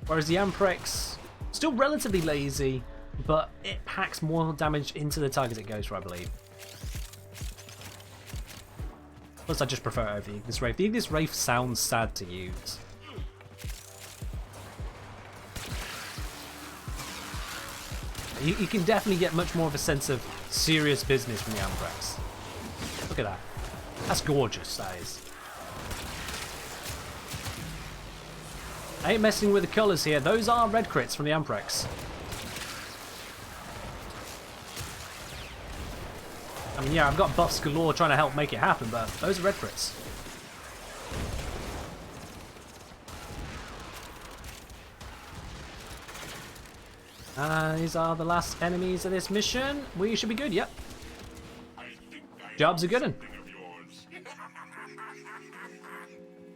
Whereas the Amprex... still relatively lazy, but it packs more damage into the target it goes for, I believe. Plus, I just prefer it over the Ignis Wraith. The Ignis Wraith sounds sad to use. You can definitely get much more of a sense of serious business from the Amprex. Look at that. That's gorgeous, that is. I ain't messing with the colours here. Those are red crits from the Amprex. I mean, yeah, I've got buffs galore trying to help make it happen, but those are red crits. These are the last enemies of this mission. We should be good, yep. Jobs are good.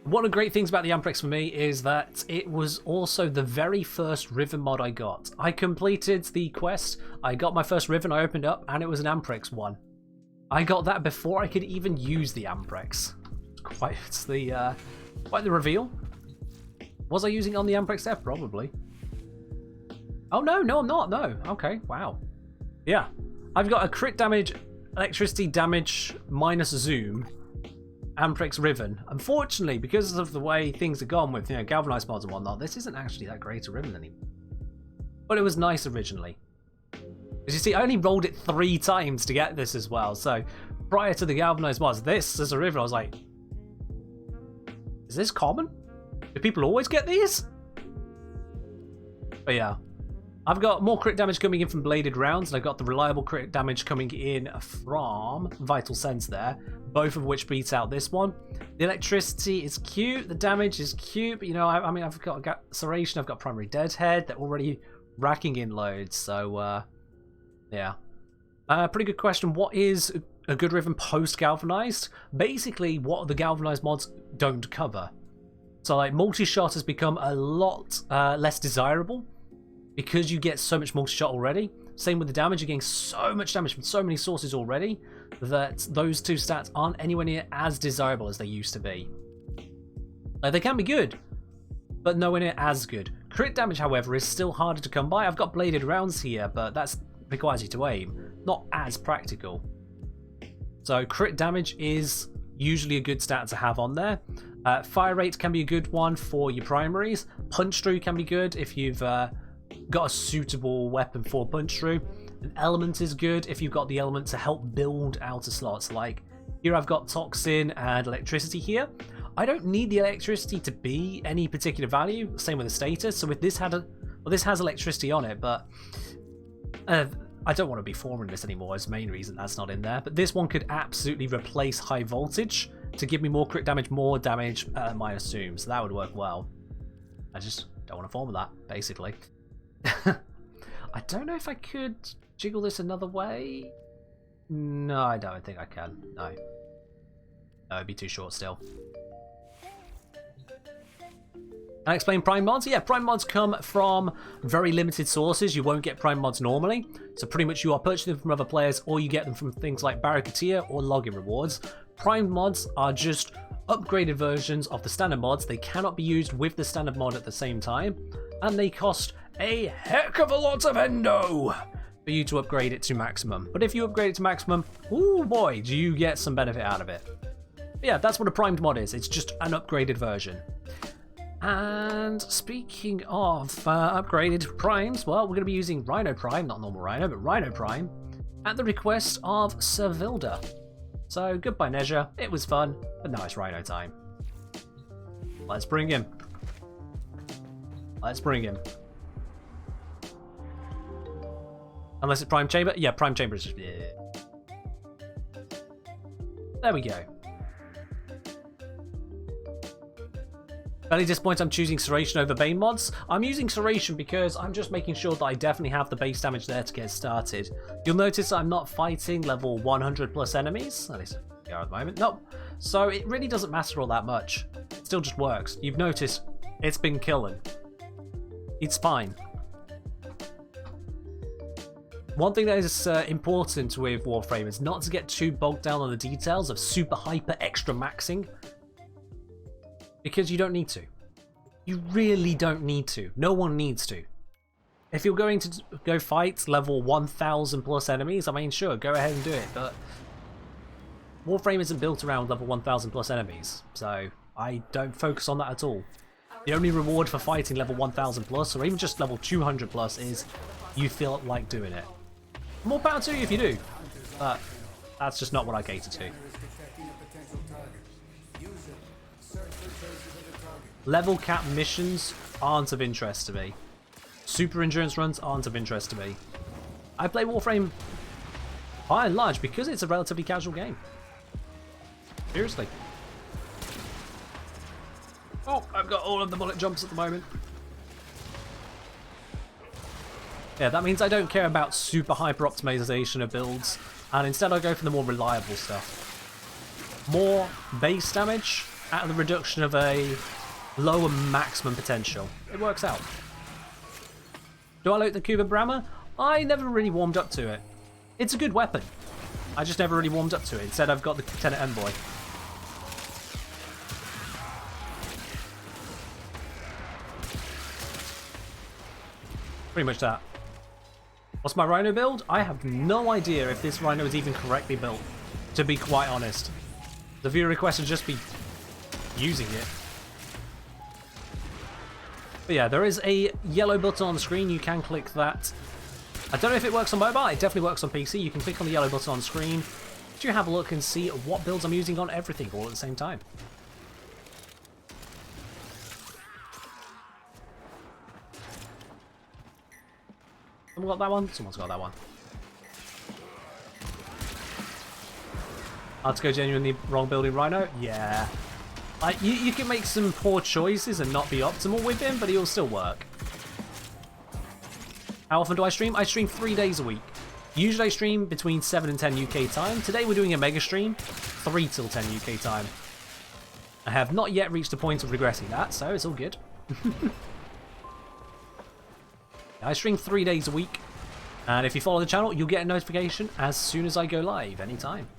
One of the great things about the Amprex for me is that it was also the very first Riven mod I got. I completed the quest, I got my first Riven, I opened up, and it was an Amprex one. I got that before I could even use the Amprex. Quite the reveal. Was I using it on the Amprex there? Probably. Oh no, I'm not, no. Okay, wow. Yeah. I've got a crit damage, electricity damage, minus zoom, Amprex Riven. Unfortunately, because of the way things have gone with, you know, galvanized mods and whatnot, this isn't actually that great a Riven anymore. But it was nice originally. As you see, I only rolled it 3 times to get this as well, so prior to the galvanized mods, this as a Riven, I was like, is this common? Do people always get these? But yeah. I've got more crit damage coming in from bladed rounds, and I've got the reliable crit damage coming in from Vital Sense there, both of which beats out this one. The electricity is cute, the damage is cute, but you know, I mean, I've got Serration, I've got Primary Deadhead, they're already racking in loads, so yeah. Pretty good question. What is a good Riven post Galvanized? Basically, what the Galvanized mods don't cover. So like, multi-shot has become a lot less desirable, because you get so much multi-shot already. Same with the damage, you're getting so much damage from so many sources already that those two stats aren't anywhere near as desirable as they used to be. They can be good, but nowhere near as good. Crit damage, however, is still harder to come by. I've got bladed rounds here, but that requires you to aim. not as practical. So crit damage is usually a good stat to have on there. Fire rate can be a good one for your primaries. Punch through can be good if you've got a suitable weapon for punch through. An element is good if you've got the element to help build outer slots. Like here I've got toxin and electricity here. I don't need the electricity to be any particular value. Same with the status. So if this had this has electricity on it, but I don't want to be forming this anymore. Is the main reason that's not in there. But this one could absolutely replace high voltage to give me more crit damage, more damage I assume. So that would work well. I just don't want to form that, basically. I don't know if I could jiggle this another way. No, I don't think I can. No. No, it'd be too short still. I explain prime mods. Yeah, prime mods come from very limited sources. You won't get prime mods normally. So pretty much you are purchasing them from other players, or you get them from things like Barracuda or login rewards. Prime mods are just upgraded versions of the standard mods. They cannot be used with the standard mod at the same time. And they cost a heck of a lot of endo for you to upgrade it to maximum. But if you upgrade it to maximum, oh boy, do you get some benefit out of it. But yeah, that's what a primed mod is. It's just an upgraded version. And speaking of upgraded primes, well, we're going to be using Rhino Prime, not normal Rhino, but Rhino Prime, at the request of Servilda. So, goodbye Nezha, it was fun, but now it's Rhino time. Let's bring him. Let's bring him. Unless it's Prime Chamber? Yeah, Prime Chamber is just... Yeah. There we go. Fairly disappointed I'm choosing Serration over Bane mods. I'm using Serration because I'm just making sure that I definitely have the base damage there to get started. You'll notice I'm not fighting level 100 plus enemies, at least we are at the moment. Nope. So it really doesn't matter all that much. It still just works. You've noticed it's been killing. It's fine. One thing that is important with Warframe is not to get too bogged down on the details of super hyper extra maxing. Because you don't need to. You really don't need to. No one needs to. If you're going to go fight level 1000 plus enemies, I mean, sure, go ahead and do it, but Warframe isn't built around level 1000 plus enemies, so I don't focus on that at all. The only reward for fighting level 1000 plus, or even just level 200 plus, is you feel like doing it. More power to you if you do, but that's just not what I cater to. Level cap missions aren't of interest to me. Super endurance runs aren't of interest to me. I play Warframe by and large because it's a relatively casual game. Seriously. Oh, I've got all of the bullet jumps at the moment. Yeah, that means I don't care about super hyper optimization of builds, and instead I go for the more reliable stuff. More base damage at the reduction of a lower maximum potential. It works out. Do I like the Cuban Brammer? I never really warmed up to it. It's a good weapon. I just never really warmed up to it. Instead, I've got the Lieutenant Envoy. Pretty much that. What's my Rhino build? I have no idea if this Rhino is even correctly built, to be quite honest. The viewer request would just be using it. But yeah, there is a yellow button on the screen. You can click that. I don't know if it works on mobile. It definitely works on PC. You can click on the yellow button on the screen to have a look and see what builds I'm using on everything all at the same time. Someone got that one? Someone's got that one. Hard to go genuinely wrong building Rhino? Yeah. You can make some poor choices and not be optimal with him, but he'll still work. How often do I stream? I stream 3 days a week. Usually I stream between 7 and 10 UK time. Today we're doing a mega stream, 3 till 10 UK time. I have not yet reached the point of regretting that, so it's all good. I stream 3 days a week, and if you follow the channel, you'll get a notification as soon as I go live, anytime.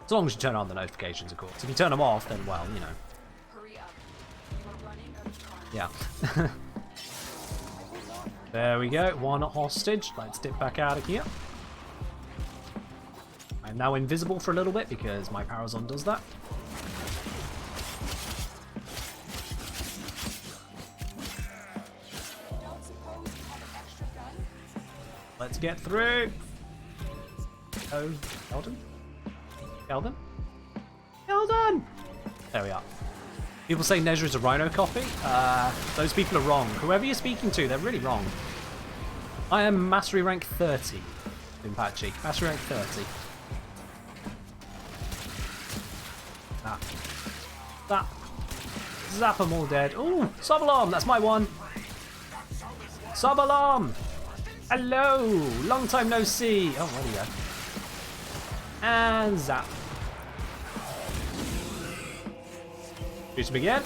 As long as you turn on the notifications, of course. If you turn them off, then, well, you know. Hurry up. You are running out of time. Yeah. There we go. One hostage. Let's dip back out of here. I'm now invisible for a little bit because my Parazon does that. Let's get through. Oh, Eldon? Eldon? Eldon! There we are. People say Nezha is a Rhino copy. Those people are wrong. Whoever you're speaking to, they're really wrong. I am Mastery rank 30 in Patchy. Mastery rank 30. That. Zap them all dead. Ooh, Sub-Alarm, that's my one. Sub-Alarm! Hello! Long time no see. Oh, there we go. And zap. Shoot him again.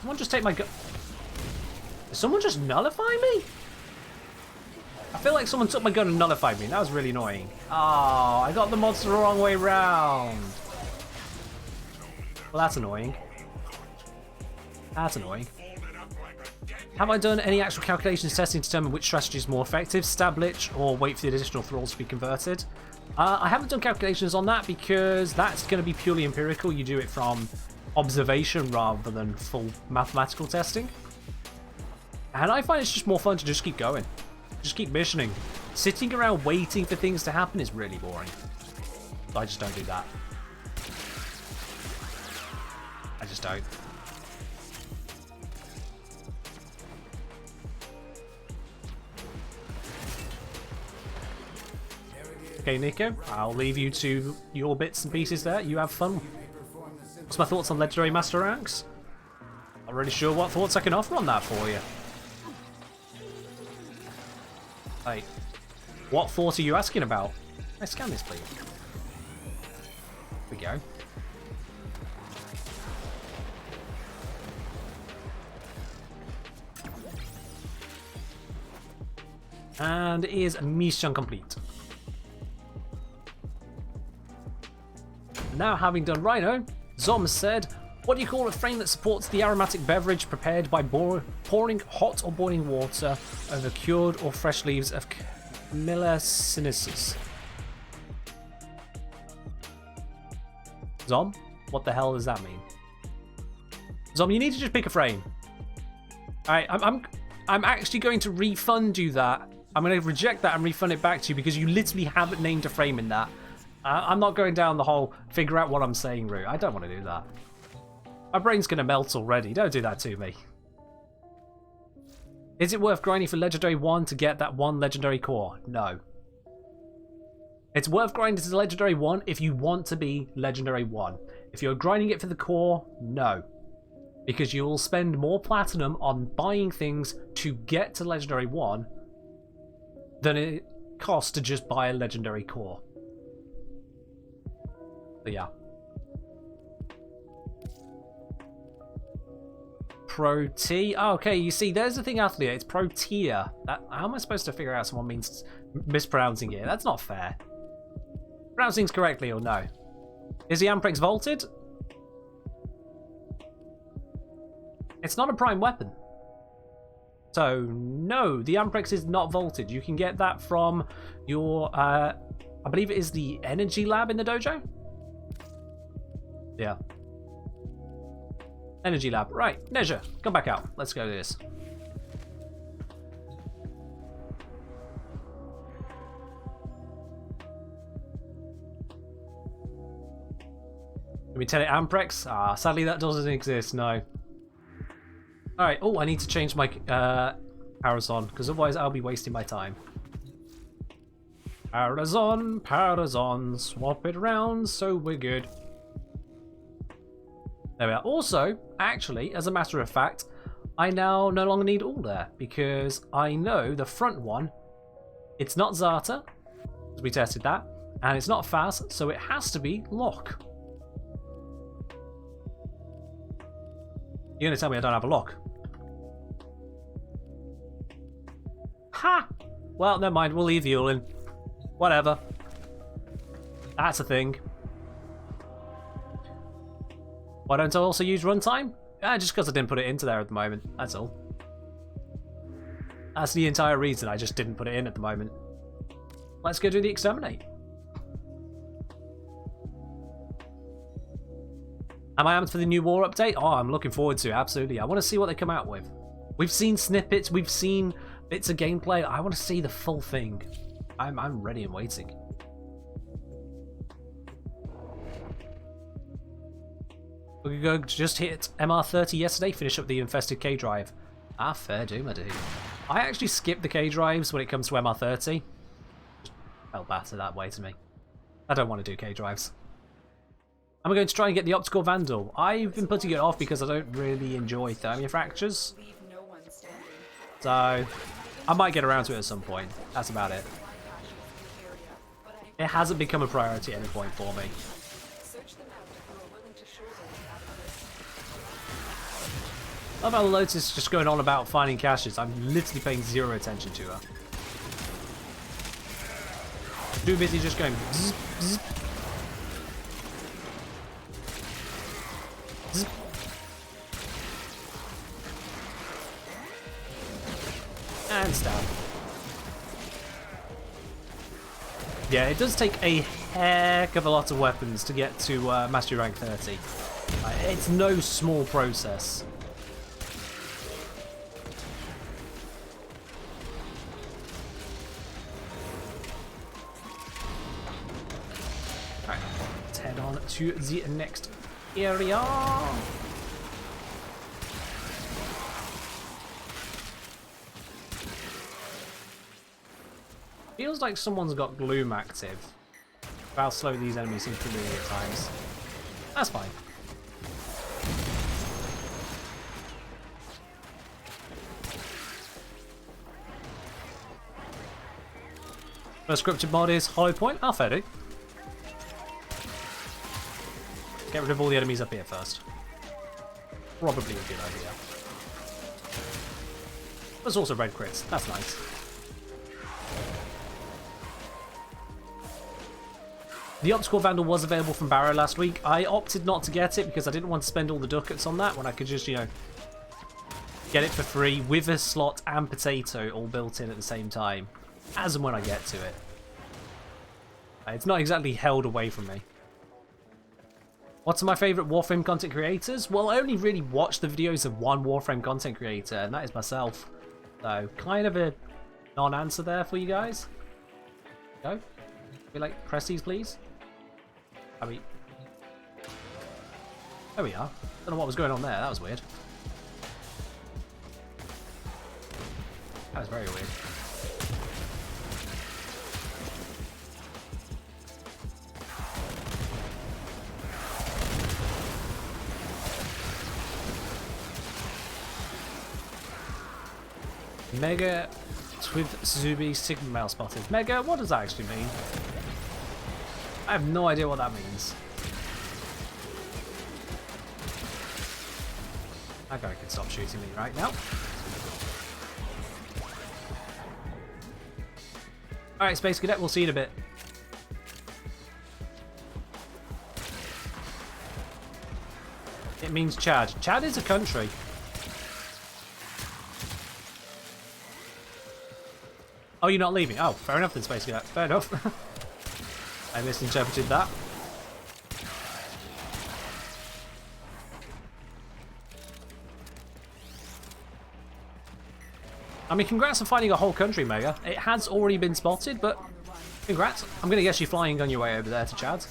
Someone just take my gun. Did someone just nullify me? I feel like someone took my gun and nullified me. That was really annoying. Oh, I got the monster the wrong way round. Well, that's annoying. That's annoying. Have I done any actual calculations testing to determine which strategy is more effective? Stab Lich or wait for the additional thralls to be converted? I haven't done calculations on that because that's going to be purely empirical. You do it from observation rather than full mathematical testing. And I find it's just more fun to just keep going. Just keep missioning. Sitting around waiting for things to happen is really boring. So I just don't do that. I just don't. Okay, Nico, I'll leave you to your bits and pieces there. You have fun. What's my thoughts on Legendary Master ranks? Not really sure what thoughts I can offer on that for you. Hey, what thought are you asking about? Can I scan this, please? Here we go. And is mission complete. Now, having done Rhino, Zom said, what do you call a frame that supports the aromatic beverage prepared by pouring hot or boiling water over cured or fresh leaves of Camellia sinensis? Zom, what the hell does that mean? Zom, you need to just pick a frame. Alright, I'm actually going to refund you that. I'm going to reject that and refund it back to you because you literally haven't named a frame in that. I'm not going down the whole figure out what I'm saying route. I don't want to do that. My brain's going to melt already. Don't do that to me. Is it worth grinding for Legendary 1 to get that one Legendary core? No. It's worth grinding to Legendary 1 if you want to be Legendary 1. If you're grinding it for the core, no. Because you will spend more platinum on buying things to get to Legendary 1 than it costs to just buy a Legendary core. But yeah. Pro T. Oh, okay, you see, there's the thing, Athlete. It's Pro Tier. How am I supposed to figure out someone means mispronouncing it? That's not fair. Pronouncing's correctly or no? Is the Amprex vaulted? It's not a prime weapon. So, no, the Amprex is not vaulted. You can get that from your, I believe it is the Energy Lab in the dojo? Yeah. Energy Lab. Right, Nezha, come back out. Let's go do this. Can we tell it Amprex? Ah, sadly that doesn't exist, no. Alright, oh, I need to change my Parazon, because otherwise I'll be wasting my time. Parazon, swap it around so we're good. There we are. Also, actually, as a matter of fact, I now no longer need all there, because I know the front one, it's not Zata, because we tested that, and it's not fast, so it has to be Lock. You're going to tell me I don't have a lock? Ha! Well, never mind, we'll leave you in. Whatever. That's a thing. Why don't I also use runtime? Just because I didn't put it into there at the moment, that's all. That's the entire reason I just didn't put it in at the moment. Let's go do the exterminate. Am I amped for the new war update? Oh, I'm looking forward to it, absolutely. I want to see what they come out with. We've seen snippets, we've seen bits of gameplay. I want to see the full thing. I'm ready and waiting. We go just hit MR30 yesterday, finish up the infested K drive. Ah, fair do, my dude. I actually skip the K drives when it comes to MR30. Felt better that way to me. I don't want to do K drives. I'm going to try and get the Optical Vandal. I've been putting it off because I don't really enjoy Thermia Fractures. Leave no one standing. So, I might get around to it at some point. That's about it. It hasn't become a priority at any point for me. Search them out if you are willing to shoulder without risk. I love how Lotus is just going on about finding caches. I'm literally paying zero attention to her. Too busy just going zzz, zzz. Zzz. And stab. Yeah, it does take a heck of a lot of weapons to get to Mastery Rank 30. It's no small process. Alright, let's head on to the next area. Feels like someone's got Gloom active. How slow these enemies seem to be at times. That's fine. First scripted mod is Hollow Point. Ah, fair do. Get rid of all the enemies up here first. Probably a good idea. There's also red crits. That's nice. The Optical Vandal was available from Barrow last week. I opted not to get it because I didn't want to spend all the ducats on that when I could just, you know, get it for free with a slot and potato all built in at the same time, as and when I get to it. It's not exactly held away from me. What's my favourite Warframe content creators? Well, I only really watch the videos of one Warframe content creator, and that is myself. So, kind of a non-answer there for you guys. Go. We like press these, please. I mean, there we are. Don't know what was going on there. That was weird. That was very weird. Mega with Zubi Sigma Mail spotted. Mega, what does that actually mean? I have no idea what that means. That guy can stop shooting me right now. Alright, Space Cadet, we'll see you in a bit. It means Chad. Chad is a country. Oh, you're not leaving? Oh, fair enough then, Space Cadet. Fair enough. I misinterpreted that. I mean, congrats on finding a whole country, Mega. It has already been spotted, but congrats. I'm going to guess you're flying on your way over there to Chad.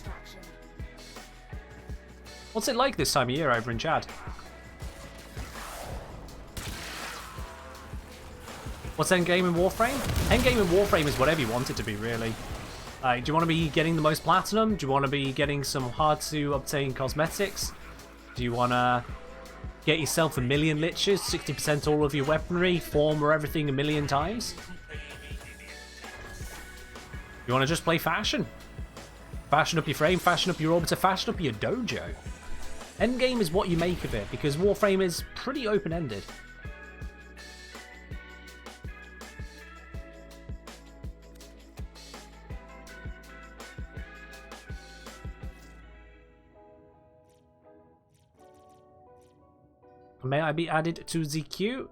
What's it like this time of year over in Chad? What's endgame in Warframe? Endgame in Warframe is whatever you want it to be, really. Do you want to be getting the most platinum? Do you want to be getting some hard to obtain cosmetics? Do you want to get yourself 1,000,000 liches, 60% all of your weaponry, form or everything 1,000,000 times? You want to just play fashion? Fashion up your frame, fashion up your orbiter, fashion up your dojo. Endgame is what you make of it, because Warframe is pretty open-ended. May I be added to the queue?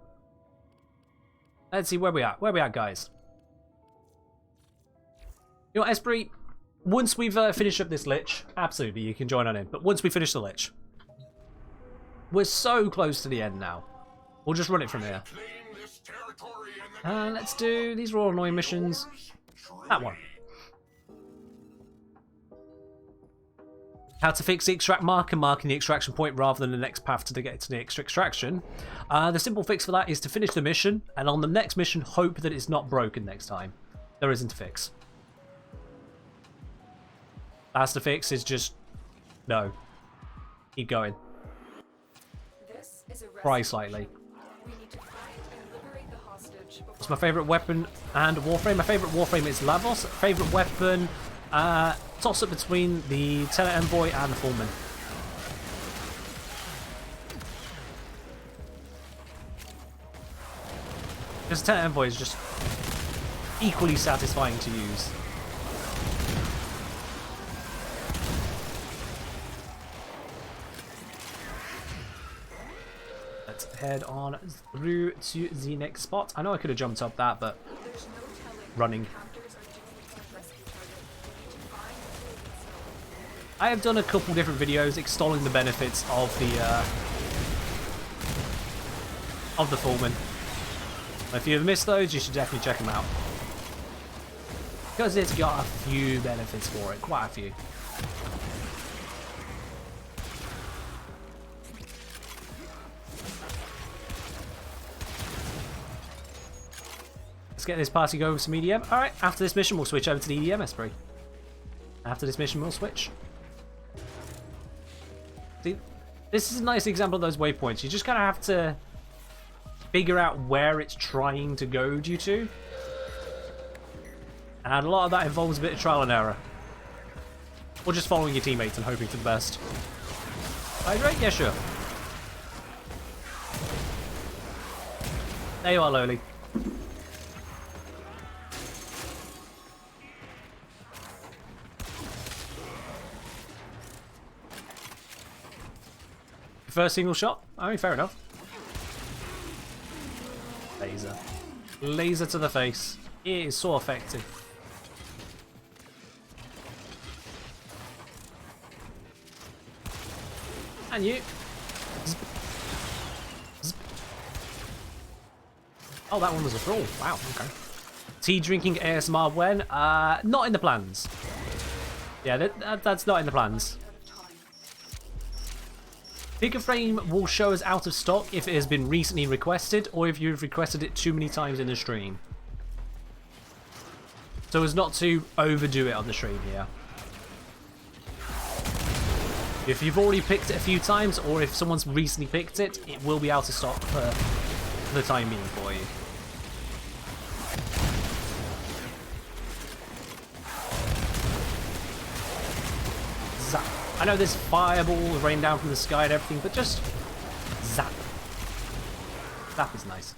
Let's see where we are. Where we at, guys? You know what, Esprit? Once we've finished up this Lich, absolutely, you can join on in. But once we finish the Lich, we're so close to the end now. We'll just run it from here. Claim this territory and the Let's do... These are all annoying missions. That one. How to fix the extract marker, marking the extraction point rather than the next path to get to the extra extraction. The simple fix for that is to finish the mission, and on the next mission, hope that it's not broken next time. There isn't a fix. That's the fix, is just... No. Keep going. This is a Pry slightly. We need to find and liberate the hostage What's my favourite weapon and Warframe? My favourite Warframe is Lavos. Favourite weapon, toss up between the Tenet Envoy and the Fullman. Because Tenet Envoy is just equally satisfying to use. Let's head on through to the next spot. I know I could have jumped up that, but There's no telling running. captors are doing with rescue target. We need to find and kill these. I have done a couple different videos extolling the benefits of the Fullman. If you've missed those, you should definitely check them out. Because it's got a few benefits for it, quite a few. Let's get this party going with some EDM. Alright, after this mission we'll switch over to the EDM Esprit. After this mission we'll switch. See, this is a nice example of those waypoints. You just kind of have to figure out where it's trying to goad you to. And a lot of that involves a bit of trial and error. Or just following your teammates and hoping for the best. Hydrate? Yeah, sure. There you are, Lowly. First single shot? I mean, fair enough. Laser. Laser to the face. It is so effective. And you. Zip. Zip. Oh, that one was a throw. Wow, okay. Tea drinking ASMR when? Not in the plans. Yeah, that's not in the plans. Pick a frame will show us out of stock if it has been recently requested or if you've requested it too many times in the stream. So as not to overdo it on the stream here. If you've already picked it a few times or if someone's recently picked it, it will be out of stock for the time being for you. Zap. I know there's fireballs rain down from the sky and everything, but just zap. Zap is nice.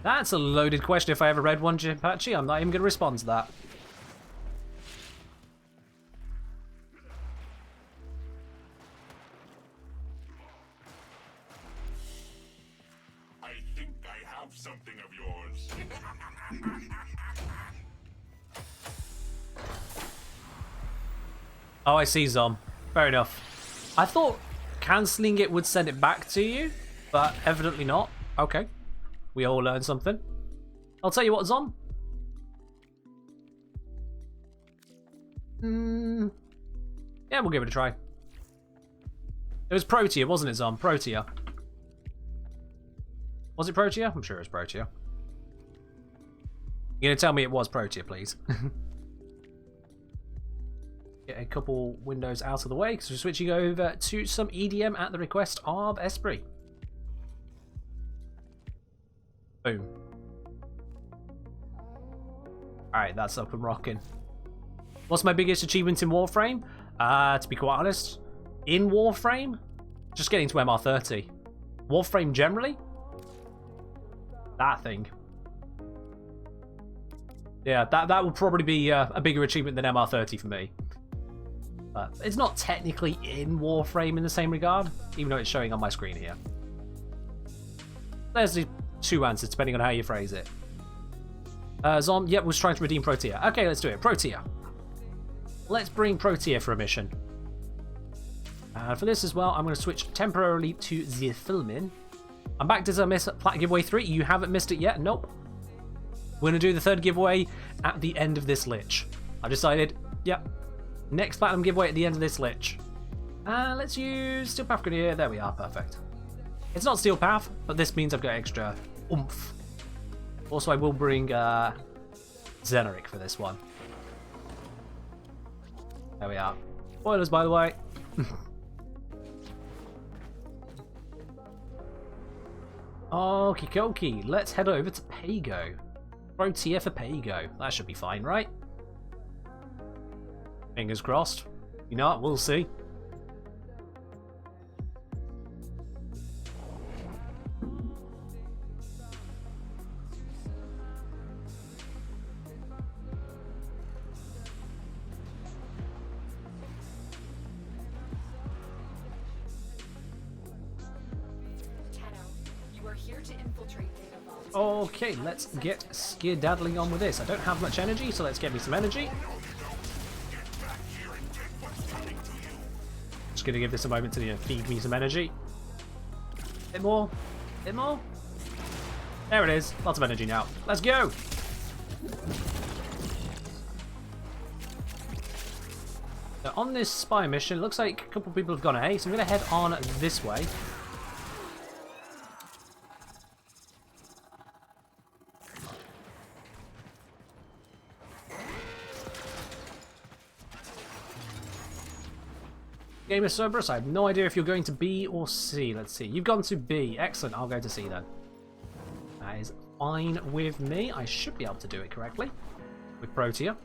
That's a loaded question if I ever read one, Jimpachi. I'm not even going to respond to that. I think I have something of yours. Oh, I see, Zom. Fair enough. I thought cancelling it would send it back to you, but evidently not. Okay. We all learned something. I'll tell you what, Zom. Yeah, we'll give it a try. It was Protea, wasn't it, Zom? Protea. Was it Protea? I'm sure it was Protea. You're going to tell me it was Protea, please. Get a couple windows out of the way because we're switching over to some EDM at the request of Esprit. Boom. Alright, that's up and rocking. What's my biggest achievement in Warframe? To be quite honest, in Warframe, just getting to MR30. Warframe generally? That thing. Yeah, that will probably be a bigger achievement than MR30 for me. But it's not technically in Warframe in the same regard, even though it's showing on my screen here. There's the two answers, depending on how you phrase it. Zom, yep, was trying to redeem Protea. Okay, let's do it. Protea. Let's bring Protea for a mission. For this as well, I'm going to switch temporarily to the filming. I'm back to miss Plat Giveaway 3. You haven't missed it yet? Nope. We're going to do the third giveaway at the end of this Lich. I've decided, yep, next Platinum giveaway at the end of this Lich. Let's use Steel Path Grenadier. There we are, perfect. It's not Steel Path, but this means I've got extra oomph. Also, I will bring Zeneric for this one. There we are. Spoilers, by the way. Okie dokie, let's head over to Pago. Protea for Pago. That should be fine, right? Fingers crossed. You know what? We'll see. Okay, let's get skedaddling on with this. I don't have much energy, so let's get me some energy. Just gonna give this a moment to feed me some energy. Bit more. Bit more. There it is. Lots of energy now. Let's go! So on this spy mission, it looks like a couple of people have gone A, so I'm gonna head on this way. Game is Cerberus. I have no idea if you're going to B or C. Let's see. You've gone to B. Excellent. I'll go to C then. That is fine with me. I should be able to do it correctly with Protea.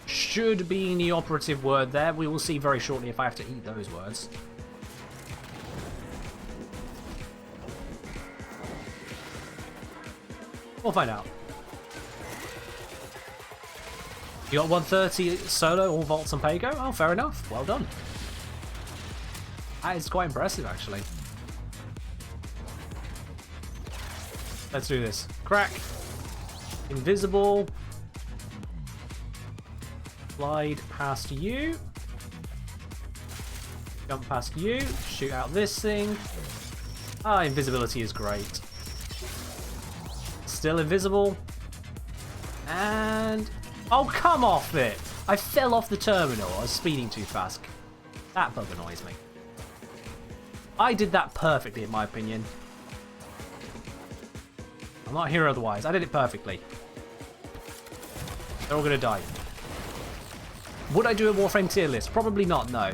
Should be the operative word there. We will see very shortly if I have to eat those words. We'll find out. You got 130 solo, all vaults and Pago? Oh, fair enough. Well done. That is quite impressive, actually. Let's do this. Crack. Invisible. Slide past you. Jump past you. Shoot out this thing. Ah, invisibility is great. Still invisible. And... oh, come off it! I fell off the terminal. I was speeding too fast. That bug annoys me. I did that perfectly, in my opinion. I'm not here otherwise. I did it perfectly. They're all going to die. Would I do a Warframe tier list? Probably not, no.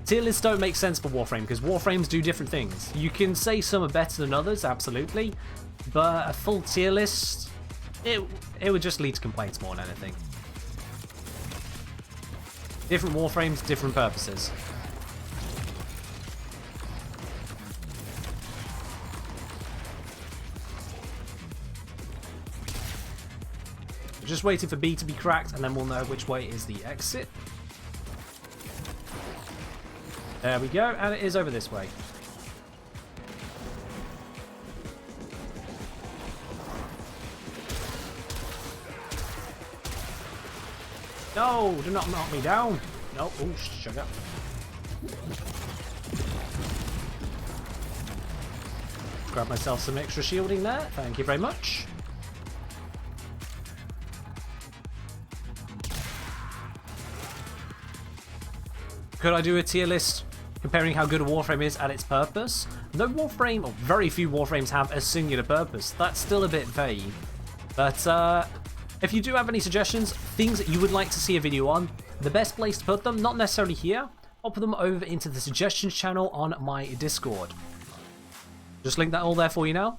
Tier lists don't make sense for Warframe, because Warframes do different things. You can say some are better than others, absolutely. But a full tier list... It would just lead to complaints more than anything. Different Warframes, different purposes. Just waiting for B to be cracked, and then we'll know which way is the exit. There we go, and it is over this way. No, do not knock me down. No, oh, sugar. Grab myself some extra shielding there. Thank you very much. Could I do a tier list comparing how good a Warframe is at its purpose? No Warframe, or very few Warframes have a singular purpose. That's still a bit vague. But, if you do have any suggestions, things that you would like to see a video on, the best place to put them, not necessarily here, I'll put them over into the suggestions channel on my Discord. Just link that all there for you now.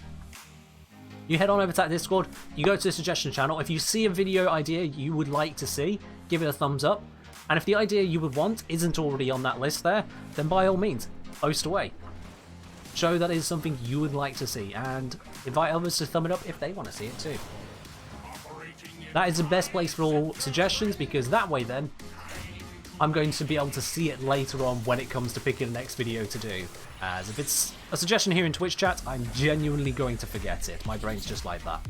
You head on over to that Discord, you go to the suggestion channel. If you see a video idea you would like to see, give it a thumbs up. And if the idea you would want isn't already on that list there, then by all means, post away. Show that is something you would like to see, and invite others to thumb it up if they want to see it too. That is the best place for all suggestions, because that way then, I'm going to be able to see it later on when it comes to picking the next video to do. As if it's A suggestion here in Twitch chat, I'm genuinely going to forget it. My brain's just like that.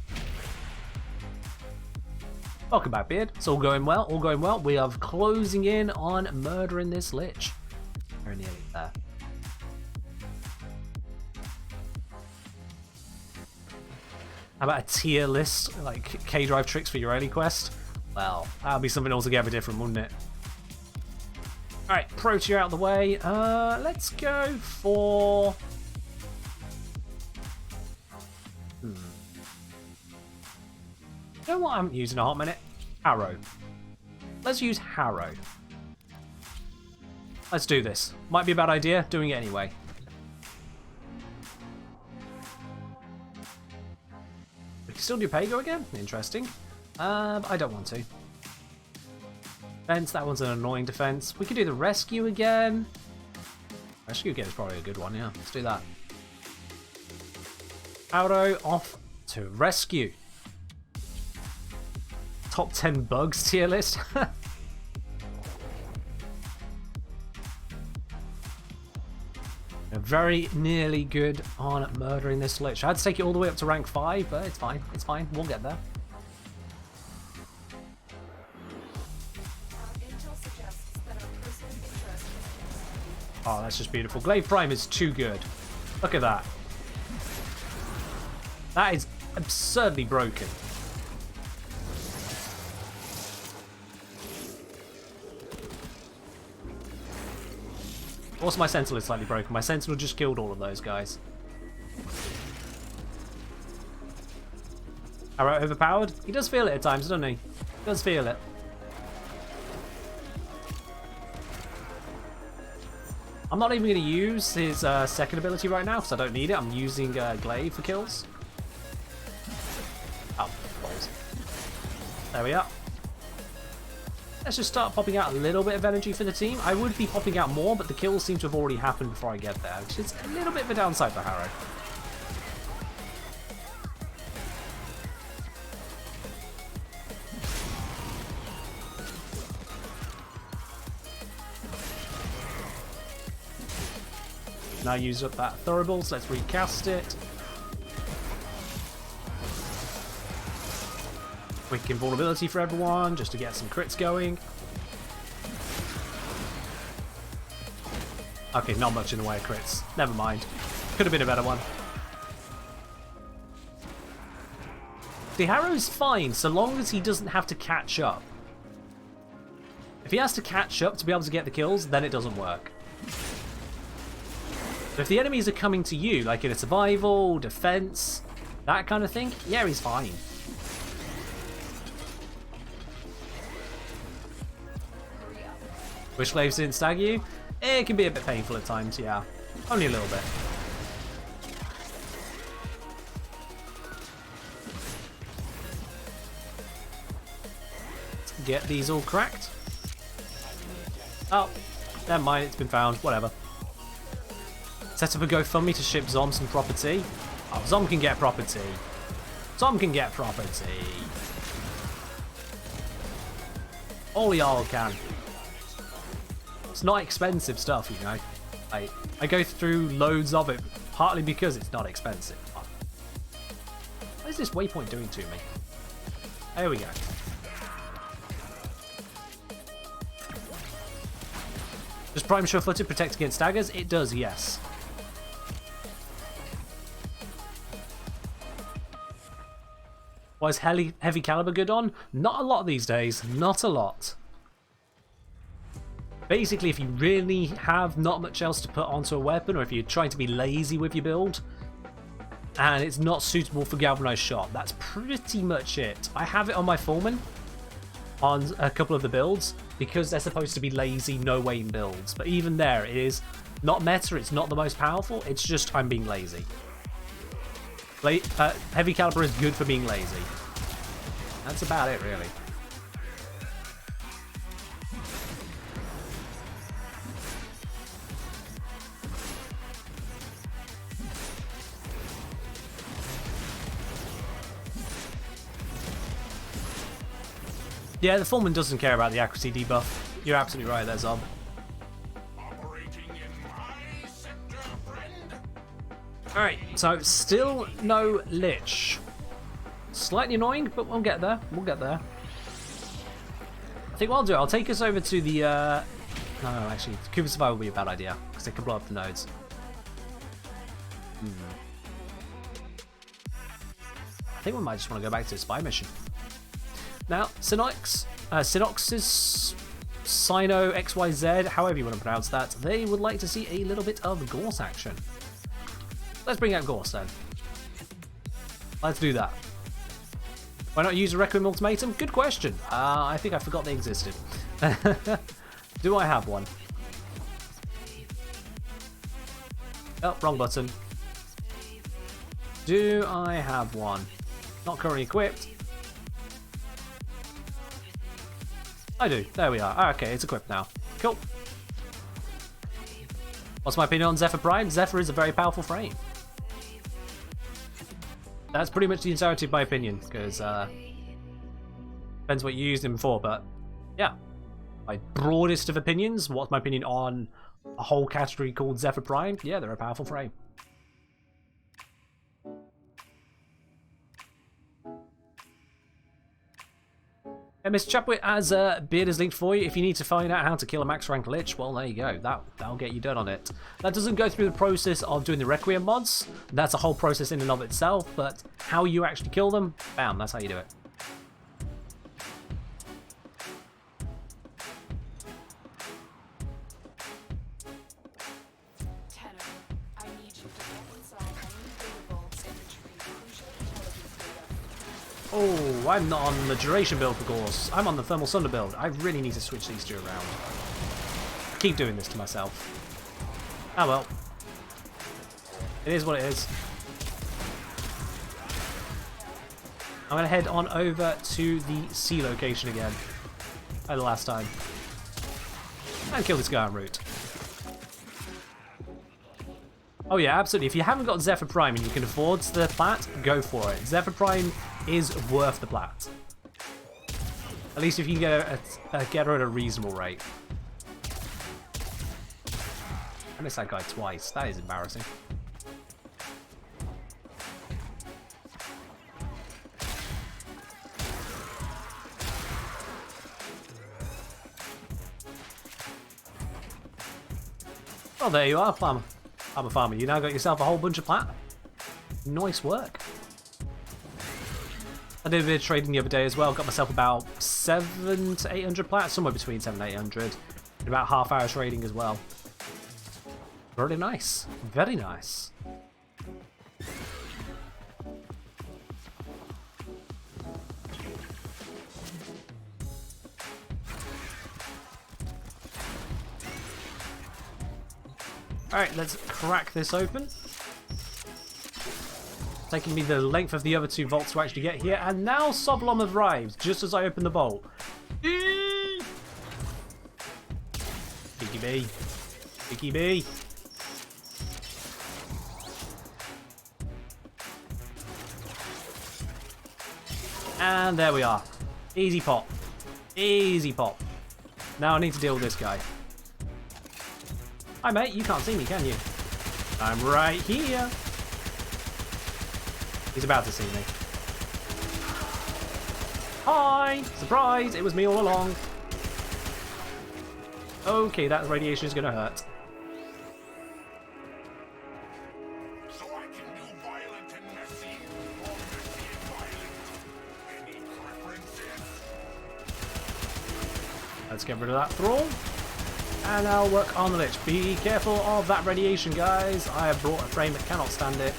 Welcome back, Beard. It's all going well, all going well. We are closing in on murdering this Lich. Very nearly there. How about a tier list, like K-Drive tricks for your early quest? Well, that'll be something altogether different, wouldn't it? Alright, pro tier out of the way. Let's go for... You know what I'm using a hot minute? Harrow. Let's use Harrow. Let's do this. Might be a bad idea, doing it anyway. We can still do Pago again? Interesting. I don't want to. Defense, that one's an annoying defense. We could do the Rescue again. Rescue again is probably a good one, yeah. Let's do that. Harrow off to Rescue. Top 10 bugs tier list. Very nearly good on murdering this Lich. I had to take it all the way up to rank 5, but it's fine. It's fine. We'll get there. Oh, that's just beautiful. Glaive Prime is too good. Look at that. That is absurdly broken. Also, my Sentinel is slightly broken. My Sentinel just killed all of those guys. Alright, overpowered? He does feel it at times, doesn't he? He does feel it. I'm not even going to use his second ability right now because I don't need it. I'm using Glaive for kills. Oh, balls. There we are. Let's just start popping out a little bit of energy for the team. I would be popping out more, but the kills seem to have already happened before I get there, which is a little bit of a downside for Harrow. Now use up that Thurible, so let's recast it. Quick invulnerability for everyone, just to get some crits going. Okay, not much in the way of crits. Never mind. Could have been a better one. The Harrow's fine, so long as he doesn't have to catch up. If he has to catch up to be able to get the kills, then it doesn't work. But if the enemies are coming to you, like in a survival, defense, that kind of thing, yeah, he's fine. Wish Glaives didn't stag you? It can be a bit painful at times, yeah. Only a little bit. Let's get these all cracked. Oh, never mind, it's been found. Whatever. Set up a GoFundMe to ship Zom some property. Oh, Zom can get property. Zom can get property. All y'all can. It's not expensive stuff, you know. I go through loads of it, partly because it's not expensive. What is this waypoint doing to me? There we go. Does Prime Sure-Footed protect against daggers? It does, yes. What is heavy caliber good on? Not a lot these days. Not a lot. Basically, if you really have not much else to put onto a weapon, or if you're trying to be lazy with your build, and it's not suitable for galvanized shot, that's pretty much it. I have it on my Foreman on a couple of the builds, because they're supposed to be lazy, no-aim builds. But even there, it is not meta, it's not the most powerful, it's just I'm being lazy. Heavy caliber is good for being lazy. That's about it, really. Yeah, the Foreman doesn't care about the accuracy debuff. You're absolutely right there, Zob. Operating in my sector, friend. Alright, so still no Lich. Slightly annoying, but we'll get there. We'll get there. I think what I'll do, I'll take us over to the... No, actually, Cube of Survival would be a bad idea, because it can blow up the nodes. I think we might just want to go back to the spy mission. Now, Synox's Sino XYZ, however you want to pronounce that, they would like to see a little bit of Gorse action. Let's bring out Gorse then. Let's do that. Why not use a Requiem Ultimatum? Good question. I think I forgot they existed. Do I have one? Oh, wrong button. Do I have one? Not currently equipped. I do. There we are. Okay, it's equipped now. Cool. What's my opinion on Zephyr Prime? Zephyr is a very powerful frame. That's pretty much the entirety of my opinion, because depends what you used him for, but yeah. My broadest of opinions, what's my opinion on a whole category called Zephyr Prime? Yeah, they're a powerful frame. And Mr. Chapwick, as Beard is linked for you, if you need to find out how to kill a max rank Lich, well, there you go. That'll get you done on it. That doesn't go through the process of doing the Requiem mods. That's a whole process in and of itself, but how you actually kill them, bam, that's how you do it. I need you to get inside any data vaults in the tree. Crucial intelligence data. Oh, I'm not on the duration build, of course. I'm on the Thermal Sunder build. I really need to switch these two around. I keep doing this to myself. Oh well. It is what it is. I'm going to head on over to the C location again. Like the last time. And kill this guy en route. Oh yeah, absolutely. If you haven't got Zephyr Prime and you can afford the plat, go for it. Zephyr Prime is worth the plat. At least if you can get her at a reasonable rate. I missed that guy twice. That is embarrassing. Well, there you are, Farmer. I'm a farmer. You now got yourself a whole bunch of plat. Nice work. I did a bit of trading the other day as well. Got myself about 700 to 800 plat, somewhere between 700 and 800. And about half hour trading as well. Very nice. Very nice. Alright, let's crack this open. Taking me the length of the other two vaults to actually get here, and now Soblom arrives just as I open the vault. Biggie B. Biggie B. And there we are. Easy pop. Easy pop. Now I need to deal with this guy. Hi mate, you can't see me, can you? I'm right here. He's about to see me. Hi! Surprise! It was me all along. Okay, that radiation is gonna hurt. So I can do violent and messy, or messy and violent. Any preferences? Let's get rid of that thrall. And I'll work on the Lich. Be careful of that radiation, guys. I have brought a frame that cannot stand it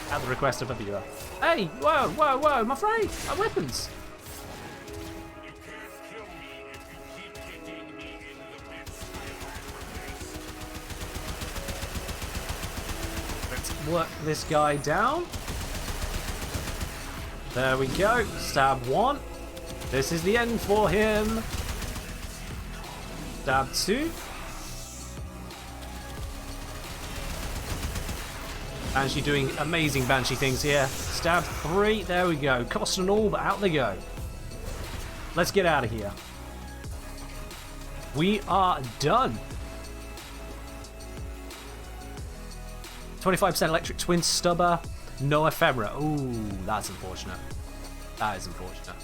at the request of a viewer. Hey! Whoa, whoa, whoa! My frame! My weapons! You can't kill me if you keep hitting me in the midst of Let's work this guy down. There we go. Stab one. This is the end for him. Stab two. Banshee doing amazing Banshee things here. Stab three. There we go. Cost and all, but out they go. Let's get out of here. We are done. 25% electric twin stubber, no ephemera. Ooh, that's unfortunate. That is unfortunate.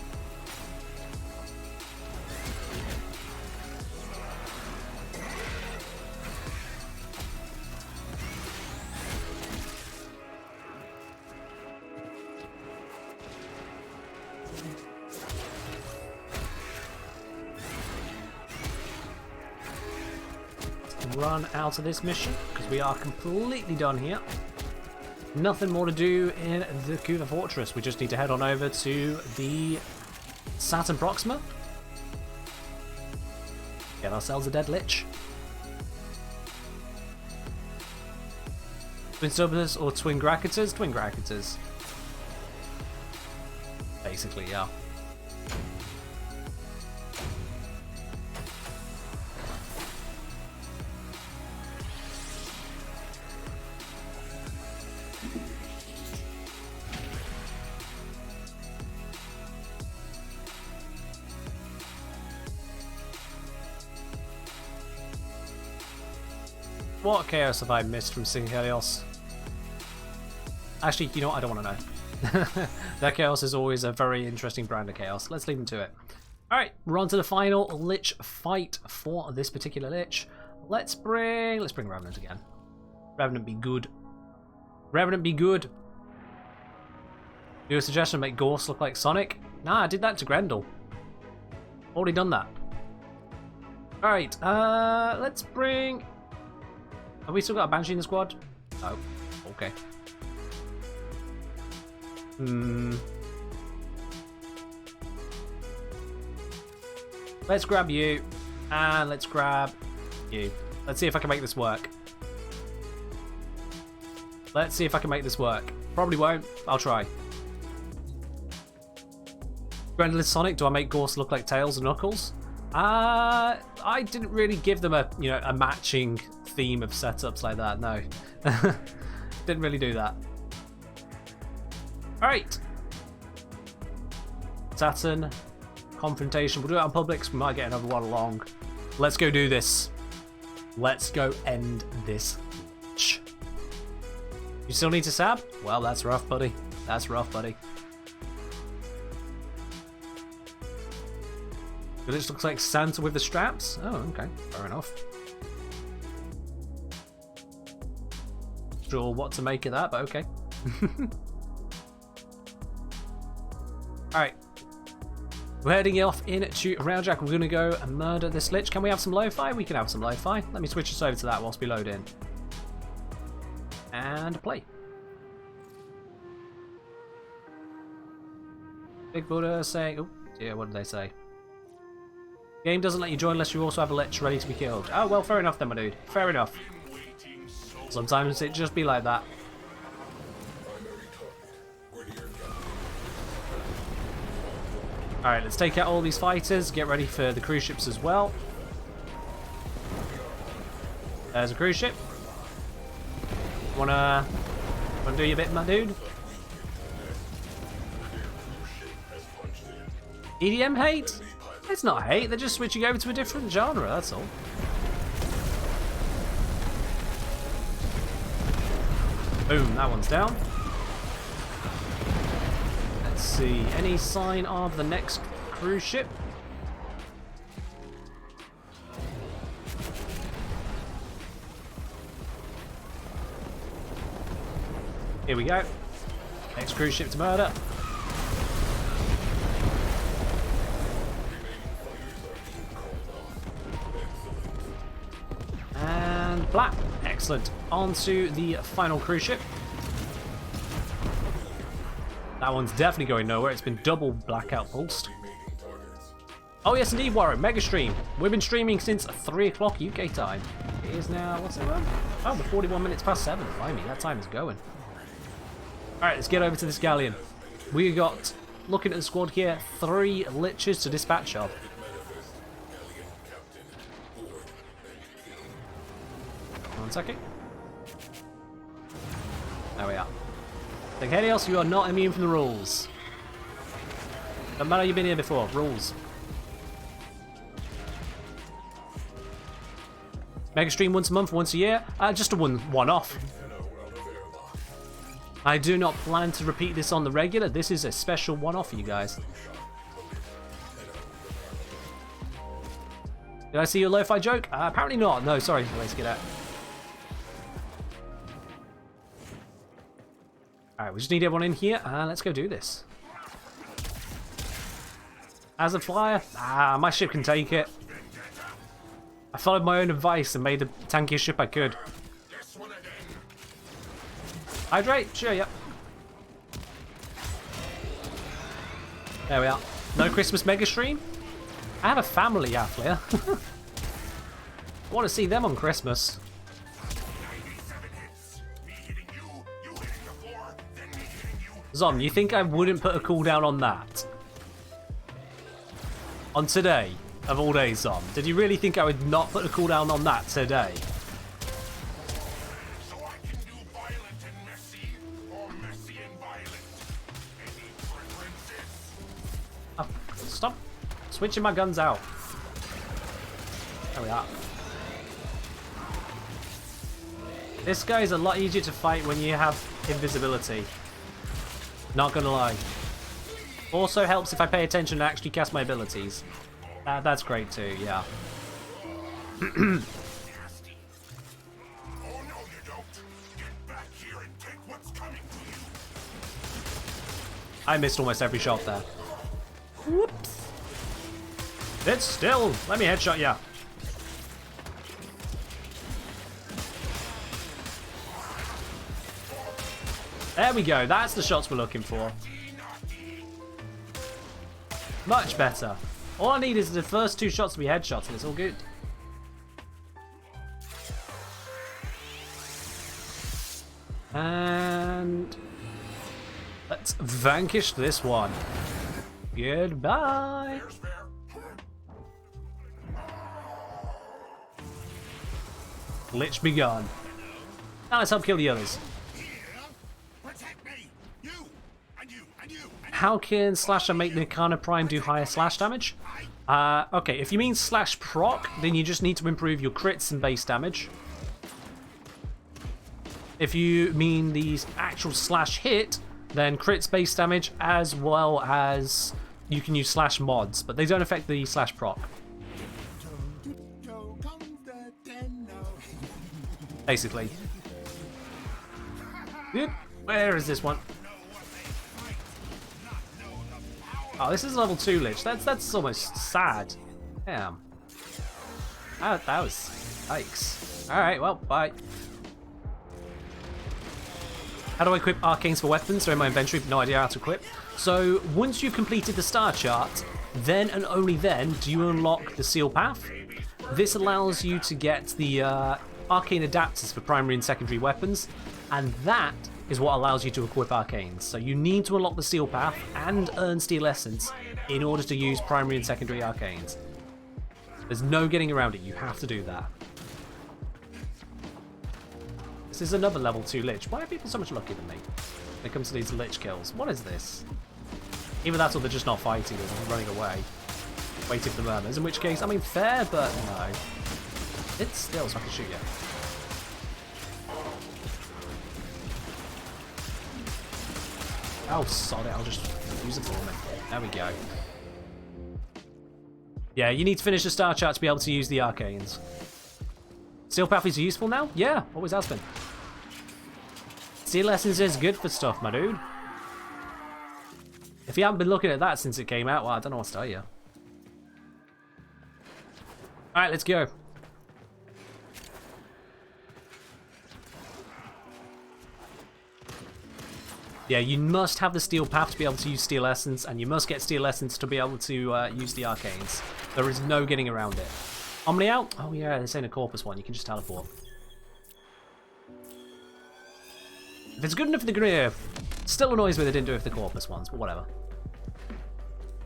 Run out of this mission because we are completely done here. Nothing more to do in the Kuva Fortress. We just need to head on over to the Saturn Proxima. Get ourselves a dead Lich. Twin Stubbers or Twin Gracketers? Twin Gracketers. Basically, yeah. What chaos have I missed from Sing Chaos? Actually, you know what? I don't want to know. That chaos is always a very interesting brand of chaos. Let's leave them to it. Alright, we're on to the final Lich fight for this particular Lich. Let's bring Revenant again. Revenant be good. Revenant be good. Do a suggestion, make Gorse look like Sonic? Nah, I did that to Grendel. Already done that. Alright, let's bring... Have we still got a Banshee in the squad? Oh, okay. Let's grab you, and let's grab you. Let's see if I can make this work. Let's see if I can make this work. Probably won't. I'll try. Grendel is Sonic. Do I make Gorse look like Tails and Knuckles? I didn't really give them a a matching theme of setups like that. No, didn't really do that. All right, Saturn confrontation. We'll do it on public. So we might get another one along. Let's go do this. Let's go end this. You still need to sab? Well, that's rough, buddy. That's rough, buddy. This looks like Santa with the straps. Oh, okay. Fair enough. Not sure what to make of that, but okay. Alright. We're heading off into Railjack. We're going to go and murder this Lich. Can we have some lo-fi? We can have some lo-fi. Let me switch us over to that whilst we load in. And play. Big Buddha saying... Oh, dear, what did they say? Game doesn't let you join unless you also have a Lich ready to be killed. Oh, well, fair enough then, my dude. Fair enough. Sometimes it just be like that. Alright, let's take out all these fighters. Get ready for the cruise ships as well. There's a cruise ship. Wanna do your bit, my dude? EDM hate? It's not hate, they're just switching over to a different genre, that's all. Boom, that one's down. Let's see, any sign of the next cruise ship? Here we go. Next cruise ship to murder. And black. Excellent. On to the final cruise ship. That one's definitely going nowhere. It's been double blackout pulsed. Oh yes indeed, Warren. Mega stream. We've been streaming since 3 o'clock UK time. It is now, what's it around? Oh, we're 41 minutes past 7. Blimey, that time is going. Alright, let's get over to this galleon. We got, looking at the squad here, 3 liches to dispatch of. One second. There we are. Like Helios, you are not immune from the rules. No matter you've been here before, rules. Mega stream once a month, once a year. Just a one-off. I do not plan to repeat this on the regular. This is a special one-off for you guys. Did I see your lo-fi joke? Apparently not. No, sorry. Let's get out. Alright, we just need everyone in here. Let's go do this. As a flyer? My ship can take it. I followed my own advice and made the tankiest ship I could. Hydrate? Sure, yep. There we are. No Christmas mega stream? I have a family, Afflear. I want to see them on Christmas. Zom, you think I wouldn't put a cooldown on that? On today, of all days, Zom? Did you really think I would not put a cooldown on that today? Oh, stop switching my guns out. There we are. This guy is a lot easier to fight when you have invisibility. Not gonna lie. Also helps if I pay attention and actually cast my abilities. That's great too, yeah. I missed almost every shot there. Whoops. Sit still. Let me headshot ya. There we go. That's the shots we're looking for. Much better. All I need is the first two shots to be headshots and it's all good. And let's vanquish this one. Goodbye. Lich be gone. Now let's help kill the others. How can Slasher make Nikana Prime do higher slash damage? Okay, if you mean slash proc, then you just need to improve your crits and base damage. If you mean the actual slash hit, then crits base damage as well as you can use slash mods, but they don't affect the slash proc. Basically. Yep. Where is this one? Oh, this is level 2 Lich. That's almost sad. Damn. That was... Yikes. Alright, well, bye. How do I equip arcanes for weapons? They're in my inventory, no idea how to equip. So, once you've completed the star chart, then and only then do you unlock the seal path. This allows you to get the arcane adapters for primary and secondary weapons, and that is what allows you to equip arcanes. So you need to unlock the seal path and earn steel essence in order to use primary and secondary arcanes. There's no getting around it, you have to do that. This is another level 2 Lich. Why are people so much luckier than me when it comes to these Lich kills? What is this? Either that or they're just not fighting or running away, waiting for the murmurs, in which case, I mean, fair, but no. It's still so I can shoot you. Oh, sod it, I'll just use it for me. There we go. Yeah, you need to finish the star chart to be able to use the arcanes. Steel path is useful now? Yeah, always has been. Steel essence is good for stuff, my dude. If you haven't been looking at that since it came out, well, I don't know what to tell you. Alright, let's go. Yeah, you must have the steel path to be able to use steel essence, and you must get steel essence to be able to use the arcanes. There is no getting around it. Omni out? Oh yeah, this ain't a Corpus one, you can just teleport. If it's good enough for the Greer, still annoys me they didn't do it for the Corpus ones, but whatever.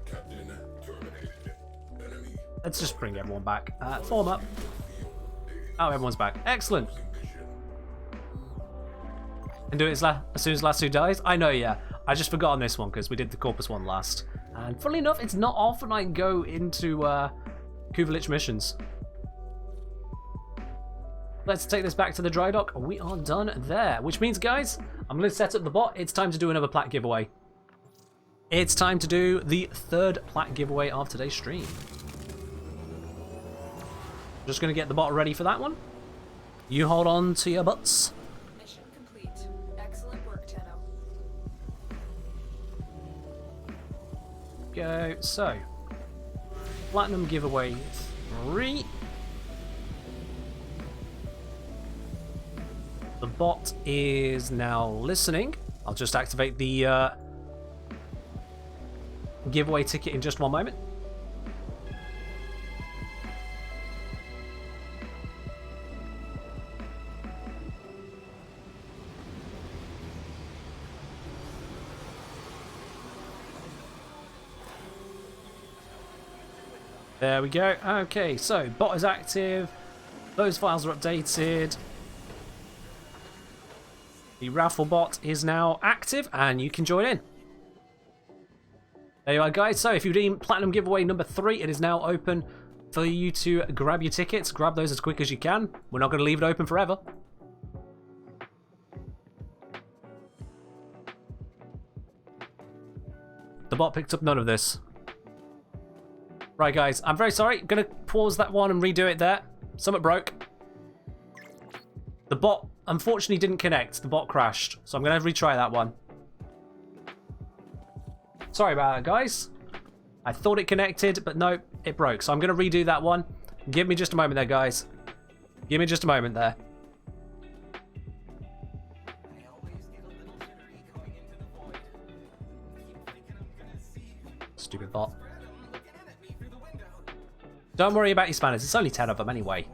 Captain terminated. Enemy. Let's just bring everyone back. Form up. Oh, everyone's back. Excellent. And do it as soon as last two dies? I know, yeah. I just forgot on this one because we did the Corpus one last. And funnily enough, it's not often I go into Kuvalich missions. Let's take this back to the dry dock. We are done there. Which means, guys, I'm going to set up the bot. It's time to do another plat giveaway. It's time to do the third plat giveaway of today's stream. Just going to get the bot ready for that one. You hold on to your butts. Mission complete. Excellent work, 10-0. Go. So, platinum giveaway 3. The bot is now listening. I'll just activate the giveaway ticket in just one moment. There we go. Okay, so bot is active. Those files are updated. The raffle bot is now active and you can join in. There you are, guys. So if you redeem platinum giveaway number 3, it is now open for you to grab your tickets. Grab those as quick as you can. We're not going to leave it open forever. The bot picked up none of this. Right, guys, I'm very sorry. I'm going to pause that one and redo it there. Something broke. The bot, unfortunately, didn't connect. The bot crashed. So I'm going to retry that one. Sorry about that, guys. I thought it connected, but no, it broke. So I'm going to redo that one. Give me just a moment there, guys. Give me just a moment there. Stupid bot. Don't worry about your spanners. It's only 10 of them anyway.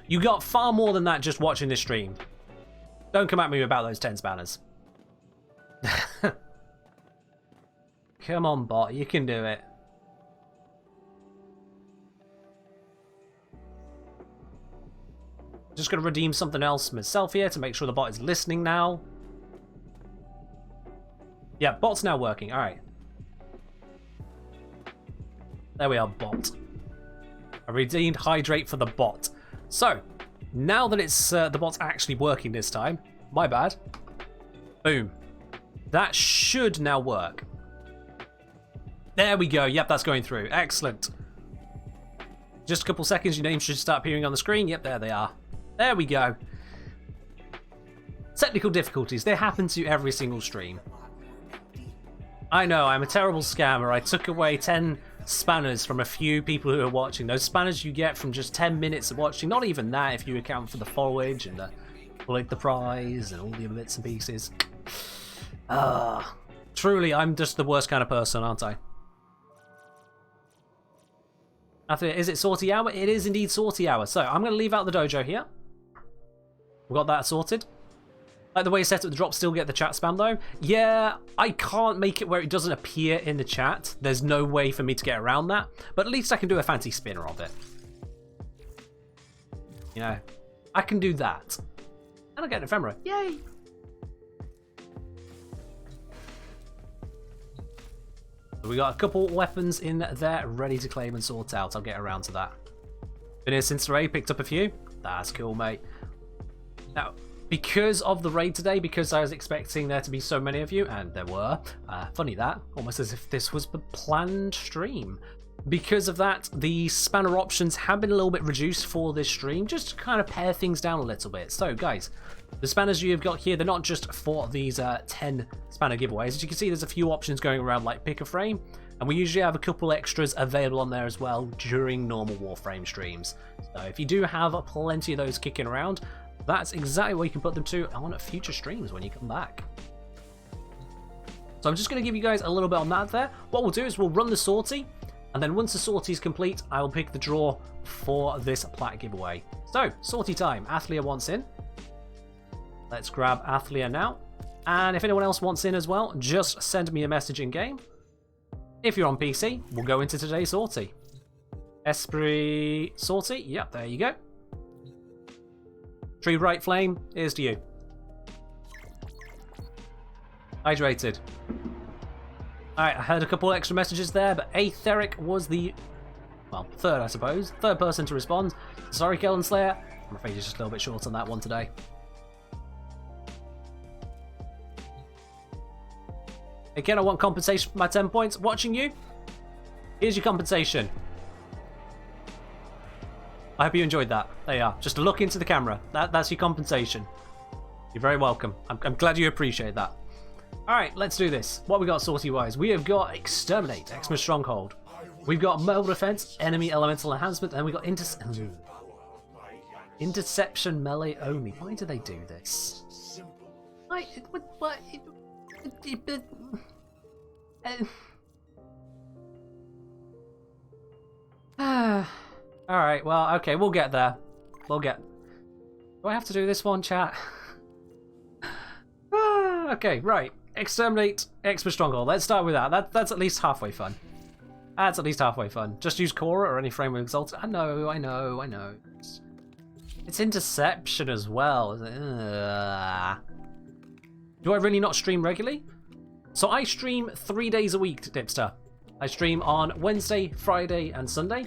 You got far more than that just watching this stream. Don't come at me about those 10 spanners. Come on, bot. You can do it. Just going to redeem something else myself here to make sure the bot is listening now. Yeah, bot's now working. All right. There we are, bot. I redeemed hydrate for the bot. So, now that it's the bot's actually working this time, my bad. Boom. That should now work. There we go. Yep, that's going through. Excellent. Just a couple seconds, your name should start appearing on the screen. Yep, there they are. There we go. Technical difficulties. They happen to every single stream. I know, I'm a terrible scammer. I took away 10 spanners from a few people who are watching. Those spanners you get from just 10 minutes of watching. Not even that if you account for the foliage and the prize and all the other bits and pieces. Truly, I'm just the worst kind of person, aren't I? Is it sortie hour? It is indeed sortie hour. So I'm going to leave out the dojo here. We've got that sorted. Like the way it's set up, the drops still get the chat spam though. Yeah, I can't make it where it doesn't appear in the chat. There's no way for me to get around that. But at least I can do a fancy spinner of it. You know, I can do that. And I get an ephemera. Yay! So we got a couple weapons in there ready to claim and sort out. I'll get around to that. Been here since the raid, picked up a few. That's cool, mate. Now, because of the raid today, because I was expecting there to be so many of you, and there were, funny that, almost as if this was the planned stream. Because of that, the spanner options have been a little bit reduced for this stream, just to kind of pare things down a little bit. So guys, the spanners you've got here, they're not just for these 10 spanner giveaways. As you can see, there's a few options going around like pick a frame, and we usually have a couple extras available on there as well during normal Warframe streams. So if you do have plenty of those kicking around, that's exactly where you can put them to on future streams when you come back. So I'm just going to give you guys a little bit on that there. What we'll do is we'll run the sortie, and then once the sortie is complete, I will pick the draw for this plat giveaway. So, sortie time. Athlia wants in. Let's grab Athlia now. And if anyone else wants in as well, just send me a message in game. If you're on PC, we'll go into today's sortie. Esprit sortie. Yep, there you go. Tree Bright Flame, here's to you. Hydrated. Alright, I heard a couple extra messages there, but Aetheric was the, well, third, I suppose. Third person to respond. Sorry, Kellen Slayer. I'm afraid you're just a little bit short on that one today. Again, I want compensation for my 10 points. Watching you, here's your compensation. I hope you enjoyed that. There you are. Just a look into the camera. That's your compensation. You're very welcome. I'm glad you appreciate that. Alright, let's do this. What we got sortie-wise? We have got Exterminate, Xmas Stronghold. We've got Mobile Defense, Enemy Elemental Enhancement, and we got Interception Melee only. Why do they do this? Alright, well, okay, we'll get there. Do I have to do this one, chat? Okay, right. Exterminate Xmas Stronghold. Let's start with that. That's at least halfway fun. That's at least halfway fun. Just use Cora or any frame with Exalt. I know. It's interception as well. Do I really not stream regularly? So I stream 3 days a week, Dipster. I stream on Wednesday, Friday, and Sunday.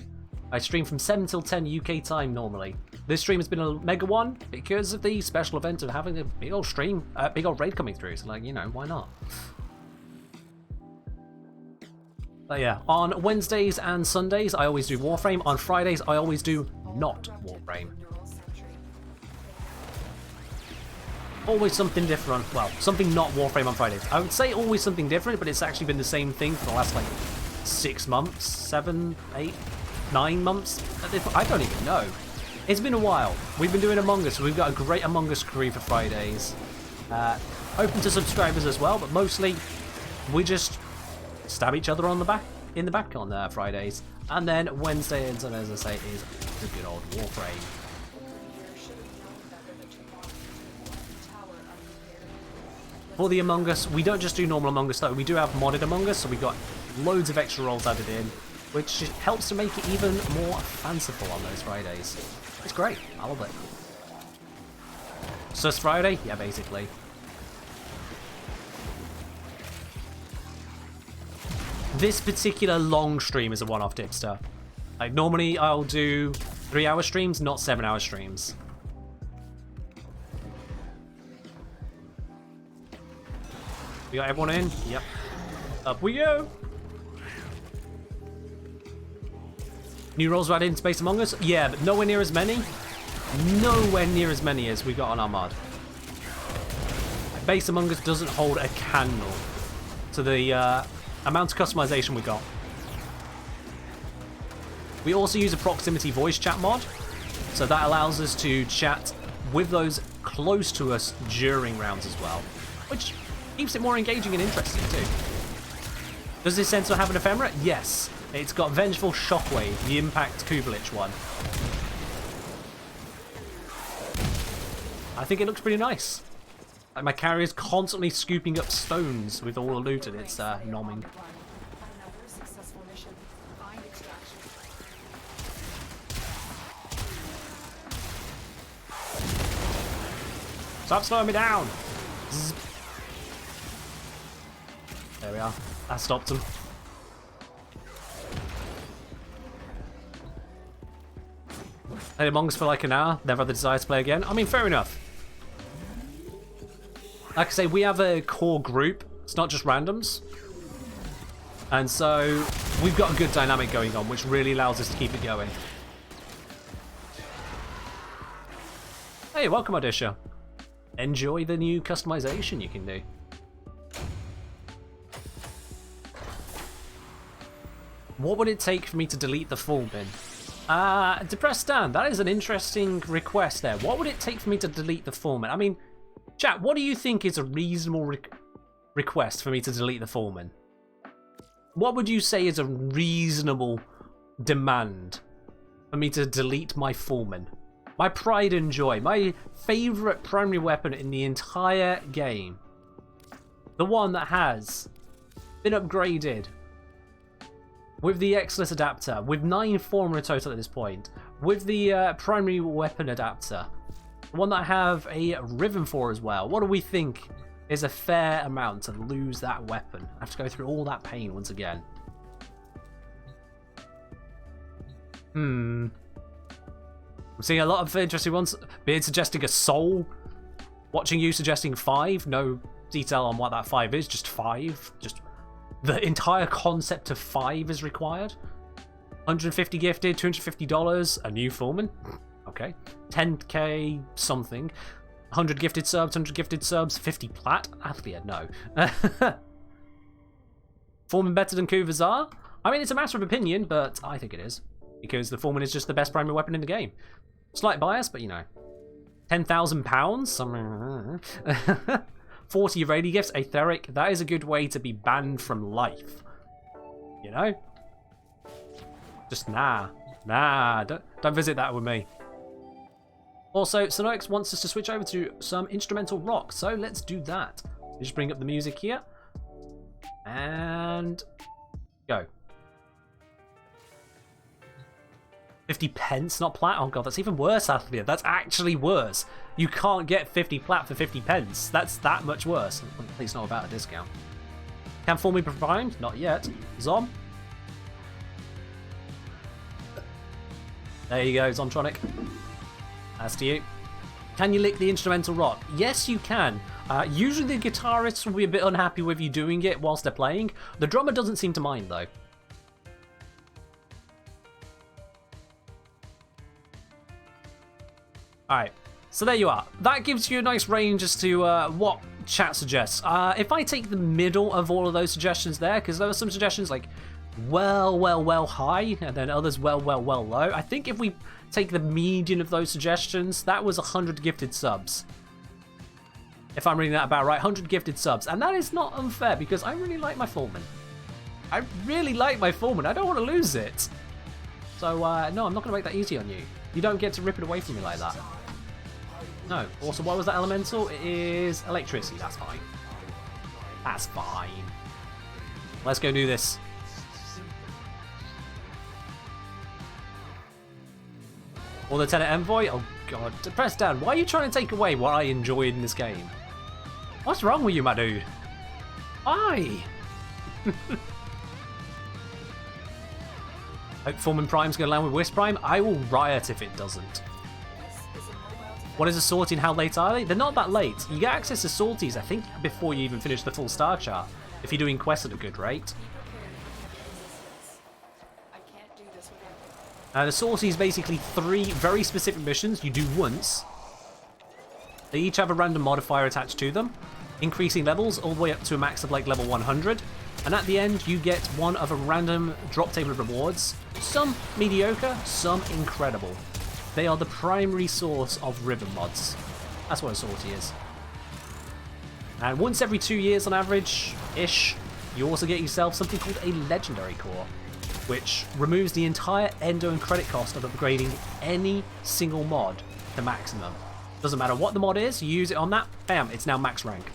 I stream from 7 till 10 UK time normally. This stream has been a mega one because of the special event of having a big old stream, big old raid coming through. So, like, you know, why not? But yeah, on Wednesdays and Sundays, I always do Warframe. On Fridays, I always do not Warframe. Always something different. Well, something not Warframe on Fridays. I would say always something different, but it's actually been the same thing for the last, like, 6 months, 7, 8, 9 months. I don't even know. It's been a while. We've been doing Among Us. We've got a great Among Us crew for Fridays. Open to subscribers as well, but mostly we just stab each other on the back, in the back on Fridays. And then Wednesday and Sunday, as I say, is the good old Warframe. For the Among Us, we don't just do normal Among Us though. We do have modded Among Us, so we've got loads of extra roles added in, which helps to make it even more fanciful on those Fridays. It's great. I love it. Sus Friday? Yeah, basically. This particular long stream is a one-off, Dipster. Like, normally I'll do 3-hour streams, not 7-hour streams. We got everyone in? Yep. Up we go! New roles added in Space Among Us? Yeah, but nowhere near as many. Nowhere near as many as we got on our mod. Base Among Us doesn't hold a candle to the amount of customization we got. We also use a proximity voice chat mod, so that allows us to chat with those close to us during rounds as well, which keeps it more engaging and interesting too. Does this sensor have an ephemera? Yes. It's got Vengeful Shockwave, the Impact Kubelich one. I think it looks pretty nice. Like, my carrier's constantly scooping up stones with all the loot, and it's nomming. Stop slowing me down! Zzz. There we are. That stopped him. Played Among Us for like an hour, never had the desire to play again. I mean, fair enough. Like I say, we have a core group. It's not just randoms. And so we've got a good dynamic going on, which really allows us to keep it going. Hey, welcome, Odisha. Enjoy the new customization you can do. What would it take for me to delete the full bin? Depressed Stan, that is an interesting request there. What would it take for me to delete the foreman? I mean, chat, what do you think is a reasonable request for me to delete the foreman? What would you say is a reasonable demand for me to delete my foreman? My pride and joy, my favourite primary weapon in the entire game. The one that has been upgraded with the Xless adapter, with 9 foremen total at this point, with the primary weapon adapter, the one that I have a ribbon for as well. What do we think is a fair amount to lose that weapon? I have to go through all that pain once again. I'm seeing a lot of interesting ones. Beard suggesting a soul. Watching you suggesting 5. No detail on what that 5 is. Just 5. Just the entire concept of 5 is required. 150 gifted, $250, a new foreman. Okay. 10k something. 100 gifted subs, 50 plat. Athlia, no. Foreman better than Kuvazar? I mean, it's a matter of opinion, but I think it is. Because the Foreman is just the best primary weapon in the game. Slight bias, but you know. £10,000? 40 Rady gifts, Aetheric. That is a good way to be banned from life. You know? Just nah. Don't visit that with me. Also, Sonoix wants us to switch over to some instrumental rock, so let's do that. Just bring up the music here. And go. 50 pence, not plat? Oh god, that's even worse, Athlia. That's actually worse. You can't get 50 plat for 50 pence. That's that much worse. At least not about a discount. Can Form be primed? Not yet. Zom. There you go, Zomtronic. As to you. Can you lick the instrumental rock? Yes, you can. Usually the guitarists will be a bit unhappy with you doing it whilst they're playing. The drummer doesn't seem to mind, though. Alright, so there you are. That gives you a nice range as to what chat suggests. If I take the middle of all of those suggestions there, because there were some suggestions like well high, and then others well low. I think if we take the median of those suggestions, that was 100 gifted subs. If I'm reading that about right, 100 gifted subs. And that is not unfair, because I really like my Foreman. I really like my Foreman. I don't want to lose it. So, no, I'm not going to make that easy on you. You don't get to rip it away from me like that. No. Also, what was that elemental? It is electricity. That's fine. That's fine. Let's go do this. Or the Lieutenant Envoy? Oh god. Press down. Why are you trying to take away what I enjoyed in this game? What's wrong with you, my dude? Why? Hope Foreman Prime's going to land with Wisp Prime. I will riot if it doesn't. What is a sortie and how late are they? They're not that late. You get access to sorties, I think, before you even finish the full star chart. If you're doing quests at a good rate. The sortie is basically 3 very specific missions you do once. They each have a random modifier attached to them, increasing levels all the way up to a max of like level 100. And at the end, you get one of a random drop table of rewards. Some mediocre, some incredible. They are the primary source of ribbon mods. That's what a sortie is. And once every 2 years on average-ish, you also get yourself something called a legendary core, which removes the entire endo and credit cost of upgrading any single mod to maximum. Doesn't matter what the mod is, you use it on that, bam, it's now max rank.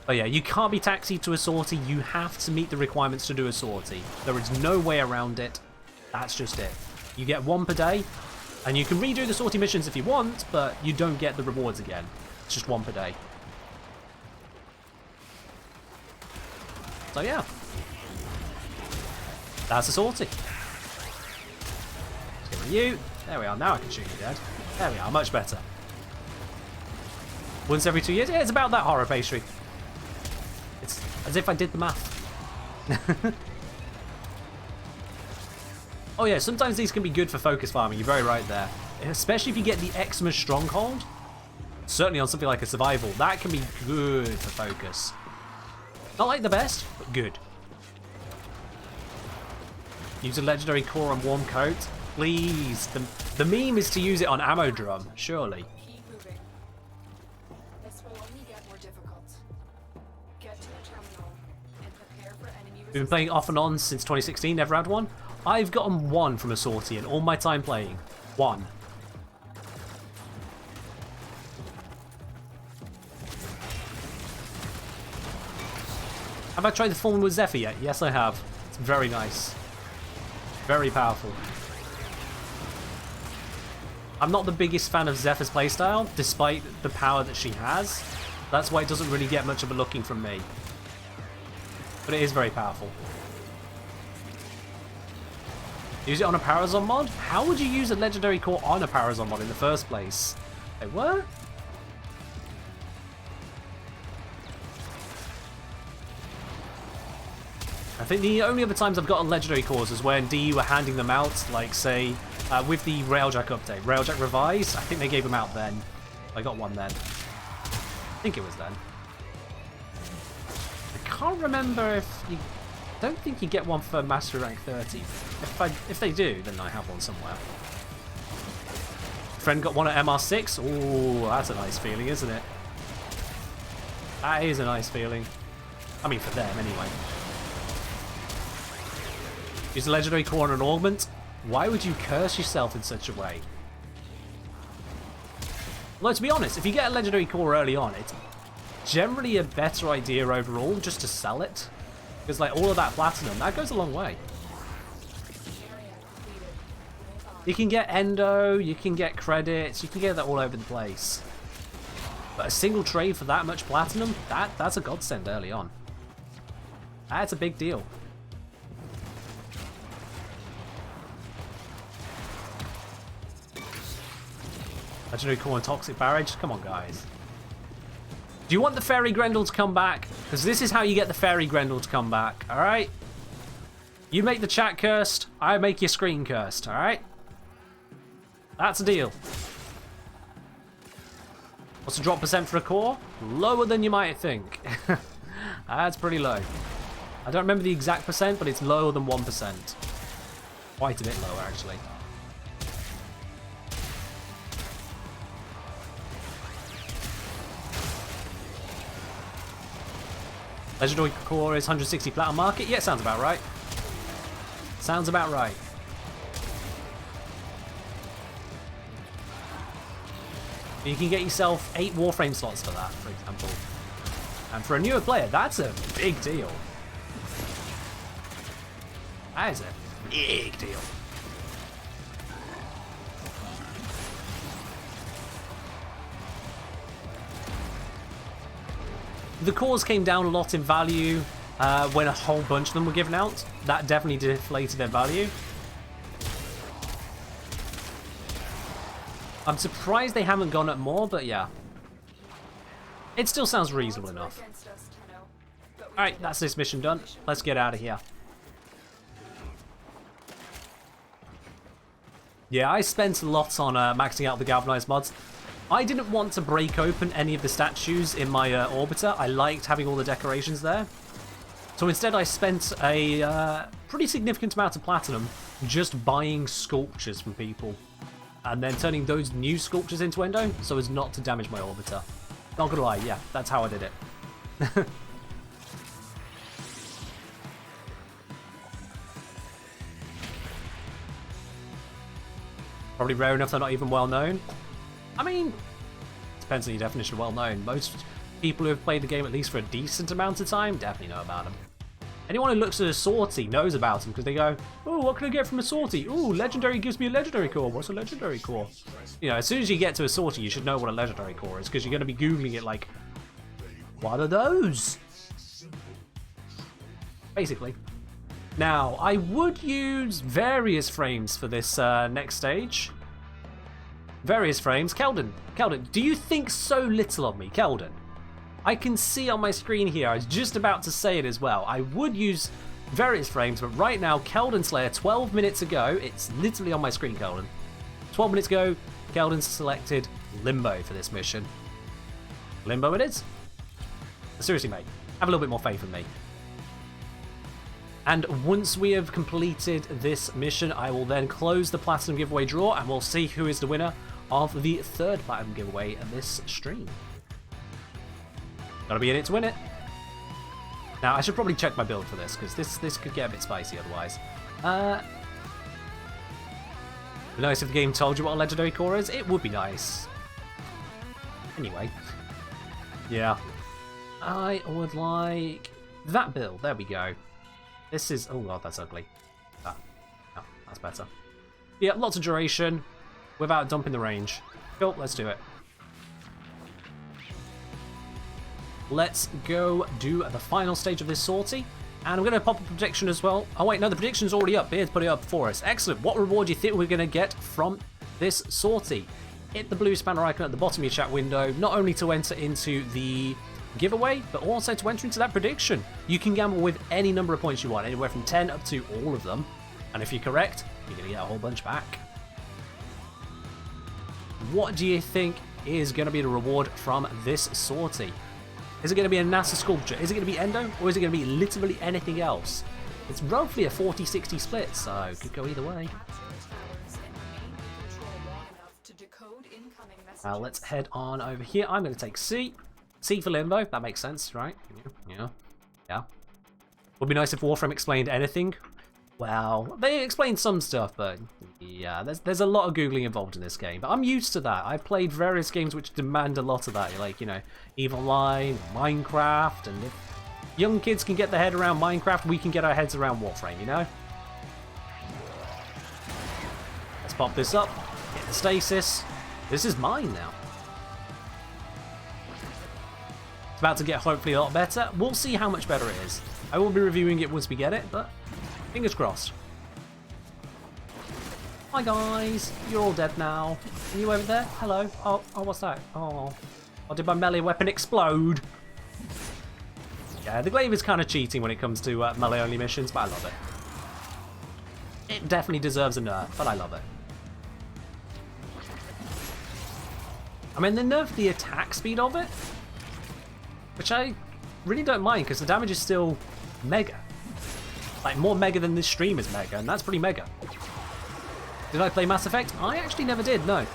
But yeah, you can't be taxied to a sortie, you have to meet the requirements to do a sortie. There is no way around it, that's just it. You get 1 per day, and you can redo the sortie missions if you want, but you don't get the rewards again. It's just 1 per day. So yeah. That's a sortie. Let's get rid of you. There we are, now I can shoot you dead. There we are, much better. Once every 2 years? Yeah, it's about that, horror pastry. It's as if I did the math. Oh yeah, sometimes these can be good for focus farming, you're very right there. Especially if you get the Xmas Stronghold. Certainly on something like a survival, that can be good for focus. Not like the best, but good. Use a legendary core on warm coat. Please. The meme is to use it on ammo drum, surely. Keep moving. This will only get more difficult. Get to the terminal and prepare for enemy resistance. We've been playing off and on since 2016, never had one. I've gotten 1 from a sortie in all my time playing. 1. Have I tried the Foreman with Zephyr yet? Yes, I have. It's very nice. Very powerful. I'm not the biggest fan of Zephyr's playstyle, despite the power that she has. That's why it doesn't really get much of a looking from me. But it is very powerful. Use it on a Parazon mod? How would you use a legendary core on a Parazon mod in the first place? Wait, what? think the only other times I've gotten legendary cores is when DE were handing them out, like say with the Railjack update, Railjack Revise. I think they gave them out then. I got one then. I think it was then. I can't remember if you. I don't think you get one for Master Rank 30. If they do, then I have one somewhere. Friend got one at MR6. Oh, that's a nice feeling, isn't it? That is a nice feeling. I mean, for them anyway. Use a legendary core on an augment. Why would you curse yourself in such a way? Well, to be honest, if you get a legendary core early on, it's generally a better idea overall just to sell it. Because like all of that platinum, that goes a long way. You can get endo, you can get credits, you can get that all over the place. But a single trade for that much platinum, that's a godsend early on. That's a big deal. Legendary core and toxic barrage, come on guys. Do you want the fairy Grendel to come back? Because this is how you get the fairy Grendel to come back, alright? You make the chat cursed, I make your screen cursed, alright? That's a deal. What's the drop percent for a core? Lower than you might think. That's pretty low. I don't remember the exact percent, but it's lower than 1%. Quite a bit lower, actually. Legendary core is 160 platinum market. Yeah, sounds about right. Sounds about right. You can get yourself 8 Warframe slots for that, for example. And for a newer player, that's a big deal. That is a big deal. The cores came down a lot in value when a whole bunch of them were given out. That definitely deflated their value. I'm surprised they haven't gone up more, but yeah. It still sounds reasonable enough. Alright, that's this mission done. Let's get out of here. Yeah, I spent a lot on maxing out the galvanized mods. I didn't want to break open any of the statues in my orbiter. I liked having all the decorations there. So instead I spent a pretty significant amount of platinum just buying sculptures from people. And then turning those new sculptures into endo so as not to damage my orbiter. Not gonna lie, yeah, that's how I did it. Probably rare enough they're not even well known. I mean, depends on your definition of well known. Most people who have played the game at least for a decent amount of time definitely know about them. Anyone who looks at a sortie knows about them because they go, oh, what can I get from a sortie? Oh, legendary gives me a legendary core. What's a legendary core? You know, as soon as you get to a sortie, you should know what a legendary core is because you're going to be Googling it like, what are those? Basically. Now, I would use various frames for this next stage. Various frames. Keldon, do you think so little of me? Keldon, I can see on my screen here, I was just about to say it as well. I would use various frames, but right now, Keldon Slayer, 12 minutes ago, it's literally on my screen, Keldon. 12 minutes ago, Keldon selected Limbo for this mission. Limbo it is. Seriously, mate, have a little bit more faith in me. And once we have completed this mission, I will then close the Platinum Giveaway draw, and we'll see who is the winner of the third Platinum Giveaway of this stream. Gotta be in it to win it. Now, I should probably check my build for this, because this could get a bit spicy otherwise. It'd be nice if the game told you what a legendary core is. It would be nice. Anyway. Yeah. I would like that build. There we go. This is... oh god, that's ugly. Ah, no, that's better. Yeah, lots of duration without dumping the range. Cool, let's do it. Let's go do the final stage of this sortie. And I'm going to pop a prediction as well. Oh wait, no, the prediction's already up. Beard's put it up for us. Excellent. What reward do you think we're going to get from this sortie? Hit the blue spanner icon at the bottom of your chat window, not only to enter into the giveaway, but also to enter into that prediction. You can gamble with any number of points you want, anywhere from 10 up to all of them. And if you're correct, you're going to get a whole bunch back. What do you think is going to be the reward from this sortie? Is it going to be a NASA sculpture? Is it going to be Endo? Or is it going to be literally anything else? It's roughly a 40-60 split, so it could go either way. Now let's head on over here. I'm going to take C. C for Limbo. That makes sense, right? Yeah. Would be nice if Warframe explained anything. Well, they explained some stuff, but yeah, there's a lot of Googling involved in this game. But I'm used to that. I've played various games which demand a lot of that, like, you know, EVE Online, Minecraft, and if young kids can get their head around Minecraft, we can get our heads around Warframe, you know? Let's pop this up, get the stasis. This is mine now. It's about to get hopefully a lot better. We'll see how much better it is. I will be reviewing it once we get it, but fingers crossed. Hi guys, you're all dead now. Are you over there? Hello. Oh, what's that? Oh, did my melee weapon explode? Yeah, the glaive is kind of cheating when it comes to melee only missions, but I love it. It definitely deserves a nerf, but I love it. I mean, they nerfed the attack speed of it, which I really don't mind because the damage is still mega. Like, more mega than this stream is mega, and that's pretty mega. Did I play Mass Effect? I actually never did, no.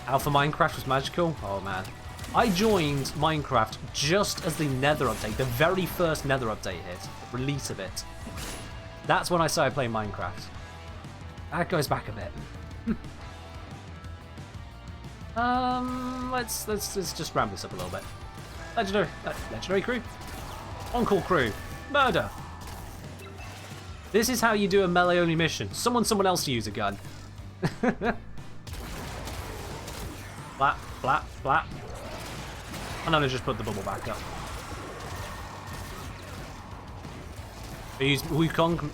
Alpha Minecraft was magical? Oh man. I joined Minecraft just as the Nether update, the very first Nether update hit, release of it. That's when I started playing Minecraft. That goes back a bit. Let's just ramp this up a little bit. Legendary crew. On-call crew. Murder. This is how you do a melee only mission. Summon someone else to use a gun. Flap, flap, flap. And then I just put the bubble back up. We use Wukong,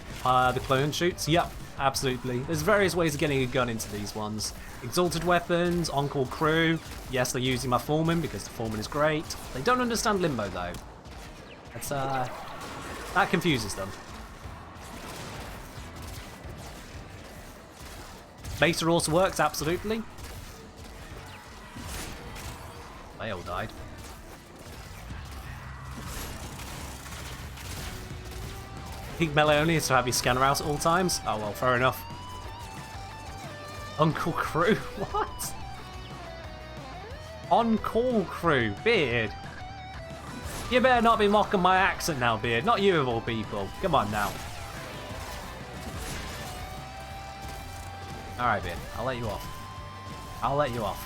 the clone shoots. Yep, absolutely. There's various ways of getting a gun into these ones. Exalted weapons, on-call crew. Yes, they're using my foreman because the foreman is great. They don't understand Limbo though. That's that confuses them. Beta also works, absolutely. They all died. Peak melee only is to have your scanner out at all times. Oh well, fair enough. On-call crew? What? On-call crew? Beard? You better not be mocking my accent now, Beard. Not you of all people. Come on now. Alright, Beard. I'll let you off. I'll let you off.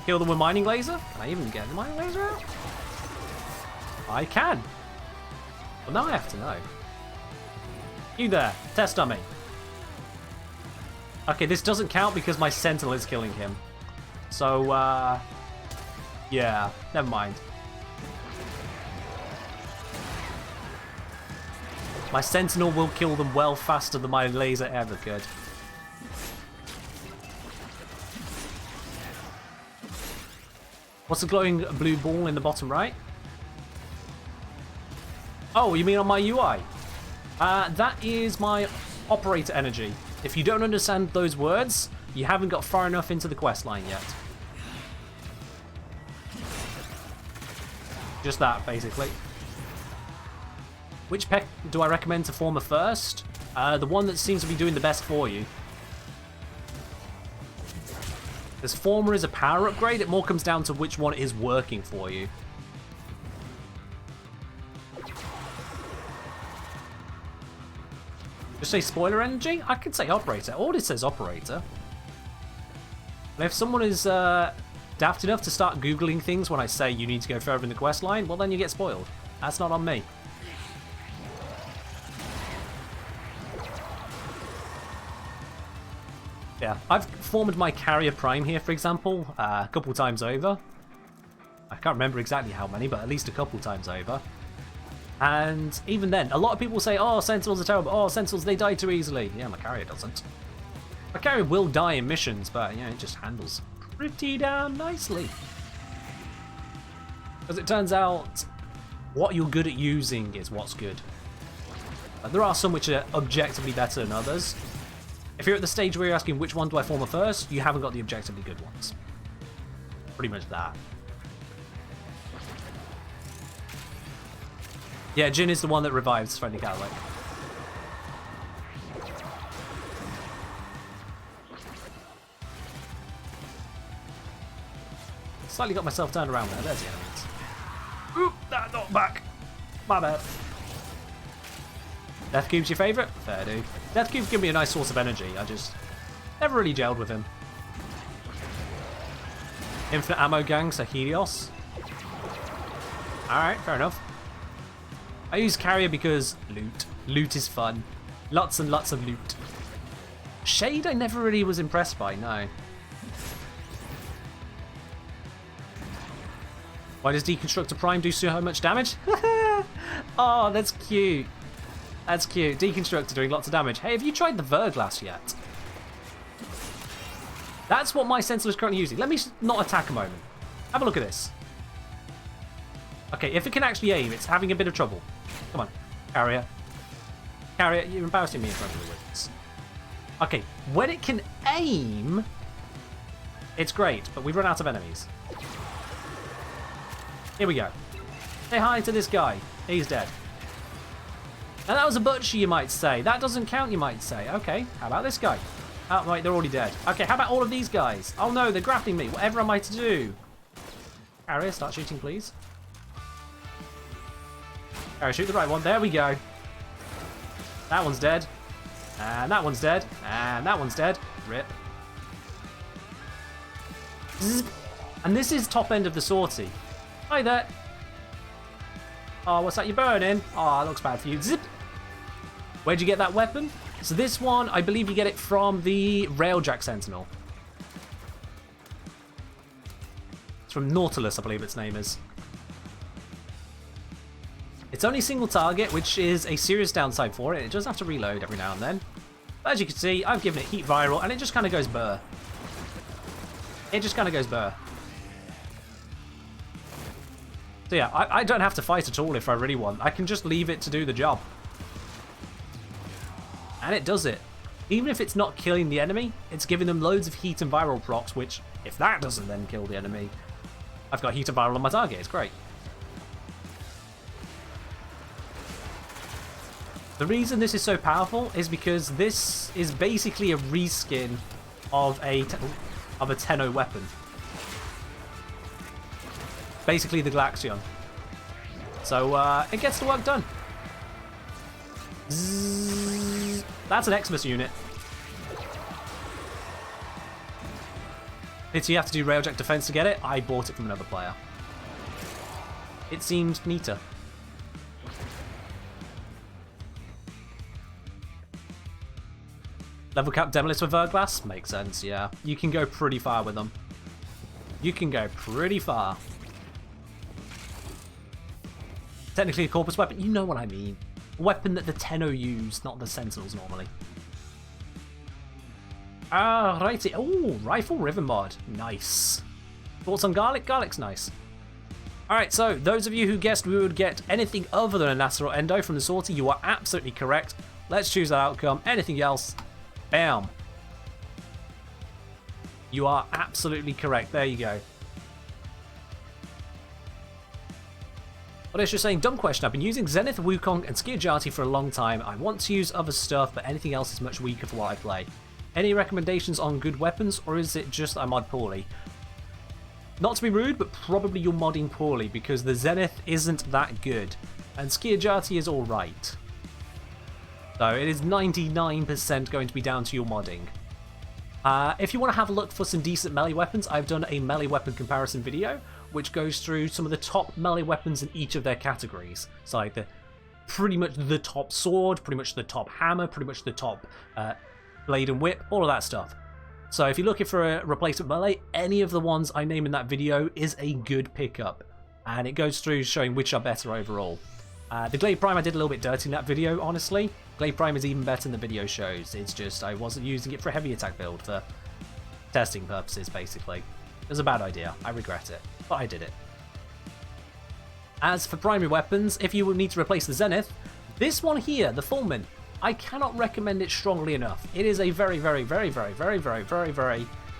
Kill them with mining laser? Can I even get the mining laser out? I can. Well, now I have to know. You there. Test dummy. Okay, this doesn't count because my sentinel is killing him. So, yeah, never mind. My sentinel will kill them well faster than my laser ever could. What's the glowing blue ball in the bottom right? Oh, you mean on my UI? That is my operator energy. If you don't understand those words, you haven't got far enough into the quest line yet. Just that, basically. Which pet do I recommend to Former first? The one that seems to be doing the best for you. As Former is a power upgrade, it more comes down to which one is working for you. Just say spoiler energy? I could say operator. All it says operator. And if someone is daft enough to start Googling things when I say you need to go further in the quest line, well then you get spoiled. That's not on me. Yeah, I've formed my carrier prime here, for example, a couple times over. I can't remember exactly how many, but at least a couple times over. And even then, a lot of people say, oh, Sentinels are terrible. Oh, Sentinels, they die too easily. Yeah, my carrier doesn't. My carrier will die in missions, but, you know, it just handles pretty damn nicely. Because it turns out what you're good at using is what's good. There are some which are objectively better than others. If you're at the stage where you're asking which one do I farm first, you haven't got the objectively good ones. Pretty much that. Yeah, Jin is the one that revives friendly Cadillac. Slightly got myself turned around there. There's the enemies. Oop, that knocked back. My bad. Death Cube's your favourite? Fair do. Death Cube's give me a nice source of energy. I just never really gelled with him. Infinite ammo gang, so Helios. Alright, fair enough. I use Carrier because loot. Loot is fun. Lots and lots of loot. Shade I never really was impressed by, no. Why does Deconstructor Prime do so much damage? Oh, that's cute. That's cute. Deconstructor doing lots of damage. Hey, have you tried the Verglass yet? That's what my Sentinel is currently using. Let me not attack a moment. Have a look at this. Okay, if it can actually aim, it's having a bit of trouble. Come on, Carrier. Carrier, you're embarrassing me in front of the witness. Okay, when it can aim, it's great, but we've run out of enemies. Here we go. Say hi to this guy. He's dead. Now that was a butcher, you might say. That doesn't count, you might say. Okay, how about this guy? Oh, right, they're already dead. Okay, how about all of these guys? Oh no, they're grafting me. Whatever am I to do? Carrier, start shooting, please. Carrier, shoot the right one. There we go. That one's dead. And that one's dead. And that one's dead. Rip. Zzz. And this is top end of the sortie. Hi there. Oh, what's that you're burning? Oh, that looks bad for you. Zip. Where'd you get that weapon? So this one, I believe you get it from the Railjack Sentinel. It's from Nautilus, I believe its name is. It's only single target, which is a serious downside for it. It does have to reload every now and then. But as you can see, I've given it heat viral, and it just kind of goes burr. It just kind of goes burr. So yeah, I don't have to fight at all if I really want. I can just leave it to do the job. And it does it. Even if it's not killing the enemy, it's giving them loads of heat and viral procs, which, if that doesn't then kill the enemy, I've got heat and viral on my target. It's great. The reason this is so powerful is because this is basically a reskin of a 10-0 weapon. Basically the Glaxion. So it gets the work done. Zzz. That's an Xmas unit. Pity you have to do Railjack defense to get it. I bought it from another player. It seemed neater. Level cap Demolist with Verglass? Makes sense, yeah. You can go pretty far with them. You can go pretty far. Technically a corpus weapon, you know what I mean. A weapon that the 10-0 use, not the Sentinels normally. Righty. Oh, Rifle River mod. Nice. Thoughts on Garlic? Garlic's nice. Alright, so those of you who guessed we would get anything other than a Nasser or Endo from the sortie, you are absolutely correct. Let's choose that outcome. Anything else? Bam. You are absolutely correct. There you go. What is just saying? Dumb question. I've been using Zenith, Wukong, and Skiajati for a long time. I want to use other stuff, but anything else is much weaker for what I play. Any recommendations on good weapons, or is it just I mod poorly? Not to be rude, but probably you're modding poorly, because the Zenith isn't that good, and Skiajati is alright. So it is 99% going to be down to your modding. If you want to have a look for some decent melee weapons, I've done a melee weapon comparison video, which goes through some of the top melee weapons in each of their categories. So like pretty much the top sword, pretty much the top hammer, pretty much the top blade and whip, all of that stuff. So if you're looking for a replacement melee, any of the ones I name in that video is a good pickup. And it goes through showing which are better overall. The Glade Prime I did a little bit dirty in that video, honestly. Glade Prime is even better than the video shows. It's just I wasn't using it for a heavy attack build for testing purposes, basically. was a bad idea. I regret it, but I did it. As for primary weapons, if you would need to replace the Zenith, this one here, the Fulmin, I cannot recommend it strongly enough. It is a very, very, very, very, very, very, very, very,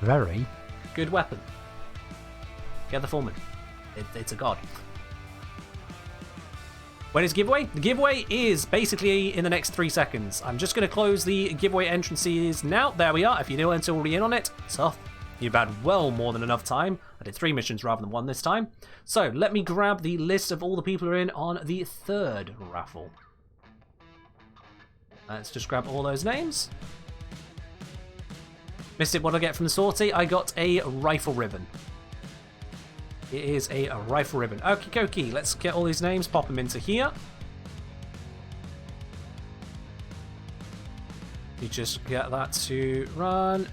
very good weapon. Get the Fulmin. It's a god. When is giveaway? The giveaway is basically in the next 3 seconds. I'm just going to close the giveaway entrances now. There we are. If you weren't already in on it, it's off. You've had well more than enough time. I did 3 missions rather than 1 this time. So let me grab the list of all the people who are in on the 3rd raffle. Let's just grab all those names. Missed it, what did I get from the sortie? I got a rifle ribbon. It is a rifle ribbon. Okie dokie, let's get all these names, pop them into here. You just get that to run.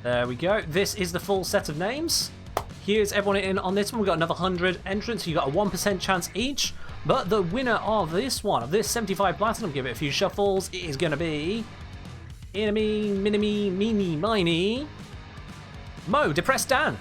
There we go. This is the full set of names. Here's everyone in on this one. We've got another 100 entrants. You've got a 1% chance each. But the winner of this one, of this 75 platinum, give it a few shuffles, it is going to be... Enemy, minimy, meeny, miny... Mo, Depressed Dan.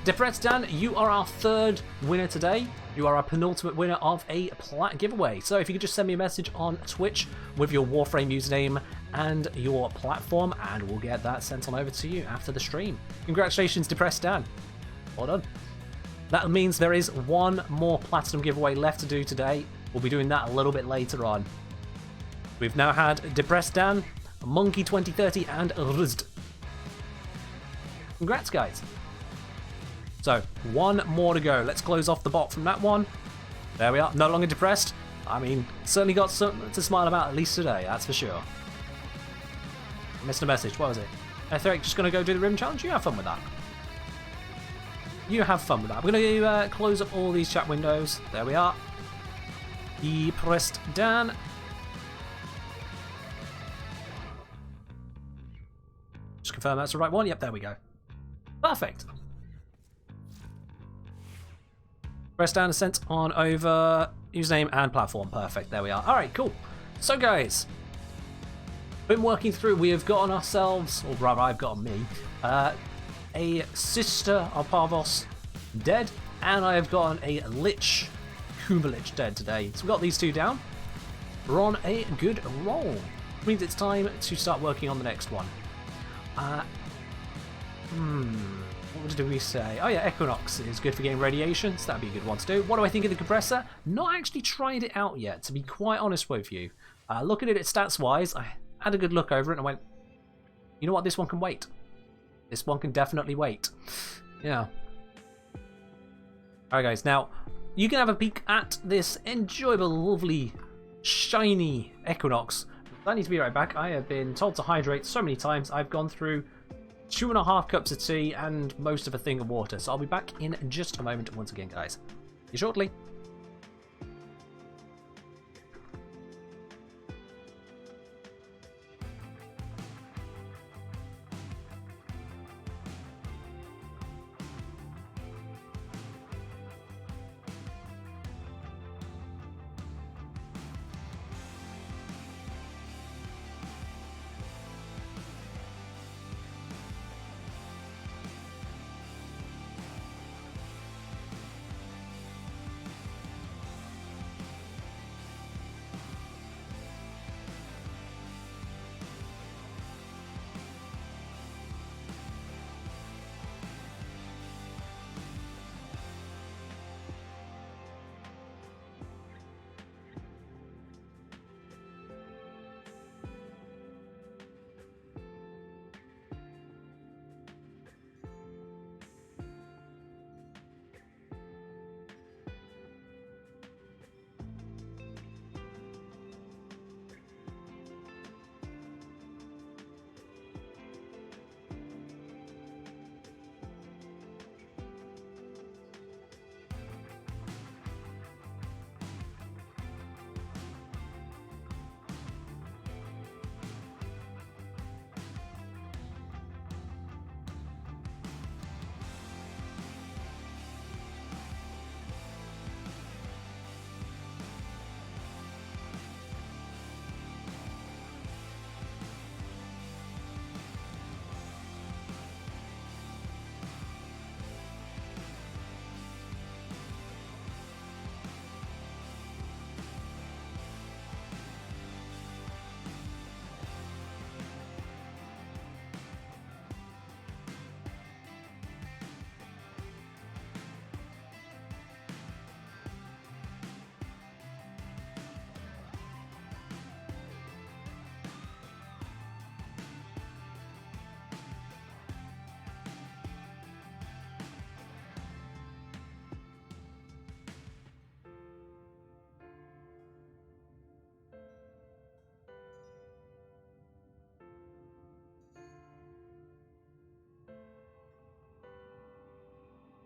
Depressed Dan, you are our 3rd winner today. You are our penultimate winner of a plat giveaway. So if you could just send me a message on Twitch with your Warframe username and your platform, and we'll get that sent on over to you after the stream. Congratulations, Depressed Dan. Well done. That means there is 1 more platinum giveaway left to do today. We'll be doing that a little bit later on. We've now had Depressed Dan, Monkey 2030, and Ruzd. Congrats, guys. So, 1 more to go. Let's close off the bot from that one. There we are. No longer depressed. I mean, certainly got something to smile about at least today, that's for sure. Missed a message. What was it? Etheric just going to go do the Rim Challenge? You have fun with that. You have fun with that. We're going to close up all these chat windows. There we are. Depressed Dan. Just confirm that's the right one. Yep, there we go. Perfect. Press down and sent on over username and platform. Perfect. There we are. All right, cool. So, guys, been working through. We have gotten ourselves, or rather, I've gotten me, a Sister of Parvos dead, and I have gotten a Lich Lich dead today. So we've got these 2 down. We're on a good roll. Which means it's time to start working on the next one. What did we say? Oh yeah, Equinox is good for getting radiation, so that'd be a good one to do. What do I think of the compressor? Not actually tried it out yet, to be quite honest with you. Looking at it stats-wise, I had a good look over it and I went, you know what, this one can wait. This one can definitely wait. Yeah. Alright guys, now you can have a peek at this enjoyable, lovely, shiny Equinox. I need to be right back. I have been told to hydrate so many times. I've gone through 2.5 cups of tea and most of a thing of water. So I'll be back in just a moment once again, guys. See you shortly.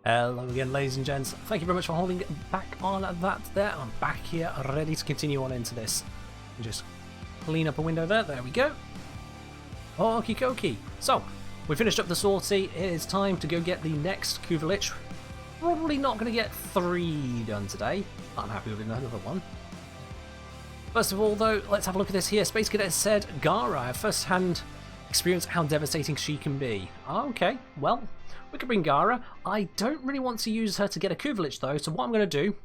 Hello again, ladies and gents. Thank you very much for holding back on that there. I'm back here, ready to continue on into this. Just clean up a window there. There we go. Okie dokie. So, we finished up the sortie. It is time to go get the next Lich. Probably not going to get 3 done today. I'm happy with another one. First of all, though, let's have a look at this here. Space Cadet said, Gara, I have first-hand experience how devastating she can be. Okay, well, we could bring Gara. I don't really want to use her to get a Lich, though, so what I'm going to do,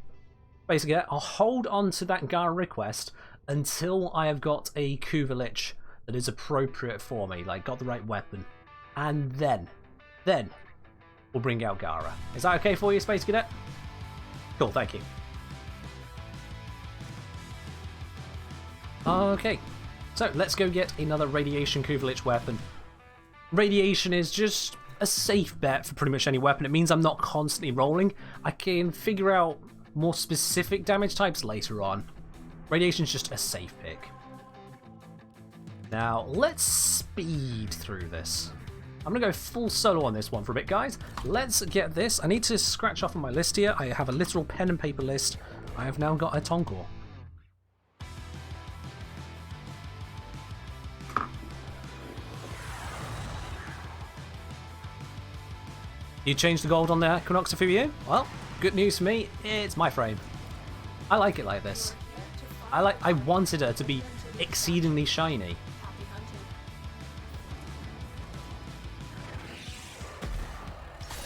basically, I'll hold on to that Gara request until I have got a Lich that is appropriate for me, like got the right weapon. And then we'll bring out Gara. Is that okay for you, Space Cadet? Cool, thank you. Okay, so let's go get another Radiation Lich weapon. Radiation is just a safe bet for pretty much any weapon. It means I'm not constantly rolling. I can figure out more specific damage types later on. Radiation's just a safe pick. Now, let's speed through this. I'm going to go full solo on this one for a bit, guys. Let's get this. I need to scratch off on my list here. I have a literal pen and paper list. I have now got a Tonkor. You changed the gold on the Equinox for you? Well, good news for me, it's my frame. I like it like this. I wanted her to be exceedingly shiny.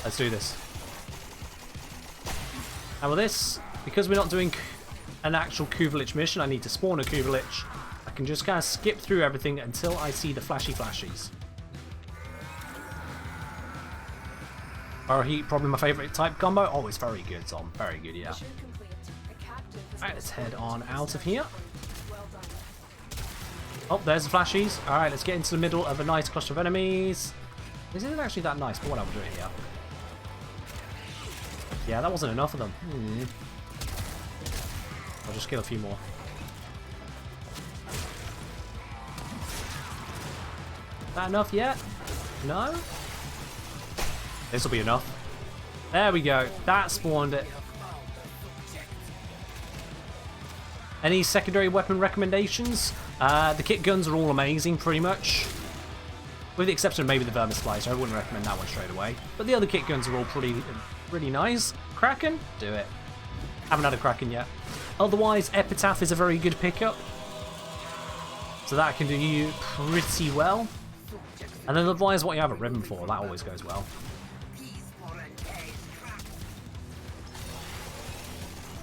Let's do this. And with this, because we're not doing an actual Lich mission, I need to spawn a Lich. I can just kind of skip through everything until I see the flashies. Fire Heat, probably my favourite type combo. Oh, it's very good, Tom. Very good, yeah. Alright, let's head on out of here. Oh, there's the flashies. Alright, let's get into the middle of a nice cluster of enemies. This isn't actually that nice, but what I'm doing here. Yeah, that wasn't enough of them. I'll just kill a few more. Is that enough yet? No? This will be enough. There we go. That spawned it. Any secondary weapon recommendations? The kit guns are all amazing, pretty much. With the exception of maybe the Vermislicer. I wouldn't recommend that one straight away. But the other kit guns are all pretty nice. Kraken? Do it. Haven't had a Kraken yet. Otherwise, Epitaph is a very good pickup. So that can do you pretty well. And then otherwise, what you have a ribbon for, that always goes well.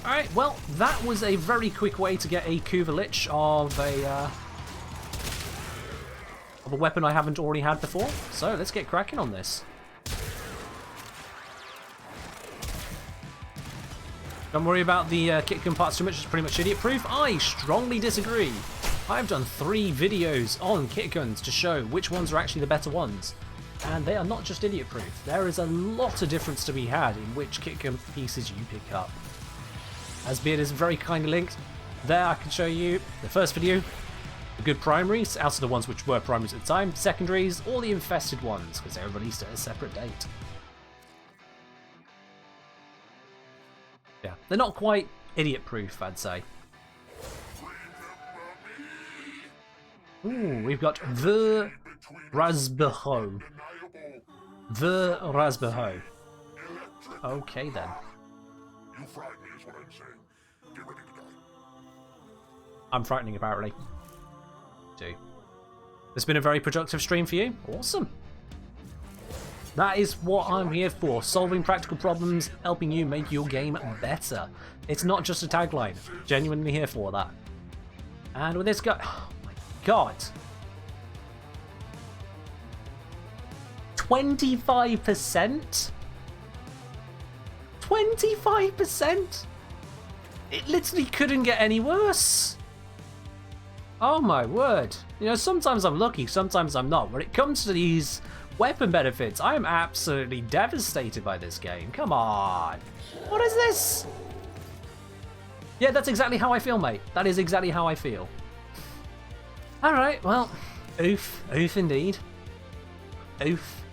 Alright, well, that was a very quick way to get a Lich of a weapon I haven't already had before. So let's get cracking on this. Don't worry about the kit gun parts too much, it's pretty much idiot proof. I strongly disagree. I've done 3 videos on kit guns to show which ones are actually the better ones. And they are not just idiot proof. There is a lot of difference to be had in which kit gun pieces you pick up. As Beard is very kindly linked, there I can show you the first video, the good primaries, out of the ones which were primaries at the time, secondaries, all the infested ones, because they were released at a separate date. Yeah, they're not quite idiot-proof, I'd say. Ooh, we've got the Raspberry. The Raspberry. Okay then. You frighten me is what I'm saying. Get ready to die. I'm frightening, apparently. It's been a very productive stream for you. Awesome. That is what I'm here for. Solving practical problems, helping you make your game better. It's not just a tagline. Genuinely here for that. And with this guy... Oh my god. 25%? 25%? It literally couldn't get any worse. Oh my word. You know, sometimes I'm lucky, sometimes I'm not. When it comes to these weapon benefits, I am absolutely devastated by this game. Come on. What is this? Yeah, that's exactly how I feel, mate. That is exactly how I feel. Alright, well, oof. Oof indeed. Oof.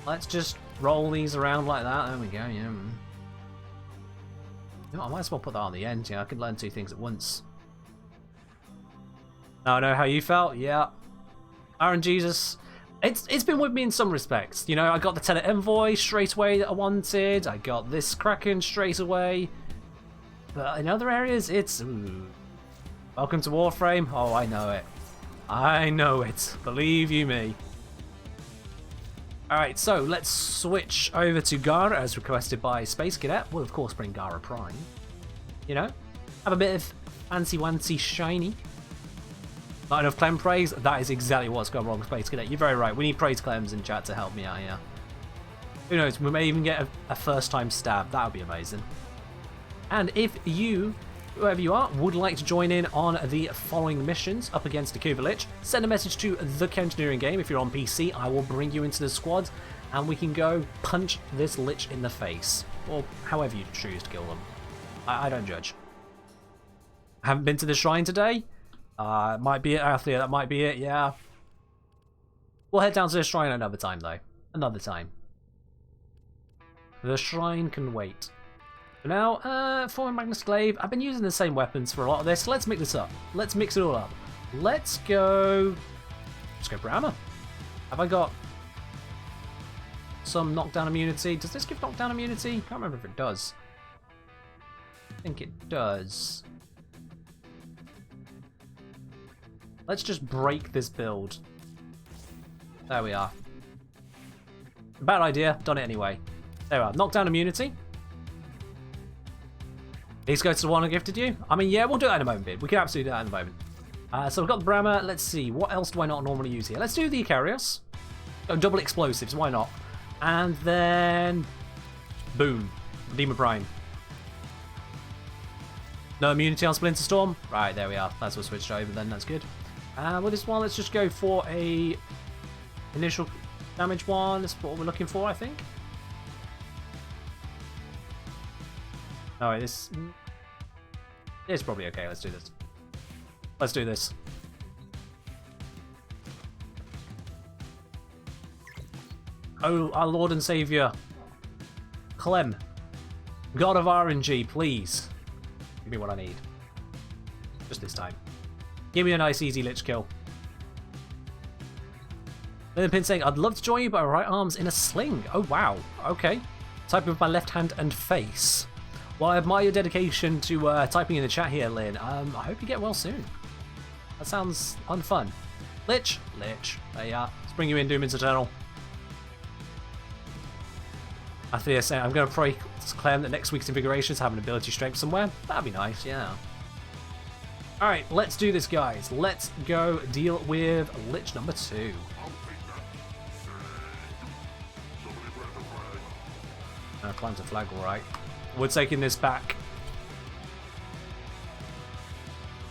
Let's just roll these around like that. There we go, yeah. You know, I might as well put that on the end. Yeah, I could learn two things at once. Now I know how you felt. Yeah. Iron Jesus. It's been with me in some respects. You know, I got the Tenet Envoy straight away that I wanted. I got this Kraken straight away. But in other areas, it's... Ooh. Welcome to Warframe. Oh, I know it. I know it. Believe you me. Alright, so let's switch over to Gara as requested by Space Cadet. We'll of course bring Gara Prime. You know? Have a bit of fancy-wancy shiny. Not enough Clem praise? That is exactly what's gone wrong with Space Cadet. You're very right. We need praise Clems in chat to help me out here. Who knows? We may even get a first-time stab. That would be amazing. And if you, whoever you are, would like to join in on the following missions up against the Kuva Lich, send a message to the Kengineering Game. If you're on PC, I will bring you into the squad and we can go punch this Lich in the face. Or however you choose to kill them. I don't judge. I haven't been to the shrine today. Might be it, Althea. That might be it, yeah. We'll head down to the shrine another time, though. Another time. The shrine can wait. For now, for Magnus Glaive, I've been using the same weapons for a lot of this. Let's mix this up. Let's mix it all up. Let's go Brahma. Have I got some knockdown immunity? Does this give knockdown immunity? Can't remember if it does. I think it does. Let's just break this build. There we are. Bad idea. Done it anyway. There we are. Knockdown immunity. These go to the one I gifted you. I mean, yeah, we'll do that in a moment, bid. We can absolutely do that in a moment. So we've got the Brahma. Let's see. What else do I not normally use here? Let's do the Icarius. Oh, double explosives. Why not? And then... Boom. Demon Prime. No immunity on Splinter Storm? Right, there we are. That's what switched over then. That's good. With this one, let's just go for a initial damage one. That's what we're looking for, I think. Alright, this is probably okay. Let's do this. Let's do this. Oh, our Lord and Savior, Clem, God of RNG, please give me what I need. Just this time. Give me a nice easy Lich kill. Pin saying, I'd love to join you, but my right arm's in a sling. Oh wow. Okay. Type with my left hand and face. Well, I admire your dedication to typing in the chat here, Lynn. I hope you get well soon. That sounds unfun. Lich. There you are. Let's bring you in, Doomins Eternal. Althea saying, I'm going to pray to Clem that next week's Invigorations have an ability strength somewhere. That'd be nice, yeah. Alright, let's do this, guys. Let's go deal with Lich number 2. Climbs a flag, alright. We're taking this back.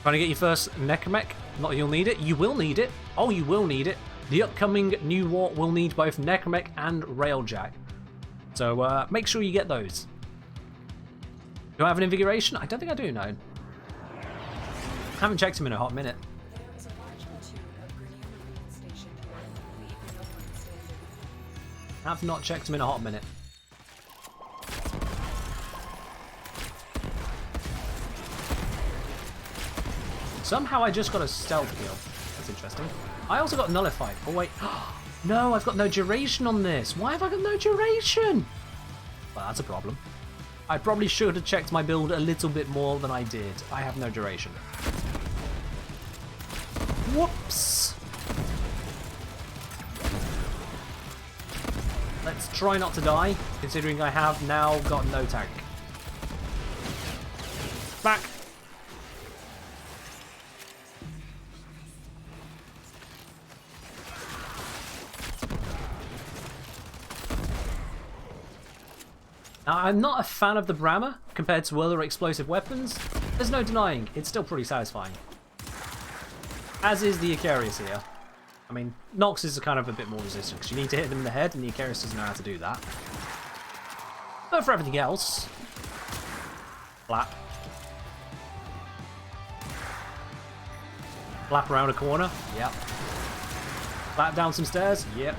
Trying to get your first Necromech. Not that you'll need it. You will need it. Oh, you will need it. The upcoming new war will need both Necromech and Railjack. So make sure you get those. Do I have an Invigoration? I don't think I do, no. Haven't checked him in a hot minute. There is a large platoon of Grenier Marine stationed here. Leave no one standing. Have not checked him in a hot minute. Somehow I just got a stealth kill. That's interesting. I also got nullified. Oh wait. No, I've got no duration on this. Why have I got no duration? Well, that's a problem. I probably should have checked my build a little bit more than I did. I have no duration. Whoops. Let's try not to die, considering I have now got no tank. Back. Now, I'm not a fan of the Brahma compared to other explosive weapons. There's no denying, it's still pretty satisfying. As is the Icarius here. I mean, Nox is kind of a bit more resistant because you need to hit them in the head and the Icarius doesn't know how to do that. But for everything else... Flap. Flap around a corner, yep. Flap down some stairs, yep.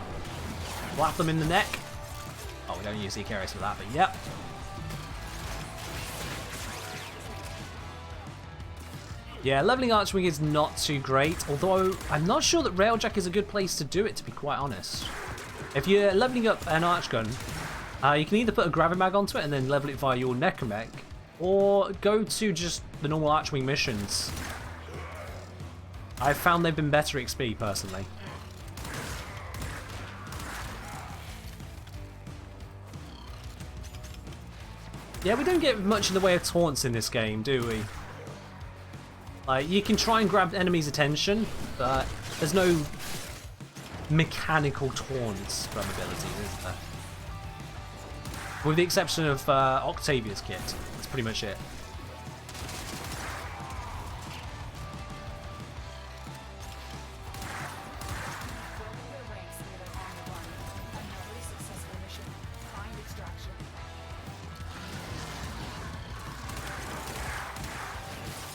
Flap them in the neck. we don't use the Icarius for that, but yep. Yeah, leveling Archwing is not too great, although I'm not sure that Railjack is a good place to do it, to be quite honest. If you're leveling up an Archgun, you can either put a Gravimag onto it and then level it via your Necromech, or go to just the normal Archwing missions. I've found they've been better XP, personally. Yeah, we don't get much in the way of taunts in this game, do we? Like, you can try and grab enemies' attention, but there's no mechanical taunts from abilities, is there? With the exception of Octavia's kit. That's pretty much it.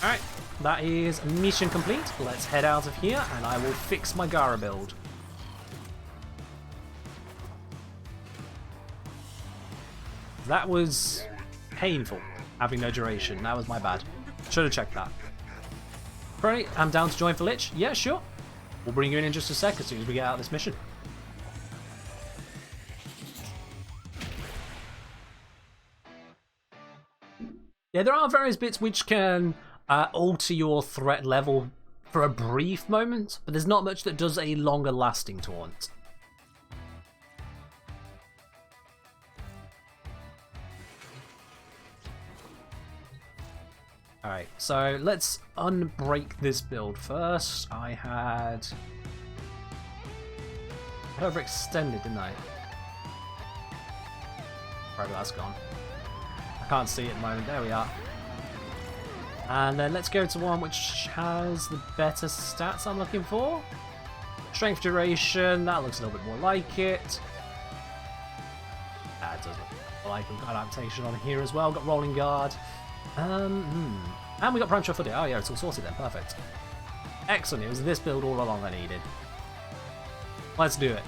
Alright, that is mission complete. Let's head out of here and I will fix my Gara build. That was painful, having no duration. That was my bad. Should have checked that. Right, I'm down to join for Lich. Yeah, sure. We'll bring you in just a sec as soon as we get out of this mission. Yeah, there are various bits which can alter your threat level for a brief moment, but there's not much that does a longer lasting taunt. Alright, so let's unbreak this build first. I had overextended, didn't I? Probably that's gone. I can't see it at the moment. There we are. And then let's go to one which has the better stats I'm looking for. Strength duration, that looks a little bit more like it. That does look more like an adaptation on here as well. Got rolling guard. And we got prime shot footed. Oh yeah, it's all sorted then. Perfect. Excellent. It was this build all along I needed. Let's do it.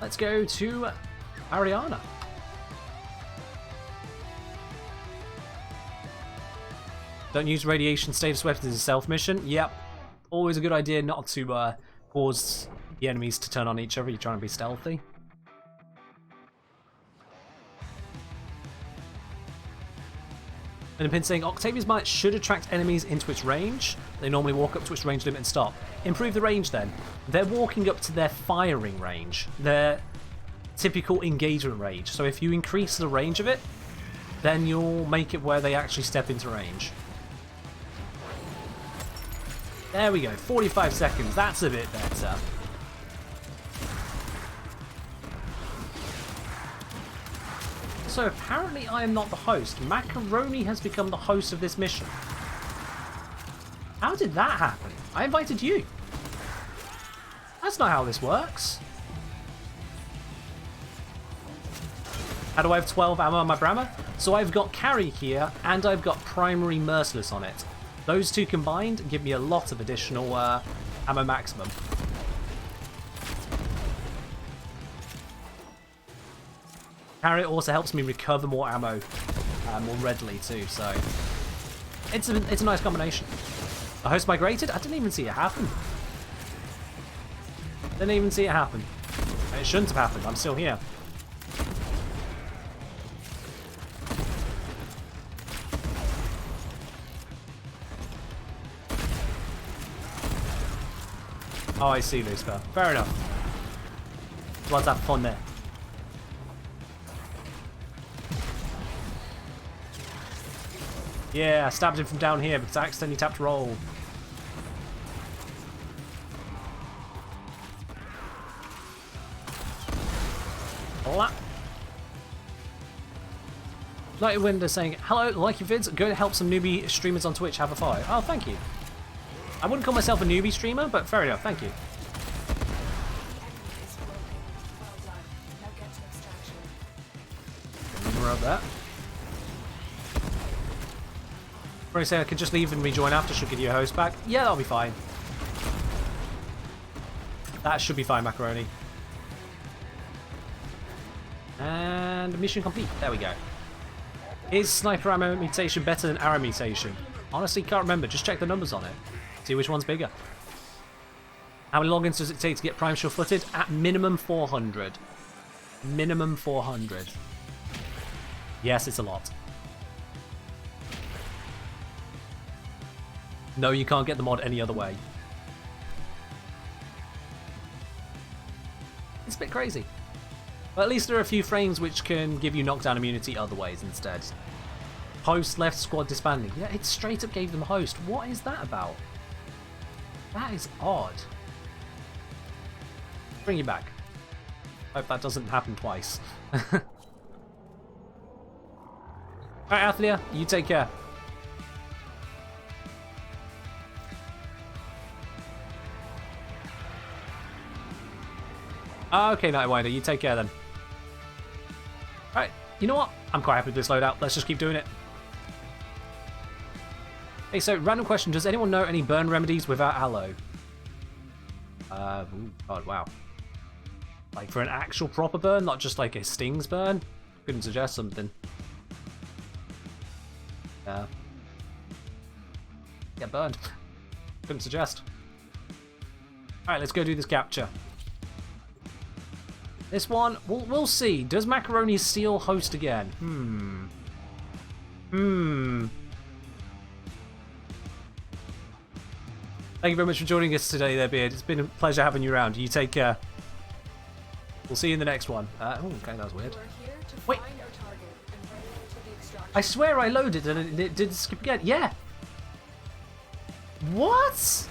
Let's go to Ariana. Don't use radiation status weapons as a stealth mission. Yep. Always a good idea not to cause the enemies to turn on each other. You're trying to be stealthy. And a pin saying Octavia's Might should attract enemies into its range. They normally walk up to its range limit and stop. Improve the range then. They're walking up to their firing range, their typical engagement range. So if you increase the range of it, then you'll make it where they actually step into range. There we go, 45 seconds. That's a bit better. So apparently I am not the host. Macaroni has become the host of this mission. How did that happen? I invited you. That's not how this works. How do I have 12 ammo on my Brammer? So I've got carry here and I've got primary merciless on it. Those two combined give me a lot of additional ammo maximum. Carry also helps me recover more ammo more readily too, so it's a nice combination. The host migrated? I didn't even see it happen. Didn't even see it happen. It shouldn't have happened. I'm still here. Oh, I see, Lucifer. Fair enough. Let's have fun there. Yeah, I stabbed him from down here because I accidentally tapped roll. Hola. Lighted Window saying, hello, like your vids, go to help some newbie streamers on Twitch have a follow. Oh, thank you. I wouldn't call myself a newbie streamer, but fair enough, thank you. Grab that. Probably say I could just leave and rejoin after, should give you a host back. Yeah, that'll be fine. That should be fine, Macaroni. And mission complete. There we go. Is sniper ammo mutation better than arrow mutation? Honestly, can't remember. Just check the numbers on it. See which one's bigger. How many logins does it take to get Prime sure-footed? At minimum 400. Minimum 400. Yes, it's a lot. No, you can't get the mod any other way. It's a bit crazy. But at least there are a few frames which can give you knockdown immunity other ways instead. Host left squad disbanding. Yeah, it straight up gave them host. What is that about? That is odd. Bring you back. Hope that doesn't happen twice. Alright, Athlia, you take care. Okay, Nightwinder, you take care then. Alright, you know what? I'm quite happy with this loadout. Let's just keep doing it. Hey, so, random question. Does anyone know any burn remedies without aloe? Ooh, God, wow. Like for an actual proper burn, not just like a stings burn? Couldn't suggest something. Get burned. Couldn't suggest. Alright, let's go do this capture. This one, we'll see. Does Macaroni steal host again? Thank you very much for joining us today there, Beard. It's been a pleasure having you around. You take care. We'll see you in the next one. Oh, okay, that was weird. Wait. I swear I loaded and it did skip again. Yeah. What?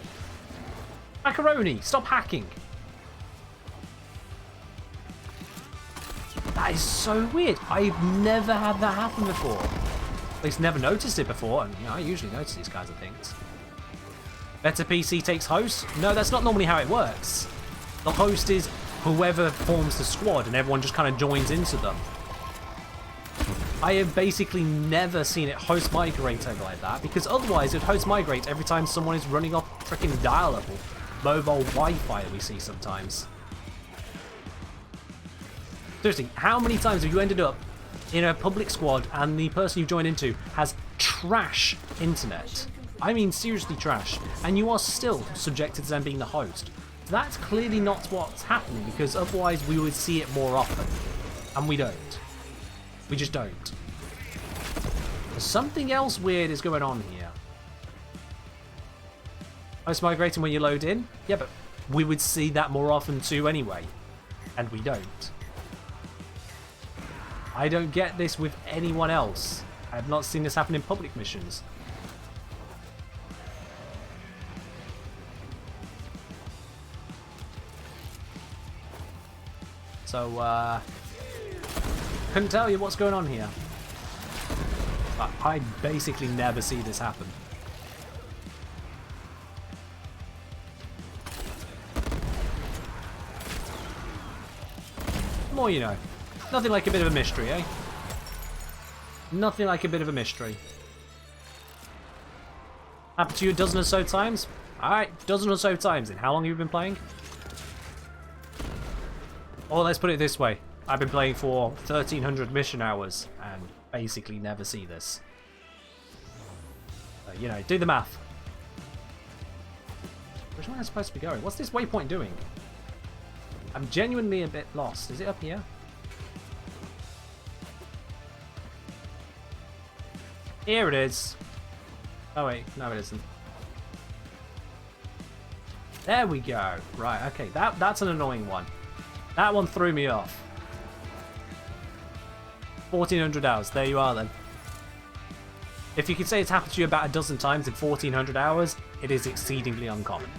Macaroni, stop hacking. That is so weird. I've never had that happen before. At least never noticed it before. And you know, I usually notice these kinds of things. Better PC takes host? No, that's not normally how it works. The host is whoever forms the squad and everyone just kind of joins into them. I have basically never seen it host migrate over like that, because otherwise it would host migrate every time someone is running off freaking dial-up or mobile Wi-Fi that we see sometimes. Seriously, how many times have you ended up in a public squad and the person you joined into has trash internet? I mean seriously trash, and you are still subjected to them being the host. That's clearly not what's happening, because otherwise we would see it more often. And we don't. We just don't. Something else weird is going on here. Host migrating when you load in? Yeah, but we would see that more often too anyway. And we don't. I don't get this with anyone else. I have not seen this happen in public missions. So, couldn't tell you what's going on here. But I basically never see this happen. The more you know. Nothing like a bit of a mystery, eh? Nothing like a bit of a mystery. Happened to you a dozen or so times? Alright, dozen or so times. In how long have you been playing? Or let's put it this way. I've been playing for 1,300 mission hours and basically never see this. You know, do the math. Which way am I supposed to be going? What's this waypoint doing? I'm genuinely a bit lost. Is it up here? Here it is. Oh wait, no it isn't. There we go. Right, okay, that's an annoying one. That one threw me off. 1,400 hours. There you are then. If you could say it's happened to you about a dozen times in 1,400 hours, it is exceedingly uncommon.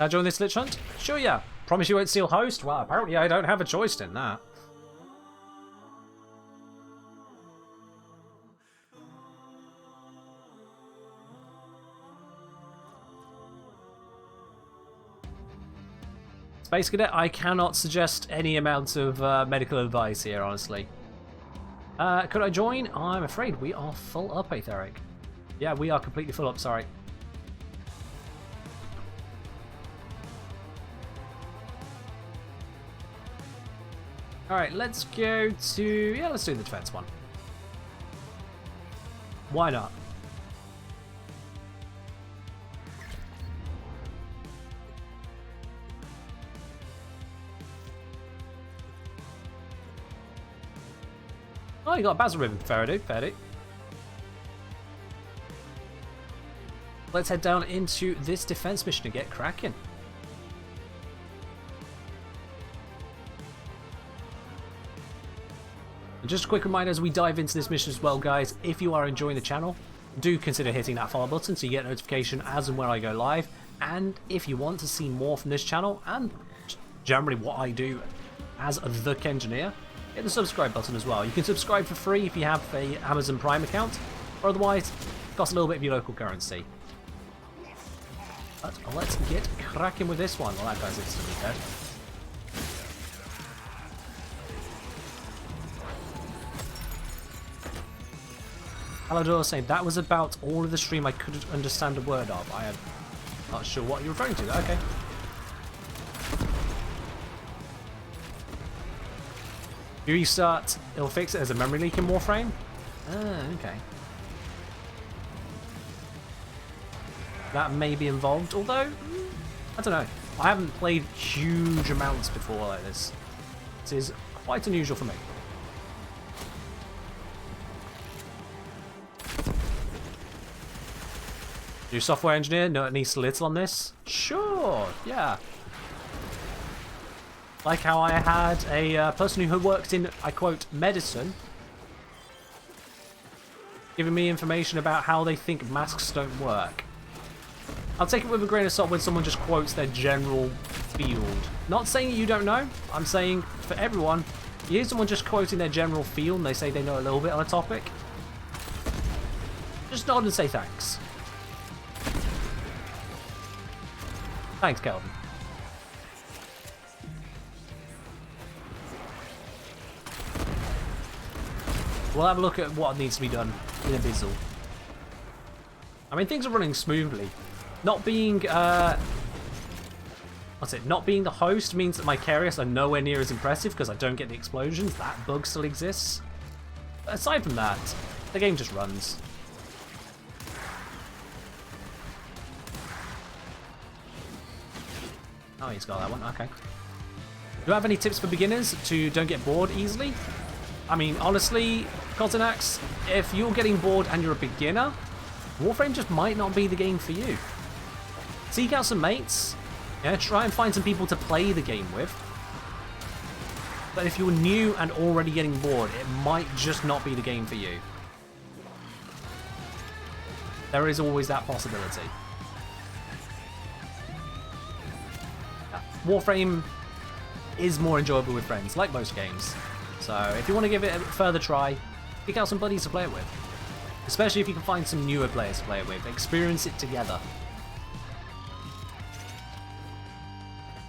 Now join this Lich Hunt? Sure, yeah. Promise you won't steal host? Well, apparently I don't have a choice in that. Space Cadet, I cannot suggest any amount of medical advice here, honestly. Could I join? I'm afraid we are full up, Aetheric. Yeah, we are completely full up, sorry. Alright, let's go to... yeah, let's do the defense one. Why not? Oh, you got a Basil Ribbon. Fair dude, fair dude. Let's head down into this defense mission to get cracking. And just a quick reminder as we dive into this mission as well, guys, if you are enjoying the channel, do consider hitting that follow button so you get notification as and when I go live. And if you want to see more from this channel and generally what I do as the Kengineer, hit the subscribe button as well. You can subscribe for free if you have a Amazon Prime account, or otherwise, it costs a little bit of your local currency. But let's get cracking with this one. Well, that guy's instantly dead. Alador saying that was about all of the stream I couldn't understand a word of. I am not sure what you're referring to. Okay. Do you start, it'll fix it as a memory leak in Warframe? Ah, okay. That may be involved, although, I don't know. I haven't played huge amounts before like this. This is quite unusual for me. You software engineer? No, it needs little on this? Sure, yeah. Like how I had a person who worked in, I quote, medicine, giving me information about how they think masks don't work. I'll take it with a grain of salt when someone just quotes their general field. Not saying you don't know, I'm saying for everyone, you hear someone just quoting their general field and they say they know a little bit on a topic, just nod and say thanks. Thanks, Kelvin. We'll have a look at what needs to be done in Abyssal. I mean, things are running smoothly. Not being, not being the host means that my carriers are nowhere near as impressive because I don't get the explosions. That bug still exists. But aside from that, the game just runs. Oh, he's got that one. Okay. Do you have any tips for beginners to don't get bored easily? I mean, honestly, Cottonax, if you're getting bored and you're a beginner, Warframe just might not be the game for you. Seek out some mates. Yeah, try and find some people to play the game with. But if you're new and already getting bored, it might just not be the game for you. There is always that possibility. Warframe is more enjoyable with friends, like most games. So if you want to give it a further try, pick out some buddies to play it with. Especially if you can find some newer players to play it with. Experience it together.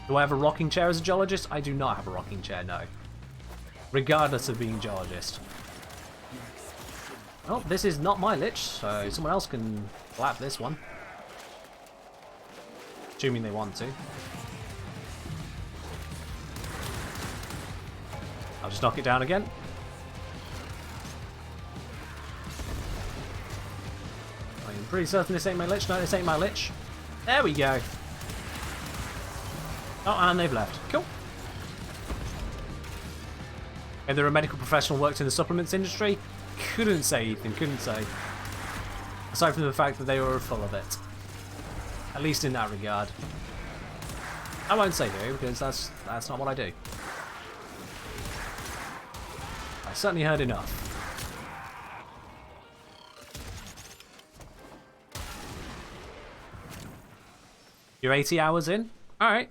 Do I have a rocking chair as a geologist? I do not have a rocking chair, no. Regardless of being geologist. Oh, this is not my lich, so someone else can lap this one. Assuming they want to. I'll just knock it down again. I'm pretty certain this ain't my lich. No, this ain't my lich. There we go. Oh, and they've left. Cool. If they're a medical professional worked in the supplements industry, couldn't say, Ethan, couldn't say. Aside from the fact that they were full of it. At least in that regard. I won't say who, because that's not what I do. I certainly heard enough. You're 80 hours in? Alright.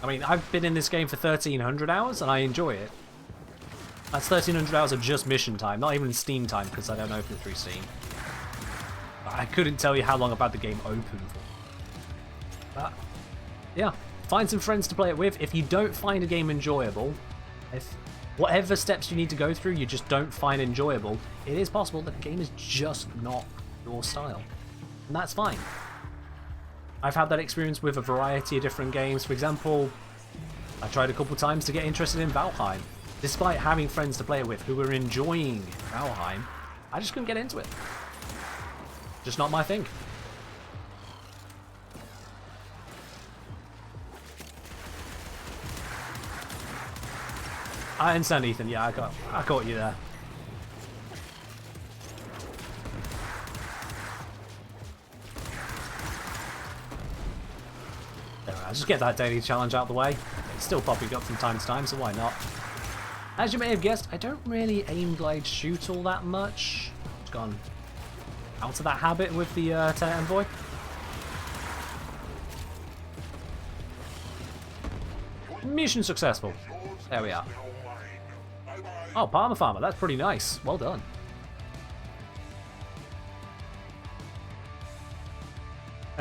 I mean, I've been in this game for 1,300 hours, and I enjoy it. That's 1,300 hours of just mission time, not even Steam time, because I don't open it through Steam. I couldn't tell you how long I've had the game open for. But, yeah. Find some friends to play it with. If you don't find a game enjoyable, if whatever steps you need to go through you just don't find enjoyable, it is possible that the game is just not your style. And that's fine. I've had that experience with a variety of different games. For example, I tried a couple times to get interested in Valheim. Despite having friends to play it with who were enjoying Valheim, I just couldn't get into it. Just not my thing. I understand, Ethan. Yeah, I caught you there. There, I'll just get that daily challenge out of the way. It's still popping up from time to time, so why not? As you may have guessed, I don't really aim, glide, shoot all that much. It's gone out of that habit with the 10 Envoy. Mission successful. There we are. Oh, Palmer Farmer, that's pretty nice. Well done.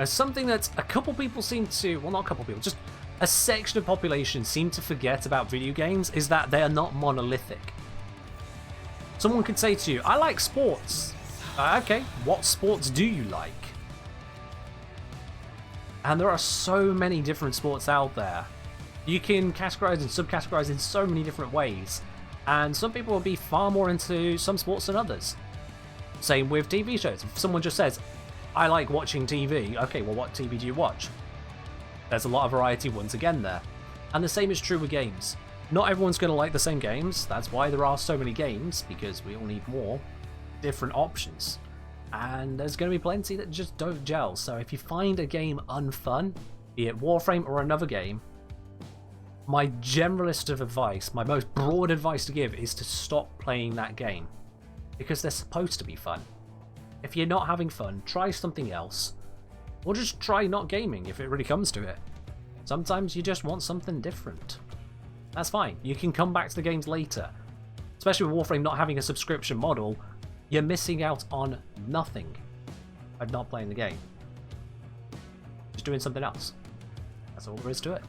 Something that a couple people seem to, well, not a couple people, just a section of population seem to forget about video games is that they are not monolithic. Someone could say to you, I like sports. Okay, what sports do you like? And there are so many different sports out there. You can categorize and subcategorize in so many different ways. And some people will be far more into some sports than others. Same with TV shows. If someone just says, I like watching TV, okay, well, what TV do you watch? There's a lot of variety once again there. And the same is true with games. Not everyone's going to like the same games. That's why there are so many games, because we all need more different options. And there's going to be plenty that just don't gel. So if you find a game unfun, be it Warframe or another game, my generalist of advice, my most broad advice to give is to stop playing that game. Because they're supposed to be fun. If you're not having fun, try something else. Or just try not gaming if it really comes to it. Sometimes you just want something different. That's fine. You can come back to the games later. Especially with Warframe not having a subscription model, you're missing out on nothing by not playing the game. Just doing something else. That's all there is to it.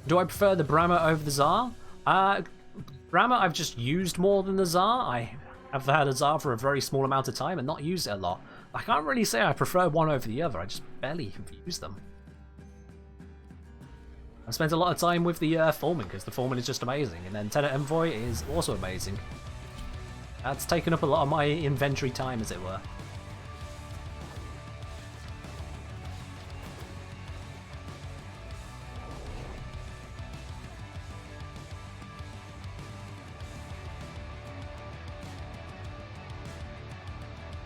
Do I prefer the Brahma over the Tsar? Brahma I've just used more than the Tsar. I have had a Tsar for a very small amount of time and not used it a lot. I can't really say I prefer one over the other, I just barely have used them. I've spent a lot of time with the Foreman because the Foreman is just amazing, and then 10 Envoy is also amazing. That's taken up a lot of my inventory time, as it were.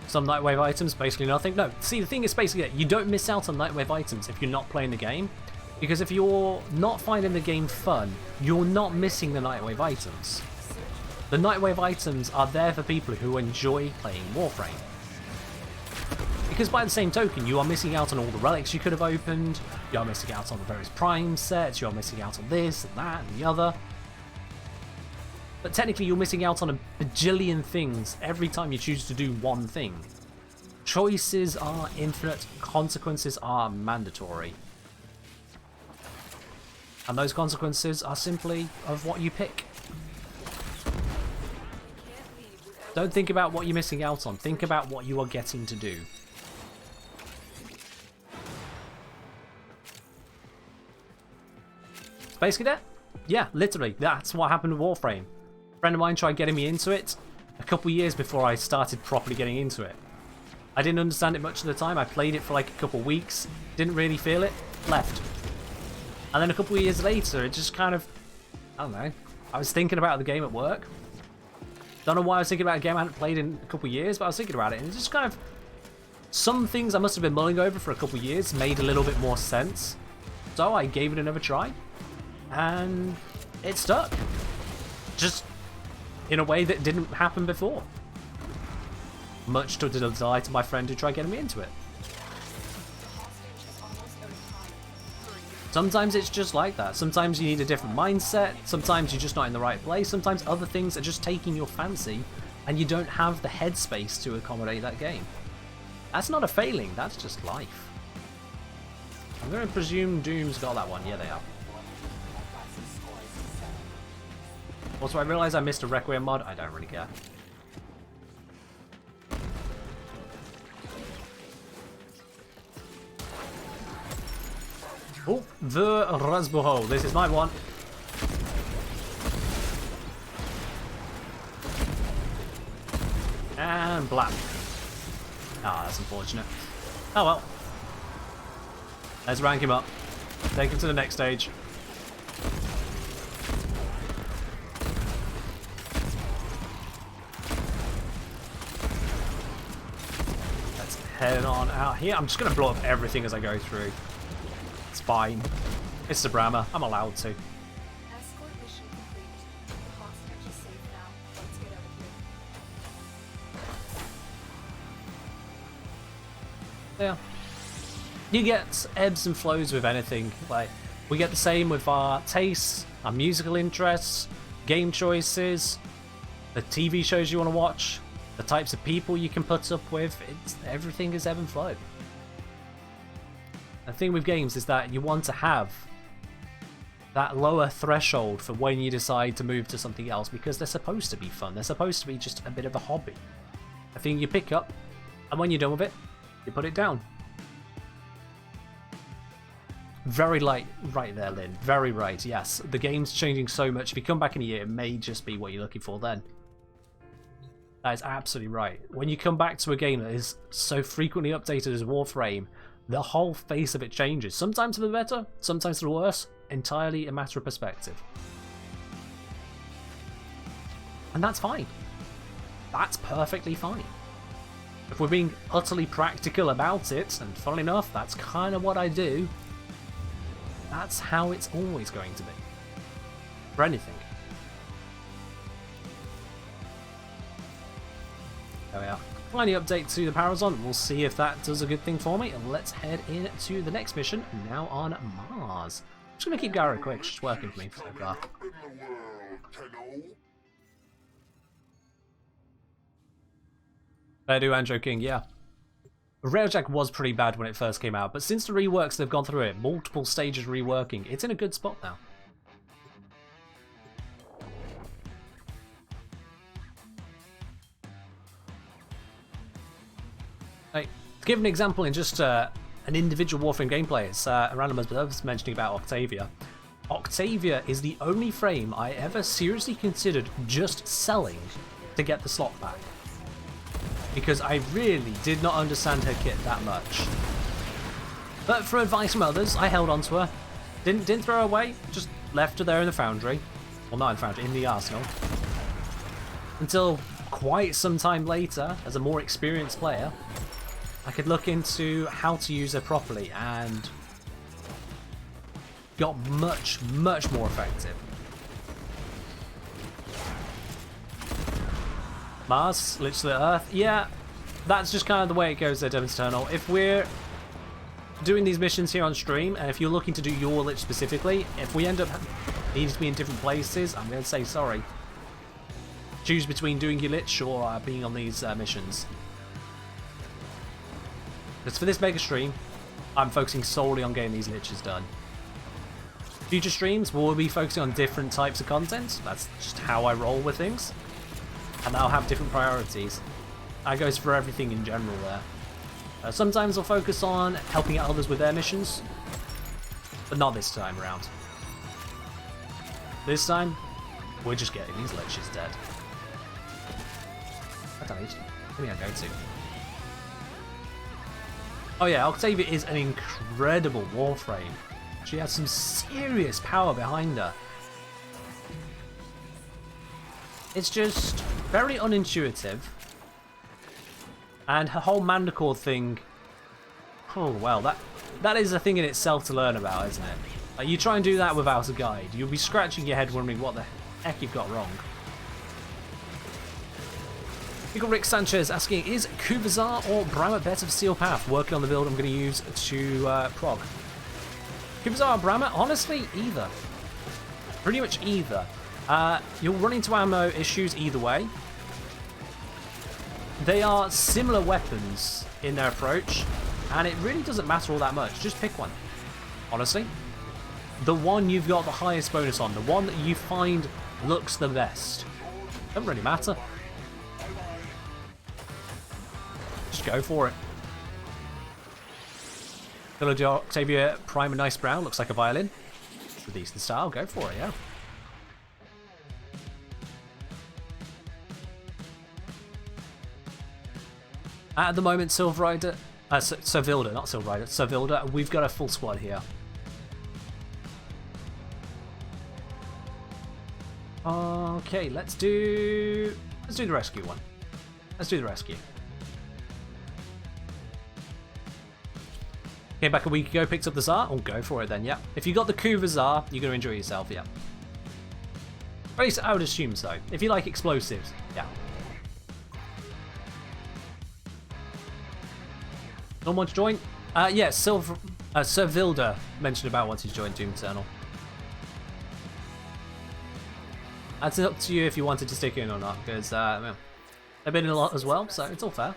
Some Nightwave items, basically nothing. No, see, the thing is basically that you don't miss out on Nightwave items if you're not playing the game. Because if you're not finding the game fun, you're not missing the Nightwave items. The Nightwave items are there for people who enjoy playing Warframe. Because by the same token, you are missing out on all the relics you could have opened, you are missing out on the various Prime sets, you are missing out on this and that and the other. But technically you're missing out on a bajillion things every time you choose to do one thing. Choices are infinite, consequences are mandatory. And those consequences are simply of what you pick. Don't think about what you're missing out on, think about what you are getting to do. Basically that? Yeah, literally, that's what happened with Warframe. A friend of mine tried getting me into it a couple years before I started properly getting into it. I didn't understand it much at the time, I played it for like a couple weeks, didn't really feel it, left. And then a couple of years later, it just kind of, I don't know, I was thinking about the game at work. Don't know why I was thinking about a game I hadn't played in a couple of years, but I was thinking about it, and it just kind of, some things I must have been mulling over for a couple of years made a little bit more sense. So I gave it another try, and it stuck. Just in a way that didn't happen before. Much to the delight of my friend who tried getting me into it. Sometimes it's just like that. Sometimes you need a different mindset, sometimes you're just not in the right place, sometimes other things are just taking your fancy and you don't have the headspace to accommodate that game. That's not a failing, that's just life. I'm going to presume Doom's got that one. Yeah, they are. Also, I realize I missed a Requiem mod. I don't really care. Oh, the Rasbuho. This is my one. And black. Ah, that's unfortunate. Oh well. Let's rank him up. Take him to the next stage. Let's head on out here. I'm just going to blow up everything as I go through. It's fine. It's Sabrama. I'm allowed to. Escort mission complete. The hostage is safe now. Let's get out of here. Yeah. You get ebbs and flows with anything. Like, we get the same with our tastes, our musical interests, game choices, the TV shows you want to watch, the types of people you can put up with. Everything is ebb and flow. The thing with games is that you want to have that lower threshold for when you decide to move to something else, because they're supposed to be fun. They're supposed to be just a bit of a hobby. A thing you pick up, and when you're done with it, you put it down. Very light, right there, Lynn. Very right, yes. The game's changing so much. If you come back in a year, it may just be what you're looking for then. That is absolutely right. When you come back to a game that is so frequently updated as Warframe, the whole face of it changes. Sometimes for the better, sometimes for the worse. Entirely a matter of perspective. And that's fine. That's perfectly fine. If we're being utterly practical about it, and funnily enough, that's kind of what I do, that's how it's always going to be. For anything. There we are. Finally update to the Parazon. We'll see if that does a good thing for me. And let's head into the next mission, now on Mars. I'm just going to keep Gara quick. She's working for me so far. In the world, 10-0. I do, Andrew King, yeah. Railjack was pretty bad when it first came out, but since the reworks they've gone through it, multiple stages reworking, it's in a good spot now. Right, to give an example in just an individual Warframe gameplay, it's a random as I was mentioning about Octavia. Octavia is the only frame I ever seriously considered just selling to get the slot back. Because I really did not understand her kit that much. But for advice from others, I held on to her. Didn't throw her away, just left her there in the foundry. Well, not in the foundry, in the arsenal. Until quite some time later, as a more experienced player, I could look into how to use her properly and got much, much more effective. Mars, Lich to the Earth. Yeah, that's just kind of the way it goes there, Devon's Eternal. If we're doing these missions here on stream, and if you're looking to do your Lich specifically, if we end up needing to be in different places, I'm going to say sorry. Choose between doing your Lich or being on these missions. Because for this mega stream, I'm focusing solely on getting these Liches done. Future streams, we'll be focusing on different types of content. That's just how I roll with things. And I'll have different priorities. That goes for everything in general there. Sometimes I'll focus on helping out others with their missions, but not this time around. This time, we're just getting these Liches dead. I don't know, who am I going to? Oh yeah, Octavia is an incredible Warframe. She has some serious power behind her. It's just very unintuitive. And her whole Manticore thing, oh well, that is a thing in itself to learn about, isn't it? Like, you try and do that without a guide, you'll be scratching your head wondering what the heck you've got wrong. We got Rick Sanchez asking, is Kuvazar or Brahma better for Steel Path? Working on the build I'm going to use to prog. Kuvazar or Brahma? Honestly, either. Pretty much either. You'll run into ammo issues either way. They are similar weapons in their approach, and it really doesn't matter all that much. Just pick one, honestly. the one you've got the highest bonus on, the one that you find looks the best. Doesn't really matter. Just go for it. Villager Octavia Prime and Nice Brown looks like a violin. With decent style, go for it, yeah. At the moment, Silverider, Servilda, not Silverider, Servilda, we've got a full squad here. Okay, let's do the rescue one. Let's do the rescue. Came back a week ago, picked up the Tsar. Oh, go for it then, yeah. If you got the Kuva Tsar, you're going to enjoy yourself, yeah. At least I would assume so. If you like explosives, yeah. Don't want to join? Yeah, Servilda mentioned about wanting to join Doom Eternal. That's up to you if you wanted to stick in or not, because well, they've been in a lot as well, so it's all fair.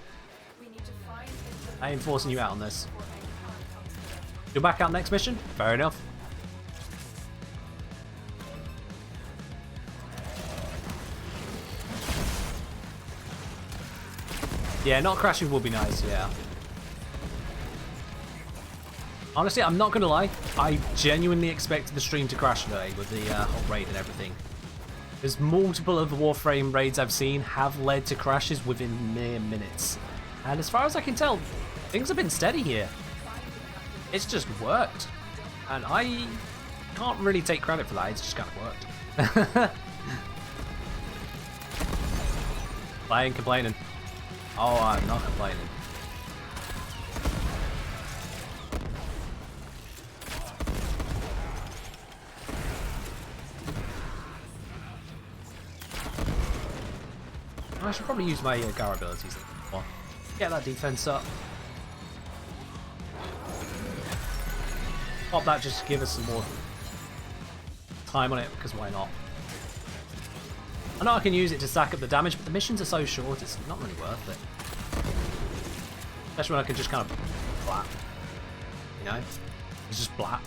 I ain't forcing you out on this. You're back out next mission? Fair enough. Yeah, not crashing would be nice, yeah. Honestly, I'm not going to lie, I genuinely expected the stream to crash today with the whole raid and everything. There's multiple of the Warframe raids I've seen have led to crashes within mere minutes. And as far as I can tell, things have been steady here. It's just worked. And I can't really take credit for that, it's just kind of worked. I ain't complaining. Oh, I'm not complaining. I should probably use my Gar abilities. Get that defense up. Pop that just to give us some more time on it, because why not? I know I can use it to stack up the damage, but the missions are so short, it's not really worth it. Especially when I can just kind of blap. You know? It's just blap.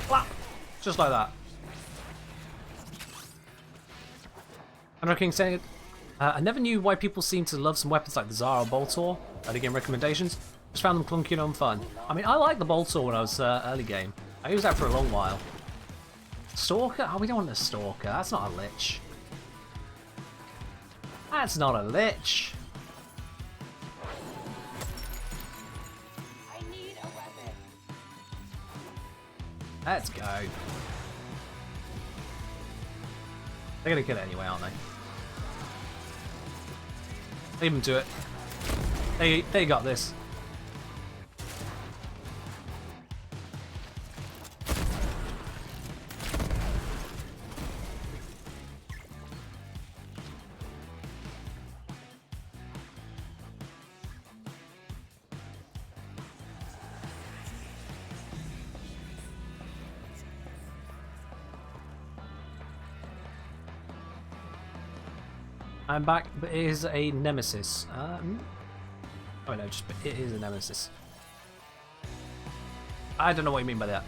Blap! Just like that. And King saying, I never knew why people seem to love some weapons like the Tsar or Boltor. Early game recommendations. Just found them clunky and unfun. I mean, I liked the Boltor when I was early game. I used that for a long while. Stalker? Oh, we don't want a Stalker. That's not a Lich. That's not a Lich. I need a weapon. Let's go. They're gonna kill it anyway, aren't they? Leave them to it. They got this. I'm back, but it is a nemesis. Oh no, just it is a nemesis. I don't know what you mean by that.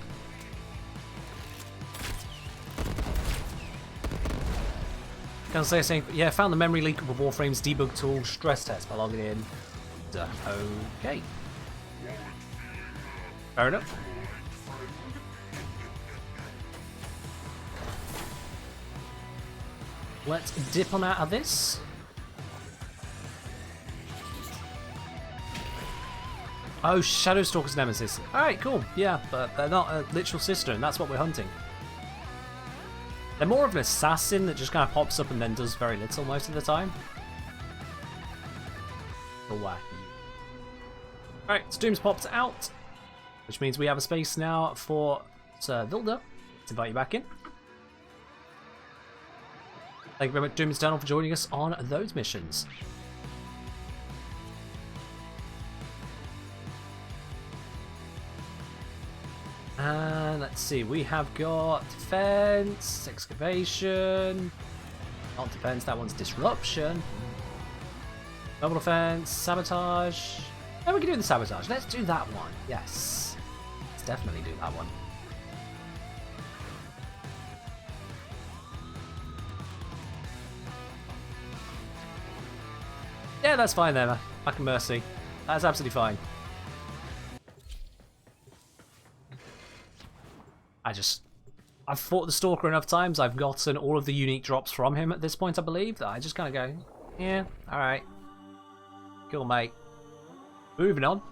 Can I say something? Yeah, found the memory leak with Warframe's debug tool stress test by logging in. Okay. Fair enough. Let's dip on out of this. Oh, Shadowstalker's nemesis. Alright, cool. Yeah, but they're not a literal sister, and that's what we're hunting. They're more of an assassin that just kind of pops up and then does very little most of the time. Wacky. Alright, Doom's popped out, which means we have a space now for Vilda to invite you back in. Thank you very much, Doom Eternal, for joining us on those missions. And let's see, we have got defense, excavation, not defense, that one's disruption. Double defense, sabotage. Oh, we can do the sabotage. Let's do that one. Yes. Let's definitely do that one. Yeah, that's fine there, Back in Mercy. That's absolutely fine. I've fought the Stalker enough times, I've gotten all of the unique drops from him at this point, I believe, that I just kind of go, yeah, alright. Cool, mate. Moving on.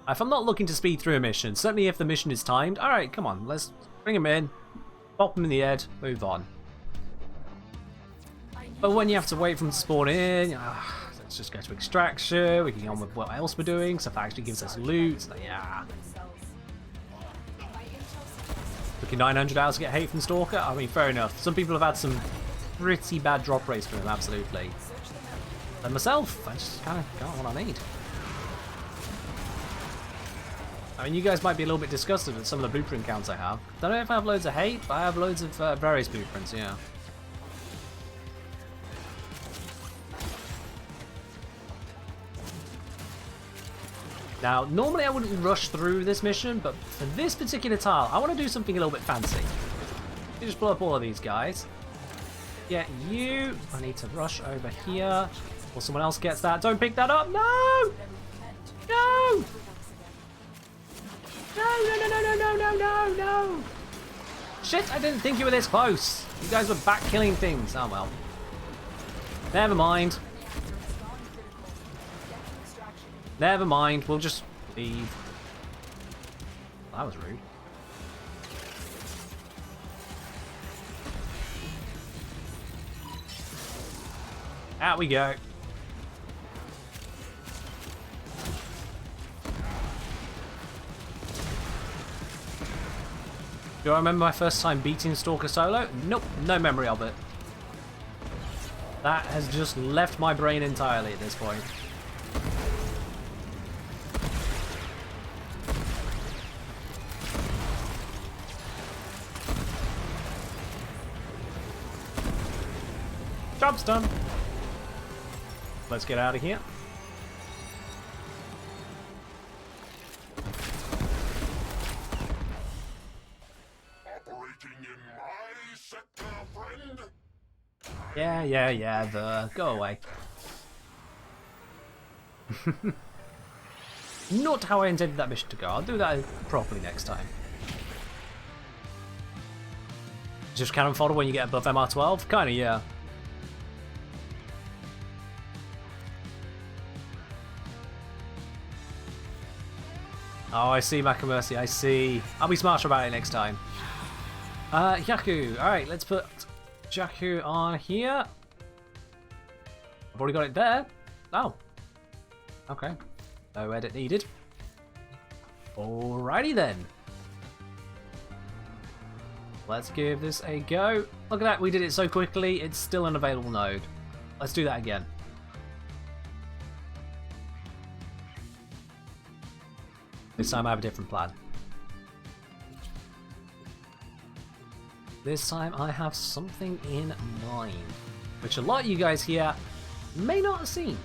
If I'm not looking to speed through a mission, certainly if the mission is timed, alright, come on, let's bring him in, pop him in the head, move on. But when you have to wait for him to spawn in, let's just go to extraction, we can get on with what else we're doing, stuff that actually gives us loot, so yeah. Looking 900 hours to get hate from Stalker? I mean, fair enough. Some people have had some pretty bad drop rates from him, absolutely. And myself, I just kind of got what I need. I mean, you guys might be a little bit disgusted at some of the blueprint counts I have. Don't know if I have loads of hate, but I have loads of various blueprints, yeah. Now, normally I wouldn't rush through this mission, but for this particular tile, I want to do something a little bit fancy. You just blow up all of these guys. Get you. I need to rush over here. Or someone else gets that. Don't pick that up. No! No! No! Shit, I didn't think you were this close. You guys were back killing things. Oh well. Never mind. Never mind, we'll just leave. That was rude. Out we go. Do I remember my first time beating Stalker solo? Nope, no memory of it. That has just left my brain entirely at this point. Job's done. Let's get out of here. Operating in my sector, friend. Yeah, go away. Not how I intended that mission to go. I'll do that properly next time. Just cannon fodder when you get above MR12? Kinda, yeah. Oh, I see, Mercy, I see. I'll be smarter about it next time. Yaku. Alright, let's put Jakku on here. I've already got it there. Oh. Okay. No edit needed. Alrighty then. Let's give this a go. Look at that, we did it so quickly, it's still an available node. Let's do that again. This time I have a different plan. This time I have something in mind, which a lot of you guys here may not have seen.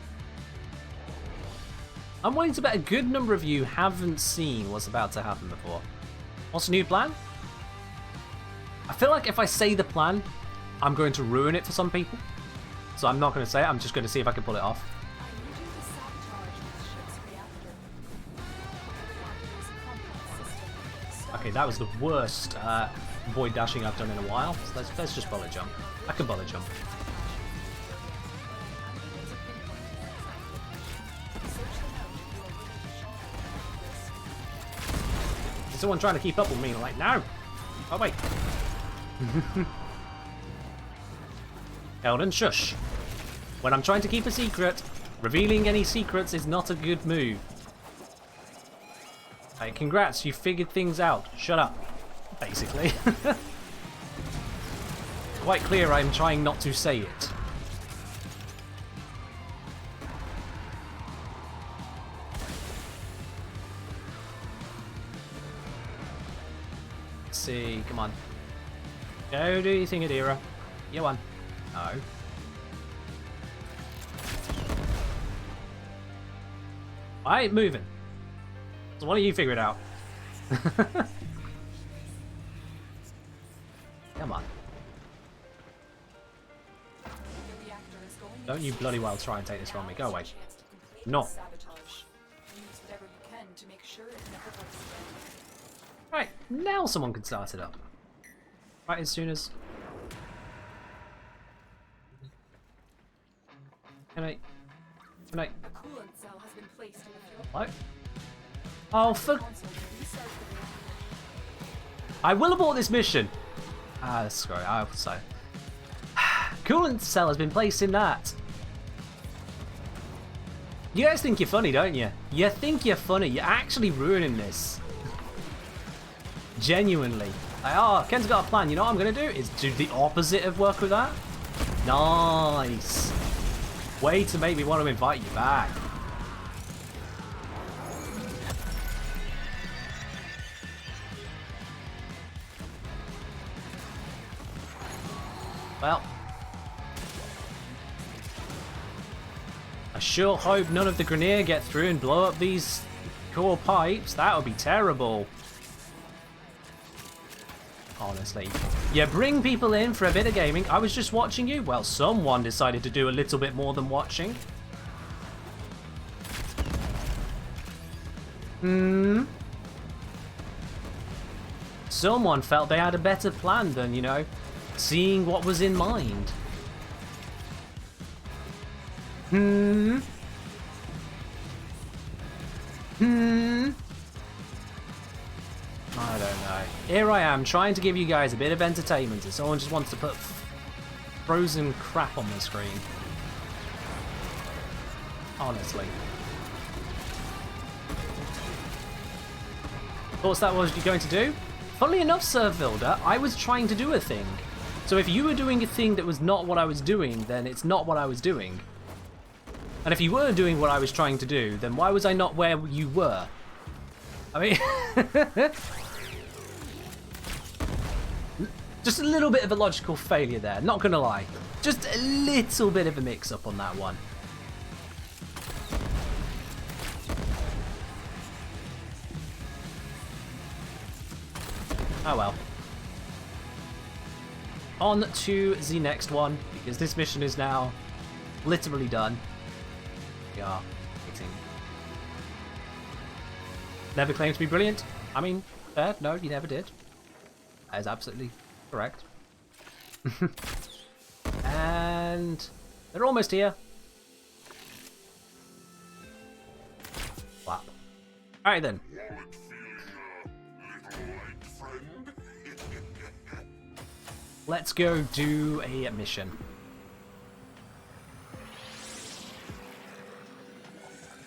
I'm willing to bet a good number of you haven't seen what's about to happen before. What's the new plan? I feel like if I say the plan, I'm going to ruin it for some people. So I'm not going to say it, I'm just going to see if I can pull it off. I need you to sabotage the ship's reactor. Okay, that was the worst void dashing I've done in a while. So let's just bullet jump. I can bullet jump. Is someone trying to keep up with me? Like, no! Oh, wait. Eldon, shush. When I'm trying to keep a secret, revealing any secrets is not a good move. Hey, congrats, you figured things out. Shut up. Basically. Quite clear I'm trying not to say it. Let's see, come on. Go do your thing, Adira. You won. No. I ain't moving. So why don't you figure it out? Come on. The reactor is going Don't you bloody well try and take this from me. Go away. chance to completely No. sabotage. Use whatever you can to make sure it never works again. Right, now someone can start it up. Right, as soon as... Can I... A coolant cell has been placed in the fuel What? Oh, for... console to restart the reactor. I will abort this mission! Ah, screw it, I will say. Coolant cell has been placed in that. You guys think you're funny, don't you? You think you're funny. You're actually ruining this. Genuinely. Like, oh, Ken's got a plan. You know what I'm going to do? Is do the opposite of work with that. Nice. Way to make me want to invite you back. Well. I sure hope none of the Grenier get through and blow up these core pipes. That would be terrible. Honestly. You bring people in for a bit of gaming. I was just watching you. Well, someone decided to do a little bit more than watching. Someone felt they had a better plan than, you know, seeing what was in mind. I don't know. Here I am trying to give you guys a bit of entertainment and someone just wants to put frozen crap on the screen. Honestly. Thoughts that was you going to do? Funnily enough, Sir Vilda, I was trying to do a thing. So if you were doing a thing that was not what I was doing, then it's not what I was doing. And if you were doing what I was trying to do, then why was I not where you were? I mean... Just a little bit of a logical failure there, not gonna lie. Just a little bit of a mix-up on that one. Oh well. On to the next one, because this mission is now literally done. We are hitting. Never claimed to be brilliant. I mean, fair, no, you never did. That is absolutely correct. And they're almost here. Wow. Alright then. Let's go do a mission.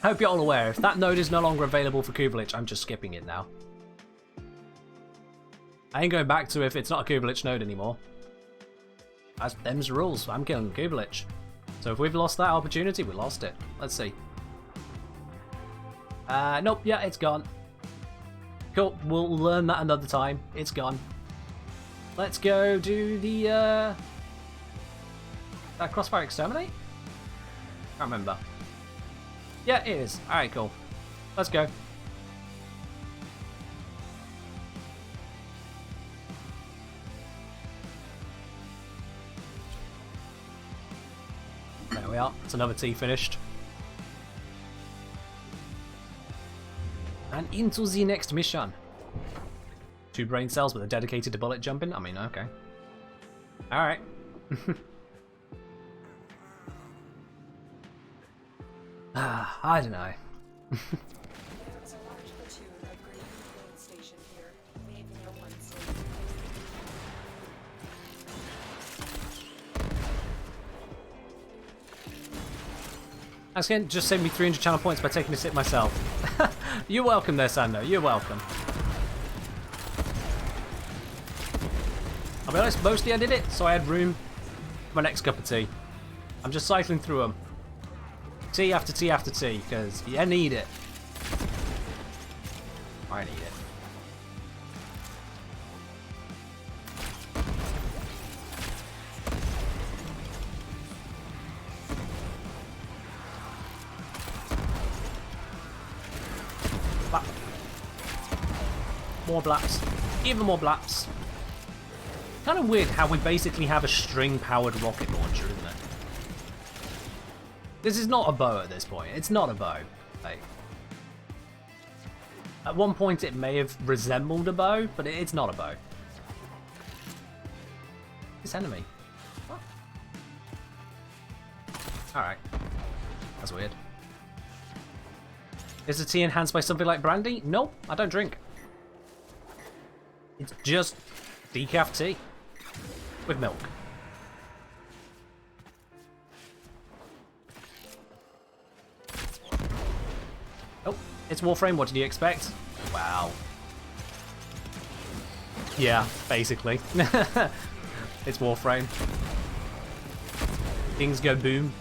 I hope you're all aware, if that node is no longer available for Kubelich, I'm just skipping it now. I ain't going back to if it's not a Kubelich node anymore. That's them's the rules. I'm killing Kubelich. So if we've lost that opportunity, we lost it. Let's see. Nope, yeah, it's gone. Cool, we'll learn that another time. It's gone. Let's go do the, Crossfire Exterminate? Can't remember. Yeah, it is. Alright, cool. Let's go. There we are. It's another T finished. And into the next mission. 2 brain cells with a dedicated to bullet jumping? I mean, okay. Alright. I don't know. There's a large platoon of Grendel fueling station here. Leave no one safe. That's going to just save me 300 channel points by taking a sip myself. You're welcome there, Sando. You're welcome. I'll be honest, mostly I did it, so I had room for my next cup of tea. I'm just cycling through them. Tea after tea after tea, because you need it. I need it. Blap. More blaps. Even more blaps. Kind of weird how we basically have a string-powered rocket launcher, isn't it? This is not a bow at this point. It's not a bow. Like, at one point it may have resembled a bow, but it's not a bow. This enemy. What? Alright. That's weird. Is the tea enhanced by something like brandy? Nope, I don't drink. It's just decaf tea. With milk. Oh, it's Warframe, what did you expect? Wow. Yeah, basically. It's Warframe. Things go boom.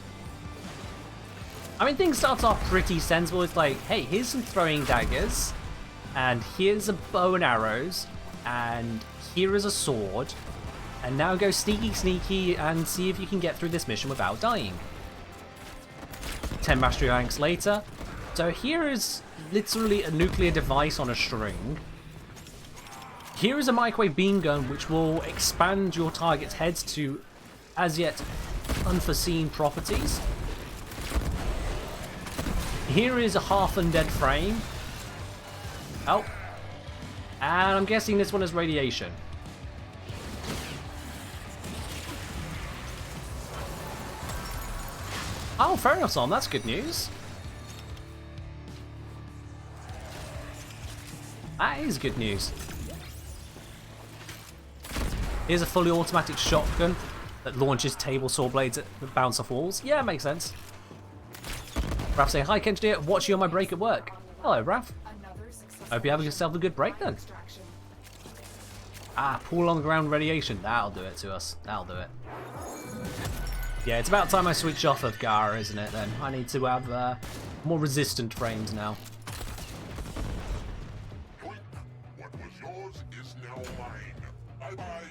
I mean, things start off pretty sensible. It's like, hey, here's some throwing daggers, and here's a bow and arrows, and here is a sword, and now go sneaky and see if you can get through this mission without dying. 10 mastery ranks later. So here is literally a nuclear device on a string. Here is a microwave beam gun which will expand your target's heads to as yet unforeseen properties. Here is a half undead frame. Oh. And I'm guessing this one is radiation. Oh, fair enough, Tom. That's good news. That is good news. Here's a fully automatic shotgun that launches table saw blades that bounce off walls. Yeah, makes sense. Raph saying, hi Kenji, watch you on my break at work. Hello, Raph. Hope you're having yourself a good break then. Ah, pool on the ground radiation. That'll do it to us. That'll do it. Yeah, it's about time I switch off of Gara, isn't it then? I need to have more resistant frames now. What was yours is now mine. Bye-bye.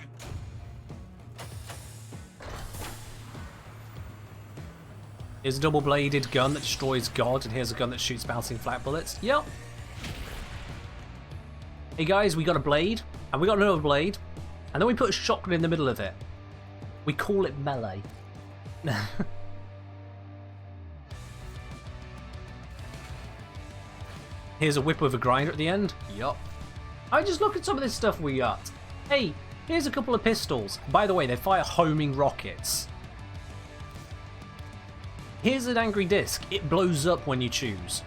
Here's a double-bladed gun that destroys God, and here's a gun that shoots bouncing flat bullets. Yep. Hey guys, we got a blade, and we got another blade, and then we put a shotgun in the middle of it. We call it melee. Here's a whip with a grinder at the end. Yup. I just look at some of this stuff we got. Hey, here's a couple of pistols. By the way, they fire homing rockets. Here's an angry disc. It blows up when you choose.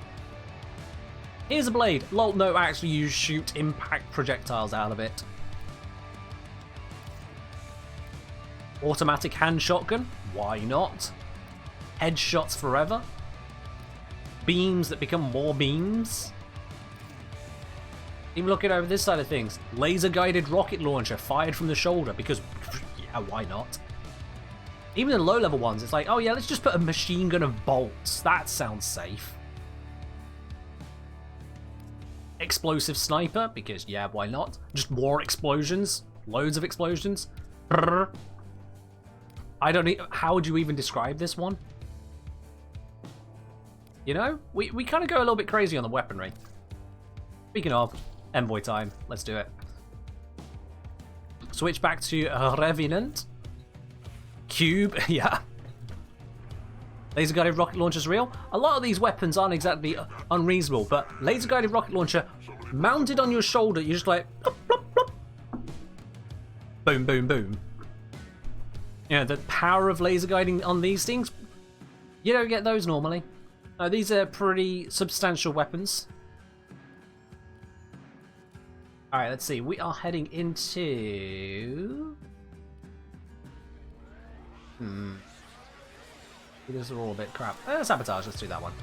Here's a blade. Lol, no, actually you shoot impact projectiles out of it. Automatic hand shotgun. Why not? Headshots forever. Beams that become more beams. Even looking over this side of things. Laser guided rocket launcher fired from the shoulder because, yeah, why not? Even the low level ones, it's like, oh yeah, let's just put a machine gun of bolts. That sounds safe. Explosive sniper, because yeah, why not? Just more explosions. Loads of explosions. Brrr. I don't know, how would you even describe this one? You know, we kind of go a little bit crazy on the weaponry. Speaking of, envoy time. Let's do it. Switch back to Revenant. Cube, yeah. Laser guided rocket launcher's real. A lot of these weapons aren't exactly unreasonable, but laser guided rocket launcher mounted on your shoulder, you're just like, plop, plop, plop. Boom, boom, boom. You know, the power of laser guiding on these things, you don't get those normally. These are pretty substantial weapons. Alright, let's see. We are heading into... These are all a bit crap. Sabotage, let's do that one.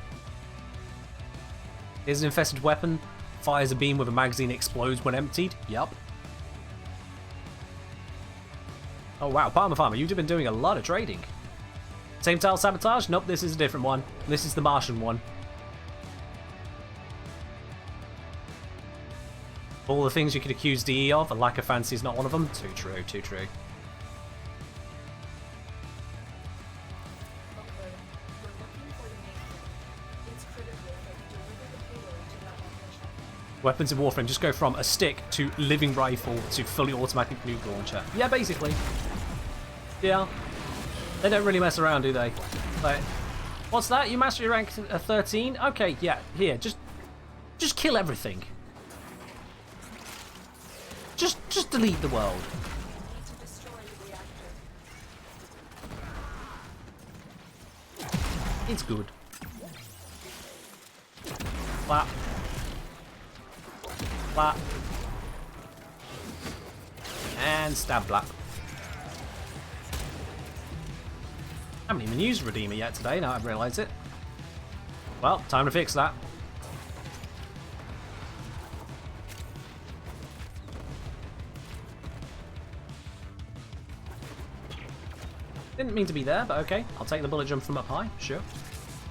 Here's an infested weapon. Fires a beam with a magazine, explodes when emptied. Yup. Oh wow, Palmer Farmer, you've been doing a lot of trading. Same tile sabotage? Nope, this is a different one. This is the Martian one. All the things you could accuse DE of, a lack of fancy is not one of them. Too true, too true. Weapons in Warframe just go from a stick to living rifle to fully automatic nuke launcher. Yeah, basically. Yeah. They don't really mess around, do they? Like, what's that? You mastery rank 13? Okay, yeah, here, just kill everything. Just delete the world. Need to destroy the reactor. It's good. Flap. Flap. And stab blap. I haven't even used Redeemer yet today, now I've realised it. Well, time to fix that. Didn't mean to be there, but okay. I'll take the bullet jump from up high, sure.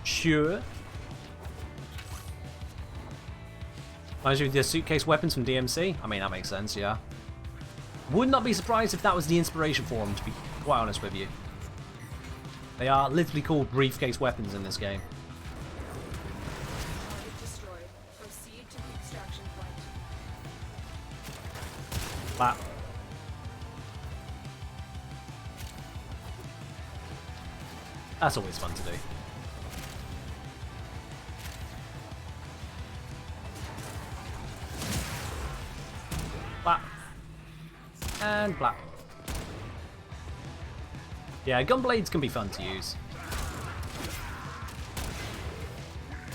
Sure. Reminds you of the suitcase weapons from DMC? I mean, that makes sense, yeah. Would not be surprised if that was the inspiration for them, to be quite honest with you. They are literally called briefcase weapons in this game. Target destroyed. Proceed to the extraction point. Flap. That's always fun to do. Flap. And flap. Yeah, gun blades can be fun to use.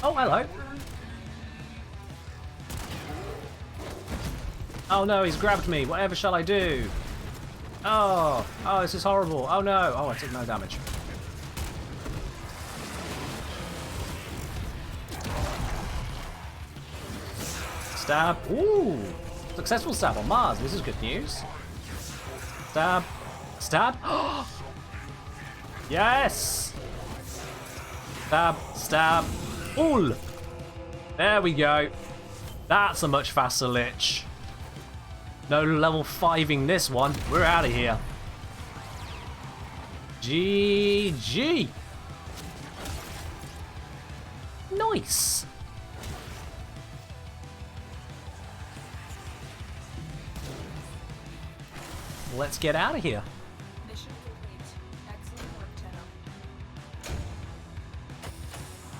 Oh, hello. Oh no, he's grabbed me. Whatever shall I do? Oh, this is horrible. Oh no. Oh, I took no damage. Stab. Ooh, successful stab on Mars. This is good news. Stab. Stab. Yes! Stab, stab, pull! There we go. That's a much faster Lich. No level 5ing this one. We're out of here. GG! Nice! Let's get out of here. Mission complete. Excellent work, 10-0.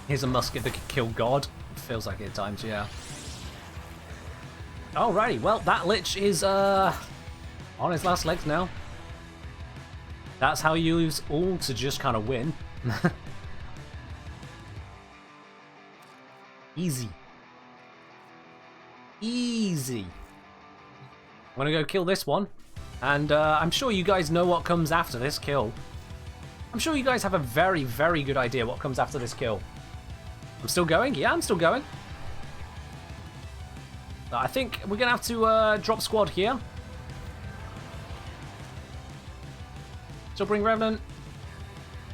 Here's a musket that could kill God. Feels like it at times, yeah. Alrighty, well, that Lich is on his last legs now. That's how you use all to just kind of win. Easy. Easy. I'm gonna go kill this one. And I'm sure you guys know what comes after this kill. I'm sure you guys have a very, very good idea what comes after this kill. I'm still going? Yeah, I'm still going. I think we're going to have to drop squad here. Still bring Revenant?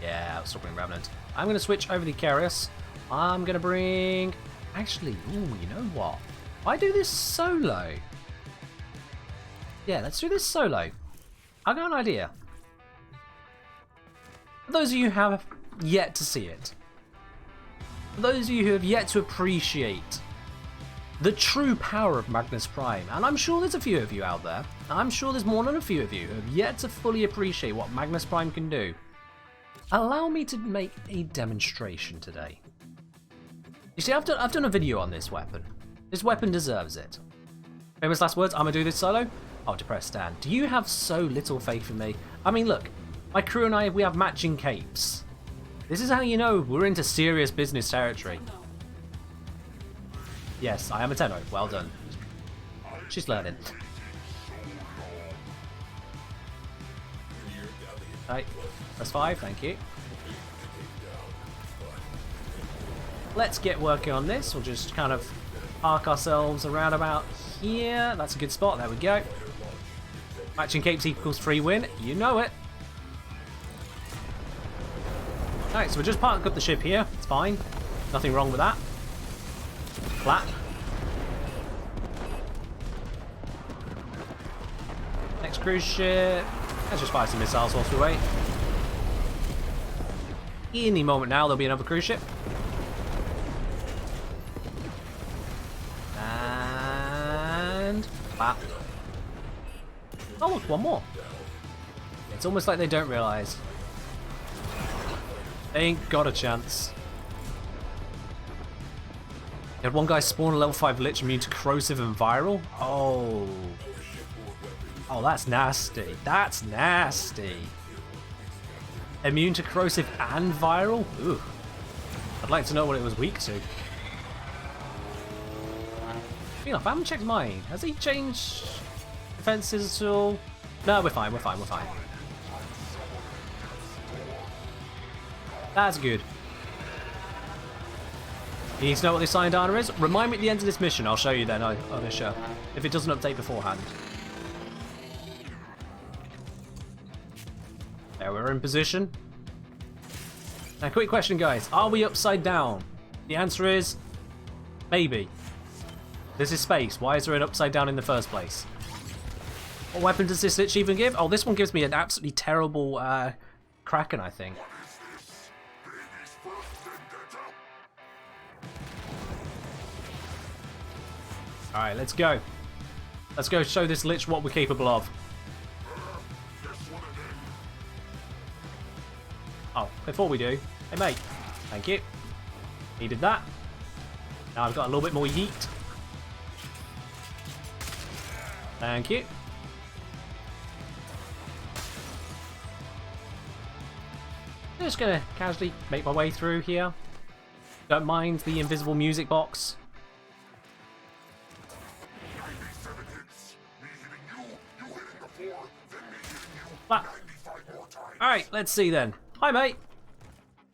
Yeah, I'll still bring Revenant. I'm going to switch over the Carius. I'm going to bring... Actually, ooh, you know what? I do this solo. Yeah, let's do this solo. I've got an idea. For those of you who have yet to see it, for those of you who have yet to appreciate the true power of Magnus Prime, and I'm sure there's a few of you out there, I'm sure there's more than a few of you who have yet to fully appreciate what Magnus Prime can do, allow me to make a demonstration today. You see, I've done a video on this weapon. This weapon deserves it. Famous last words, I'm gonna do this solo. Oh, depressed Stan. Do you have so little faith in me? I mean, look, my crew and I, we have matching capes. This is how you know we're into serious business territory. Yes, I am a 10-0. Well done. She's learning. Right, that's 5, thank you. Let's get working on this. We'll just kind of park ourselves around about here. That's a good spot. There we go. Matching capes equals free win. You know it. Alright, so we're just parking up the ship here. It's fine. Nothing wrong with that. Flat. Next cruise ship. Let's just fire some missiles whilst we wait. Any moment now, there'll be another cruise ship. Bap. Oh look, one more. It's almost like they don't realise. They ain't got a chance. You had one guy spawn a level 5 Lich immune to corrosive and viral. Oh. Oh, that's nasty. That's nasty. Immune to corrosive and viral? Ooh. I'd like to know what it was weak to. You know, I haven't checked mine. Has he changed defenses at all? No, we're fine, we're fine, we're fine. That's good. You need to know what this Iron Dana is? Remind me at the end of this mission, I'll show you then, Onisha, if it doesn't update beforehand. There, we're in position. Now, quick question, guys. Are we upside down? The answer is maybe. This is space. Why is there an upside down in the first place? What weapon does this Lich even give? Oh, this one gives me an absolutely terrible Kraken, I think. Alright, let's go. Let's go show this Lich what we're capable of. Oh, before we do, hey mate, thank you. Needed that. Now I've got a little bit more yeet. Thank you. Just gonna casually make my way through here. Don't mind the invisible music box. Alright, let's see then. Hi mate.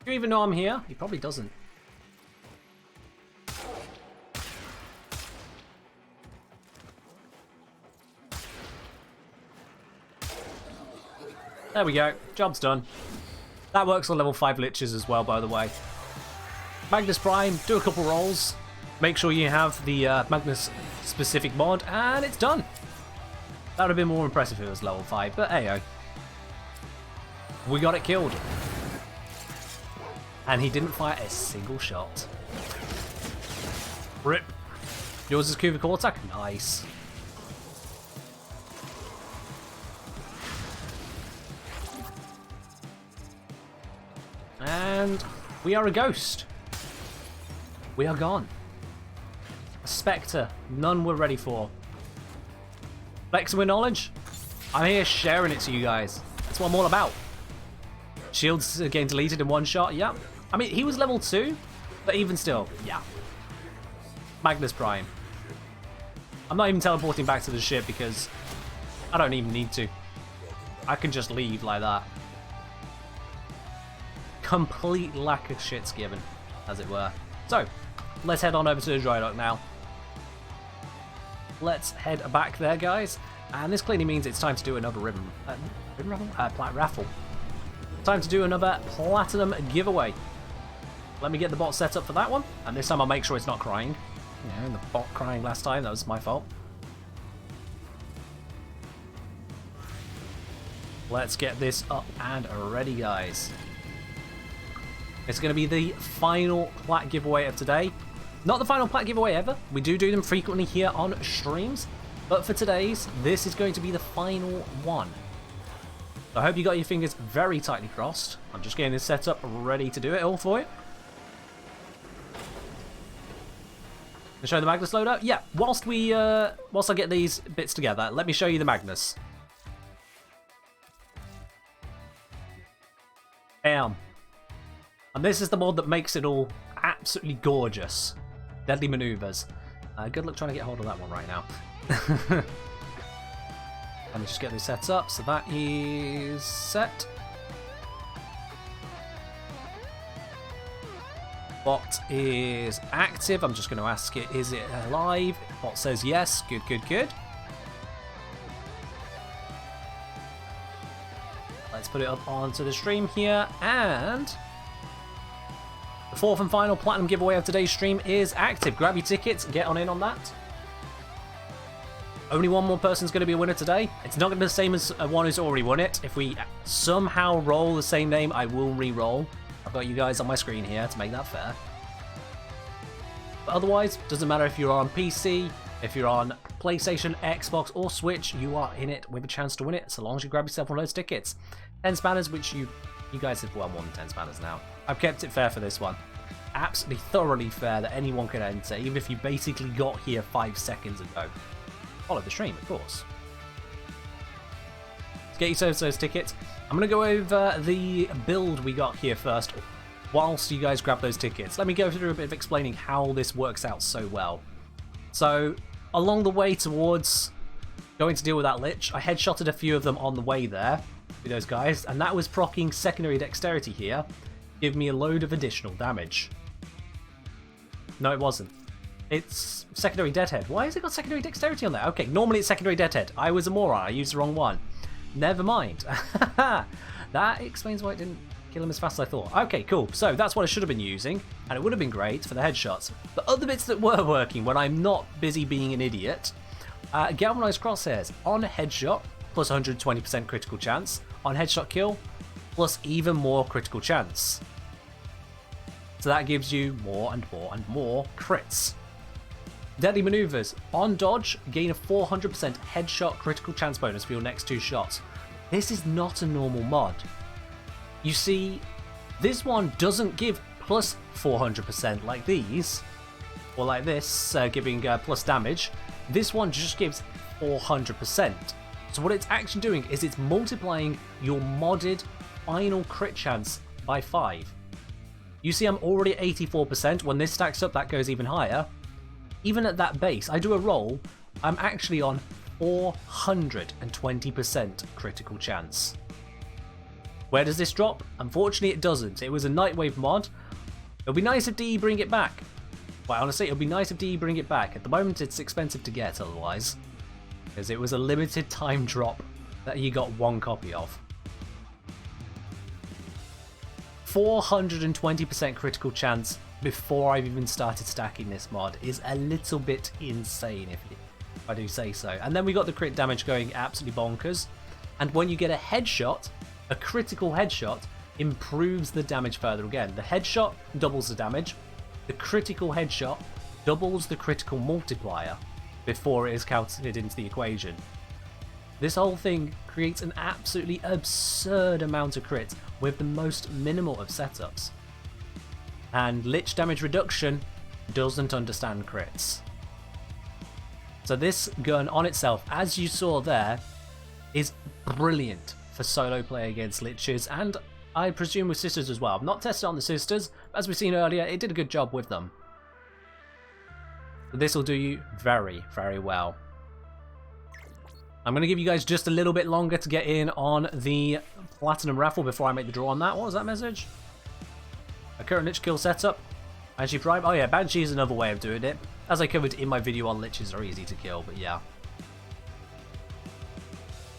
Do you even know I'm here? He probably doesn't. There we go. Job's done. That works on level 5 Liches as well, by the way. Magnus Prime, do a couple rolls. Make sure you have the Magnus specific mod, and it's done. That would have been more impressive if it was level 5, but hey-oh. We got it killed. And he didn't fire a single shot. Rip. Yours is Cubic attack? Nice. And we are a ghost. We are gone. A spectre. None we're ready for. Flexing with knowledge? I'm here sharing it to you guys. That's what I'm all about. Shields getting deleted in one shot, yeah. I mean, he was level 2, but even still, yeah. Magnus Prime. I'm not even teleporting back to the ship because I don't even need to. I can just leave like that. Complete lack of shits given, as it were. So, let's head on over to the dry dock now. Let's head back there, guys. And this clearly means it's time to do another raffle. Time to do another platinum giveaway. Let me get the bot set up for that one, and this time I'll make sure it's not crying. You know, the bot crying last time, that was my fault. Let's get this up and ready, guys. It's going to be the final plat giveaway of today. Not the final plat giveaway ever. We do them frequently here on streams, but for today's, this is going to be the final one. I hope you got your fingers very tightly crossed. I'm just getting this set up, ready to do it all for you. Can show the Magnus loadout? Yeah, whilst I get these bits together, let me show you the Magnus. Bam. And this is the mod that makes it all absolutely gorgeous. Deadly maneuvers. Good luck trying to get hold of that one right now. Let me just get this set up. So that is set. Bot is active. I'm just going to ask it, is it alive? Bot says yes. Good, good, good. Let's put it up onto the stream here. And the fourth and final platinum giveaway of today's stream is active. Grab your tickets, get on in on that. Only one more person's going to be a winner today. It's not going to be the same as one who's already won it. If we somehow roll the same name, I will re-roll. I've got you guys on my screen here to make that fair. But otherwise, doesn't matter if you're on PC, If you're on PlayStation, Xbox, or Switch, you are in it with a chance to win it, so long as you grab yourself one of those tickets. 10 spanners, which you guys have well more than 10 spanners now. I've kept it fair for this one. Absolutely thoroughly fair that anyone can enter, even if you basically got here 5 seconds ago. Follow the stream, of course. To get yourselves those tickets, I'm going to go over the build we got here first, whilst you guys grab those tickets. Let me go through a bit of explaining how this works out so well. So, along the way towards going to deal with that Lich, I headshotted a few of them on the way there, with those guys, and that was proccing secondary dexterity here, give me a load of additional damage. No, it wasn't. It's secondary deadhead. Why has it got secondary dexterity on there? Okay, normally it's secondary deadhead. I was a moron, I used the wrong one. Never mind. That explains why it didn't kill him as fast as I thought. Okay, cool. So that's what I should have been using, and it would have been great for the headshots. But other bits that were working when I'm not busy being an idiot, galvanized crosshairs on headshot, plus 120% critical chance. On headshot kill, plus even more critical chance. So that gives you more and more and more crits. Deadly maneuvers. On dodge, gain a 400% headshot critical chance bonus for your next 2 shots. This is not a normal mod. You see, this one doesn't give plus 400% like these, or like this, giving plus damage. This one just gives 400%. So what it's actually doing is it's multiplying your modded final crit chance by 5. You see I'm already at 84%, when this stacks up that goes even higher. Even at that base, I do a roll, I'm actually on 420% critical chance. Where does this drop? Unfortunately it doesn't. It was a Nightwave mod. It would be nice if DE bring it back. Well, honestly, it would be nice if DE bring it back. At the moment it's expensive to get otherwise, because it was a limited time drop that you got 1 copy of. 420% critical chance before I've even started stacking this mod is a little bit insane if I do say so. And then we got the crit damage going absolutely bonkers. And when you get a headshot, a critical headshot improves the damage further again. The headshot doubles the damage. The critical headshot doubles the critical multiplier before it is counted into the equation. This whole thing creates an absolutely absurd amount of crit with the most minimal of setups. And Lich damage reduction doesn't understand crits. So this gun on itself, as you saw there, is brilliant for solo play against Liches, and I presume with Sisters as well. I've not tested on the Sisters, but as we've seen earlier, it did a good job with them. So this will do you very, very well. I'm going to give you guys just a little bit longer to get in on the Platinum raffle before I make the draw on that. What was that message? A current Lich kill setup. Banshee Prime. Oh yeah, Banshee is another way of doing it. As I covered in my video on Liches are easy to kill, but yeah.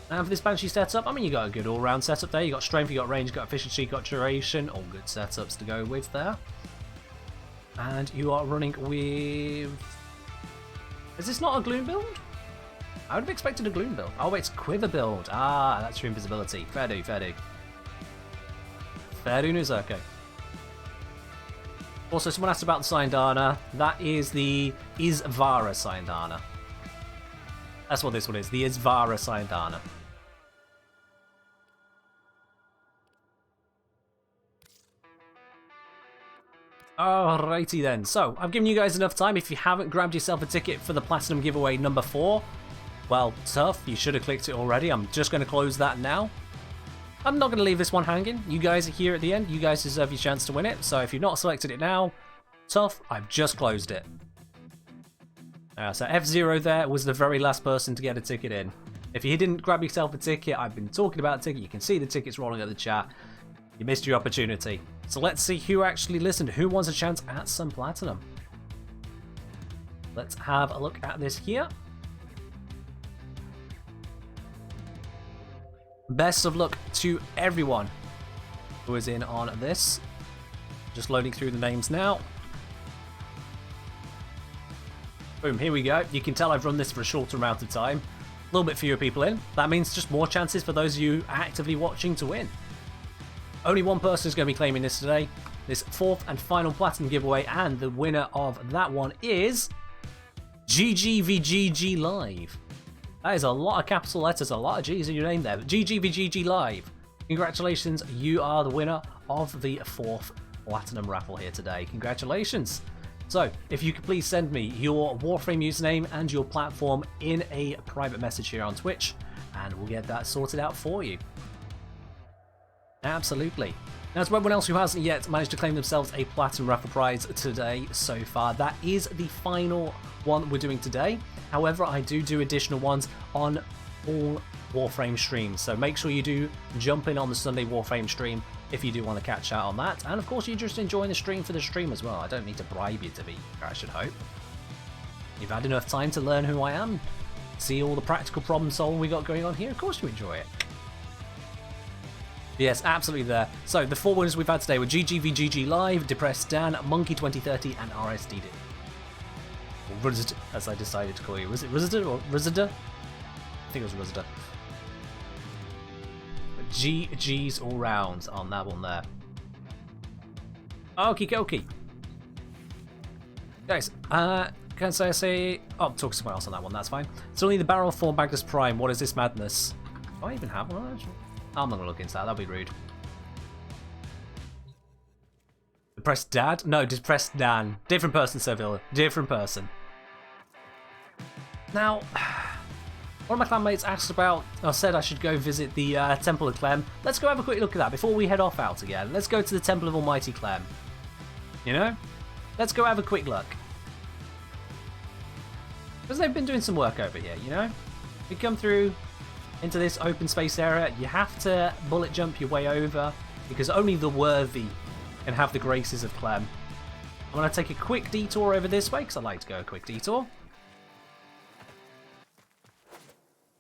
And for this Banshee setup, I mean, you got a good all-round setup there. You got strength, you got range, you got efficiency, you got duration. All good setups to go with there. And you are running with... Is this not a Gloom build? I would have expected a Gloom build. Oh, it's Quiver build. Ah, that's your invisibility. Fair do, fair do. Fair do, Nuzurko. Also, someone asked about the Syndana. That is the Isvara Syndana. That's what this one is, the Isvara Syndana. Alrighty then, so I've given you guys enough time. If you haven't grabbed yourself a ticket for the Platinum giveaway number 4, well, tough, you should have clicked it already. I'm just going to close that now. I'm not going to leave this one hanging. You guys are here at the end, you guys deserve your chance to win it, so if you've not selected it now, tough, I've just closed it. So F0 there was the very last person to get a ticket in. If you didn't grab yourself a ticket, I've been talking about a ticket, you can see the tickets rolling at the chat. You missed your opportunity. So let's see who actually listened, who wants a chance at some Platinum. Let's have a look at this here. Best of luck to everyone who is in on this. Just loading through the names now. Boom, here we go. You can tell I've run this for a shorter amount of time. A little bit fewer people in. That means just more chances for those of you actively watching to win. Only one person is going to be claiming this today. This 4th and final Platinum giveaway, and the winner of that one is GGVGG Live. That is a lot of capital letters, a lot of G's in your name there. GGVGG Live. Congratulations, you are the winner of the 4th Platinum raffle here today. Congratulations. So, if you could please send me your Warframe username and your platform in a private message here on Twitch, and we'll get that sorted out for you. Absolutely. Now, to everyone else who hasn't yet managed to claim themselves a Platinum raffle prize today so far, that is the final one we're doing today. However, I do additional ones on all Warframe streams, so make sure you do jump in on the Sunday Warframe stream if you do want to catch out on that. And of course, you're just enjoying the stream for the stream as well. I don't need to bribe you to be, I should hope. You've had enough time to learn who I am, see all the practical problem solving we got going on here. Of course you enjoy it. Yes, absolutely there. So, the 4 winners we've had today were GGVGG Live, Depressed Dan, Monkey2030, and RSDD. Or Ruzid, as I decided to call you. Was it Ruzida or Ruzida? I think it was Ruzida. GG's all round on that one there. Okie dokie. Guys, can I say... Oh, talk to someone else on that one, that's fine. It's only the barrel for Magnus Prime. What is this madness? Do I even have one, actually? I'm not going to look into that, that'd be rude. Depressed Dad? No, Depressed Dan. Different person, Seville. Different person. Now, one of my clanmates asked about, or said I should go visit the Temple of Clem. Let's go have a quick look at that before we head off out again. Let's go to the Temple of Almighty Clem. You know? Let's go have a quick look. Because they've been doing some work over here, you know? We come through into this open space area, you have to bullet jump your way over, because only the worthy can have the graces of Clem. I'm going to take a quick detour over this way, because I like to go a quick detour.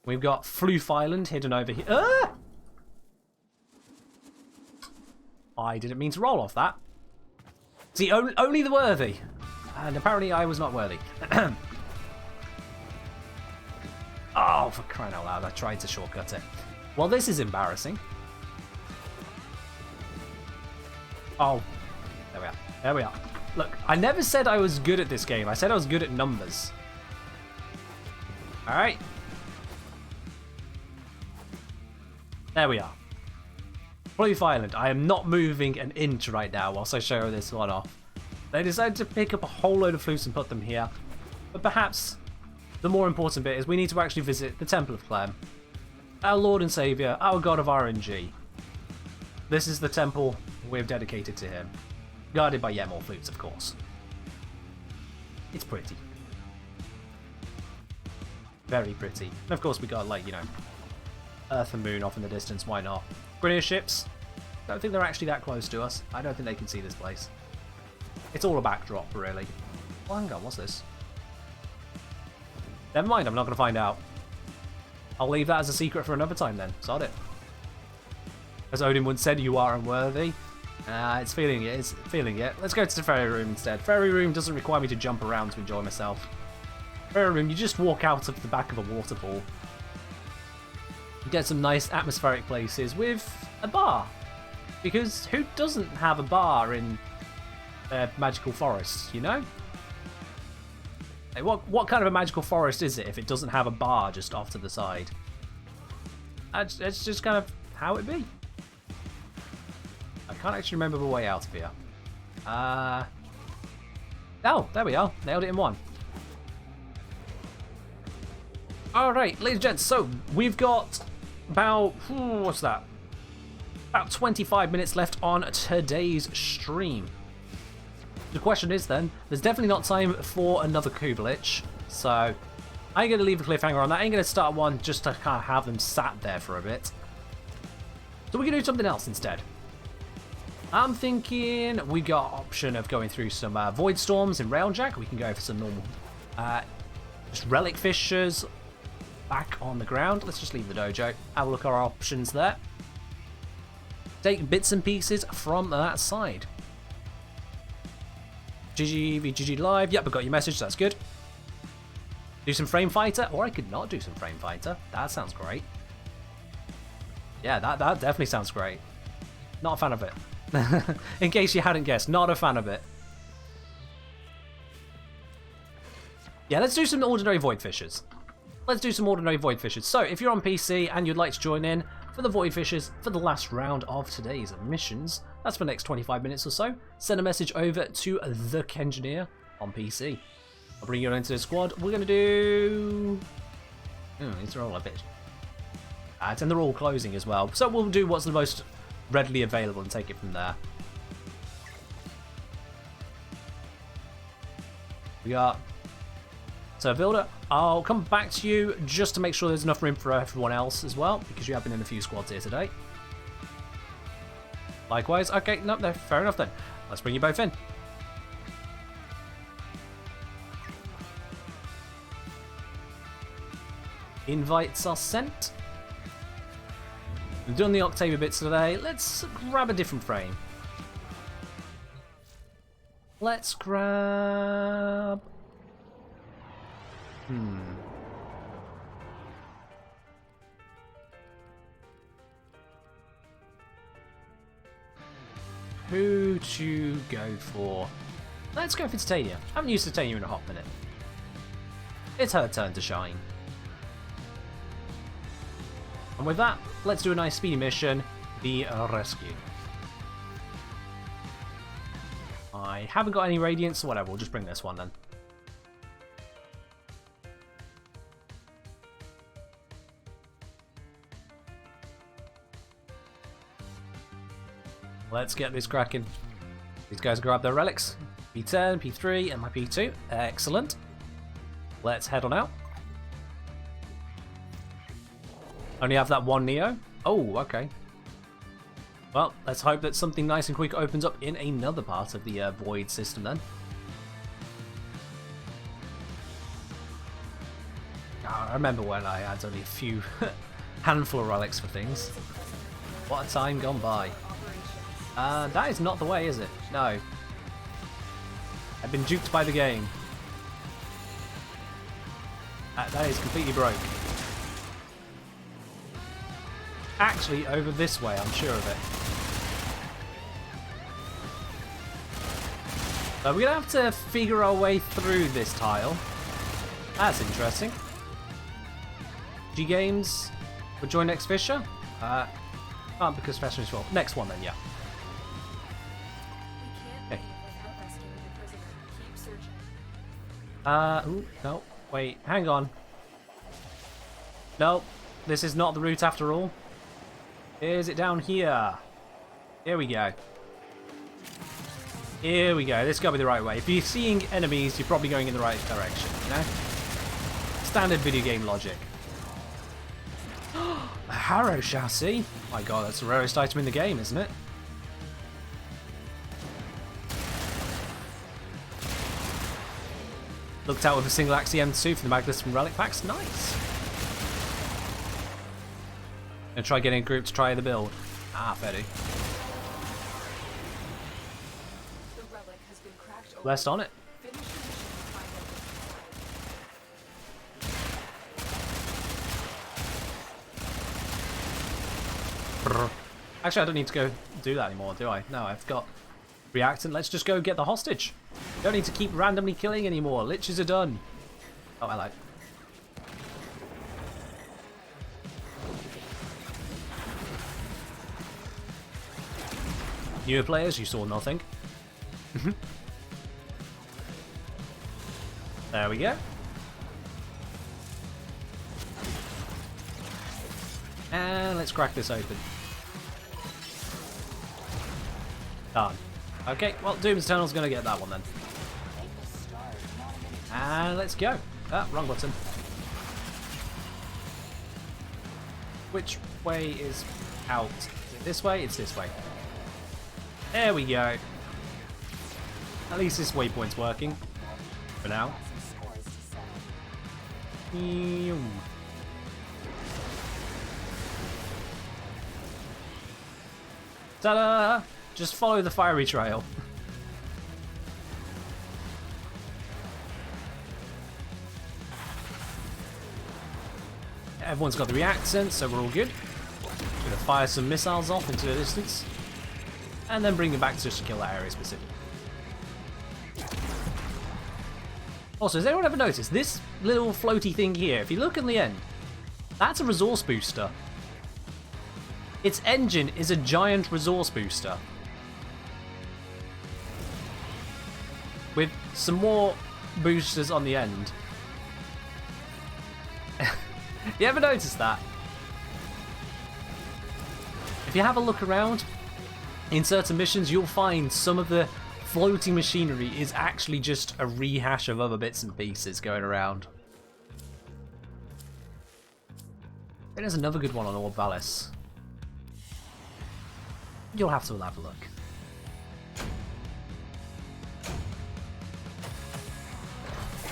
We've got Floof Island hidden over here. Ah! I didn't mean to roll off that. See, only the worthy. And apparently I was not worthy. Oh, for crying out loud, I tried to shortcut it. Well, this is embarrassing. Oh, there we are. There we are. Look, I never said I was good at this game. I said I was good at numbers. Alright. There we are. Floof Island. I am not moving an inch right now whilst I show this one off. They decided to pick up a whole load of floofs and put them here. But perhaps the more important bit is we need to actually visit the Temple of Clem. Our Lord and Saviour, our God of RNG. This is the temple we've dedicated to him. Guarded by yet more floofs, of course. It's pretty. Very pretty. And of course we got, like, you know, Earth and Moon off in the distance, why not? Grenadier ships. Don't think they're actually that close to us. I don't think they can see this place. It's all a backdrop, really. Oh, hang on, what's this? Never mind, I'm not going to find out. I'll leave that as a secret for another time then. Sod it. As Odin once said, you are unworthy. It's feeling it, it's feeling it. Let's go to the ferry room instead. Ferry room doesn't require me to jump around to enjoy myself. Ferry room, you just walk out of the back of a waterfall. You get some nice atmospheric places with a bar. Because who doesn't have a bar in their magical forests, you know? Like, what kind of a magical forest is it if it doesn't have a bar just off to the side? It's just kind of how it be. I can't actually remember the way out of here. Oh, there we are. Nailed it in one. Alright, ladies and gents, so we've got about, what's that? About 25 minutes left on today's stream. The question is then, there's definitely not time for another Lich, so I'm going to leave a cliffhanger on that. I'm going to start one just to kind of have them sat there for a bit. So we're going to do something else instead. I'm thinking we got option of going through some Void Storms in Railjack. We can go for some normal just Relic Fishers back on the ground. Let's just leave the dojo. Have a look at our options there. Take bits and pieces from that side. GG Live. Yep, I got your message. That's good. Do some Frame Fighter, or I could not do some Frame Fighter. That sounds great. Yeah, that definitely sounds great. Not a fan of it. In case you hadn't guessed, not a fan of it. Yeah, let's do some ordinary void fishers. Let's do some ordinary void fishers. So, if you're on PC and you'd like to join in for the void fishers for the last round of today's missions, that's for the next 25 minutes or so, send a message over to the Kengineer on PC. I'll bring you into the squad. We're going to do... these are all a bit... and they're all closing as well. So we'll do what's the most readily available and take it from there. We got... So, Vilda, I'll come back to you just to make sure there's enough room for everyone else as well, because you have been in a few squads here today. Likewise. Okay, no, fair enough then. Let's bring you both in. Invites are sent. We've done the Octavia bits today. Let's grab a different frame. Let's grab... Who to go for? Let's go for Titania. I haven't used Titania in a hot minute. It's her turn to shine. And with that, let's do a nice speedy mission, the rescue. I haven't got any radiance, so whatever, we'll just bring this one then. Let's get this cracking. These guys grab their relics. P10, P3, and my P2. Excellent. Let's head on out. Only have that one Neo. Oh, okay. Well, let's hope that something nice and quick opens up in another part of the Void system then. I remember when I had only a few handful of relics for things. What a time gone by. That is not the way, is it? No. I've been duped by the game. That is completely broke. Actually, over this way, I'm sure of it. So we're going to have to figure our way through this tile. That's interesting. G Games would join next Fisher? Can't because Fisher is well. Next one then, yeah. Okay. Ooh, no, wait, hang on. No, this is not the route after all. Is it down here? Here we go. Here we go. This got to be the right way. If you're seeing enemies, you're probably going in the right direction, you know? Standard video game logic. A Harrow chassis? My god, that's the rarest item in the game, isn't it? Looked out with a single axe EM2 for the Magnus from Relic Packs. Nice. Gonna try getting a group to try the build. Ah, fair do. Rest on it. Actually, I don't need to go do that anymore, do I? No, I've got Reactor. Let's just go get the hostage. Don't need to keep randomly killing anymore. Liches are done. Oh, hello. Newer players, you saw nothing. There we go. And let's crack this open. Done. Okay, well, Doom's Eternal's going to get that one then. And let's go. Ah, wrong button. Which way is out? Is it this way? It's this way. There we go. At least this waypoint's working. For now. Ta-da! Just follow the fiery trail. Everyone's got the reactant, so we're all good. Gonna fire some missiles off into the distance. And then bring them back just to kill that area specifically. Also, has anyone ever noticed this little floaty thing here? If you look in the end, that's a resource booster. Its engine is a giant resource booster. With some more boosters on the end. You ever notice that? If you have a look around, in certain missions, you'll find some of the floating machinery is actually just a rehash of other bits and pieces going around. And there's another good one on Orb Valis. You'll have to have a look.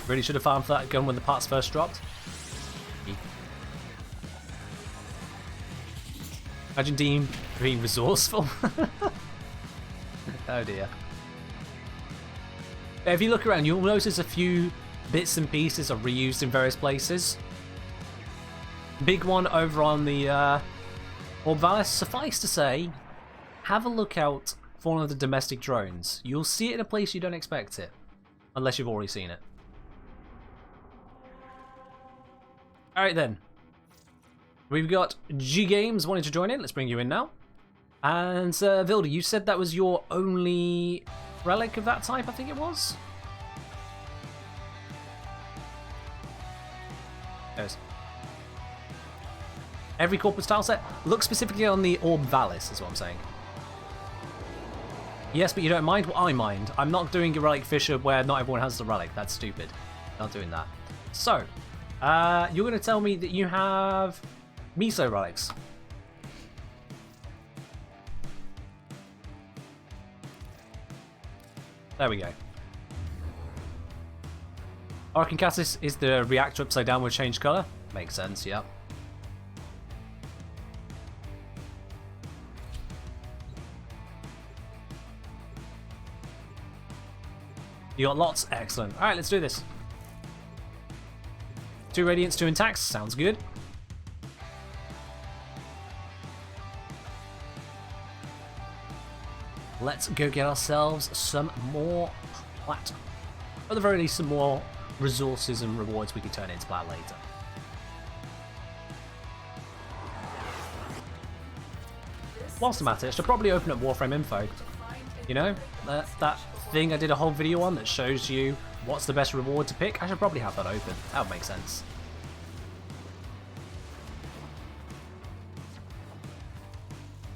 Really should have farmed for that gun when the parts first dropped. Imagine Dean being resourceful. Oh dear. But if you look around, you'll notice a few bits and pieces are reused in various places. Big one over on the Orb Valis. Suffice to say, have a look out for one of the domestic drones. You'll see it in a place you don't expect it. Unless you've already seen it. Alright then. We've got G Games wanting to join in. Let's bring you in now. And Vilda, you said that was your only relic of that type, I think it was? There it is. Every corporate style set? Look specifically on the Orb Valis, is what I'm saying. Yes, but you don't mind? Well, I mind. I'm not doing a relic Fisher where not everyone has the relic. That's stupid. Not doing that. So, you're going to tell me that you have Miso relics. There we go. Oricon Cassis is the reactor upside down with changed colour. Makes sense, yeah. You got lots? Excellent. Alright, let's do this. 2 Radiants, 2 Intacts. Sounds good. Let's go get ourselves some more plat. At the very least, some more resources and rewards we can turn into plat later. Whilst I'm at it, I should probably open up Warframe info. You know, that thing I did a whole video on that shows you what's the best reward to pick. I should probably have that open. That would make sense.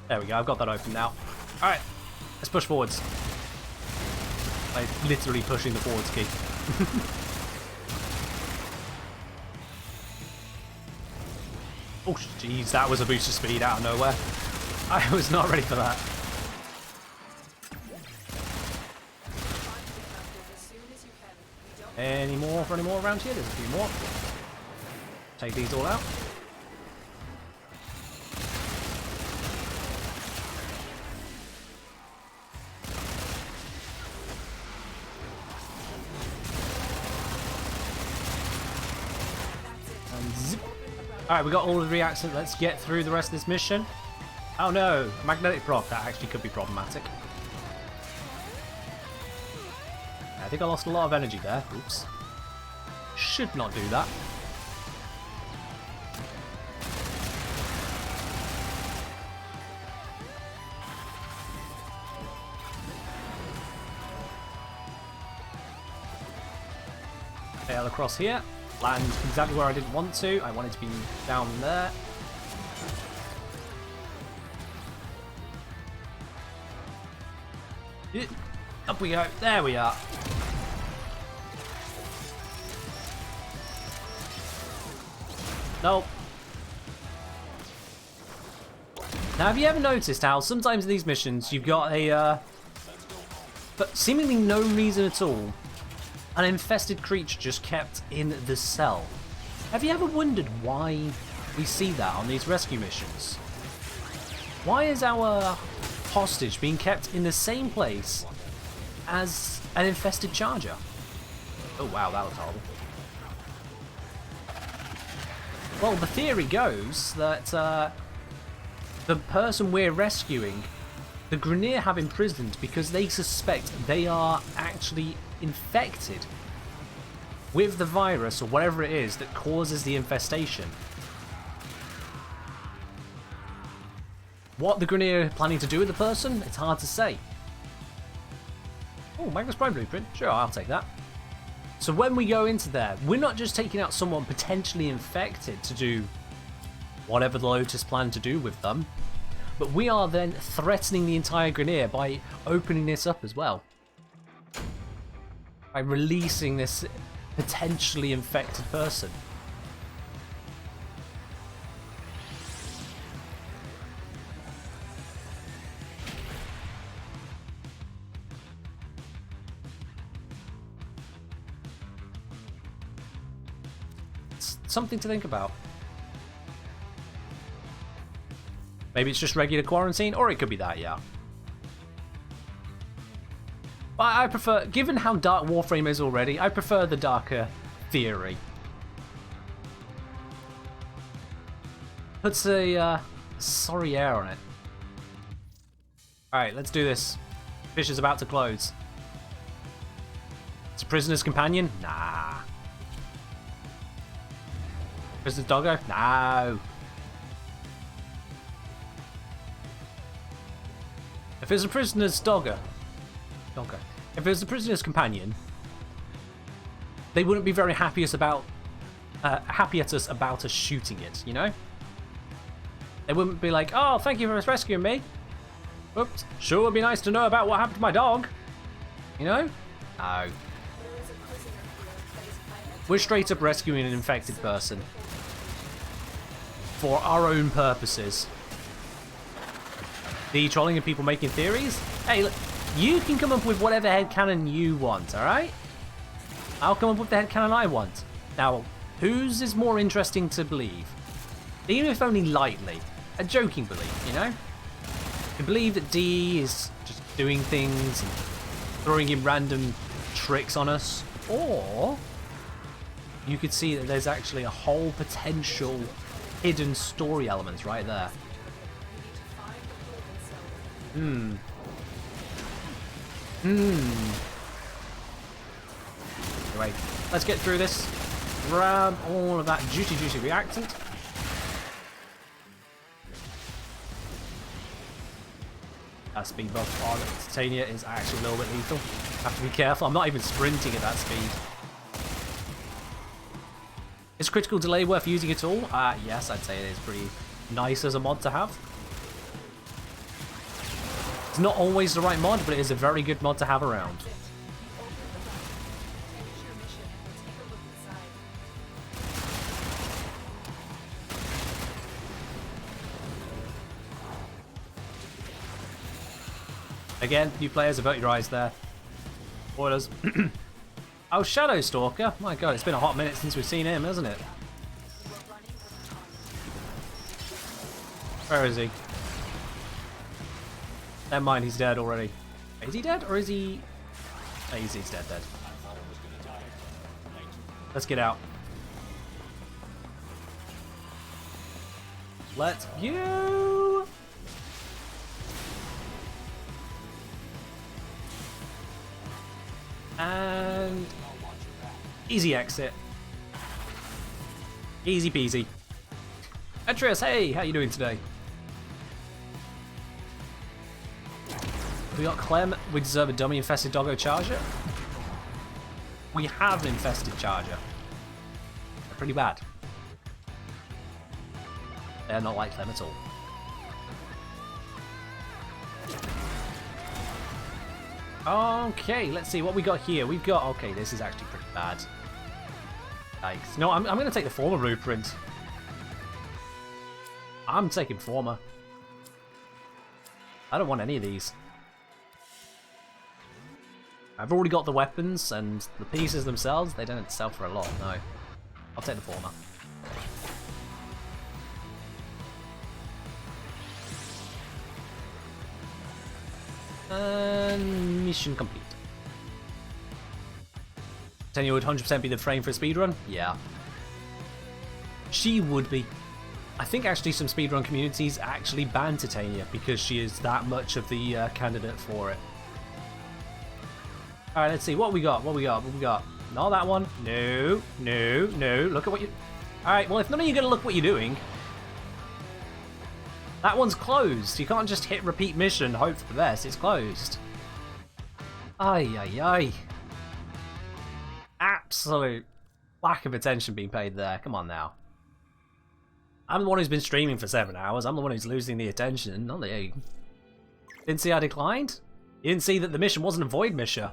There we go, I've got that open now. Alright, let's push forwards. By literally pushing the forwards key. Oh jeez, that was a boost of speed out of nowhere. I was not ready for that. Any more around here? There's a few more. Take these all out. And zip. Alright, we got all of the reactors. Let's get through the rest of this mission. Oh no, magnetic proc. That actually could be problematic. I think I lost a lot of energy there. Oops. Should not do that. Fail across here. Land exactly where I didn't want to. I wanted to be down there. Up we go. There we are. Nope. Now, have you ever noticed how sometimes in these missions you've got a, for seemingly no reason at all, an infested creature just kept in the cell? Have you ever wondered why we see that on these rescue missions? Why is our hostage being kept in the same place as an infested charger? Oh wow, that was horrible. Well, the theory goes that the person we're rescuing, the Grenier have imprisoned because they suspect they are actually infected with the virus or whatever it is that causes the infestation. What the Grenier are planning to do with the person, it's hard to say. Oh, Magnus Prime Blueprint. Sure, I'll take that. So when we go into there, we're not just taking out someone potentially infected to do whatever the Lotus plan to do with them, but we are then threatening the entire Grenier by opening this up as well. By releasing this potentially infected person. Something to think about. Maybe it's just regular quarantine, or it could be that, yeah. But I prefer, given how dark Warframe is already, I prefer the darker theory. Puts a sorry air on it. Alright, let's do this. Fish is about to close. It's a prisoner's companion? Nah. Prisoner's doggo? No. If it's a prisoner's doggo, if it was a prisoner's companion, they wouldn't be very happy at us about us shooting it, you know? They wouldn't be like, oh, thank you for rescuing me. Oops, sure would be nice to know about what happened to my dog. You know? No. We're straight up rescuing an infected person. For our own purposes. The trolling and people making theories? Hey, look, you can come up with whatever headcanon you want, alright? I'll come up with the headcanon I want. Now, whose is more interesting to believe? Even if only lightly. A joking belief, you know? You believe that D is just doing things and throwing in random tricks on us. Or you could see that there's actually a whole potential hidden story elements right there. Anyway, let's get through this. Grab all of that juicy reactant. That speed buff on Titania is actually a little bit lethal. Have to be careful. I'm not even sprinting at that speed. Is critical delay worth using at all? Yes, I'd say it is pretty nice as a mod to have. It's not always the right mod, but it is a very good mod to have around. Again, new players, avert your eyes there. Spoilers. Oh, Shadow Stalker. My god, it's been a hot minute since we've seen him, hasn't it? Where is he? Never mind, he's dead already. Is he dead, or is he... No, he's dead. Let's get out. Let's view! And... easy exit. Easy peasy. Atreus, hey, how you doing today? We got Clem, we deserve a dummy infested doggo charger. We have an infested charger. They're pretty bad. They're not like Clem at all. Okay, let's see what we got here. We've got... okay, this is actually pretty bad. Yikes. No, I'm going to take the former blueprint. I'm taking former. I don't want any of these. I've already got the weapons, and the pieces themselves, they don't sell for a lot, no. I'll take the former. And mission complete. Titania would 100% be the frame for a speedrun? Yeah. She would be. I think actually some speedrun communities actually ban Titania because she is that much of the candidate for it. Alright, let's see. What we got? Not that one. No, no, no. Look at what you... Alright, well, if none of you are going to look what you're doing... That one's closed. You can't just hit repeat mission and hope for the best. It's closed. Ay, ay, ay. Absolute lack of attention being paid there. Come on now. I'm the one who's been streaming for 7 hours. I'm the one who's losing the attention, not you. Didn't see I declined? You didn't see that the mission wasn't a void mission.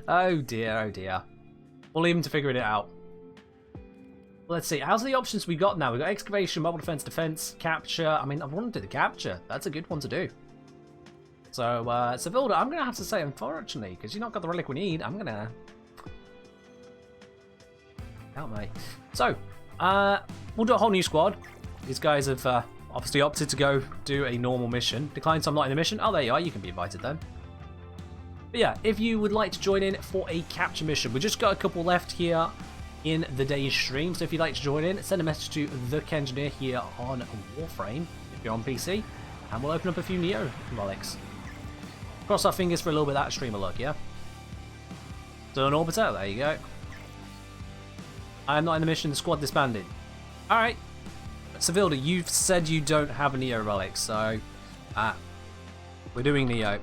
Oh dear, oh dear. We'll leave him to figuring it out. Let's see, how's the options we got now? We've got excavation, mobile defense, capture. I mean, I want to do the capture. That's a good one to do. So, Sevilda, I'm going to have to say, unfortunately, because you've not got the relic we need, I'm going to... Out, mate. So, we'll do a whole new squad. These guys have obviously opted to go do a normal mission. Decline, so I'm not in a mission. Oh, there you are. You can be invited then. But yeah, if you would like to join in for a capture mission, we've just got a couple left here in the day's stream. So if you'd like to join in, send a message to the Kengineer here on Warframe if you're on PC, and we'll open up a few Neo relics. Cross our fingers for a little bit of that streamer luck, yeah? So an Orbiter, there you go. I am not in the mission, the squad disbanded. Alright. Sevilda, you've said you don't have a Neo relic, so we're doing Neo.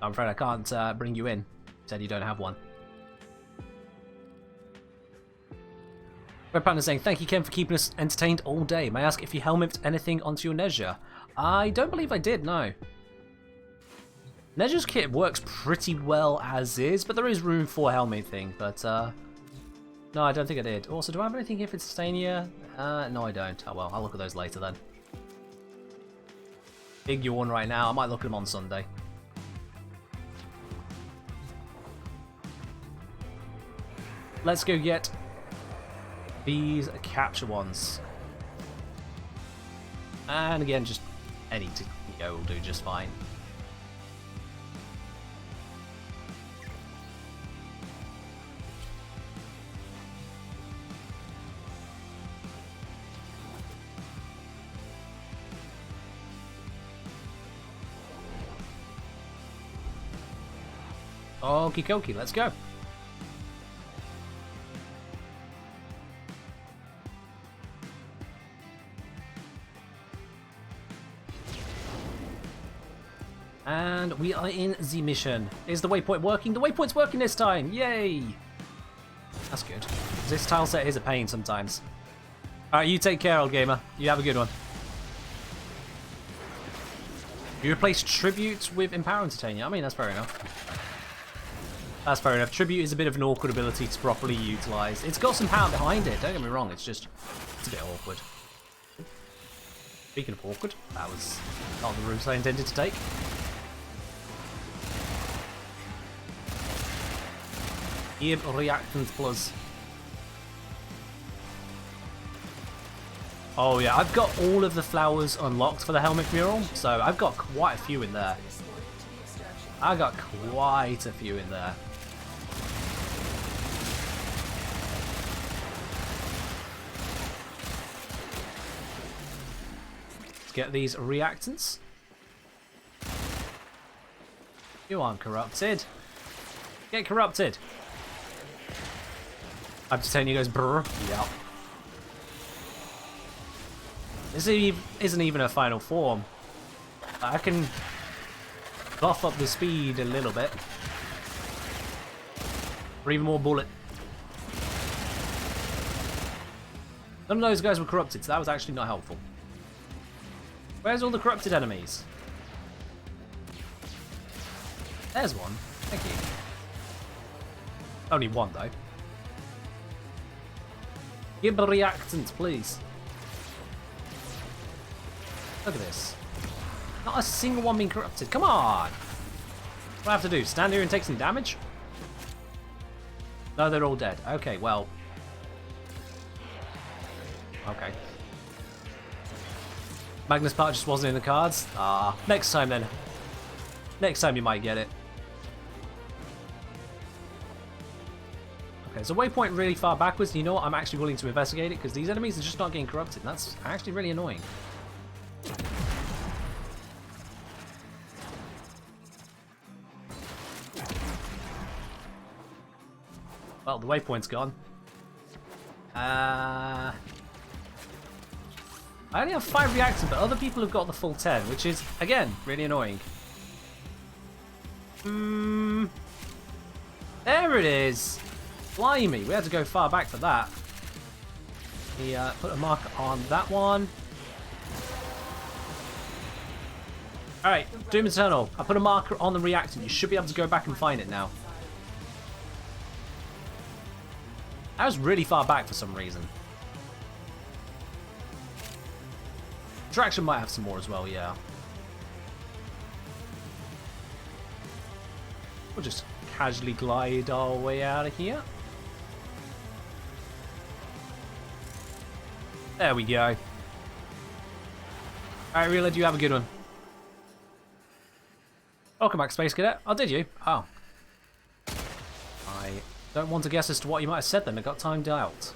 I'm afraid I can't bring you in. You said you don't have one. Red Panda saying, thank you, Ken, for keeping us entertained all day. May I ask if you helmeted anything onto your Nezha? I don't believe I did, no. Nezha's kit works pretty well as is, but there is room for helmeting, but no, I don't think I did. Also, do I have anything here for Titania? No, I don't. Oh well, I'll look at those later then. Big yawn right now. I might look at them on Sunday. Let's go get these capture ones. And again, just any to go will do just fine. Okie dokie, let's go. And we are in the mission. Is the waypoint working? The waypoint's working this time! Yay! That's good. This tile set is a pain sometimes. Alright, you take care, old gamer. You have a good one. You replace Tribute with Empower and Titania. I mean, that's fair enough. That's fair enough. Tribute is a bit of an awkward ability to properly utilise. It's got some power behind it, don't get me wrong, it's just... it's a bit awkward. Speaking of awkward, that was not the route I intended to take. Give reactant plus. Oh yeah, I've got all of the flowers unlocked for the helmet mural, so I've got quite a few in there. I got quite a few in there. Let's get these reactants. You aren't corrupted. Get corrupted. Titania goes brr. Yep. This isn't even a final form. I can buff up the speed a little bit. For even more bullet. None of those guys were corrupted, so that was actually not helpful. Where's all the corrupted enemies? There's one. Thank you. Only one, though. Give the reactants, please. Look at this. Not a single one being corrupted. Come on! What do I have to do? Stand here and take some damage? No, they're all dead. Okay, well. Okay. Magnus part just wasn't in the cards. Ah, next time then. Next time you might get it. Okay, so waypoint really far backwards, and you know what? I'm actually willing to investigate it, because these enemies are just not getting corrupted, and that's actually really annoying. Well, the waypoint's gone. I only have 5 reactors, but other people have got the full 10, which is, again, really annoying. There it is! Blimey, we had to go far back for that. We put a marker on that one. Alright, Doom Eternal. I put a marker on the reactor. You should be able to go back and find it now. That was really far back for some reason. Traction might have some more as well, yeah. We'll just casually glide our way out of here. There we go. Alright, Reela, you have a good one. Welcome back, Space Cadet. Oh, did you? Oh. I don't want to guess as to what you might have said then. I got timed out.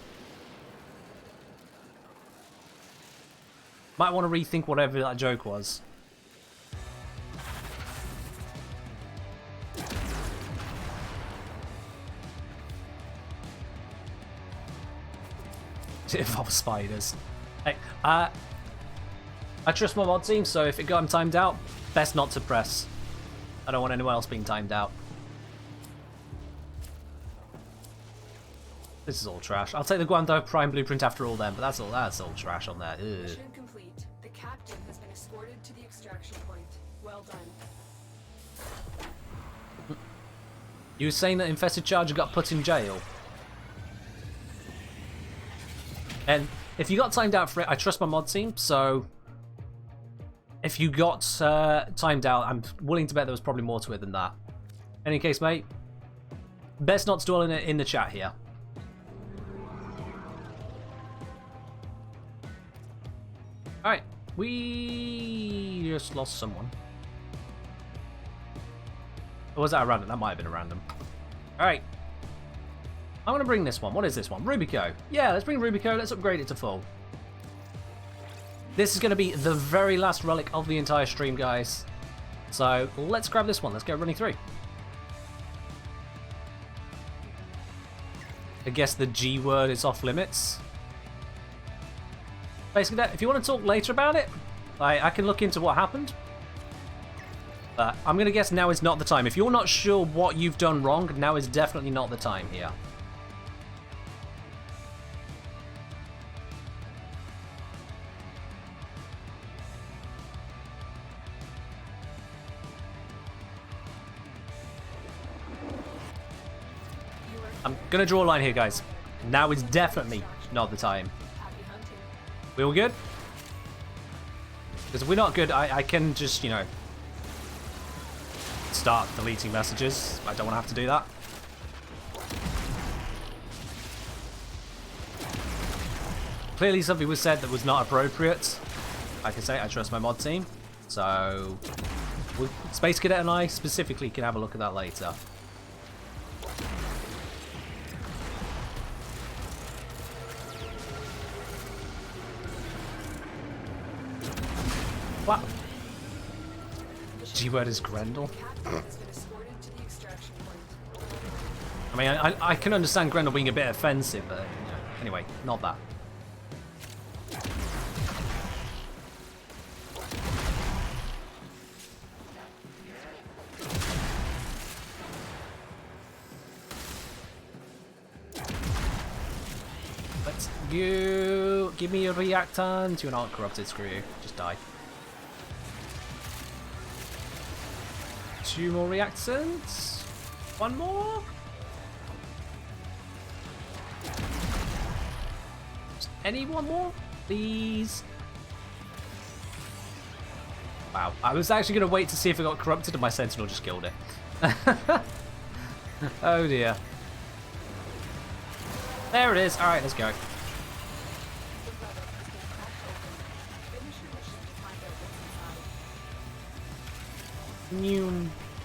Might want to rethink whatever that joke was. It involves spiders. Hey, I trust my mod team, so if it got timed out, best not to press. I don't want anyone else being timed out. This is all trash. I'll take the Guando Prime blueprint after all then, but that's all trash on there. Ugh. Mission complete. The captain has been escorted to the extraction point. Well done. You were saying that Infested Charger got put in jail? And if you got timed out for it, I trust my mod team, so if you got timed out, I'm willing to bet there was probably more to it than that. In any case, mate, best not to dwell in the chat here. Alright, we just lost someone. Or was that a random? That might have been a random. Alright. I'm going to bring this one. What is this one? Rubico. Yeah, let's bring Rubico. Let's upgrade it to full. This is going to be the very last relic of the entire stream, guys. So let's grab this one. Let's go running through. I guess the G word is off limits. Basically, if you want to talk later about it, I can look into what happened. But I'm going to guess now is not the time. If you're not sure what you've done wrong, now is definitely not the time here. I'm going to draw a line here, guys. Now is definitely not the time. Happy hunting. We all good? Because if we're not good, I can just, you know, start deleting messages. I don't want to have to do that. Clearly something was said that was not appropriate. Like I say, I trust my mod team. So, Space Cadet and I specifically can have a look at that later. What? G-word is Grendel. I mean, I can understand Grendel being a bit offensive, but you know, anyway, not that. Let's go. Give me a reactant. You're not corrupted, screw you. Just die. 2 more reactants. 1 more. Just any one more, please. Wow, I was actually going to wait to see if it got corrupted and my sentinel just killed it. Oh dear. There it is. Alright, let's go.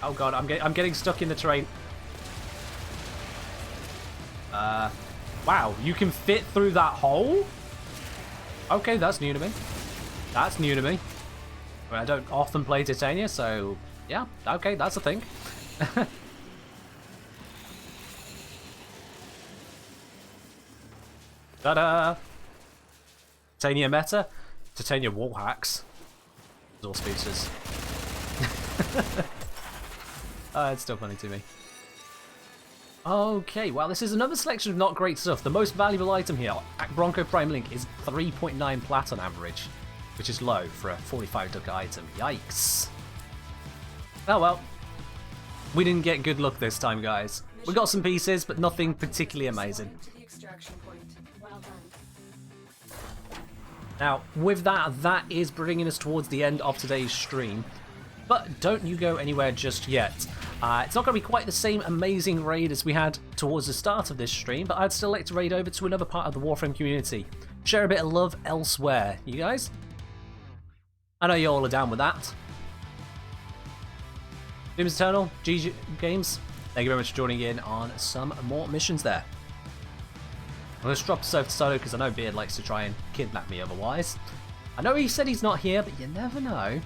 Oh god, I'm getting stuck in the terrain. Wow, you can fit through that hole? Okay, that's new to me. That's new to me. I mean, I don't often play Titania, so yeah, okay, that's a thing. Ta-da! Titania meta, Titania wall hacks. It's all spoosters. It's still funny to me. Okay, well, this is another selection of not great stuff. The most valuable item here, Bronco Prime Link, is 3.9 plat on average, which is low for a 45 duck item. Yikes. Oh well. We didn't get good luck this time, guys. We got some pieces, but nothing particularly amazing. To the extraction point. Well done. Now, with that, that is bringing us towards the end of today's stream. But don't you go anywhere just yet. It's not going to be quite the same amazing raid as we had towards the start of this stream, but I'd still like to raid over to another part of the Warframe community. Share a bit of love elsewhere, you guys? I know you all are down with that. Doom's Eternal, GG Games, thank you very much for joining in on some more missions there. I'm going to drop this over to Solo because I know Beard likes to try and kidnap me otherwise. I know he said he's not here, but you never know.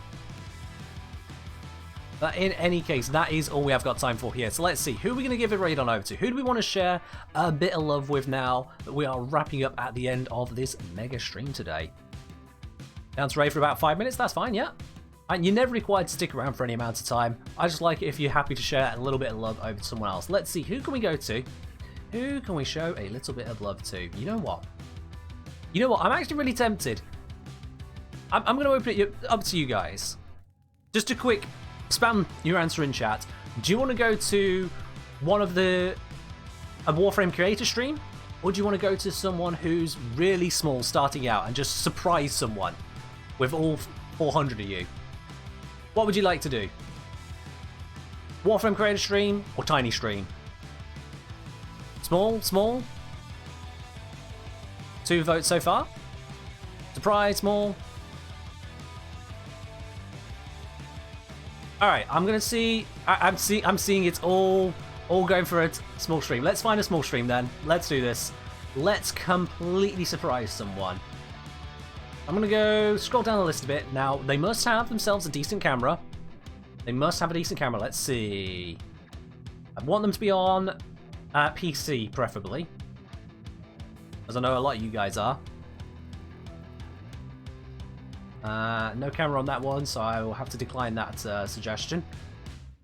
But in any case, that is all we have got time for here. So let's see, who are we going to give a raid on over to? Who do we want to share a bit of love with now that we are wrapping up at the end of this mega stream today? Down to raid for about 5 minutes, that's fine, yeah. And you're never required to stick around for any amount of time. I just like it if you're happy to share a little bit of love over to someone else. Let's see, who can we go to? Who can we show a little bit of love to? You know what? You know what, I'm actually really tempted. I'm going to open it up to you guys. Just a quick spam your answer in chat. Do you want to go to one of a Warframe creator stream? Or do you want to go to someone who's really small starting out and just surprise someone with all 400 of you? What would you like to do? Warframe creator stream or tiny stream? Small, small? 2 votes so far? Surprise, small? Alright, I'm gonna see. I'm seeing it's all going for a small stream. Let's find a small stream then. Let's do this. Let's completely surprise someone. I'm gonna go scroll down the list a bit. Now, they must have themselves a decent camera. They must have a decent camera. Let's see. I want them to be on PC, preferably. As I know a lot of you guys are. No camera on that one, so I will have to decline that suggestion.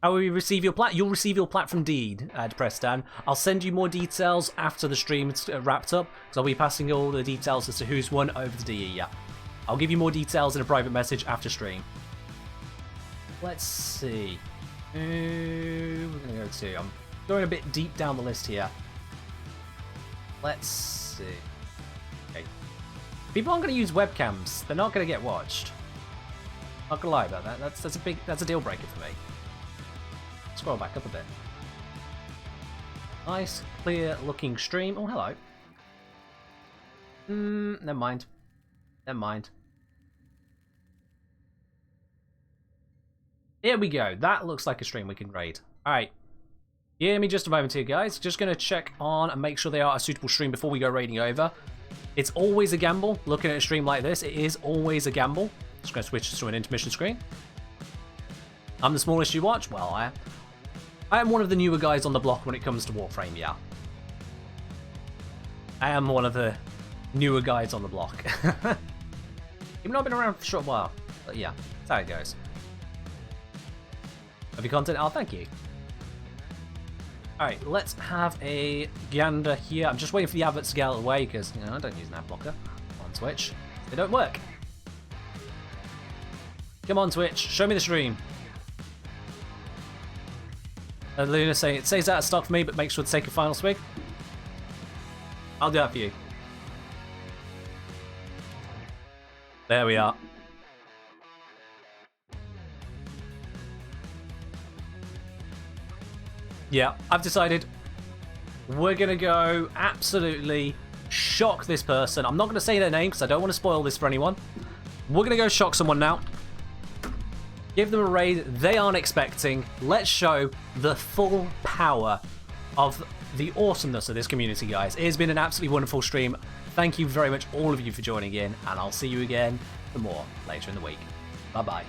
How will you receive your plat? You'll receive your plat from Deed, Depressed I'll send you more details after the stream is wrapped up, because I'll be passing all the details as to who's won over to DE, yeah. I'll give you more details in a private message after stream. Let's see. Who we're going to go to? I'm going a bit deep down the list here. Let's see. Okay. People aren't going to use webcams. They're not going to get watched. Not going to lie about that. That's a deal breaker for me. Scroll back up a bit. Nice, clear looking stream. Oh, hello. Never mind. Never mind. Here we go. That looks like a stream we can raid. Alright. Give me just a moment here, guys. Just going to check on and make sure they are a suitable stream before we go raiding over. It's always a gamble looking at a stream like this. It is always a gamble. Just going to switch to an intermission screen. I'm the smallest you watch? Well, I am one of the newer guys on the block when it comes to Warframe, yeah. I am one of the newer guys on the block. Even though I've been around for a short while. But yeah, that's how it goes. Have you content? Oh, thank you. Alright, let's have a gander here. I'm just waiting for the adverts to get out of the way because, you know, I don't use an ad blocker on Twitch. They don't work. Come on, Twitch. Show me the stream. Luna saying it stays out of stock for me, but make sure to take a final swig. I'll do that for you. There we are. Yeah, I've decided we're going to go absolutely shock this person. I'm not going to say their name because I don't want to spoil this for anyone. We're going to go shock someone now. Give them a raid they aren't expecting. Let's show the full power of the awesomeness of this community, guys. It has been an absolutely wonderful stream. Thank you very much, all of you, for joining in, and I'll see you again for more later in the week. Bye-bye.